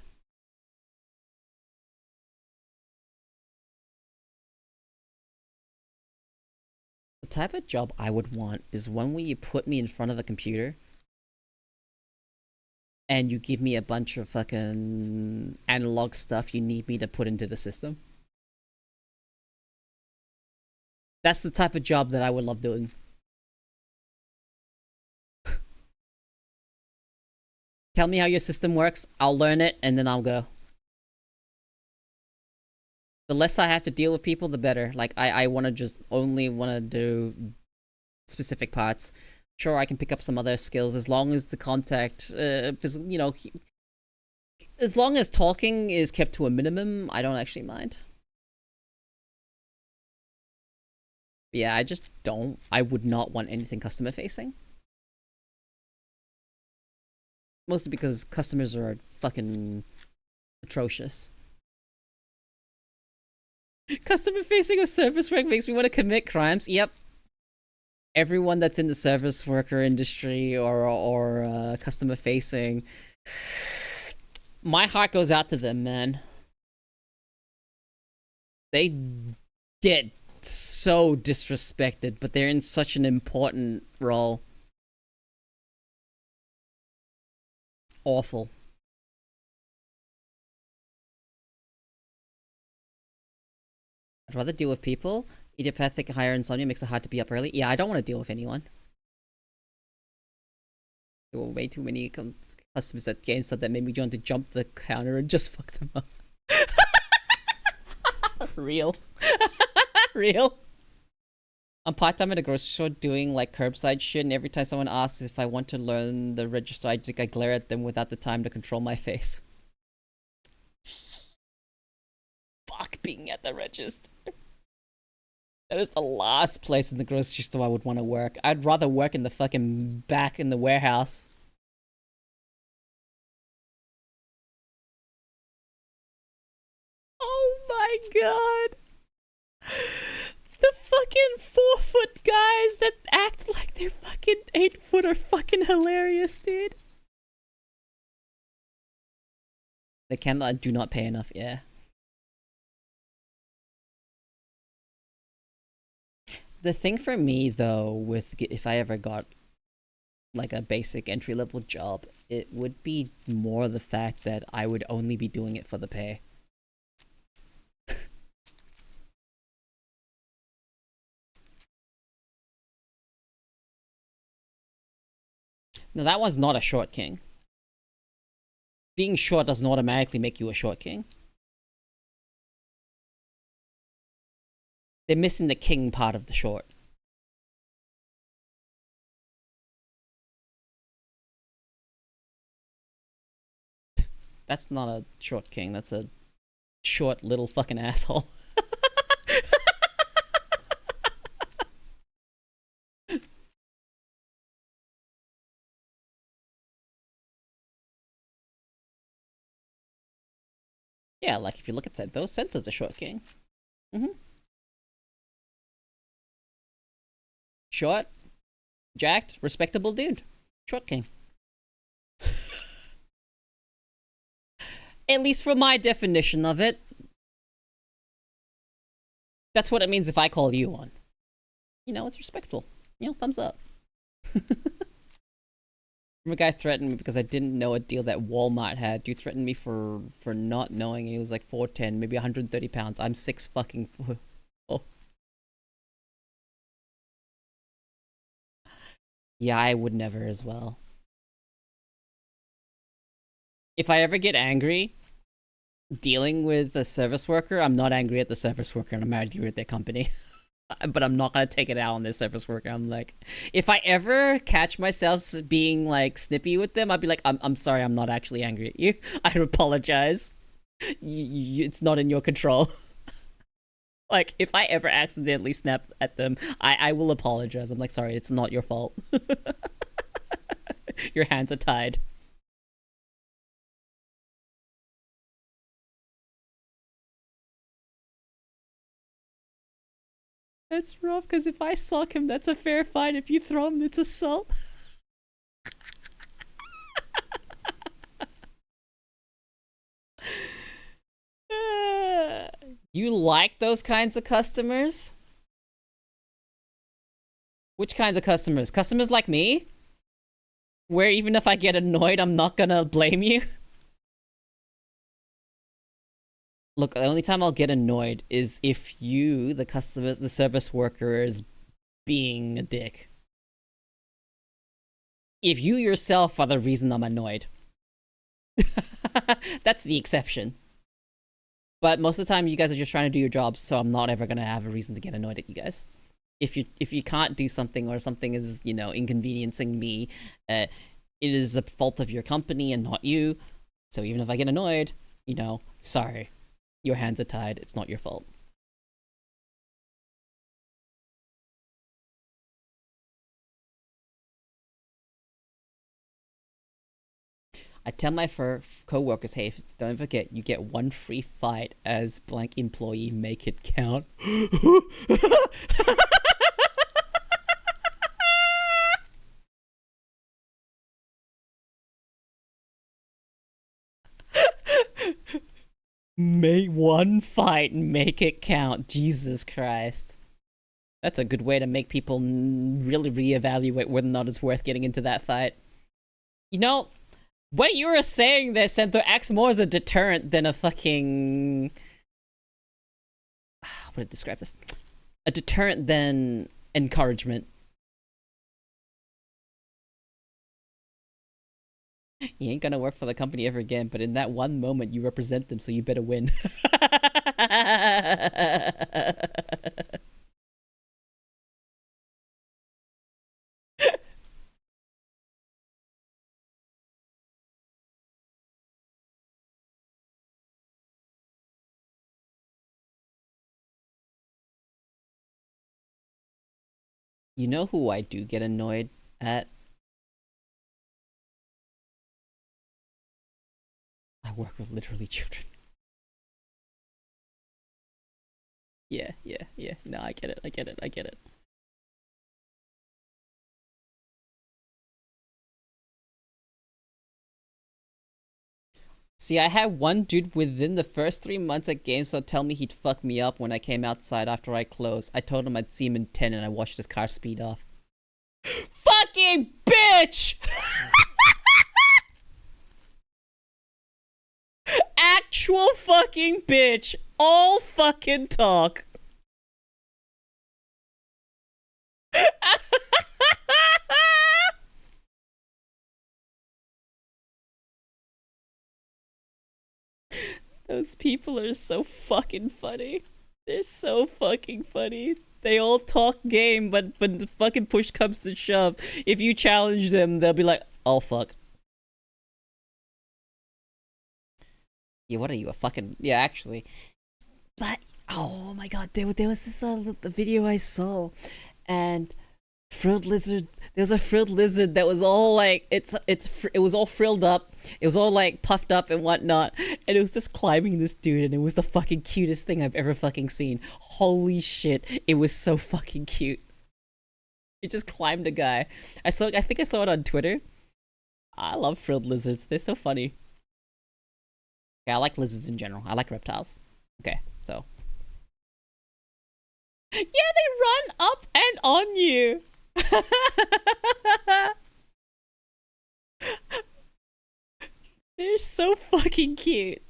The type of job I would want is one where you put me in front of a computer and you give me a bunch of fucking analog stuff you need me to put into the system. That's the type of job that I would love doing. Tell me how your system works, I'll learn it, and then I'll go. The less I have to deal with people, the better. Like, I want to just only want to do specific parts. Sure, I can pick up some other skills as long as the contact, as long as talking is kept to a minimum, I don't actually mind. Yeah, I would not want anything customer facing. Mostly because customers are fucking atrocious. Customer facing or service work makes me want to commit crimes. Yep. Everyone that's in the service worker industry or customer facing, my heart goes out to them, man. They get so disrespected, but they're in such an important role. Awful. I'd rather deal with people. Idiopathic higher insomnia makes it hard to be up early. Yeah, I don't want to deal with anyone. There were way too many customers at GameStop that made me want to jump the counter and just fuck them up. Real. Real. I'm part-time at a grocery store doing like curbside shit, and every time someone asks if I want to learn the register, I glare at them without the time to control my face. Fuck being at the register. That is the last place in the grocery store I would want to work. I'd rather work in the fucking back in the warehouse. Oh my god. The fucking 4-foot guys that act like they're fucking 8 foot are fucking hilarious, dude. They cannot do not pay enough, yeah. The thing for me though, with if I ever got like a basic entry level job, it would be more the fact that I would only be doing it for the pay. Now that one's not a short king. Being short doesn't automatically make you a short king. They're missing the king part of the short. That's not a short king, that's a short little fucking asshole. Yeah, like if you look at Sento, Sento's a short king. Short, jacked, respectable dude. Short king. At least for my definition of it. That's what it means if I call you on. You know, it's respectful. You know, thumbs up. A guy threatened me because I didn't know a deal that Walmart had. Dude threatened me for not knowing. He was like 4'10", maybe 130 pounds. I'm 6 fucking. Oh. Yeah, I would never as well. If I ever get angry dealing with a service worker, I'm not angry at the service worker and I'm angry at their company. But I'm not gonna take it out on this service worker. I'm like, if I ever catch myself being like snippy with them, I'd be like, I'm sorry, I'm not actually angry at you. I apologize. It's not in your control. Like, if I ever accidentally snap at them, I will apologize. I'm like, sorry, it's not your fault. Your hands are tied. That's rough, because if I sock him, that's a fair fight. If you throw him, it's assault. You like those kinds of customers? Which kinds of customers? Customers like me? Where even if I get annoyed, I'm not gonna blame you? Look, the only time I'll get annoyed is if you, the customers, the service worker, is being a dick. If you yourself are the reason I'm annoyed. That's the exception. But most of the time, you guys are just trying to do your jobs, so I'm not ever gonna have a reason to get annoyed at you guys. If you can't do something or something is, you know, inconveniencing me, it is a fault of your company and not you. So even if I get annoyed, you know, sorry. Your hands are tied. It's not your fault. I tell my co-workers, hey, don't forget, you get one free fight as blank employee. Make it count. Make one fight and make it count. Jesus Christ. That's a good way to make people really reevaluate whether or not it's worth getting into that fight. You know, what you were saying there, Sento, acts more as a deterrent than a fucking... How would I describe this? A deterrent than encouragement. You ain't gonna work for the company ever again, but in that one moment, you represent them, so you better win. You know who I do get annoyed at? I work with literally children. Yeah. No, I get it. I get it. See, I had one dude within the first 3 months at GameStop tell me he'd fuck me up when I came outside after I closed. I told him I'd see him in 10 and I watched his car speed off. Fucking bitch! Actual fucking bitch. All fucking talk. Those people are so fucking funny. They're so fucking funny. They all talk game, but when the fucking push comes to shove, if you challenge them, they'll be like, oh fuck. Yeah, what are you, a fucking... Yeah, actually. But, oh my god, there was this the video I saw, and frilled lizard... There was a frilled lizard that was all like... It was all frilled up. It was all like puffed up and whatnot, and it was just climbing this dude, and it was the fucking cutest thing I've ever fucking seen. Holy shit, it was so fucking cute. It just climbed a guy. I think I saw it on Twitter. I love frilled lizards. They're so funny. Yeah, I like lizards in general. I like reptiles. Okay, so. Yeah, they run up and on you. They're so fucking cute.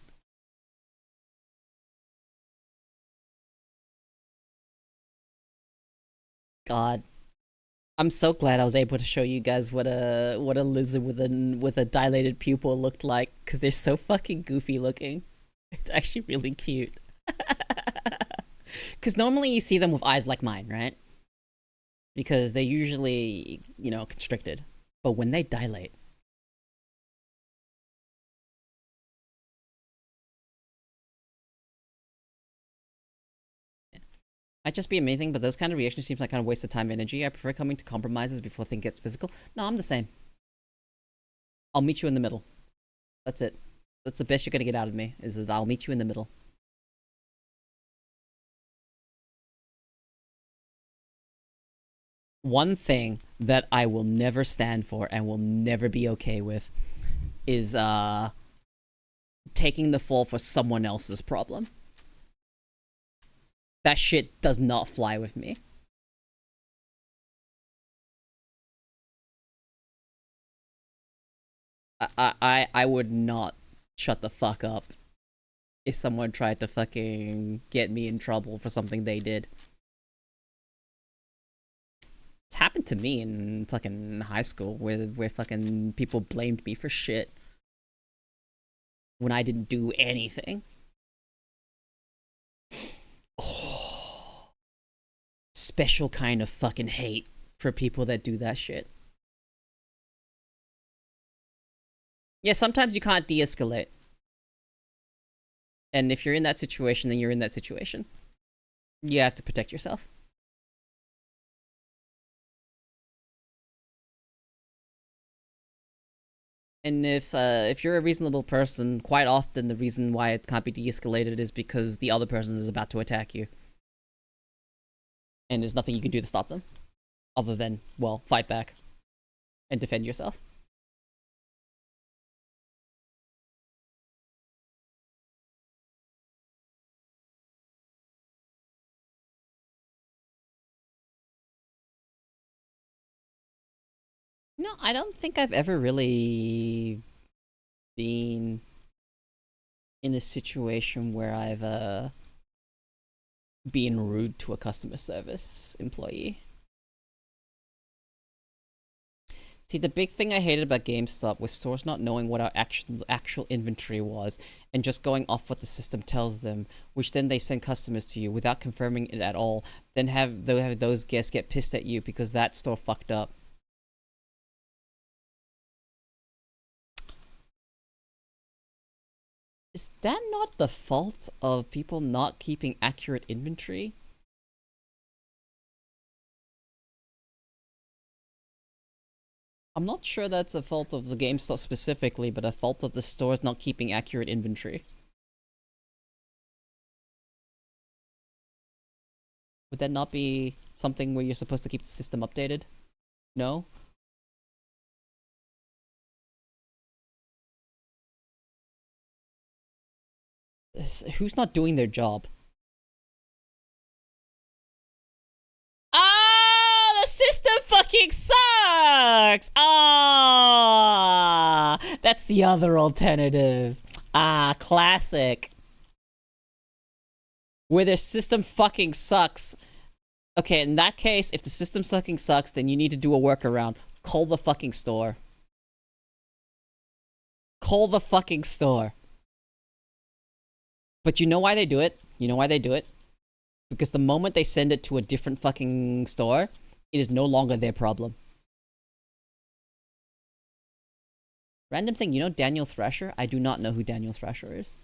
God. I'm so glad I was able to show you guys what a lizard with a dilated pupil looked like, because they're so fucking goofy looking. It's actually really cute. Because normally you see them with eyes like mine, right? Because they're usually, you know, constricted. But when they dilate... Might just be amazing, but those kind of reactions seems like kind of waste of time and energy. I prefer coming to compromises before things gets physical. No, I'm the same. I'll meet you in the middle. That's it. That's the best you're gonna get out of me, is that I'll meet you in the middle. One thing that I will never stand for and will never be okay with is taking the fall for someone else's problem. That shit does not fly with me. I would not shut the fuck up if someone tried to fucking get me in trouble for something they did. It's happened to me in fucking high school where fucking people blamed me for shit when I didn't do anything. Oh, special kind of fucking hate for people that do that shit. Yeah, sometimes you can't de-escalate. And if you're in that situation, then you're in that situation. You have to protect yourself. And if you're a reasonable person, quite often the reason why it can't be de-escalated is because the other person is about to attack you. And there's nothing you can do to stop them. Other than, well, fight back. And defend yourself. No, I don't think I've ever really been in a situation where I've been rude to a customer service employee. See, the big thing I hated about GameStop was stores not knowing what our actual inventory was and just going off what the system tells them, which then they send customers to you without confirming it at all, then have those guests get pissed at you because that store fucked up. Is that not the fault of people not keeping accurate inventory? I'm not sure that's a fault of the GameStop specifically, but a fault of the stores not keeping accurate inventory. Would that not be something where you're supposed to keep the system updated? No? Who's not doing their job? Ah, the system fucking sucks! Ah, that's the other alternative. Ah, classic. Where their system fucking sucks. Okay, in that case, if the system fucking sucks, then you need to do a workaround. Call the fucking store. Call the fucking store. But you know why they do it? You know why they do it? Because the moment they send it to a different fucking store, it is no longer their problem. Random thing, you know Daniel Thrasher? I do not know who Daniel Thrasher is.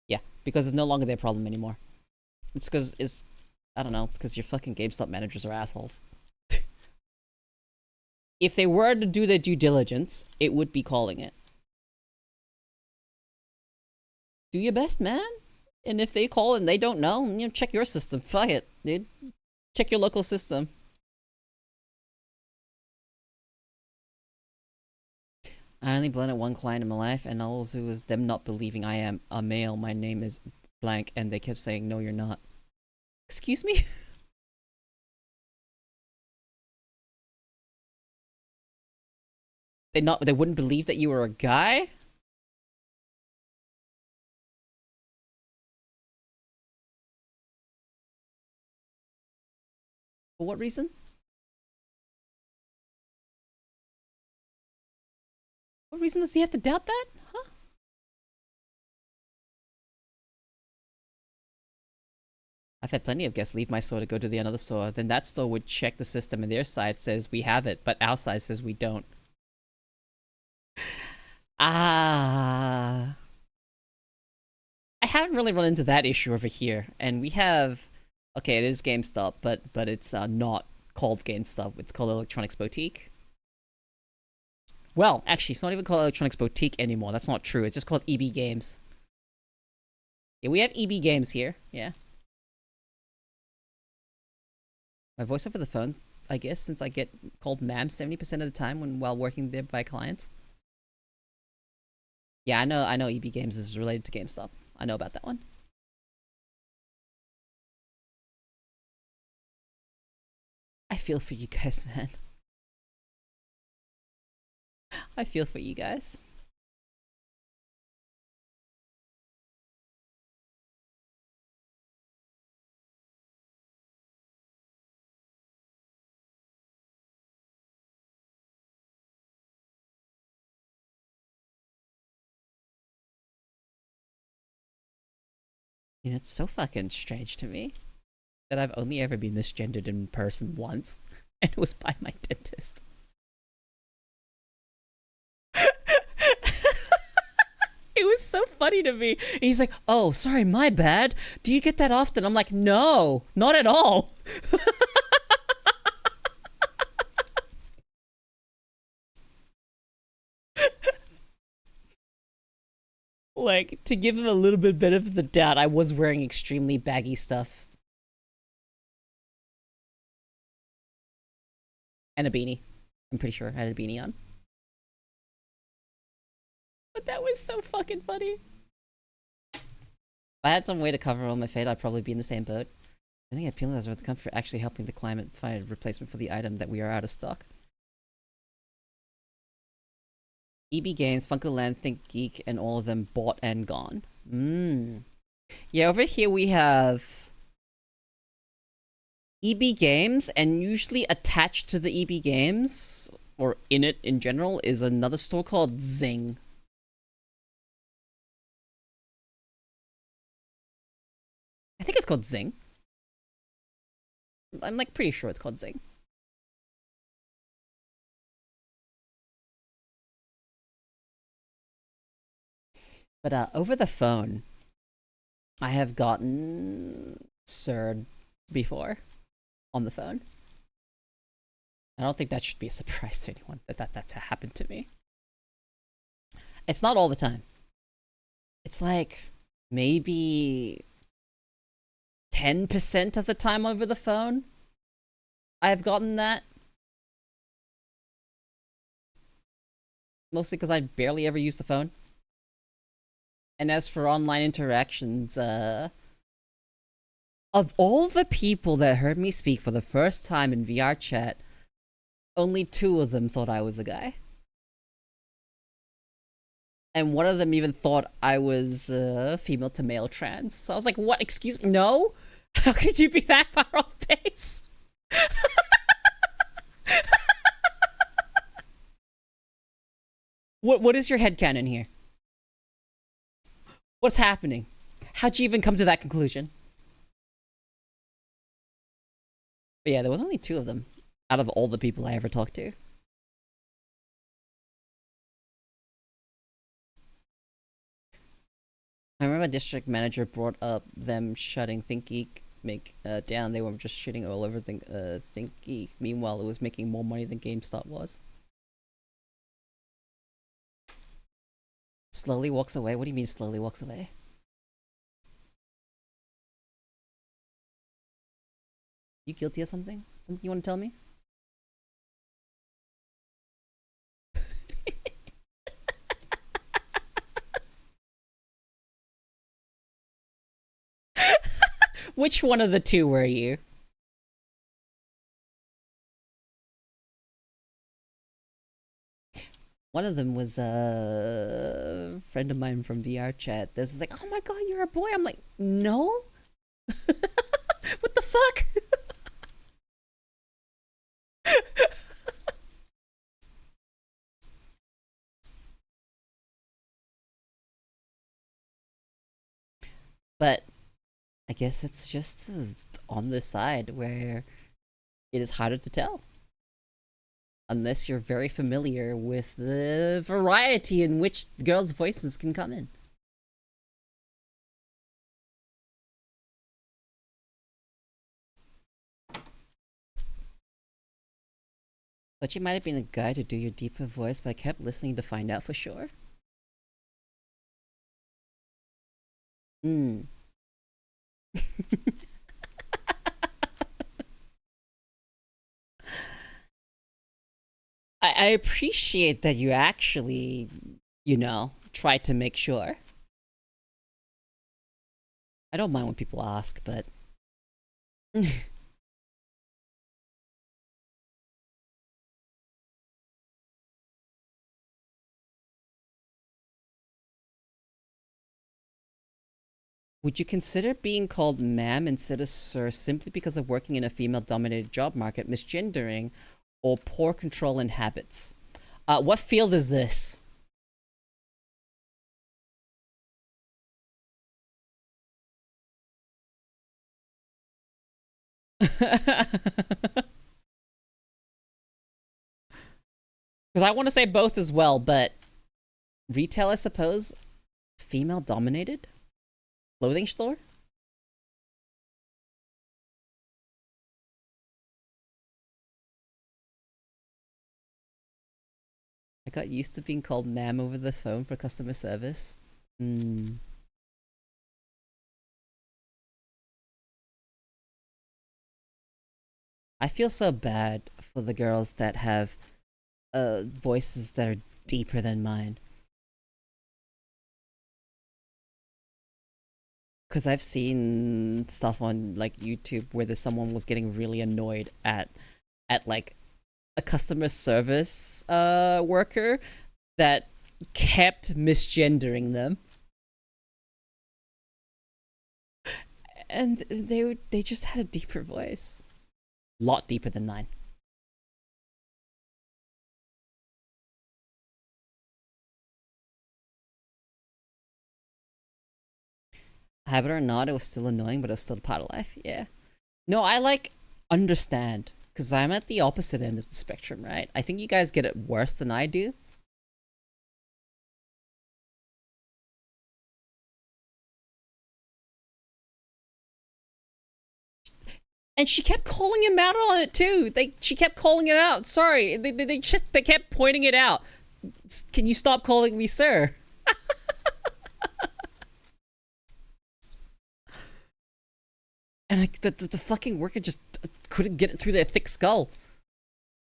Yeah, because it's no longer their problem anymore. It's because I don't know, it's because your fucking GameStop managers are assholes. If they were to do their due diligence, it would be calling it. Do your best, man. And if they call and they don't know, you know, check your system. Fuck it, dude. Check your local system. I only blended one client in my life, and also was them not believing I am a male. My name is blank, and they kept saying, "No, you're not." Excuse me? They wouldn't believe that you were a guy? For what reason? What reason does he have to doubt that? Huh? I've had plenty of guests leave my store to go to the another store. Then that store would check the system and their side says we have it, but our side says we don't. Ah. I haven't really run into that issue over here. And we have... Okay, it is GameStop, but it's not called GameStop. It's called Electronics Boutique. Well, actually, it's not even called Electronics Boutique anymore. That's not true. It's just called EB Games. Yeah, we have EB Games here. Yeah. My voice over the phone, I guess, since I get called ma'am 70% of the time while working there by clients. Yeah, I know EB Games is related to GameStop. I know about that one. I feel for you guys, man. I feel for you guys. You know, it's so fucking strange to me that I've only ever been misgendered in person once, and it was by my dentist. It was so funny to me. And he's like, "Oh, sorry, my bad. Do you get that often?" I'm like, "No, not at all." Like, to give him a little bit benefit of the doubt, I was wearing extremely baggy stuff. And a beanie. I'm pretty sure I had a beanie on. But that was so fucking funny. If I had some way to cover all my fate, I'd probably be in the same boat. I think I penalized with the company for actually helping the client find a replacement for the item that we are out of stock. EB Games, Funko Land, Think Geek, and all of them bought and gone. Yeah, over here we have EB Games, and usually attached to the EB Games, or in it in general, is another store called Zing. I think it's called Zing. I'm like pretty sure it's called Zing. But over the phone, I have gotten sirred before on the phone. I don't think that should be a surprise to anyone that's happened to me. It's not all the time. It's like maybe 10% of the time over the phone I've gotten that. Mostly because I barely ever use the phone. And as for online interactions, of all the people that heard me speak for the first time in VR chat, only 2 of them thought I was a guy. And one of them even thought I was female to male trans. So I was like, what? Excuse me? No? How could you be that far off base? What is your headcanon here? What's happening? How'd you even come to that conclusion? But yeah, there was only 2 of them out of all the people I ever talked to. I remember a district manager brought up them shutting ThinkGeek down. They were just shitting all over ThinkGeek. Meanwhile, it was making more money than GameStop was. Slowly walks away? What do you mean slowly walks away? You guilty of something? Something you want to tell me? Which one of the 2 were you? One of them was a friend of mine from VR chat. This is like, oh my god, you're a boy. I'm like, no? What the fuck? But I guess it's just on this side where it is harder to tell. Unless you're very familiar with the variety in which girls' voices can come in. But you might have been a guy to do your deeper voice, but I kept listening to find out for sure. Hmm. I appreciate that you actually, try to make sure. I don't mind when people ask, but... Would you consider being called ma'am instead of sir simply because of working in a female-dominated job market, misgendering, or poor control in habits? What field is this? Because I want to say both as well, but retail, I suppose, female-dominated? Clothing store? I got used to being called ma'am over the phone for customer service. I feel so bad for the girls that have voices that are deeper than mine. Because I've seen stuff on like YouTube where there's someone was getting really annoyed at like a customer service worker that kept misgendering them. And they just had a deeper voice. A lot deeper than mine. Habit or not, it was still annoying, but it was still a part of life. Yeah. No, I understand. Because I'm at the opposite end of the spectrum, right? I think you guys get it worse than I do. And she kept calling him out on it too. She kept calling it out. Sorry, they kept pointing it out. Can you stop calling me sir? And like the fucking worker just couldn't get it through their thick skull.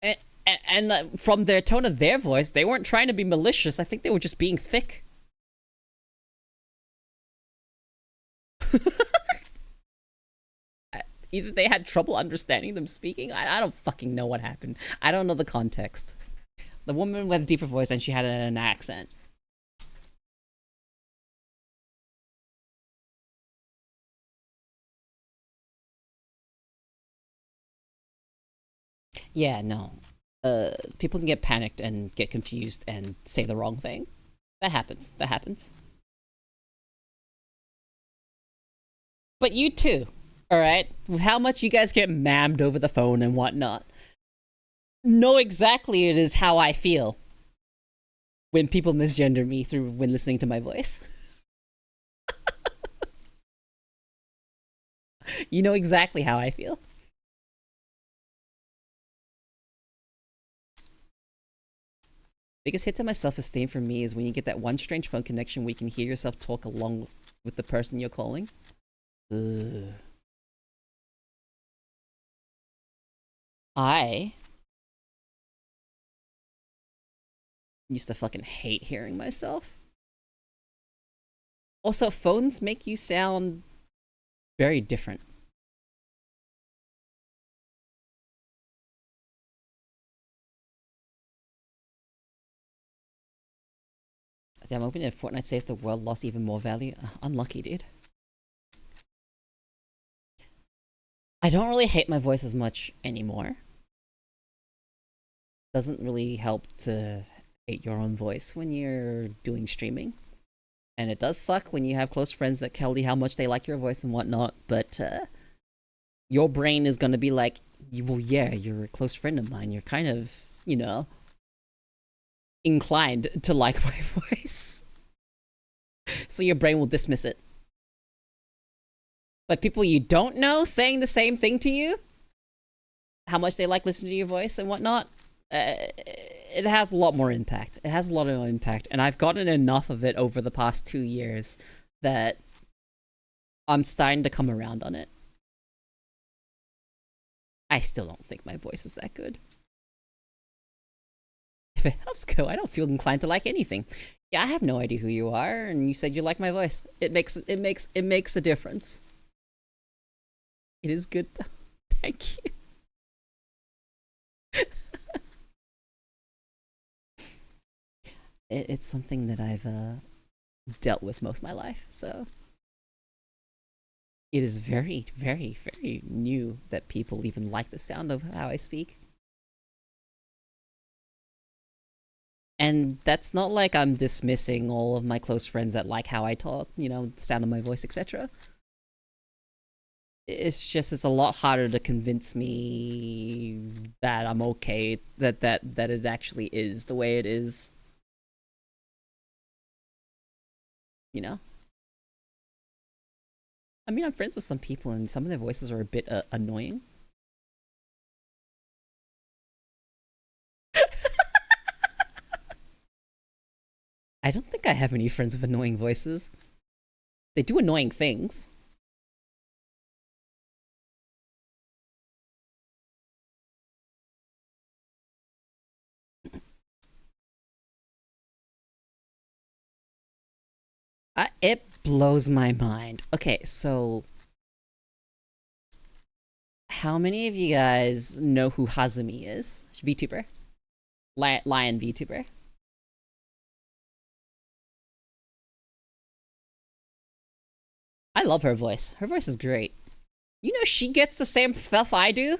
And from their tone of their voice, they weren't trying to be malicious. I think they were just being thick. Either they had trouble understanding them speaking. I don't fucking know what happened. I don't know the context. The woman with a deeper voice and she had an accent. Yeah, no. People can get panicked and get confused and say the wrong thing. That happens. That happens. But you too, alright? With how much you guys get mammed over the phone and whatnot. Know exactly it is how I feel when people misgender me when listening to my voice. You know exactly how I feel. Biggest hit to my self-esteem for me is when you get that one strange phone connection where you can hear yourself talk along with the person you're calling. Ugh. I used to fucking hate hearing myself. Also, phones make you sound very different. Damn, I'm hoping that Fortnite saved the world, lost even more value. Unlucky, dude. I don't really hate my voice as much anymore. Doesn't really help to hate your own voice when you're doing streaming. And it does suck when you have close friends that tell you how much they like your voice and whatnot, but your brain is gonna be like, well, yeah, you're a close friend of mine. You're kind of, you know, inclined to like my voice. So your brain will dismiss it. But people you don't know saying the same thing to you, how much they like listening to your voice and whatnot, it has a lot more impact. It has a lot of impact, and I've gotten enough of it over the past 2 years that I'm starting to come around on it. I still don't think my voice is that good. If it helps, go. I don't feel inclined to like anything. Yeah, I have no idea who you are, and you said you like my voice. It makes a difference. It is good though. Thank you. It's something that I've dealt with most of my life, so it is very, very, very new that people even like the sound of how I speak. And that's not like I'm dismissing all of my close friends that like how I talk, you know, the sound of my voice, etc. It's just, it's a lot harder to convince me that I'm okay, that it actually is the way it is. You know? I mean, I'm friends with some people and some of their voices are a bit annoying. I don't think I have any friends with annoying voices. They do annoying things. It blows my mind. Okay, so how many of you guys know who Hazumi is? VTuber? Lion VTuber? I love her voice. Her voice is great. You know she gets the same stuff I do?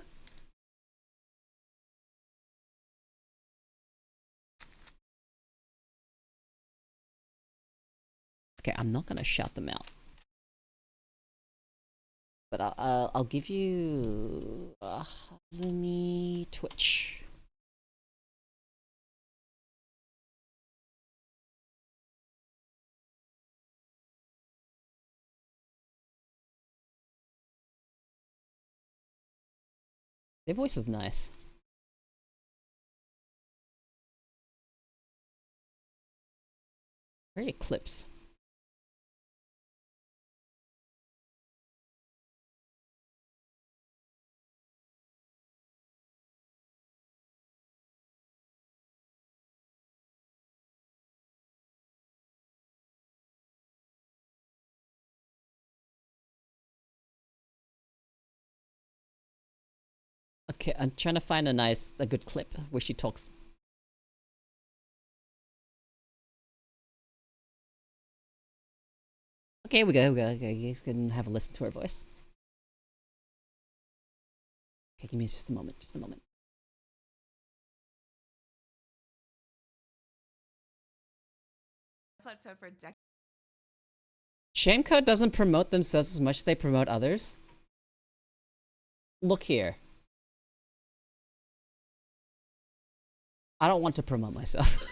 Okay, I'm not gonna shout them out. But I'll give you Hazumi Twitch. Their voice is nice. Very Eclipse. Okay, I'm trying to find a good clip where she talks. Okay, we go. Okay, you guys can have a listen to her voice. Okay, give me just a moment. Just a moment. Plateau for decades. Shamecode doesn't promote themselves as much as they promote others. Look here. I don't want to promote myself.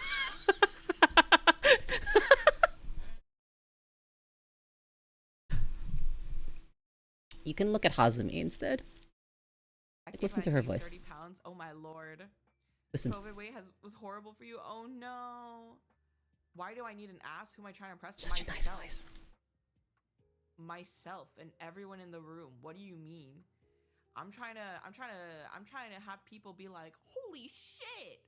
You can look at Hazumi instead. Like, listen to her voice. 30 pounds. Oh my lord. Listen. COVID weight was horrible for you. Oh no. Why do I need an ass? Who am I trying to impress? Such a nice voice. Myself and everyone in the room. What do you mean? I'm trying to have people be like, holy shit.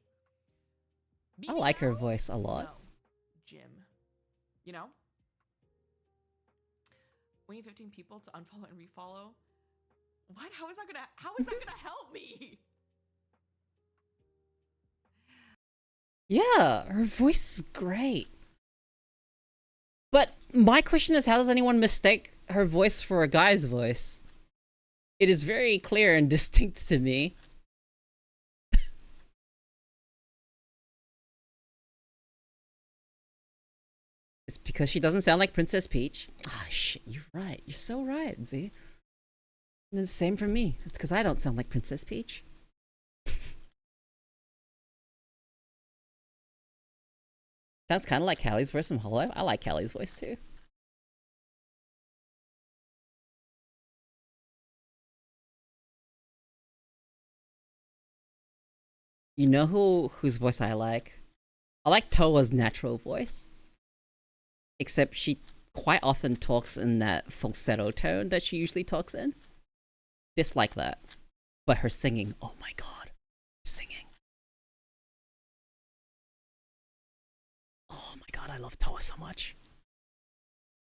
I like her voice a lot. No, Jim. You know? We need 15 people to unfollow and refollow. What? How is that gonna help me? Yeah, her voice is great. But my question is, how does anyone mistake her voice for a guy's voice? It is very clear and distinct to me. It's because she doesn't sound like Princess Peach. Ah, shit, you're right. You're so right, Z. And the same for me. It's because I don't sound like Princess Peach. Sounds kind of like Callie's voice from Hollow. I like Callie's voice too. You know whose voice I like? I like Toa's natural voice. Except she quite often talks in that falsetto tone that she usually talks in. Dislike that. But her singing, oh my god. Singing. Oh my god, I love Toa so much.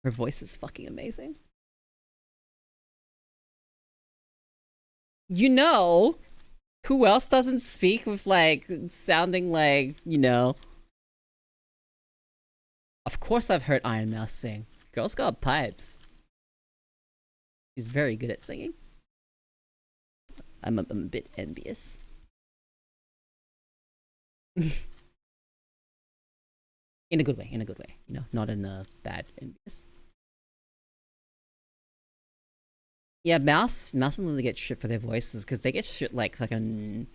Her voice is fucking amazing. You know, who else doesn't speak with like, sounding like, you know. Of course I've heard Iron Mouse sing. Girl's got pipes. She's very good at singing. I'm a bit envious. In a good way, you know, not in a bad envious. Yeah, Mouse and Lily get shit for their voices because they get shit like fucking.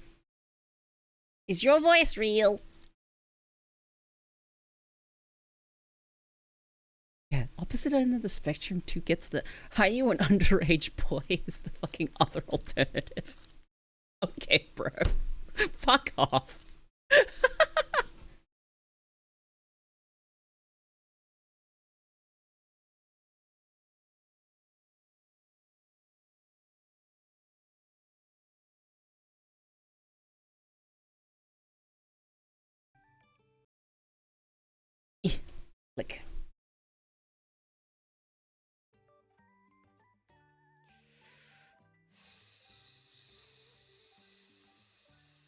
Is your voice real? Yeah, opposite end of the spectrum too gets the. Are you an underage boy? Is the fucking other alternative. Okay, bro. Fuck off. Like.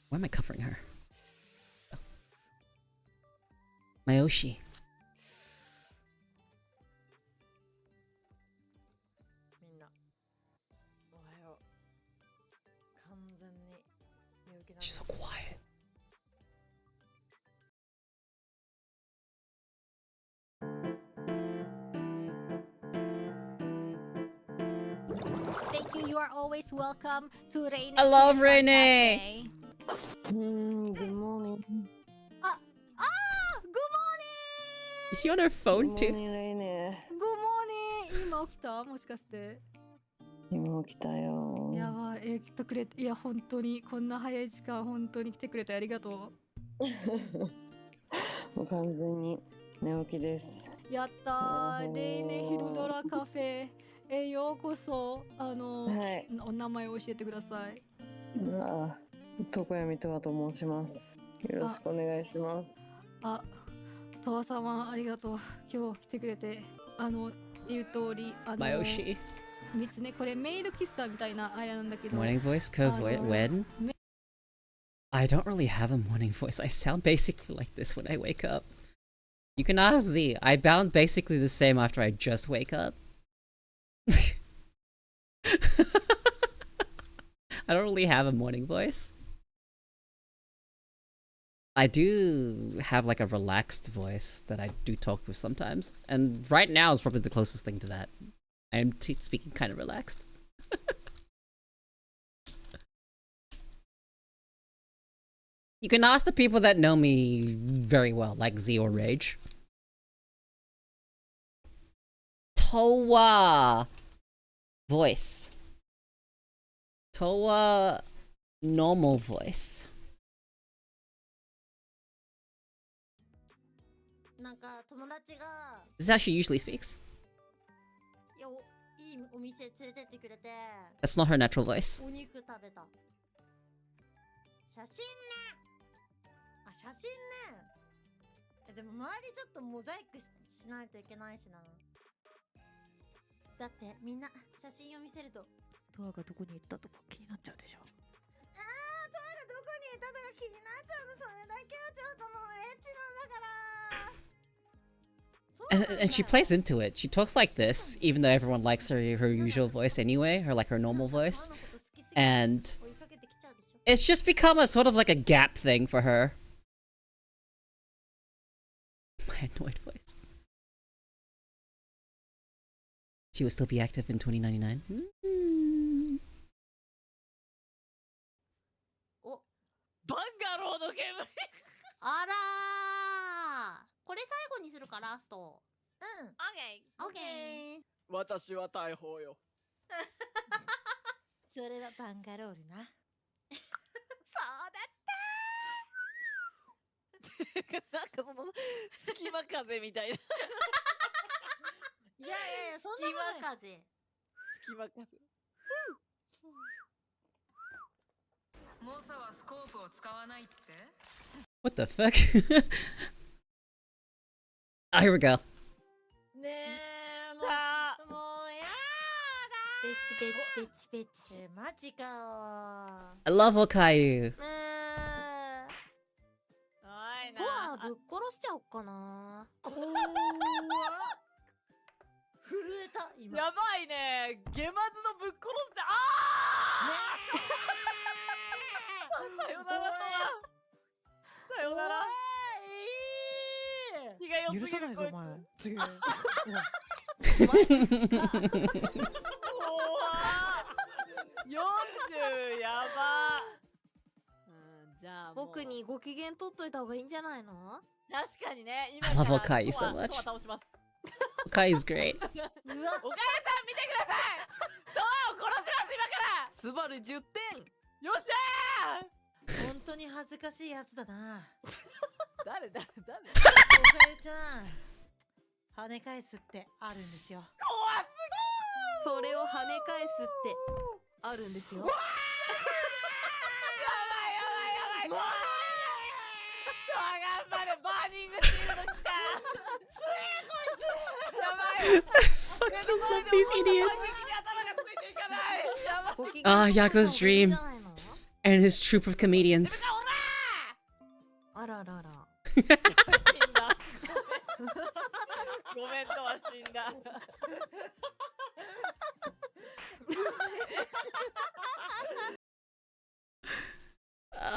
Why am I covering her? Oh. Mayoshi. みんなおはよう。完全に寝起きなんだ。 She's so quiet. Thank you. You are always welcome to Reine. I love Cinema Reine. Cafe. Good morning. Good morning. Is she on her phone Good too? morning, レイネ。 Good morning. 今起きたもしかして。今起きたよ。やばい。くれて、いや本当にこんな早い時間本当に来てくれてありがともう完全に寝起きです。う。やったー、レイネ昼ドラカフェへようこそ。はい。お名前を教えてください。床闇とわと申します。よろしくお願いします。あ、とわ様ありがとう。今日来てくれて、言う通り、Mayoshi. 3つね、これメイド喫茶みたいなあれなんだけど。 Morning voice, when? I don't really have a morning voice. I sound basically like this when I wake up. You can ask Z. I sound basically the same after I just wake up. I don't really have a morning voice. I do have like a relaxed voice that I do talk with sometimes. And right now is probably the closest thing to that. I am speaking kind of relaxed. You can ask the people that know me very well, like Z or Rage. Towa voice. Towa normal voice. なんか友達が This is how she usually speaks. いいお店連れてってくれて That's not her natural voice. お肉食べた。写真ね。あ、写真ね。でも周りちょっとモザイクしないといけないしな。だってみんな写真を見せるとトアがどこに行ったとか気になっちゃうでしょ。トアがどこにいたとか気になっちゃうの。それだけはちょっともうエッチなんだから。And she plays into it. She talks like this, even though everyone likes her usual voice anyway, or like her normal voice. And it's just become a sort of like a gap thing for her. My annoyed voice. She will still be active in 2099. Oh. バンガローの煙。あらー。これ最後にするかラスト。うん。オッケー。私は大砲よ。それはバンガロールな。そうだったなんかその隙間風みたいな。いやいやいや、そんなもん風。隙間風。モサはスコープを使わないって？ What the fuck? Oh, here we go. ねえ、もうやだ。ペチペチペチペチ。マジかよ。I love Okayu. とはぶっ殺しちゃおっかな。怖っ。震えた今。やばいね。ゲマズのぶっ殺して、ああ。さよならとは。さよなら。気が良すぎる。許さないぞお前。40やば。じゃあ僕にご機嫌取っといた方がいいんじゃないの？確かにね。 I love Okayu so much. Okayu's great. おかゆさん見てください。ドアを殺します今から。スバル10点。よっしゃー。本当に恥ずかしいやつだな。誰おかゆちゃん、跳ね返すってあるんですよ。怖すぎ。それを跳ね返すってあるんですよ。やばい。頑張れ。バーニングシールド来た。やばい。Fucking love these idiots. Yako's dream and his troupe of comedians. あららら。死んだ。ごめんとは死んだ。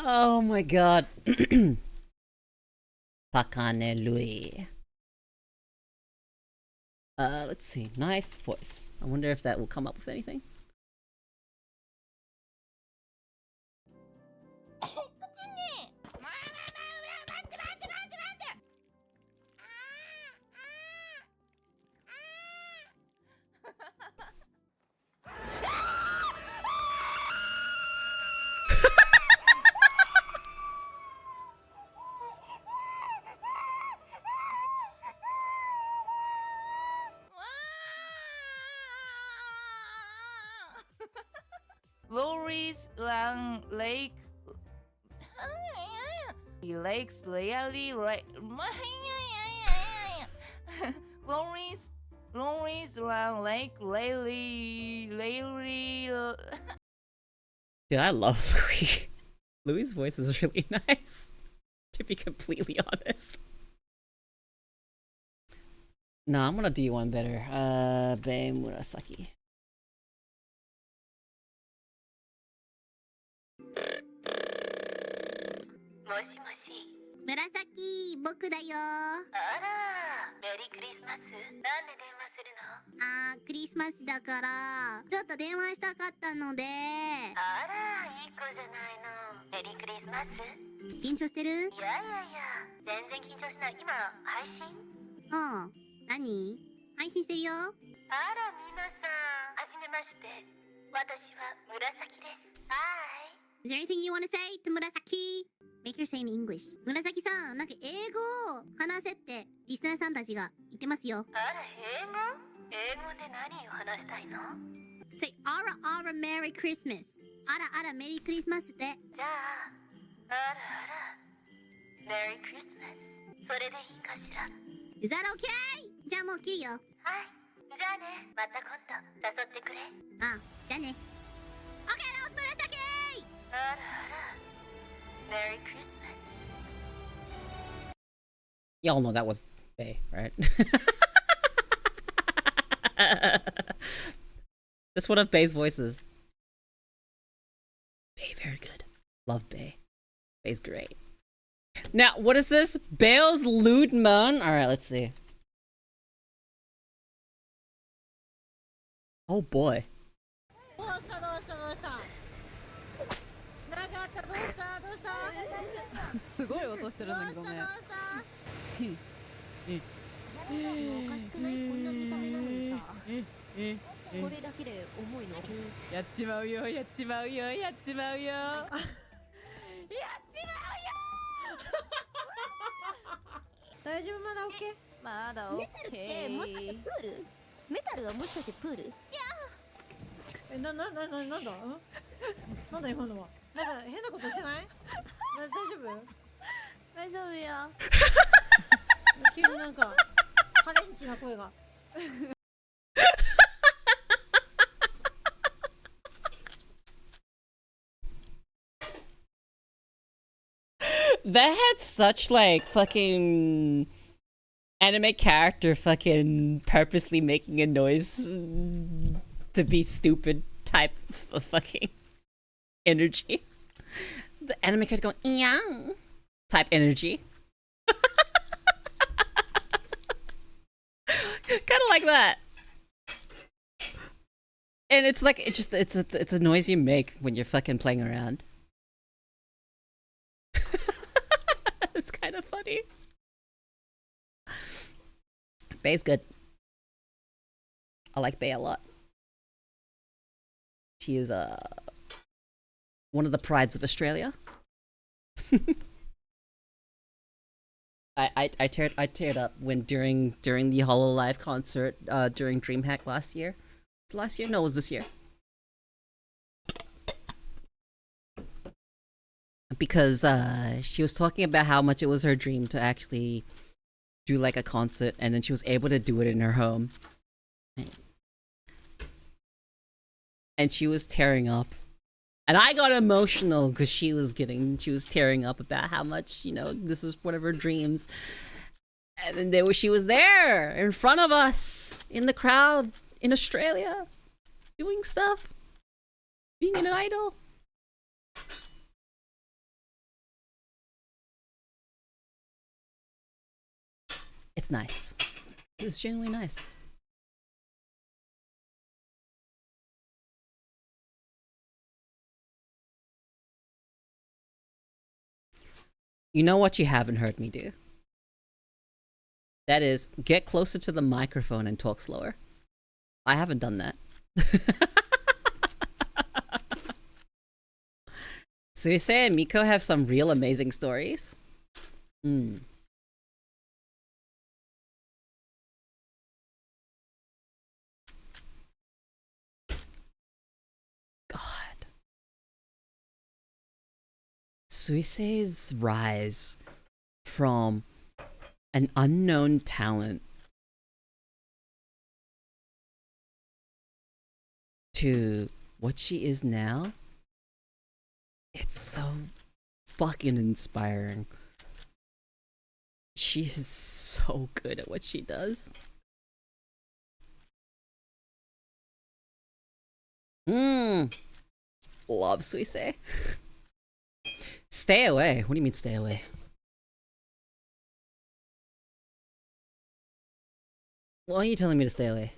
Oh my god. Takane Lui. Let's see. Nice voice. I wonder if that will come up with anything. Lori's Lang Lake. Lakes really right. Lori's Lang Lake Lately. Dude, I love Louis. Louis' voice is really nice, to be completely honest. No, I'm gonna do one better. Bei Murasaki. もしもし紫、僕だよ。あら、メリークリスマス。なんで電話するの？クリスマスだからちょっと電話したかったので。あら、いい子じゃないの。メリークリスマス。緊張してる？いやいやいや、全然緊張しない。今配信？うん。何？配信してるよ。あら、皆さん、はじめまして。私は紫です。Hi. Is there anything you want to say to 紫? Make her say in English. 紫さん、なんか英語を話せってリスナーさんたちが言ってますよ。あら、英語？英語で何を話したいの？ Say あらあら Merry Christmas。あらあらメリークリスマスって。じゃあ、あらあら Merry Christmas。それでいいかしら。Is that okay? じゃあもう切るよ。はい。じゃあね、また今度誘ってくれ。あ、じゃあね。Okay, that was 紫。あらあら。Merry Christmas. Y'all know that was Bei, right? That's one of Bei's voices. Bei, very good. Love Bei. Bei's great. Now, what is this? Bale's lewd moan? Alright, let's see. Oh boy. どうしたどうしたどうしたなんかあったどうしたどうしたすごい音してるのにごめん。どうしたおかしくない？こんな見た目なのにさ。これだけで重いの。やっちまうよ、やっちまうよ、やっちまうよ。やっちまうよ。大丈夫まだ OK？ まだ OK。メタルってもしかしてプール？メタルはもしかしてプール？いやなんだなんだ今のはなんか変なことしてない？大丈夫？大丈夫や。急になんかハレンチな声が。That had such like fucking anime character fucking purposely making a noise to be stupid type of fucking energy. The anime character going yeah type energy. Kind of like that. And it's like it's a noise you make when you're fucking playing around. It's kind of funny. Bei's good. I like Bei a lot. She is one of the prides of Australia. I teared up when during the Hololive concert during DreamHack last year. Last year? No, it was this year. Because she was talking about how much it was her dream to actually do like a concert, and then she was able to do it in her home. And she was tearing up. And I got emotional because she was tearing up about how much, this is one of her dreams. And then she was there in front of us in the crowd in Australia doing stuff, being an idol. It's nice. It's genuinely nice. You know what you haven't heard me do? That is, get closer to the microphone and talk slower. I haven't done that. So you say and Miko have some real amazing stories? God. Suisei's rise from an unknown talent to what she is now, it's so fucking inspiring. She is so good at what she does. Love Suisei. Stay away. What do you mean stay away? Why are you telling me to stay away?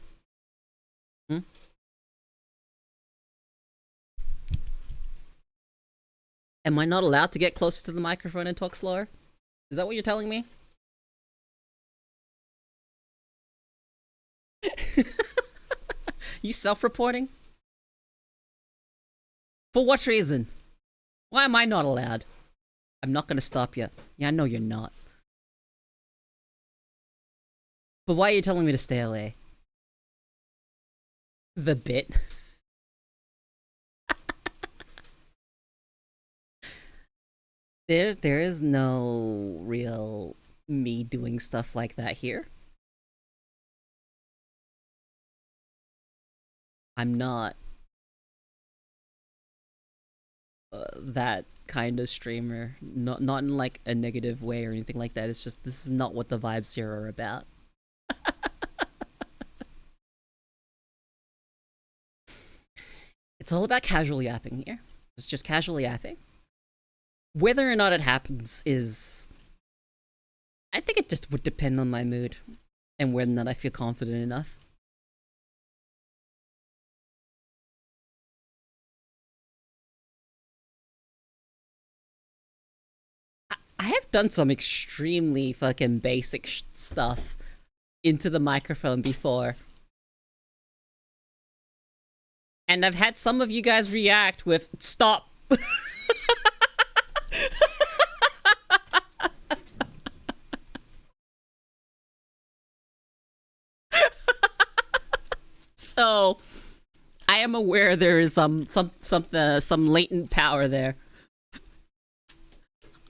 Am I not allowed to get closer to the microphone and talk slower? Is that what you're telling me? You self-reporting? For what reason? Why am I not allowed? I'm not gonna stop you. Yeah, I know you're not. But why are you telling me to stay away? The bit? There is no real me doing stuff like that here. I'm not that kind of streamer. Not in like a negative way or anything like that. It's just this is not what the vibes here are about. It's all about casual yapping here. It's just casual yapping. Whether or not it happens is... I think it just would depend on my mood and whether or not I feel confident enough. I have done some extremely fucking basic stuff into the microphone before. And I've had some of you guys react with, stop. So, I am aware there is some latent power there.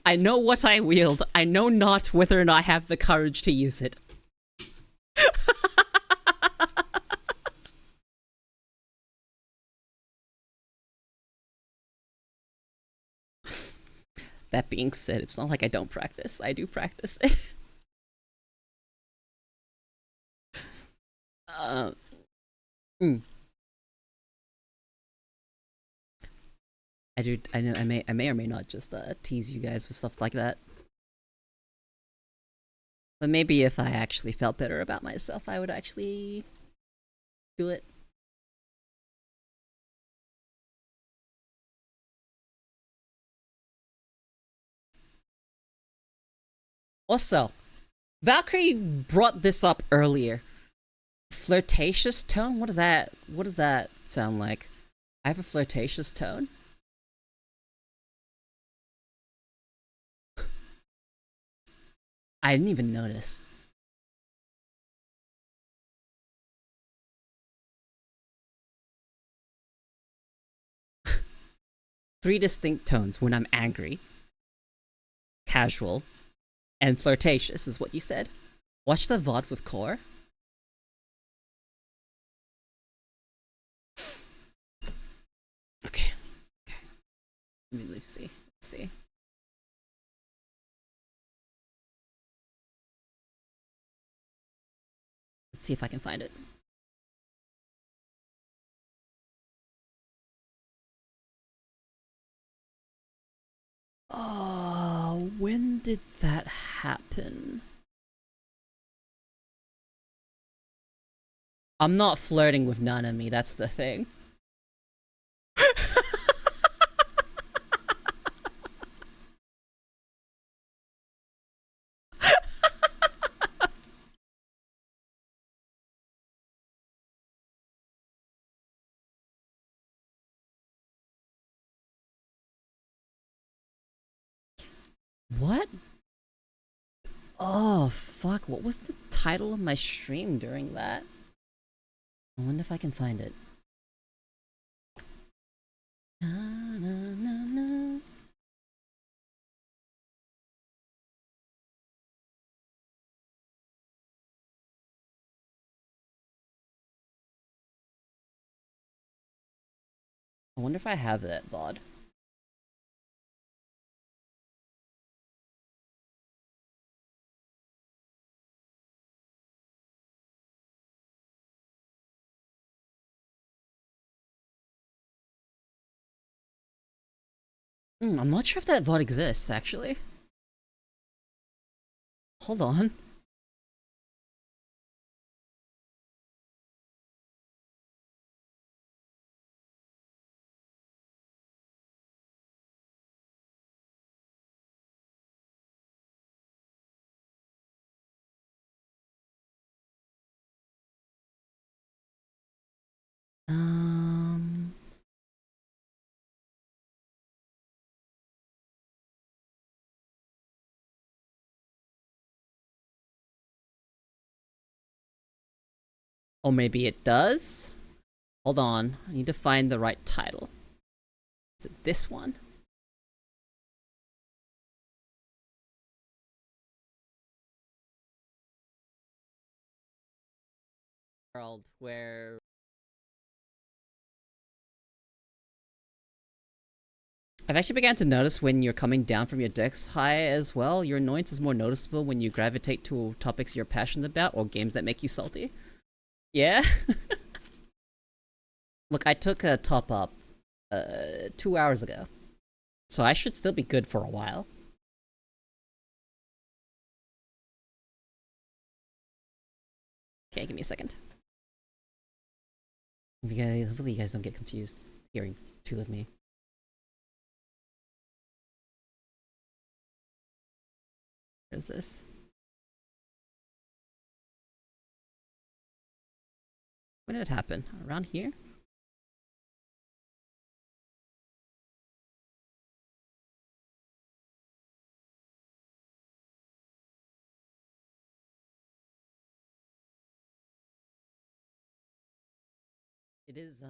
I know what I wield. I know not whether or not I have the courage to use it. That being said, it's not like I don't practice. I do practice it. I know. I may or may not just tease you guys with stuff like that. But maybe if I actually felt better about myself, I would actually do it. Also, Valkyrie brought this up earlier. Flirtatious tone? What does that sound like? I have a flirtatious tone? I didn't even notice. Three distinct tones when I'm angry, casual, and flirtatious is what you said. Watch the VOD with Core. Okay. Let's see. Let's see if I can find it. Oh, when did that happen? I'm not flirting with Nanami, that's the thing. What? Oh, fuck. What was the title of my stream during that? I wonder if I can find it. Na, na, na, na. I wonder if I have that VOD. I'm not sure if that VOD exists, actually. Hold on. Or maybe it does? Hold on, I need to find the right title. Is it this one? World where I've actually began to notice when you're coming down from your dex high as well, your annoyance is more noticeable when you gravitate to topics you're passionate about or games that make you salty. Yeah? Look, I took a top up 2 hours ago, so I should still be good for a while. Okay, give me a second. Hopefully you guys don't get confused hearing two of me. Where's this? When did it happen? Around here? It is,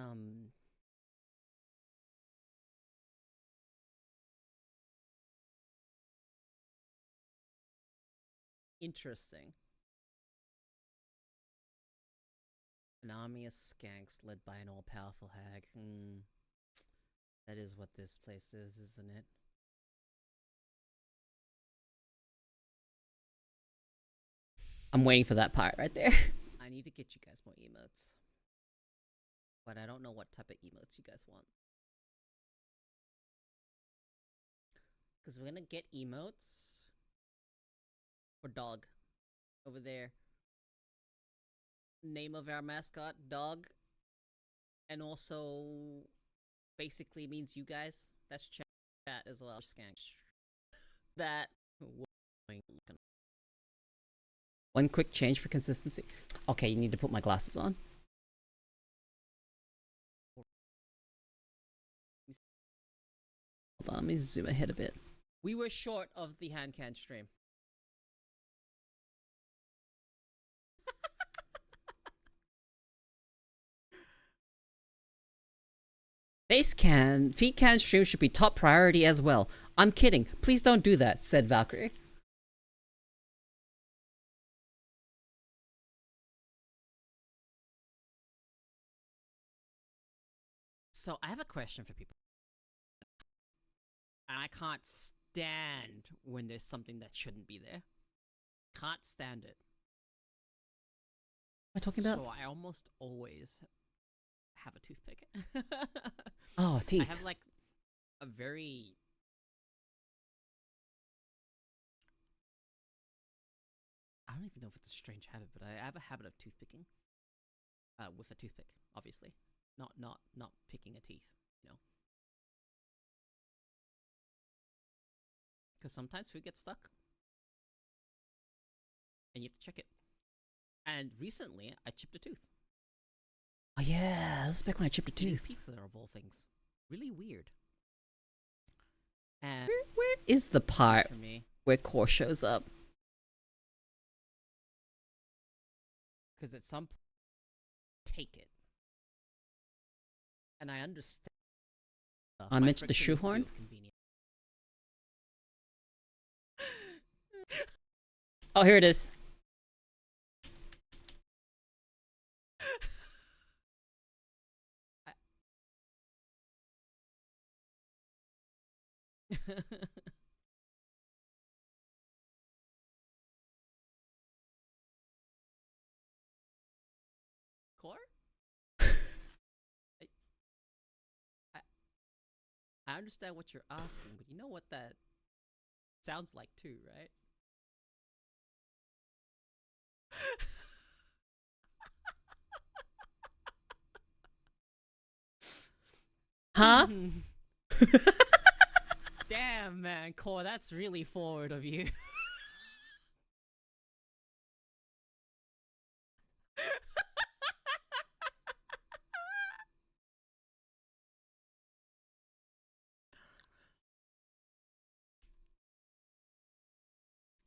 interesting. An army of skanks led by an all-powerful hag. That is what this place is, isn't it? I'm waiting for that part right there. I need to get you guys more emotes. But I don't know what type of emotes you guys want. Because we're gonna get emotes for dog. Over there. Name of our mascot, dog. And also basically means you guys. That's chat as well. Skank. That. One quick change for consistency. Okay, you need to put my glasses on. Hold on, let me zoom ahead a bit. We were short of the hand can stream. Feet can stream should be top priority as well. I'm kidding. Please don't do that, said Valkyrie. So I have a question for people. And I can't stand when there's something that shouldn't be there. Can't stand it. What am I talking about? So I almost always have a toothpick. Oh, teeth. I have like a very I don't even know if it's a strange habit, but I have a habit of toothpicking. With a toothpick, obviously. Not picking a teeth, you know. Because sometimes food gets stuck. And you have to check it. And recently, I chipped a tooth. Oh yeah, this is back when I chipped a tooth. Pizza of all things. Really weird. And where is the part where Core shows up? Because at some point, take it. And I understand. I mentioned the shoehorn. Oh, here it is. Core? I, I understand what you're asking, but you know what that sounds like too, right? Huh? Damn, man, Core, that's really forward of you.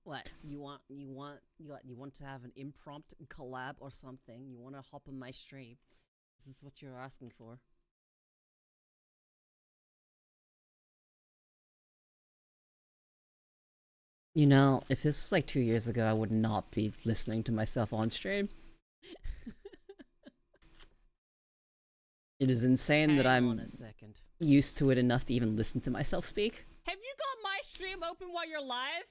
What? You want to have an impromptu collab or something? You want to hop on my stream? This is what you're asking for. You know, if this was like 2 years ago, I would not be listening to myself on stream. It is insane that I'm used to it enough to even listen to myself speak. Have you got my stream open while you're live?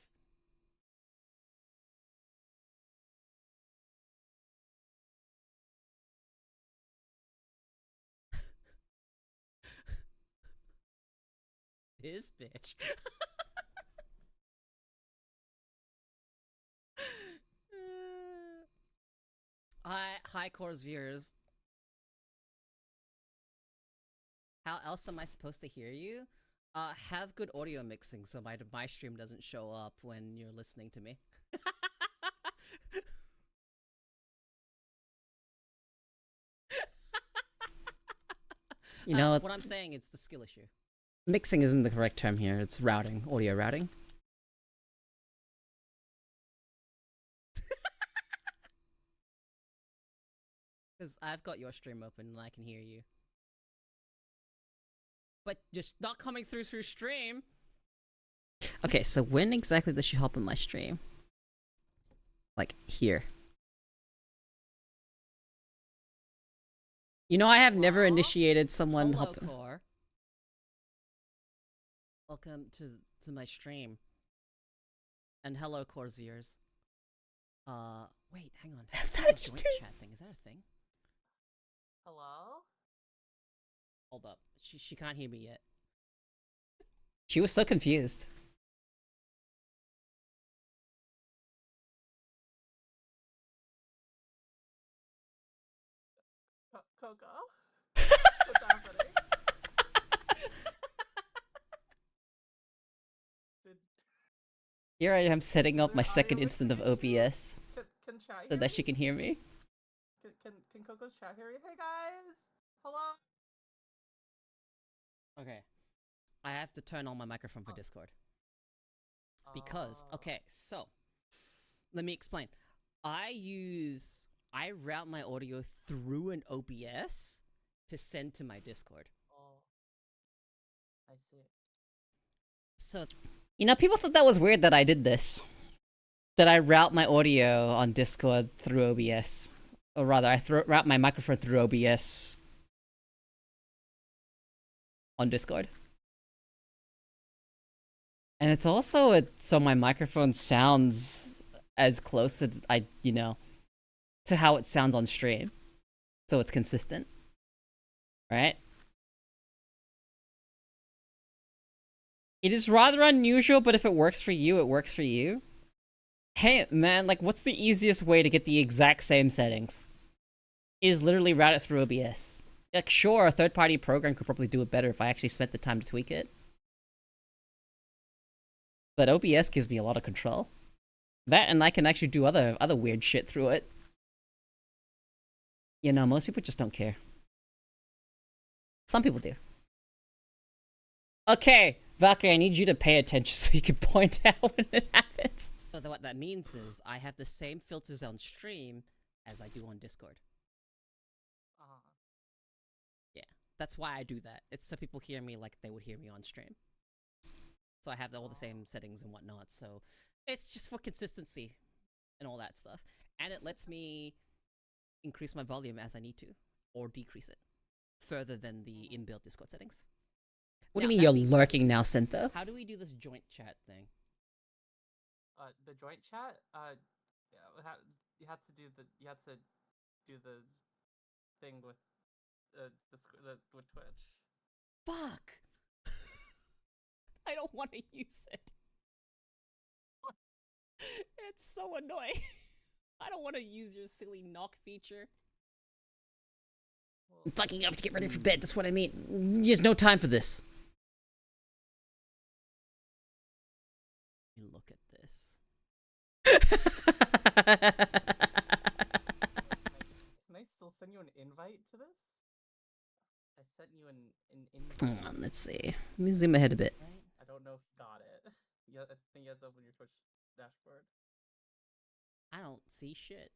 This bitch. Hi, Core's viewers. How else am I supposed to hear you? Have good audio mixing so my stream doesn't show up when you're listening to me. You know what I'm saying? It's the skill issue. Mixing isn't the correct term here. It's routing, audio routing. Because I've got your stream open and I can hear you. But just not coming through stream. Okay, so when exactly does she hop on my stream? Like, here. You know, I have never initiated someone hopping. Core. Welcome to my stream. And hello, Core's viewers. Wait, hang on. That joint chat thing, is that a thing? Hello? Hold up. She can't hear me yet. She was so confused. Koeko? What's happening? Here I am setting up my second instant of OBS Can chat so hear that she can hear me. Can Koeko's chat hear me? Hey guys! Hello? Okay. I have to turn on my microphone for Discord. Because, okay, so let me explain. I route my audio through an OBS to send to my Discord. Oh. I see. So, you know, people thought that was weird that I did this. That I route my audio on Discord through OBS. Or rather, I route my microphone through OBS on Discord. And it's also so my microphone sounds as close as to how it sounds on stream. So it's consistent. Right? It is rather unusual, but if it works for you, it works for you. Hey, man, like, what's the easiest way to get the exact same settings? It is literally route it through OBS. Like, sure, a third-party program could probably do it better if I actually spent the time to tweak it. But OBS gives me a lot of control. That, and I can actually do other weird shit through it. You know, most people just don't care. Some people do. Okay, Valkyrie, I need you to pay attention so you can point out when it happens. So what that means is I have the same filters on stream as I do on Discord. Yeah, that's why I do that. It's so people hear me like they would hear me on stream. So I have all the same settings and whatnot, so it's just for consistency and all that stuff. And it lets me increase my volume as I need to, or decrease it, further than the inbuilt Discord settings. What do you mean you're lurking now, Syntha? How do we do this joint chat thing? The joint chat? You had to do the thing with with Twitch. Fuck! I don't want to use it. It's so annoying. I don't want to use your silly knock feature. I'm fucking up to get ready for bed, that's what I mean. There's no time for this. Look at this. Can I still send you an invite to this? I sent you an invite. Hold on, let's see. Let me zoom ahead a bit. I don't know if you got it. Yeah, I think you have to open your Twitch dashboard. I don't see shit.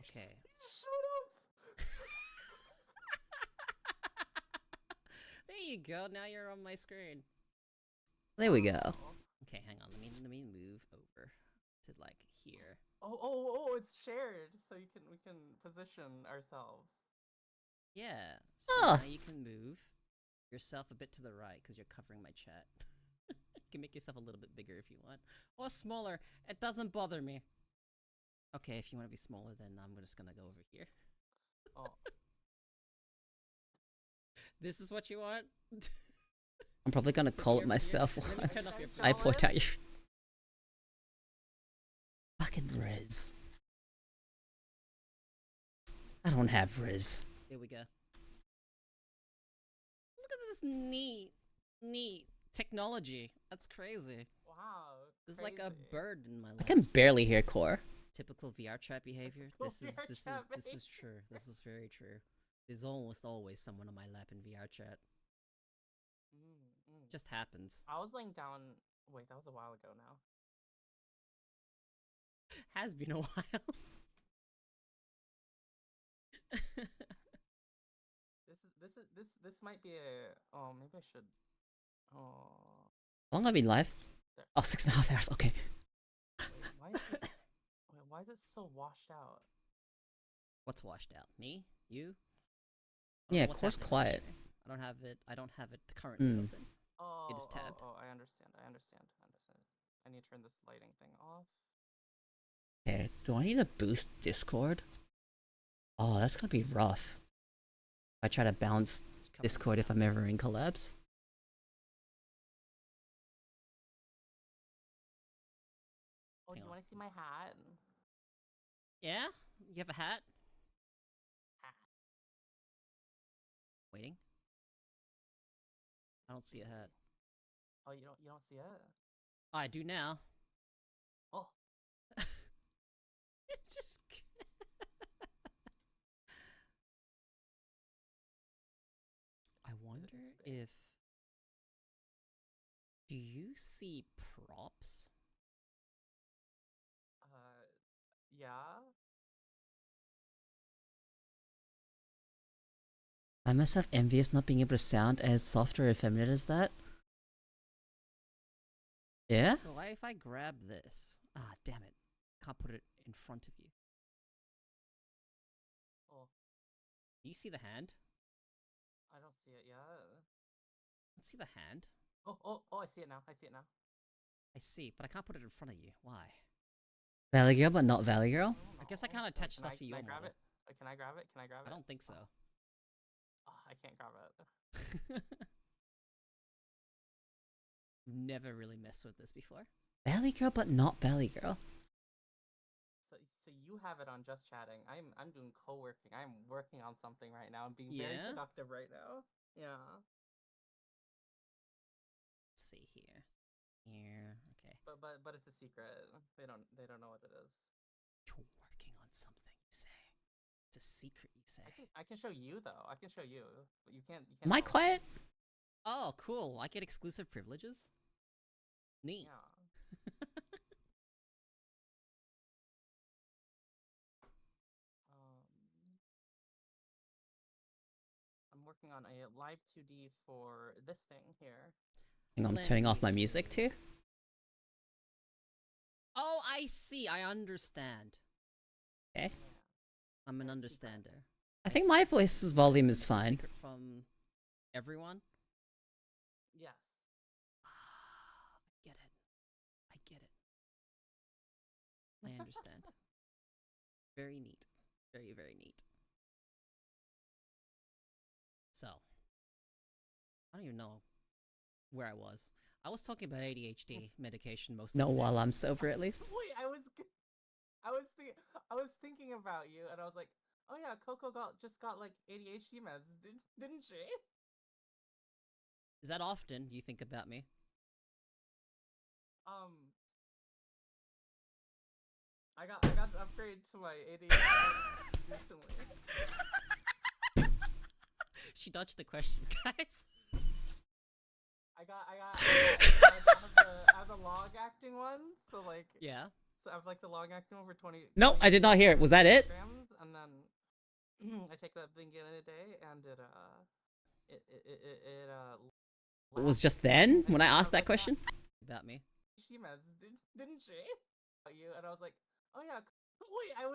Okay. Shut up! There you go, now you're on my screen. There we go. Okay, hang on, let me move over to like here. Oh, it's shared, so we can position ourselves. Yeah, so now you can move yourself a bit to the right because you're covering my chat. You can make yourself a little bit bigger if you want. Or smaller, it doesn't bother me. Okay, if you want to be smaller, then I'm just gonna go over here. Oh. This is what you want? I'm probably gonna call it myself once I point out your fucking Riz. I don't have Riz. Here we go. Look at this neat technology. That's crazy. Wow. There's like a bird in my lap. I can barely hear Core. Typical VR chat behavior. This is true. This is very true. There's almost always someone on my lap in VR chat. Just happens. I was laying down. Wait, that was a while ago now. Has been a while. This might be a. Oh, maybe I should. Oh. How long have I been live? There. Oh, 6.5 hours. Okay. Why is it so washed out? What's washed out? Me? You? Yeah, Core's quiet. I don't have it currently open. Oh, It is tabbed. Oh, I understand. I need to turn this lighting thing off. Okay, do I need to boost Discord? Oh, that's gonna be rough. I try to balance Discord if I'm ever in collabs. Oh, you want to see my hat? Yeah? You have a hat? Waiting? I don't see a hat. Oh, you don't see it? I do now. Oh. It's just I wonder if do you see props? Yeah. I myself envious not being able to sound as soft or effeminate as that. Yeah? So if I grab this... Ah, damn it. Can't put it in front of you. Oh. Do you see the hand? I don't see it yet. Let's see the hand. Oh, I see it now. I see, but I can't put it in front of you. Why? Valley Girl, but not Valley Girl? I guess I can't attach stuff to your model. Grab it? Can I grab it? I don't think so. Oh, I can't grab it. Never really messed with this before. Valley Girl, but not Valley Girl. So you have it on just chatting. I'm doing co-working. I'm working on something right now. I'm being very productive right now. Yeah. Let's see here. Okay. But it's a secret. They don't know what it is. You're working on something, you say. It's a secret, you say. I can show you though. I can show you, but you can't. Am I quiet? Oh, cool. I get exclusive privileges? Neat. Yeah. I'm working on a live 2D for this thing here. Hang on, I'm turning off my music too. Oh, I see. I understand. Okay. Yeah. I'm an understander. I think my voice's volume is fine. Secret from everyone? Yes. I get it. I understand. Very neat. Very, very neat. So, I don't even know where I was. I was talking about ADHD medication most of the day. While I'm sober at least. Wait, I was thinking about you, and I was like, oh yeah, Koeko just got like ADHD meds, didn't she? Is that often you think about me? I got an upgrade to my ADHD meds recently. She dodged the question, guys. I have the long acting one, so like Yeah. So I have like the long acting one for 20. Nope, I did not hear it. Was that it? And then I take that thing in a day, and It was just then when I asked that question about me. She meds, didn't she? You, and I was like, oh yeah. Wait, I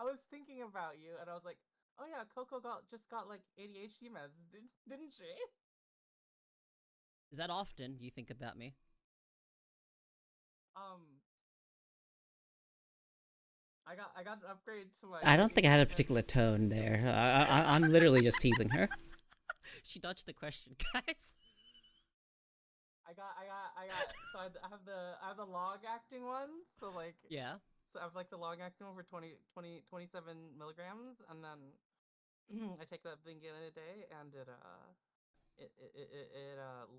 was thinking about you, and I was like, oh yeah, Koeko just got like ADHD meds, didn't she? Is that often you think about me? I got an upgrade to my. I don't think I had a particular tone there. I'm literally just teasing her. She dodged the question, guys. I got. So I have the long acting one. So like. Yeah. So I have like the long acting one for 27 milligrams, and then I take that thing in a day, and it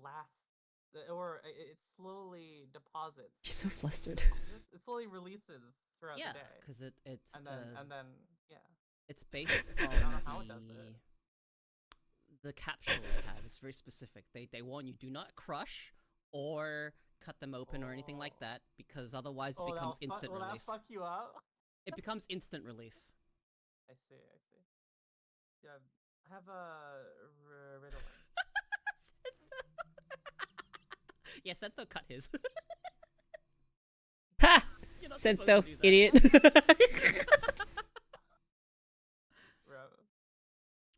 lasts, or it slowly deposits. You're so flustered. It slowly releases throughout the day. Because it's and then yeah. It's based on the capsule they have. It's very specific. They warn you, do not crush or cut them open or anything like that, because otherwise it becomes instant release. Will that fuck you up? It becomes instant release. I see. Yeah, I have a Ritalin. Yeah, Sentho cut his. Ha! Sentho, idiot.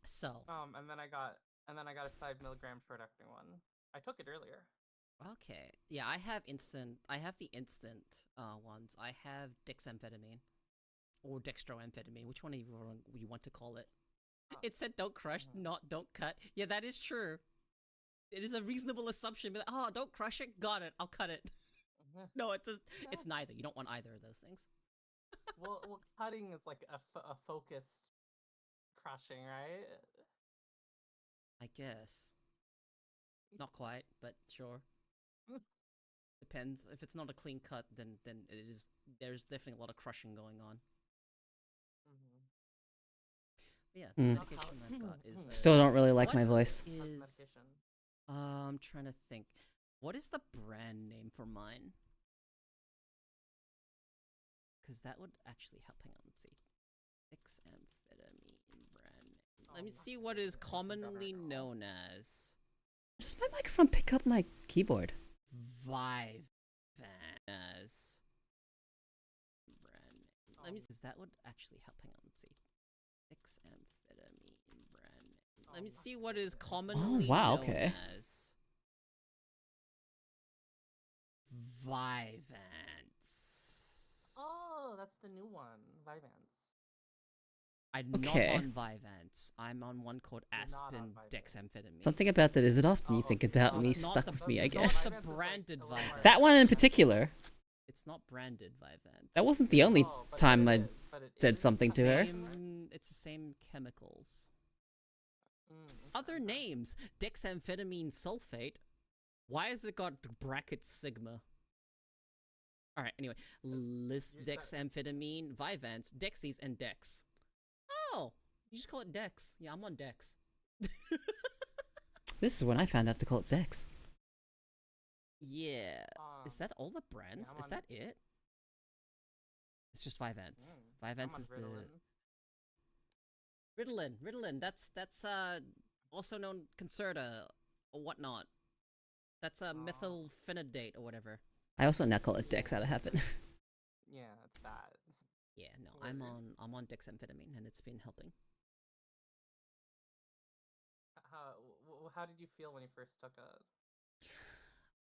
So. And then I got a 5 milligram short acting one. I took it earlier. Okay. Yeah, I have the instant ones. I have dexamphetamine. Or dextroamphetamine, which one you want to call it. It said don't crush, not don't cut. Yeah, that is true. It is a reasonable assumption. But don't crush it. Got it. I'll cut it. No, it's neither. You don't want either of those things. well, cutting is like a focused crushing, right? I guess. Not quite, but sure. Depends. If it's not a clean cut, then it is. There's definitely a lot of crushing going on. Yeah, the medication I've got is. Still don't really like my voice. I'm trying to think. What is the brand name for mine? Because that would actually help. Hang on, let's see. Dexamphetamine brand name. Let me see what is commonly known as. Does my microphone pick up my keyboard? Vyvanse. Brand name. Let me see. That would actually help. Hang on, let's see. Dexamphetamine brand name. Let me see what is commonly known as. Vyvanse. Oh, that's the new one, Vyvanse. I'm not on Vyvanse. I'm on one called Aspen Dexamphetamine. Something about that. Is it often you think about me stuck with me, I guess. Not the branded Vyvanse. That one in particular. It's not branded Vyvanse. That wasn't the only time I said something to her. It's the same chemicals. Other names. Dexamphetamine sulfate. Why has it got brackets sigma? Alright, anyway. Dexamphetamine, Vyvanse, Dexies, and Dex. Oh, you just call it Dex. Yeah, I'm on Dex. This is when I found out to call it Dex. Yeah. Is that all the brands? Is that it? It's just Vyvanse. Vyvanse is the... Ritalin. That's also known Concerta or whatnot. That's a methylphenidate or whatever. I also now call it Dex out of habit. Yeah, it's that. Yeah, no, I'm on dexamphetamine and it's been helping. How did you feel when you first took it?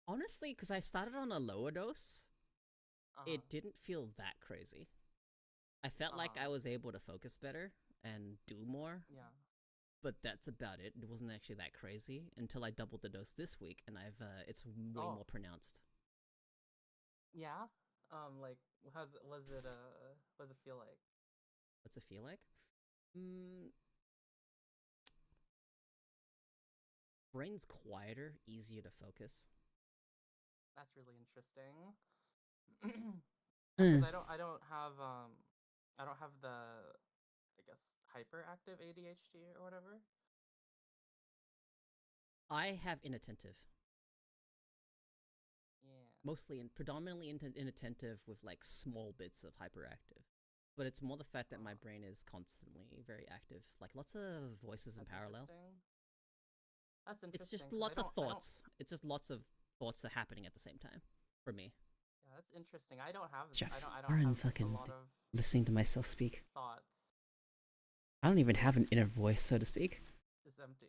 Honestly, because I started on a lower dose, it didn't feel that crazy. I felt like I was able to focus better and do more. Yeah. But that's about it. It wasn't actually that crazy until I doubled the dose this week, and it's way more pronounced. Yeah. Like, was it feel like? What's it feel like? Brain's quieter, easier to focus. That's really interesting. Because I don't have the, I guess, hyperactive ADHD or whatever. I have inattentive. Yeah. Predominantly inattentive with like small bits of hyperactive. But it's more the fact that my brain is constantly very active. Like lots of voices in parallel. That's interesting. It's just lots of thoughts. It's just lots of thoughts that are happening at the same time for me. Yeah, that's interesting. I don't have. Jeff, I don't have fucking a lot of listening to myself speak. thoughts. I don't even have an inner voice, so to speak. It's empty.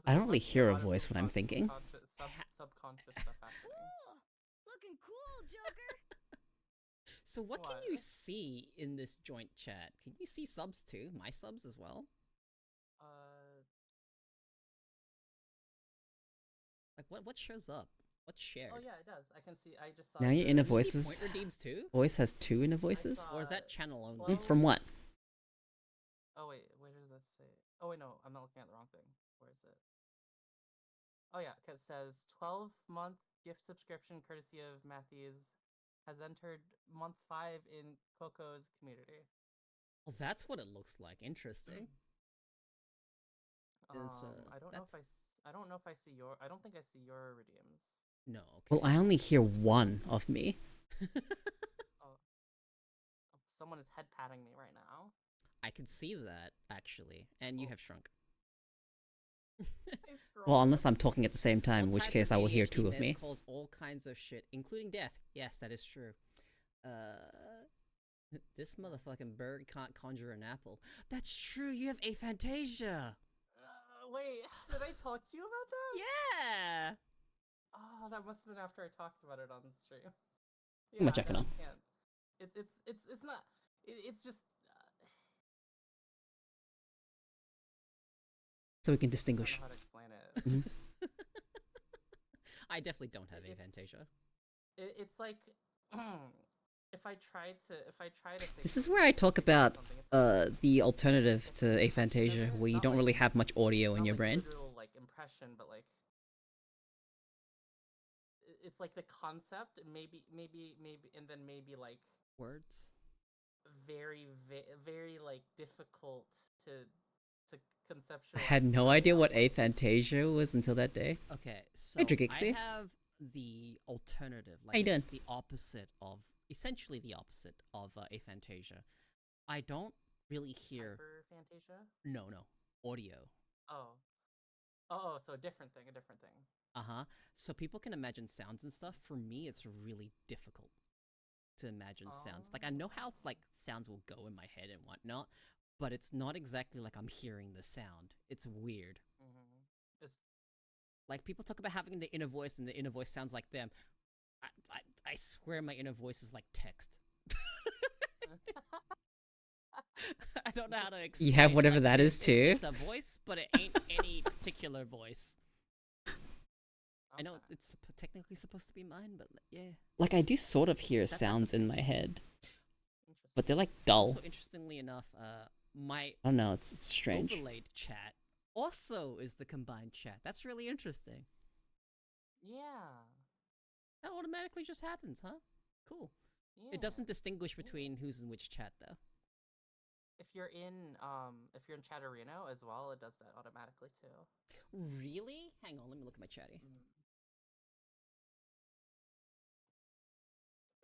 I don't really hear a voice when I'm thinking. Subconscious stuff happening. Looking cool, Joker. So what can you see in this joint chat? Can you see subs too? My subs as well? Like what shows up? What's shared? Oh yeah, it does. I can see. I just saw. Now your inner voices. Point redeems too? Voice has 2 inner voices? Or is that channel only? From what? Oh wait, where does that say? Oh wait, no, I'm not looking at the wrong thing. Where is it? Oh yeah, because it says 12-month gift subscription courtesy of Matthews has entered month 5 in Koeko's community. Well, that's what it looks like. Interesting. I don't know if I don't know if I see your. I don't think I see your redeems. No. Okay. Well, I only hear one of me. Someone is head patting me right now. I can see that actually, and you have shrunk. I Well, unless I'm talking at the same time, in All which types case of I will hear ADHD 2 of meds me. Cause all kinds of shit, including death. Yes, that is true. This motherfucking bird can't conjure an apple. That's true. You have aphantasia. Wait, did I talk to you about that? Yeah. Oh, that must have been after I talked about it on the stream. Who am I checking on? It's not. It's just. So we can distinguish. I don't know how to explain it. I definitely don't have aphantasia. It's like if I try to. Think This is where I talk about the alternative to aphantasia, where you don't really have much audio in your brain. Literal, like impression, but like it's like the concept, maybe, and then maybe like words. Very like difficult to conceptualize. I had no idea what aphantasia was until that day. Okay, so Hey, Dragixie. I have the alternative, How you like it's doing? the opposite of, essentially the opposite of aphantasia. I don't really hear. Hyperphantasia? No, audio. Oh, so a different thing. So people can imagine sounds and stuff. For me, it's really difficult to imagine sounds. Like I know how like sounds will go in my head and whatnot, but it's not exactly like I'm hearing the sound. It's weird. It's like people talk about having the inner voice, and the inner voice sounds like them. I swear my inner voice is like text. I don't know how to explain. You have whatever like, that is too. It's a voice, but it ain't any particular voice. I know it's technically supposed to be mine, but yeah. Like I do sort of hear sounds in my head, but they're like dull. So interestingly enough, my I don't know. It's strange. overlaid chat also is the combined chat. That's really interesting. Yeah. That automatically just happens, huh? Cool. Yeah. It doesn't distinguish between who's in which chat though. If you're in Chatterino as well, it does that automatically too. Really? Hang on, let me look at my chatty.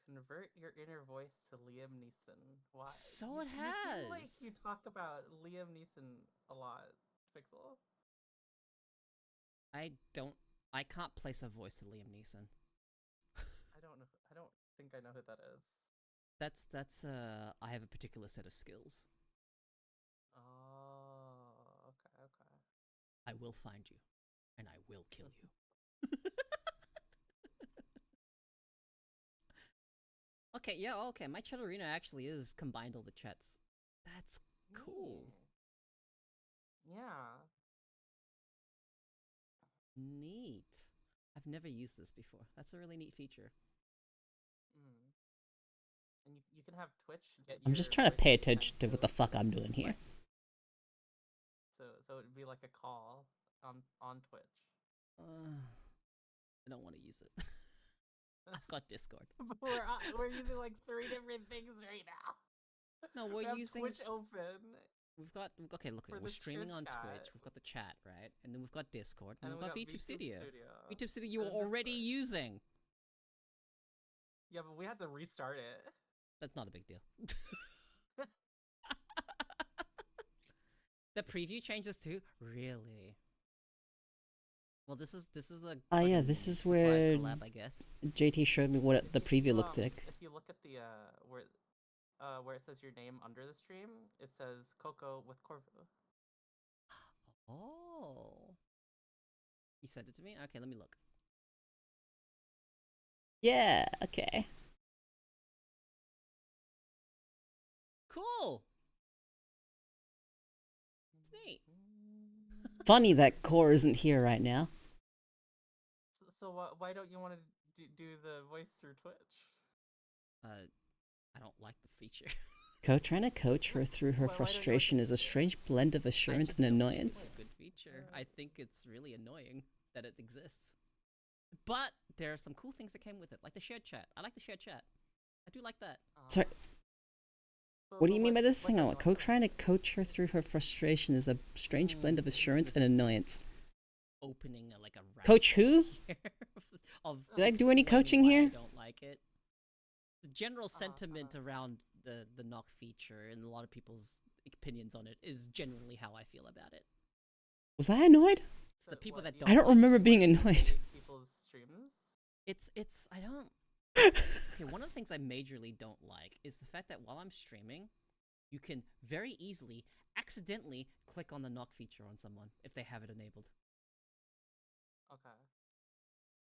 Convert your inner voice to Liam Neeson. Why? So it You has. feel like you talk about Liam Neeson a lot, Pixel. I can't place a voice to Liam Neeson. I don't know. I don't think I know who that is. That's I have a particular set of skills. Oh, okay. I will find you, and I will kill you. okay, yeah, okay. My chat arena actually is combined all the chats. That's cool. Yeah. Neat. I've never used this before. That's a really neat feature. And you can have Twitch get I'm your just trying to voice pay sent attention to what the fuck I'm doing here. So it'd be like a call on Twitch. I don't want to use it. I've got Discord. we're using like 3 different things right now. No, we're we have using Twitch open. We've got okay. Look, for we're the streaming on chat. Twitch. We've got the chat, right? And then we've got Discord, and And we've then got VTube Studio. Studio. VTube Studio you were And already Discord. using. Yeah, but we had to restart it. That's not a big deal. The preview changes too? Really? Well, this is a. Oh yeah, this is where collab, I guess. JT showed me what the preview looked like. If you look at the where it says your name under the stream, it says Koeko with Corvu. Oh. You sent it to me? Okay, let me look. Yeah, okay. Cool. It's neat. Funny that Core isn't here right now. So why don't you want to do the voice through Twitch? I don't like the feature. Trying to coach her through her frustration is a strange blend of assurance and annoyance. It's a good feature. I think it's really annoying that it exists. But there are some cool things that came with it, like the shared chat. I like the shared chat. I do like that. Sorry. What do you mean by this thing? Trying to coach her through her frustration is a strange blend of assurance and annoyance. Opening like a coach who? Did I do any coaching here? I don't like it. The general sentiment around the knock feature and a lot of people's opinions on it is generally how I feel about it. Was I annoyed? It's the people that don't. I don't remember being annoyed. People's streams. It's I don't. Okay, one of the things I majorly don't like is the fact that while I'm streaming, you can very easily accidentally click on the knock feature on someone if they have it enabled. Okay.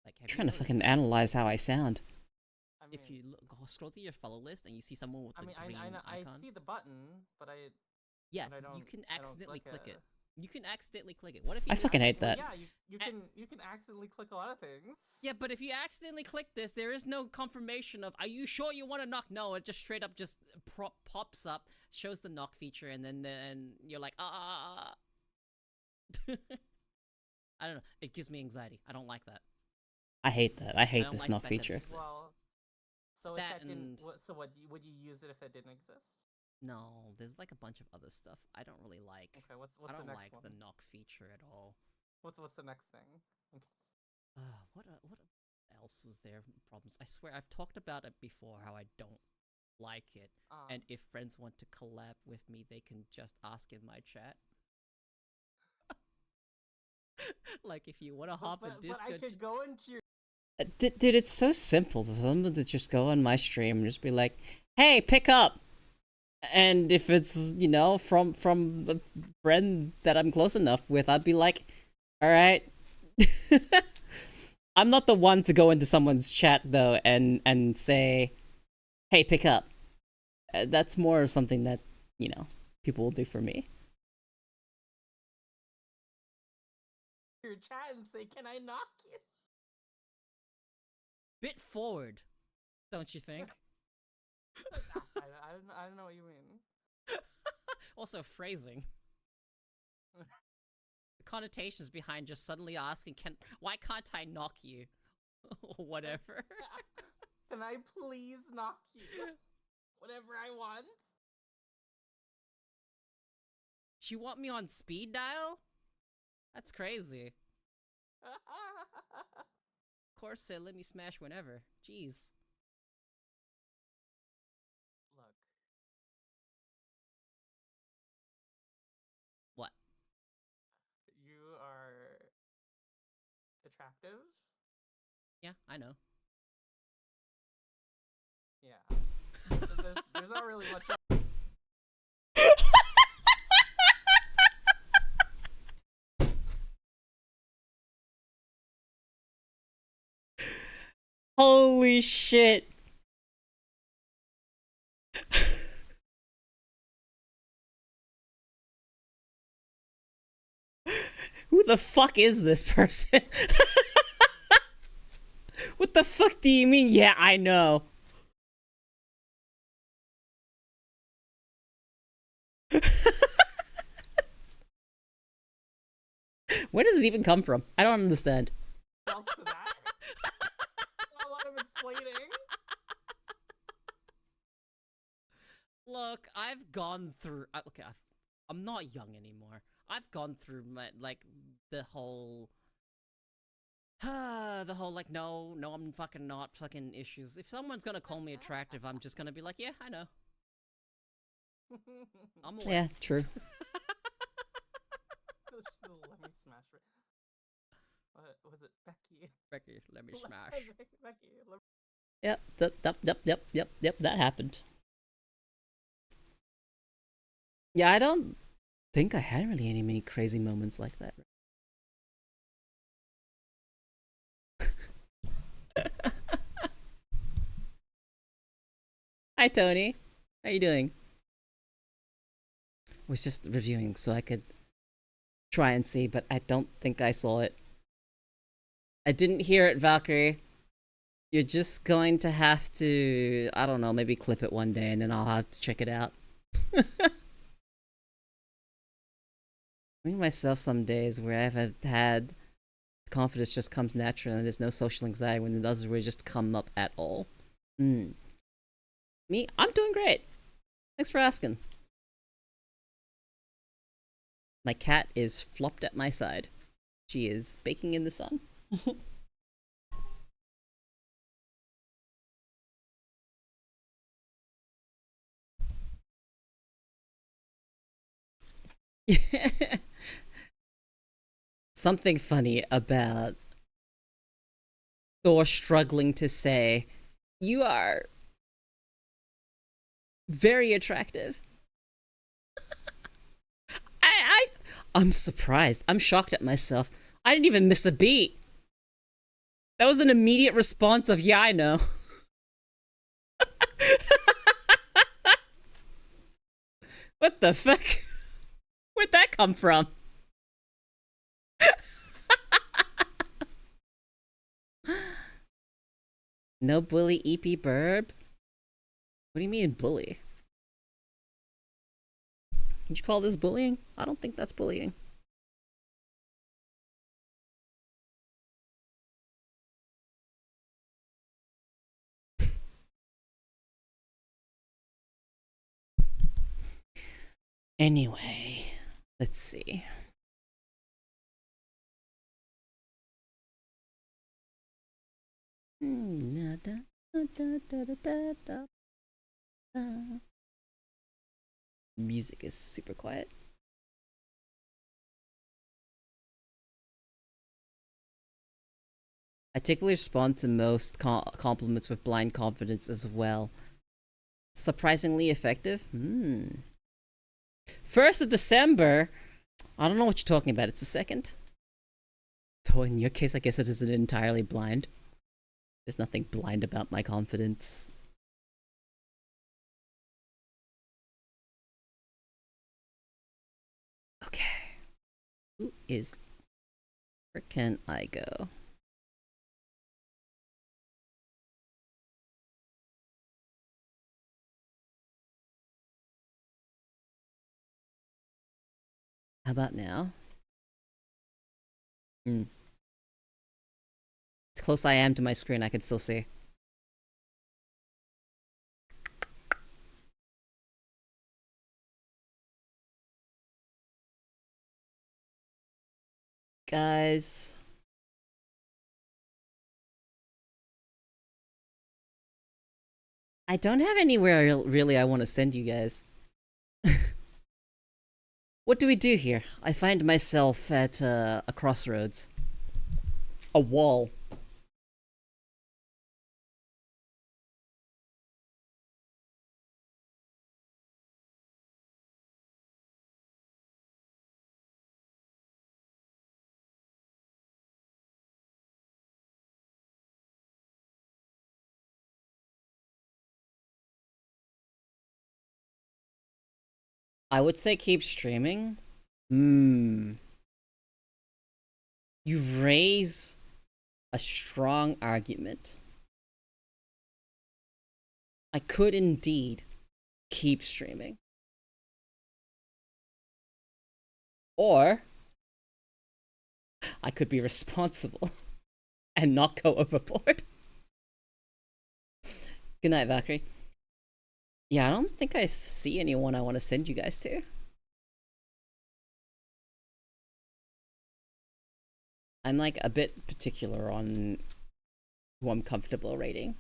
Like, I'm trying to fucking analyze how I sound. If you scroll through your follow list and you see someone with the green icon, I see the button, but I you can accidentally click it. You can accidentally click it. What if you I fucking hate that. Well, yeah, you can accidentally click a lot of things. Yeah, but if you accidentally click this, there is no confirmation of, are you sure you want to knock? No, it just straight up just pops up, shows the knock feature, and then you're like, I don't know. It gives me anxiety. I don't like that. I hate that. I hate this knock feature. Well, so if that didn't, so what would you use it if it didn't exist? No, there's like a bunch of other stuff I don't really like. Okay, what's I don't the next like one? the knock feature at all. What's the next thing? What else was there problems? I swear I've talked about it before how I don't like it. And if friends want to collab with me, they can just ask in my chat. Like if you want to hop in Discord. But I could go into your. Dude, it's so simple for someone to just go on my stream and just be like, "Hey, pick up." And if it's, you know, from the friend that I'm close enough with, I'd be like, all right. I'm not the one to go into someone's chat, though, and say, hey, pick up. That's more something that, you know, people will do for me. Your chat and say, can I knock you? Bit forward, don't you think? I don't know what you mean. Also, phrasing. The connotations behind just suddenly asking, why can't I knock you? Or whatever. Can I please knock you? Whatever I want. Do you want me on speed dial? That's crazy. Corsair, let me smash whenever. Jeez. What? You are attractive. Yeah, I know. Yeah. There's not really much. Holy shit. Who the fuck is this person? What the fuck do you mean? Yeah, I know. Where does it even come from? I don't understand. Else to that? Not a lot of explaining. Look, I've gone through. Okay, I'm not young anymore. I've gone through my like the whole, like no, I'm fucking not fucking issues. If someone's gonna call me attractive, I'm just gonna be like, yeah, I know. I'm aware. Yeah, true. Let me smash it. What was it, Becky? Becky, let me smash. Becky, let Yep, that happened. Yeah, I don't think I had really any many crazy moments like that. Hi, Tony. How you doing? Was just reviewing so I could try and see, but I don't think I saw it. I didn't hear it, Valkyrie. You're just going to have to, I don't know, maybe clip it one day and then I'll have to check it out. Me myself some days where I've had confidence just comes naturally and there's no social anxiety when it doesn't really just come up at all. Me, I'm doing great. Thanks for asking. My cat is flopped at my side. She is baking in the sun. Something funny about Thor struggling to say, "You are very attractive." I'm surprised. I'm shocked at myself. I didn't even miss a beat. That was an immediate response of, "Yeah, I know." What the fuck? Where'd that come from? No bully, EP burb? What do you mean bully? Did you call this bullying? I don't think that's bullying. Anyway, let's see. Music is super quiet. I typically respond to most compliments with blind confidence as well. Surprisingly effective? 1st of December? I don't know what you're talking about. It's the 2nd? Though in your case, I guess it isn't entirely blind. There's nothing blind about my confidence. Okay. Where can I go? How about now? As close I am to my screen, I can still see. Guys. I don't have anywhere really I want to send you guys. What do we do here? I find myself at a crossroads. A wall. I would say keep streaming. You raise a strong argument. I could indeed keep streaming. Or I could be responsible and not go overboard. Good night, Valkyrie. Yeah, I don't think I see anyone I want to send you guys to. I'm like a bit particular on who I'm comfortable rating.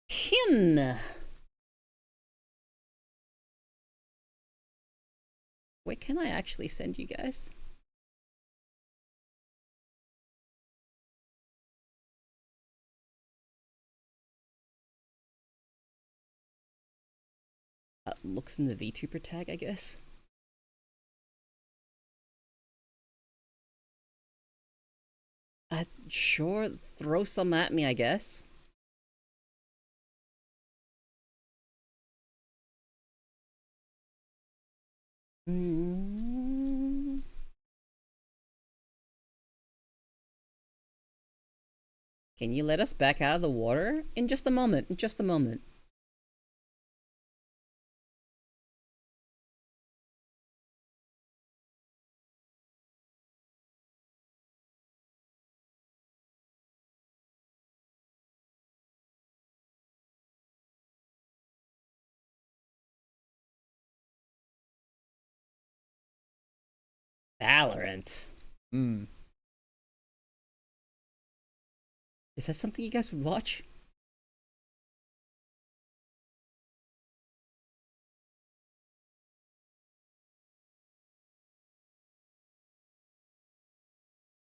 Him. Where can I actually send you guys? Looks in the VTuber tag, I guess. Sure, throw some at me, I guess. Can you let us back out of the water? In just a moment, in just a moment. Valorant. Is that something you guys would watch?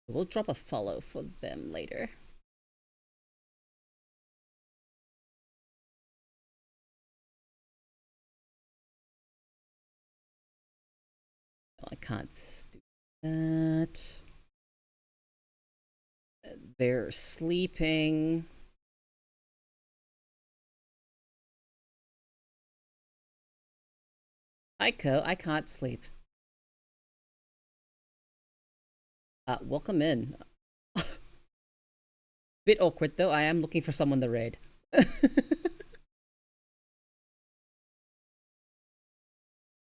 We'll drop a follow for them later. Oh, I can't do that. They're sleeping. Koeko, I can't sleep. Welcome in. Bit awkward though, I am looking for someone to raid.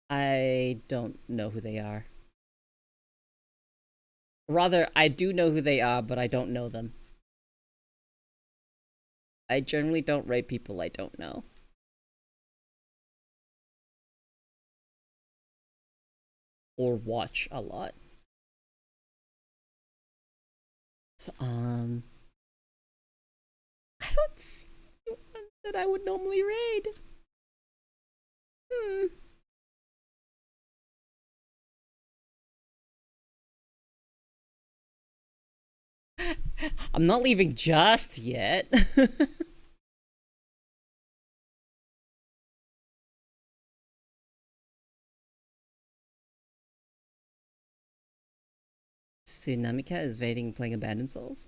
I don't know who they are. Rather, I do know who they are, but I don't know them. I generally don't raid people I don't know. Or watch a lot. So, I don't see anyone that I would normally raid. I'm not leaving just yet. Tsunamika is raiding playing Abandoned Souls?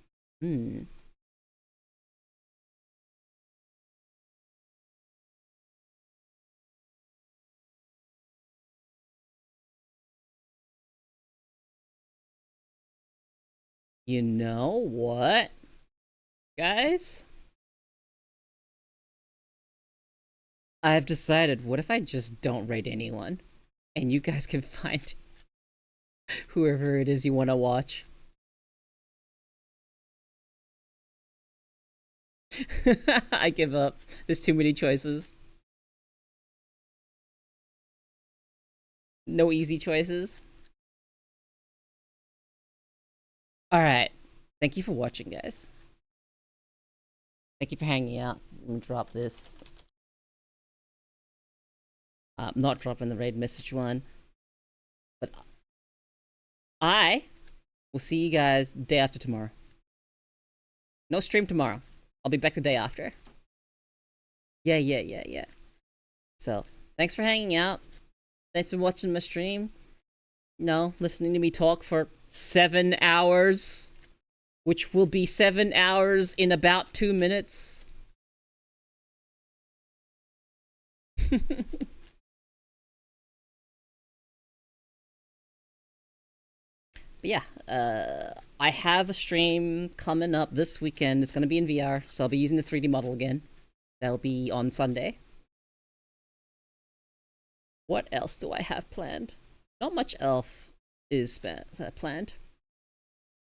You know what, guys? I've decided, what if I just don't raid anyone? And you guys can find whoever it is you want to watch. I give up. There's too many choices. No easy choices. Alright. Thank you for watching, guys. Thank you for hanging out. Let me drop this. I'm not dropping the raid message one. But I will see you guys day after tomorrow. No stream tomorrow. I'll be back the day after. Yeah. So, thanks for hanging out. Thanks for watching my stream. No, listening to me talk for 7 hours. Which will be 7 hours in about 2 minutes. But yeah, I have a stream coming up this weekend. It's going to be in VR, so I'll be using the 3D model again. That'll be on Sunday. What else do I have planned? Not much else is planned.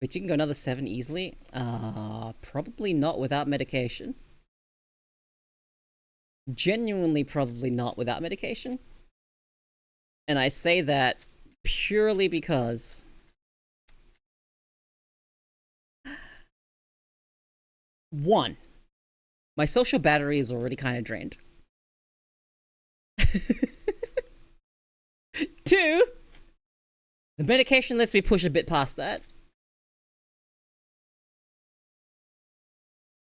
But you can go another 7 easily. Probably not without medication. Genuinely probably not without medication. And I say that purely because one, my social battery is already kind of drained. 2, the medication lets me push a bit past that.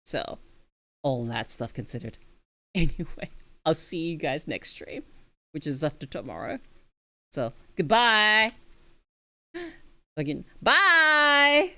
So, all that stuff considered. Anyway, I'll see you guys next stream, which is after tomorrow. So, goodbye! Again, bye!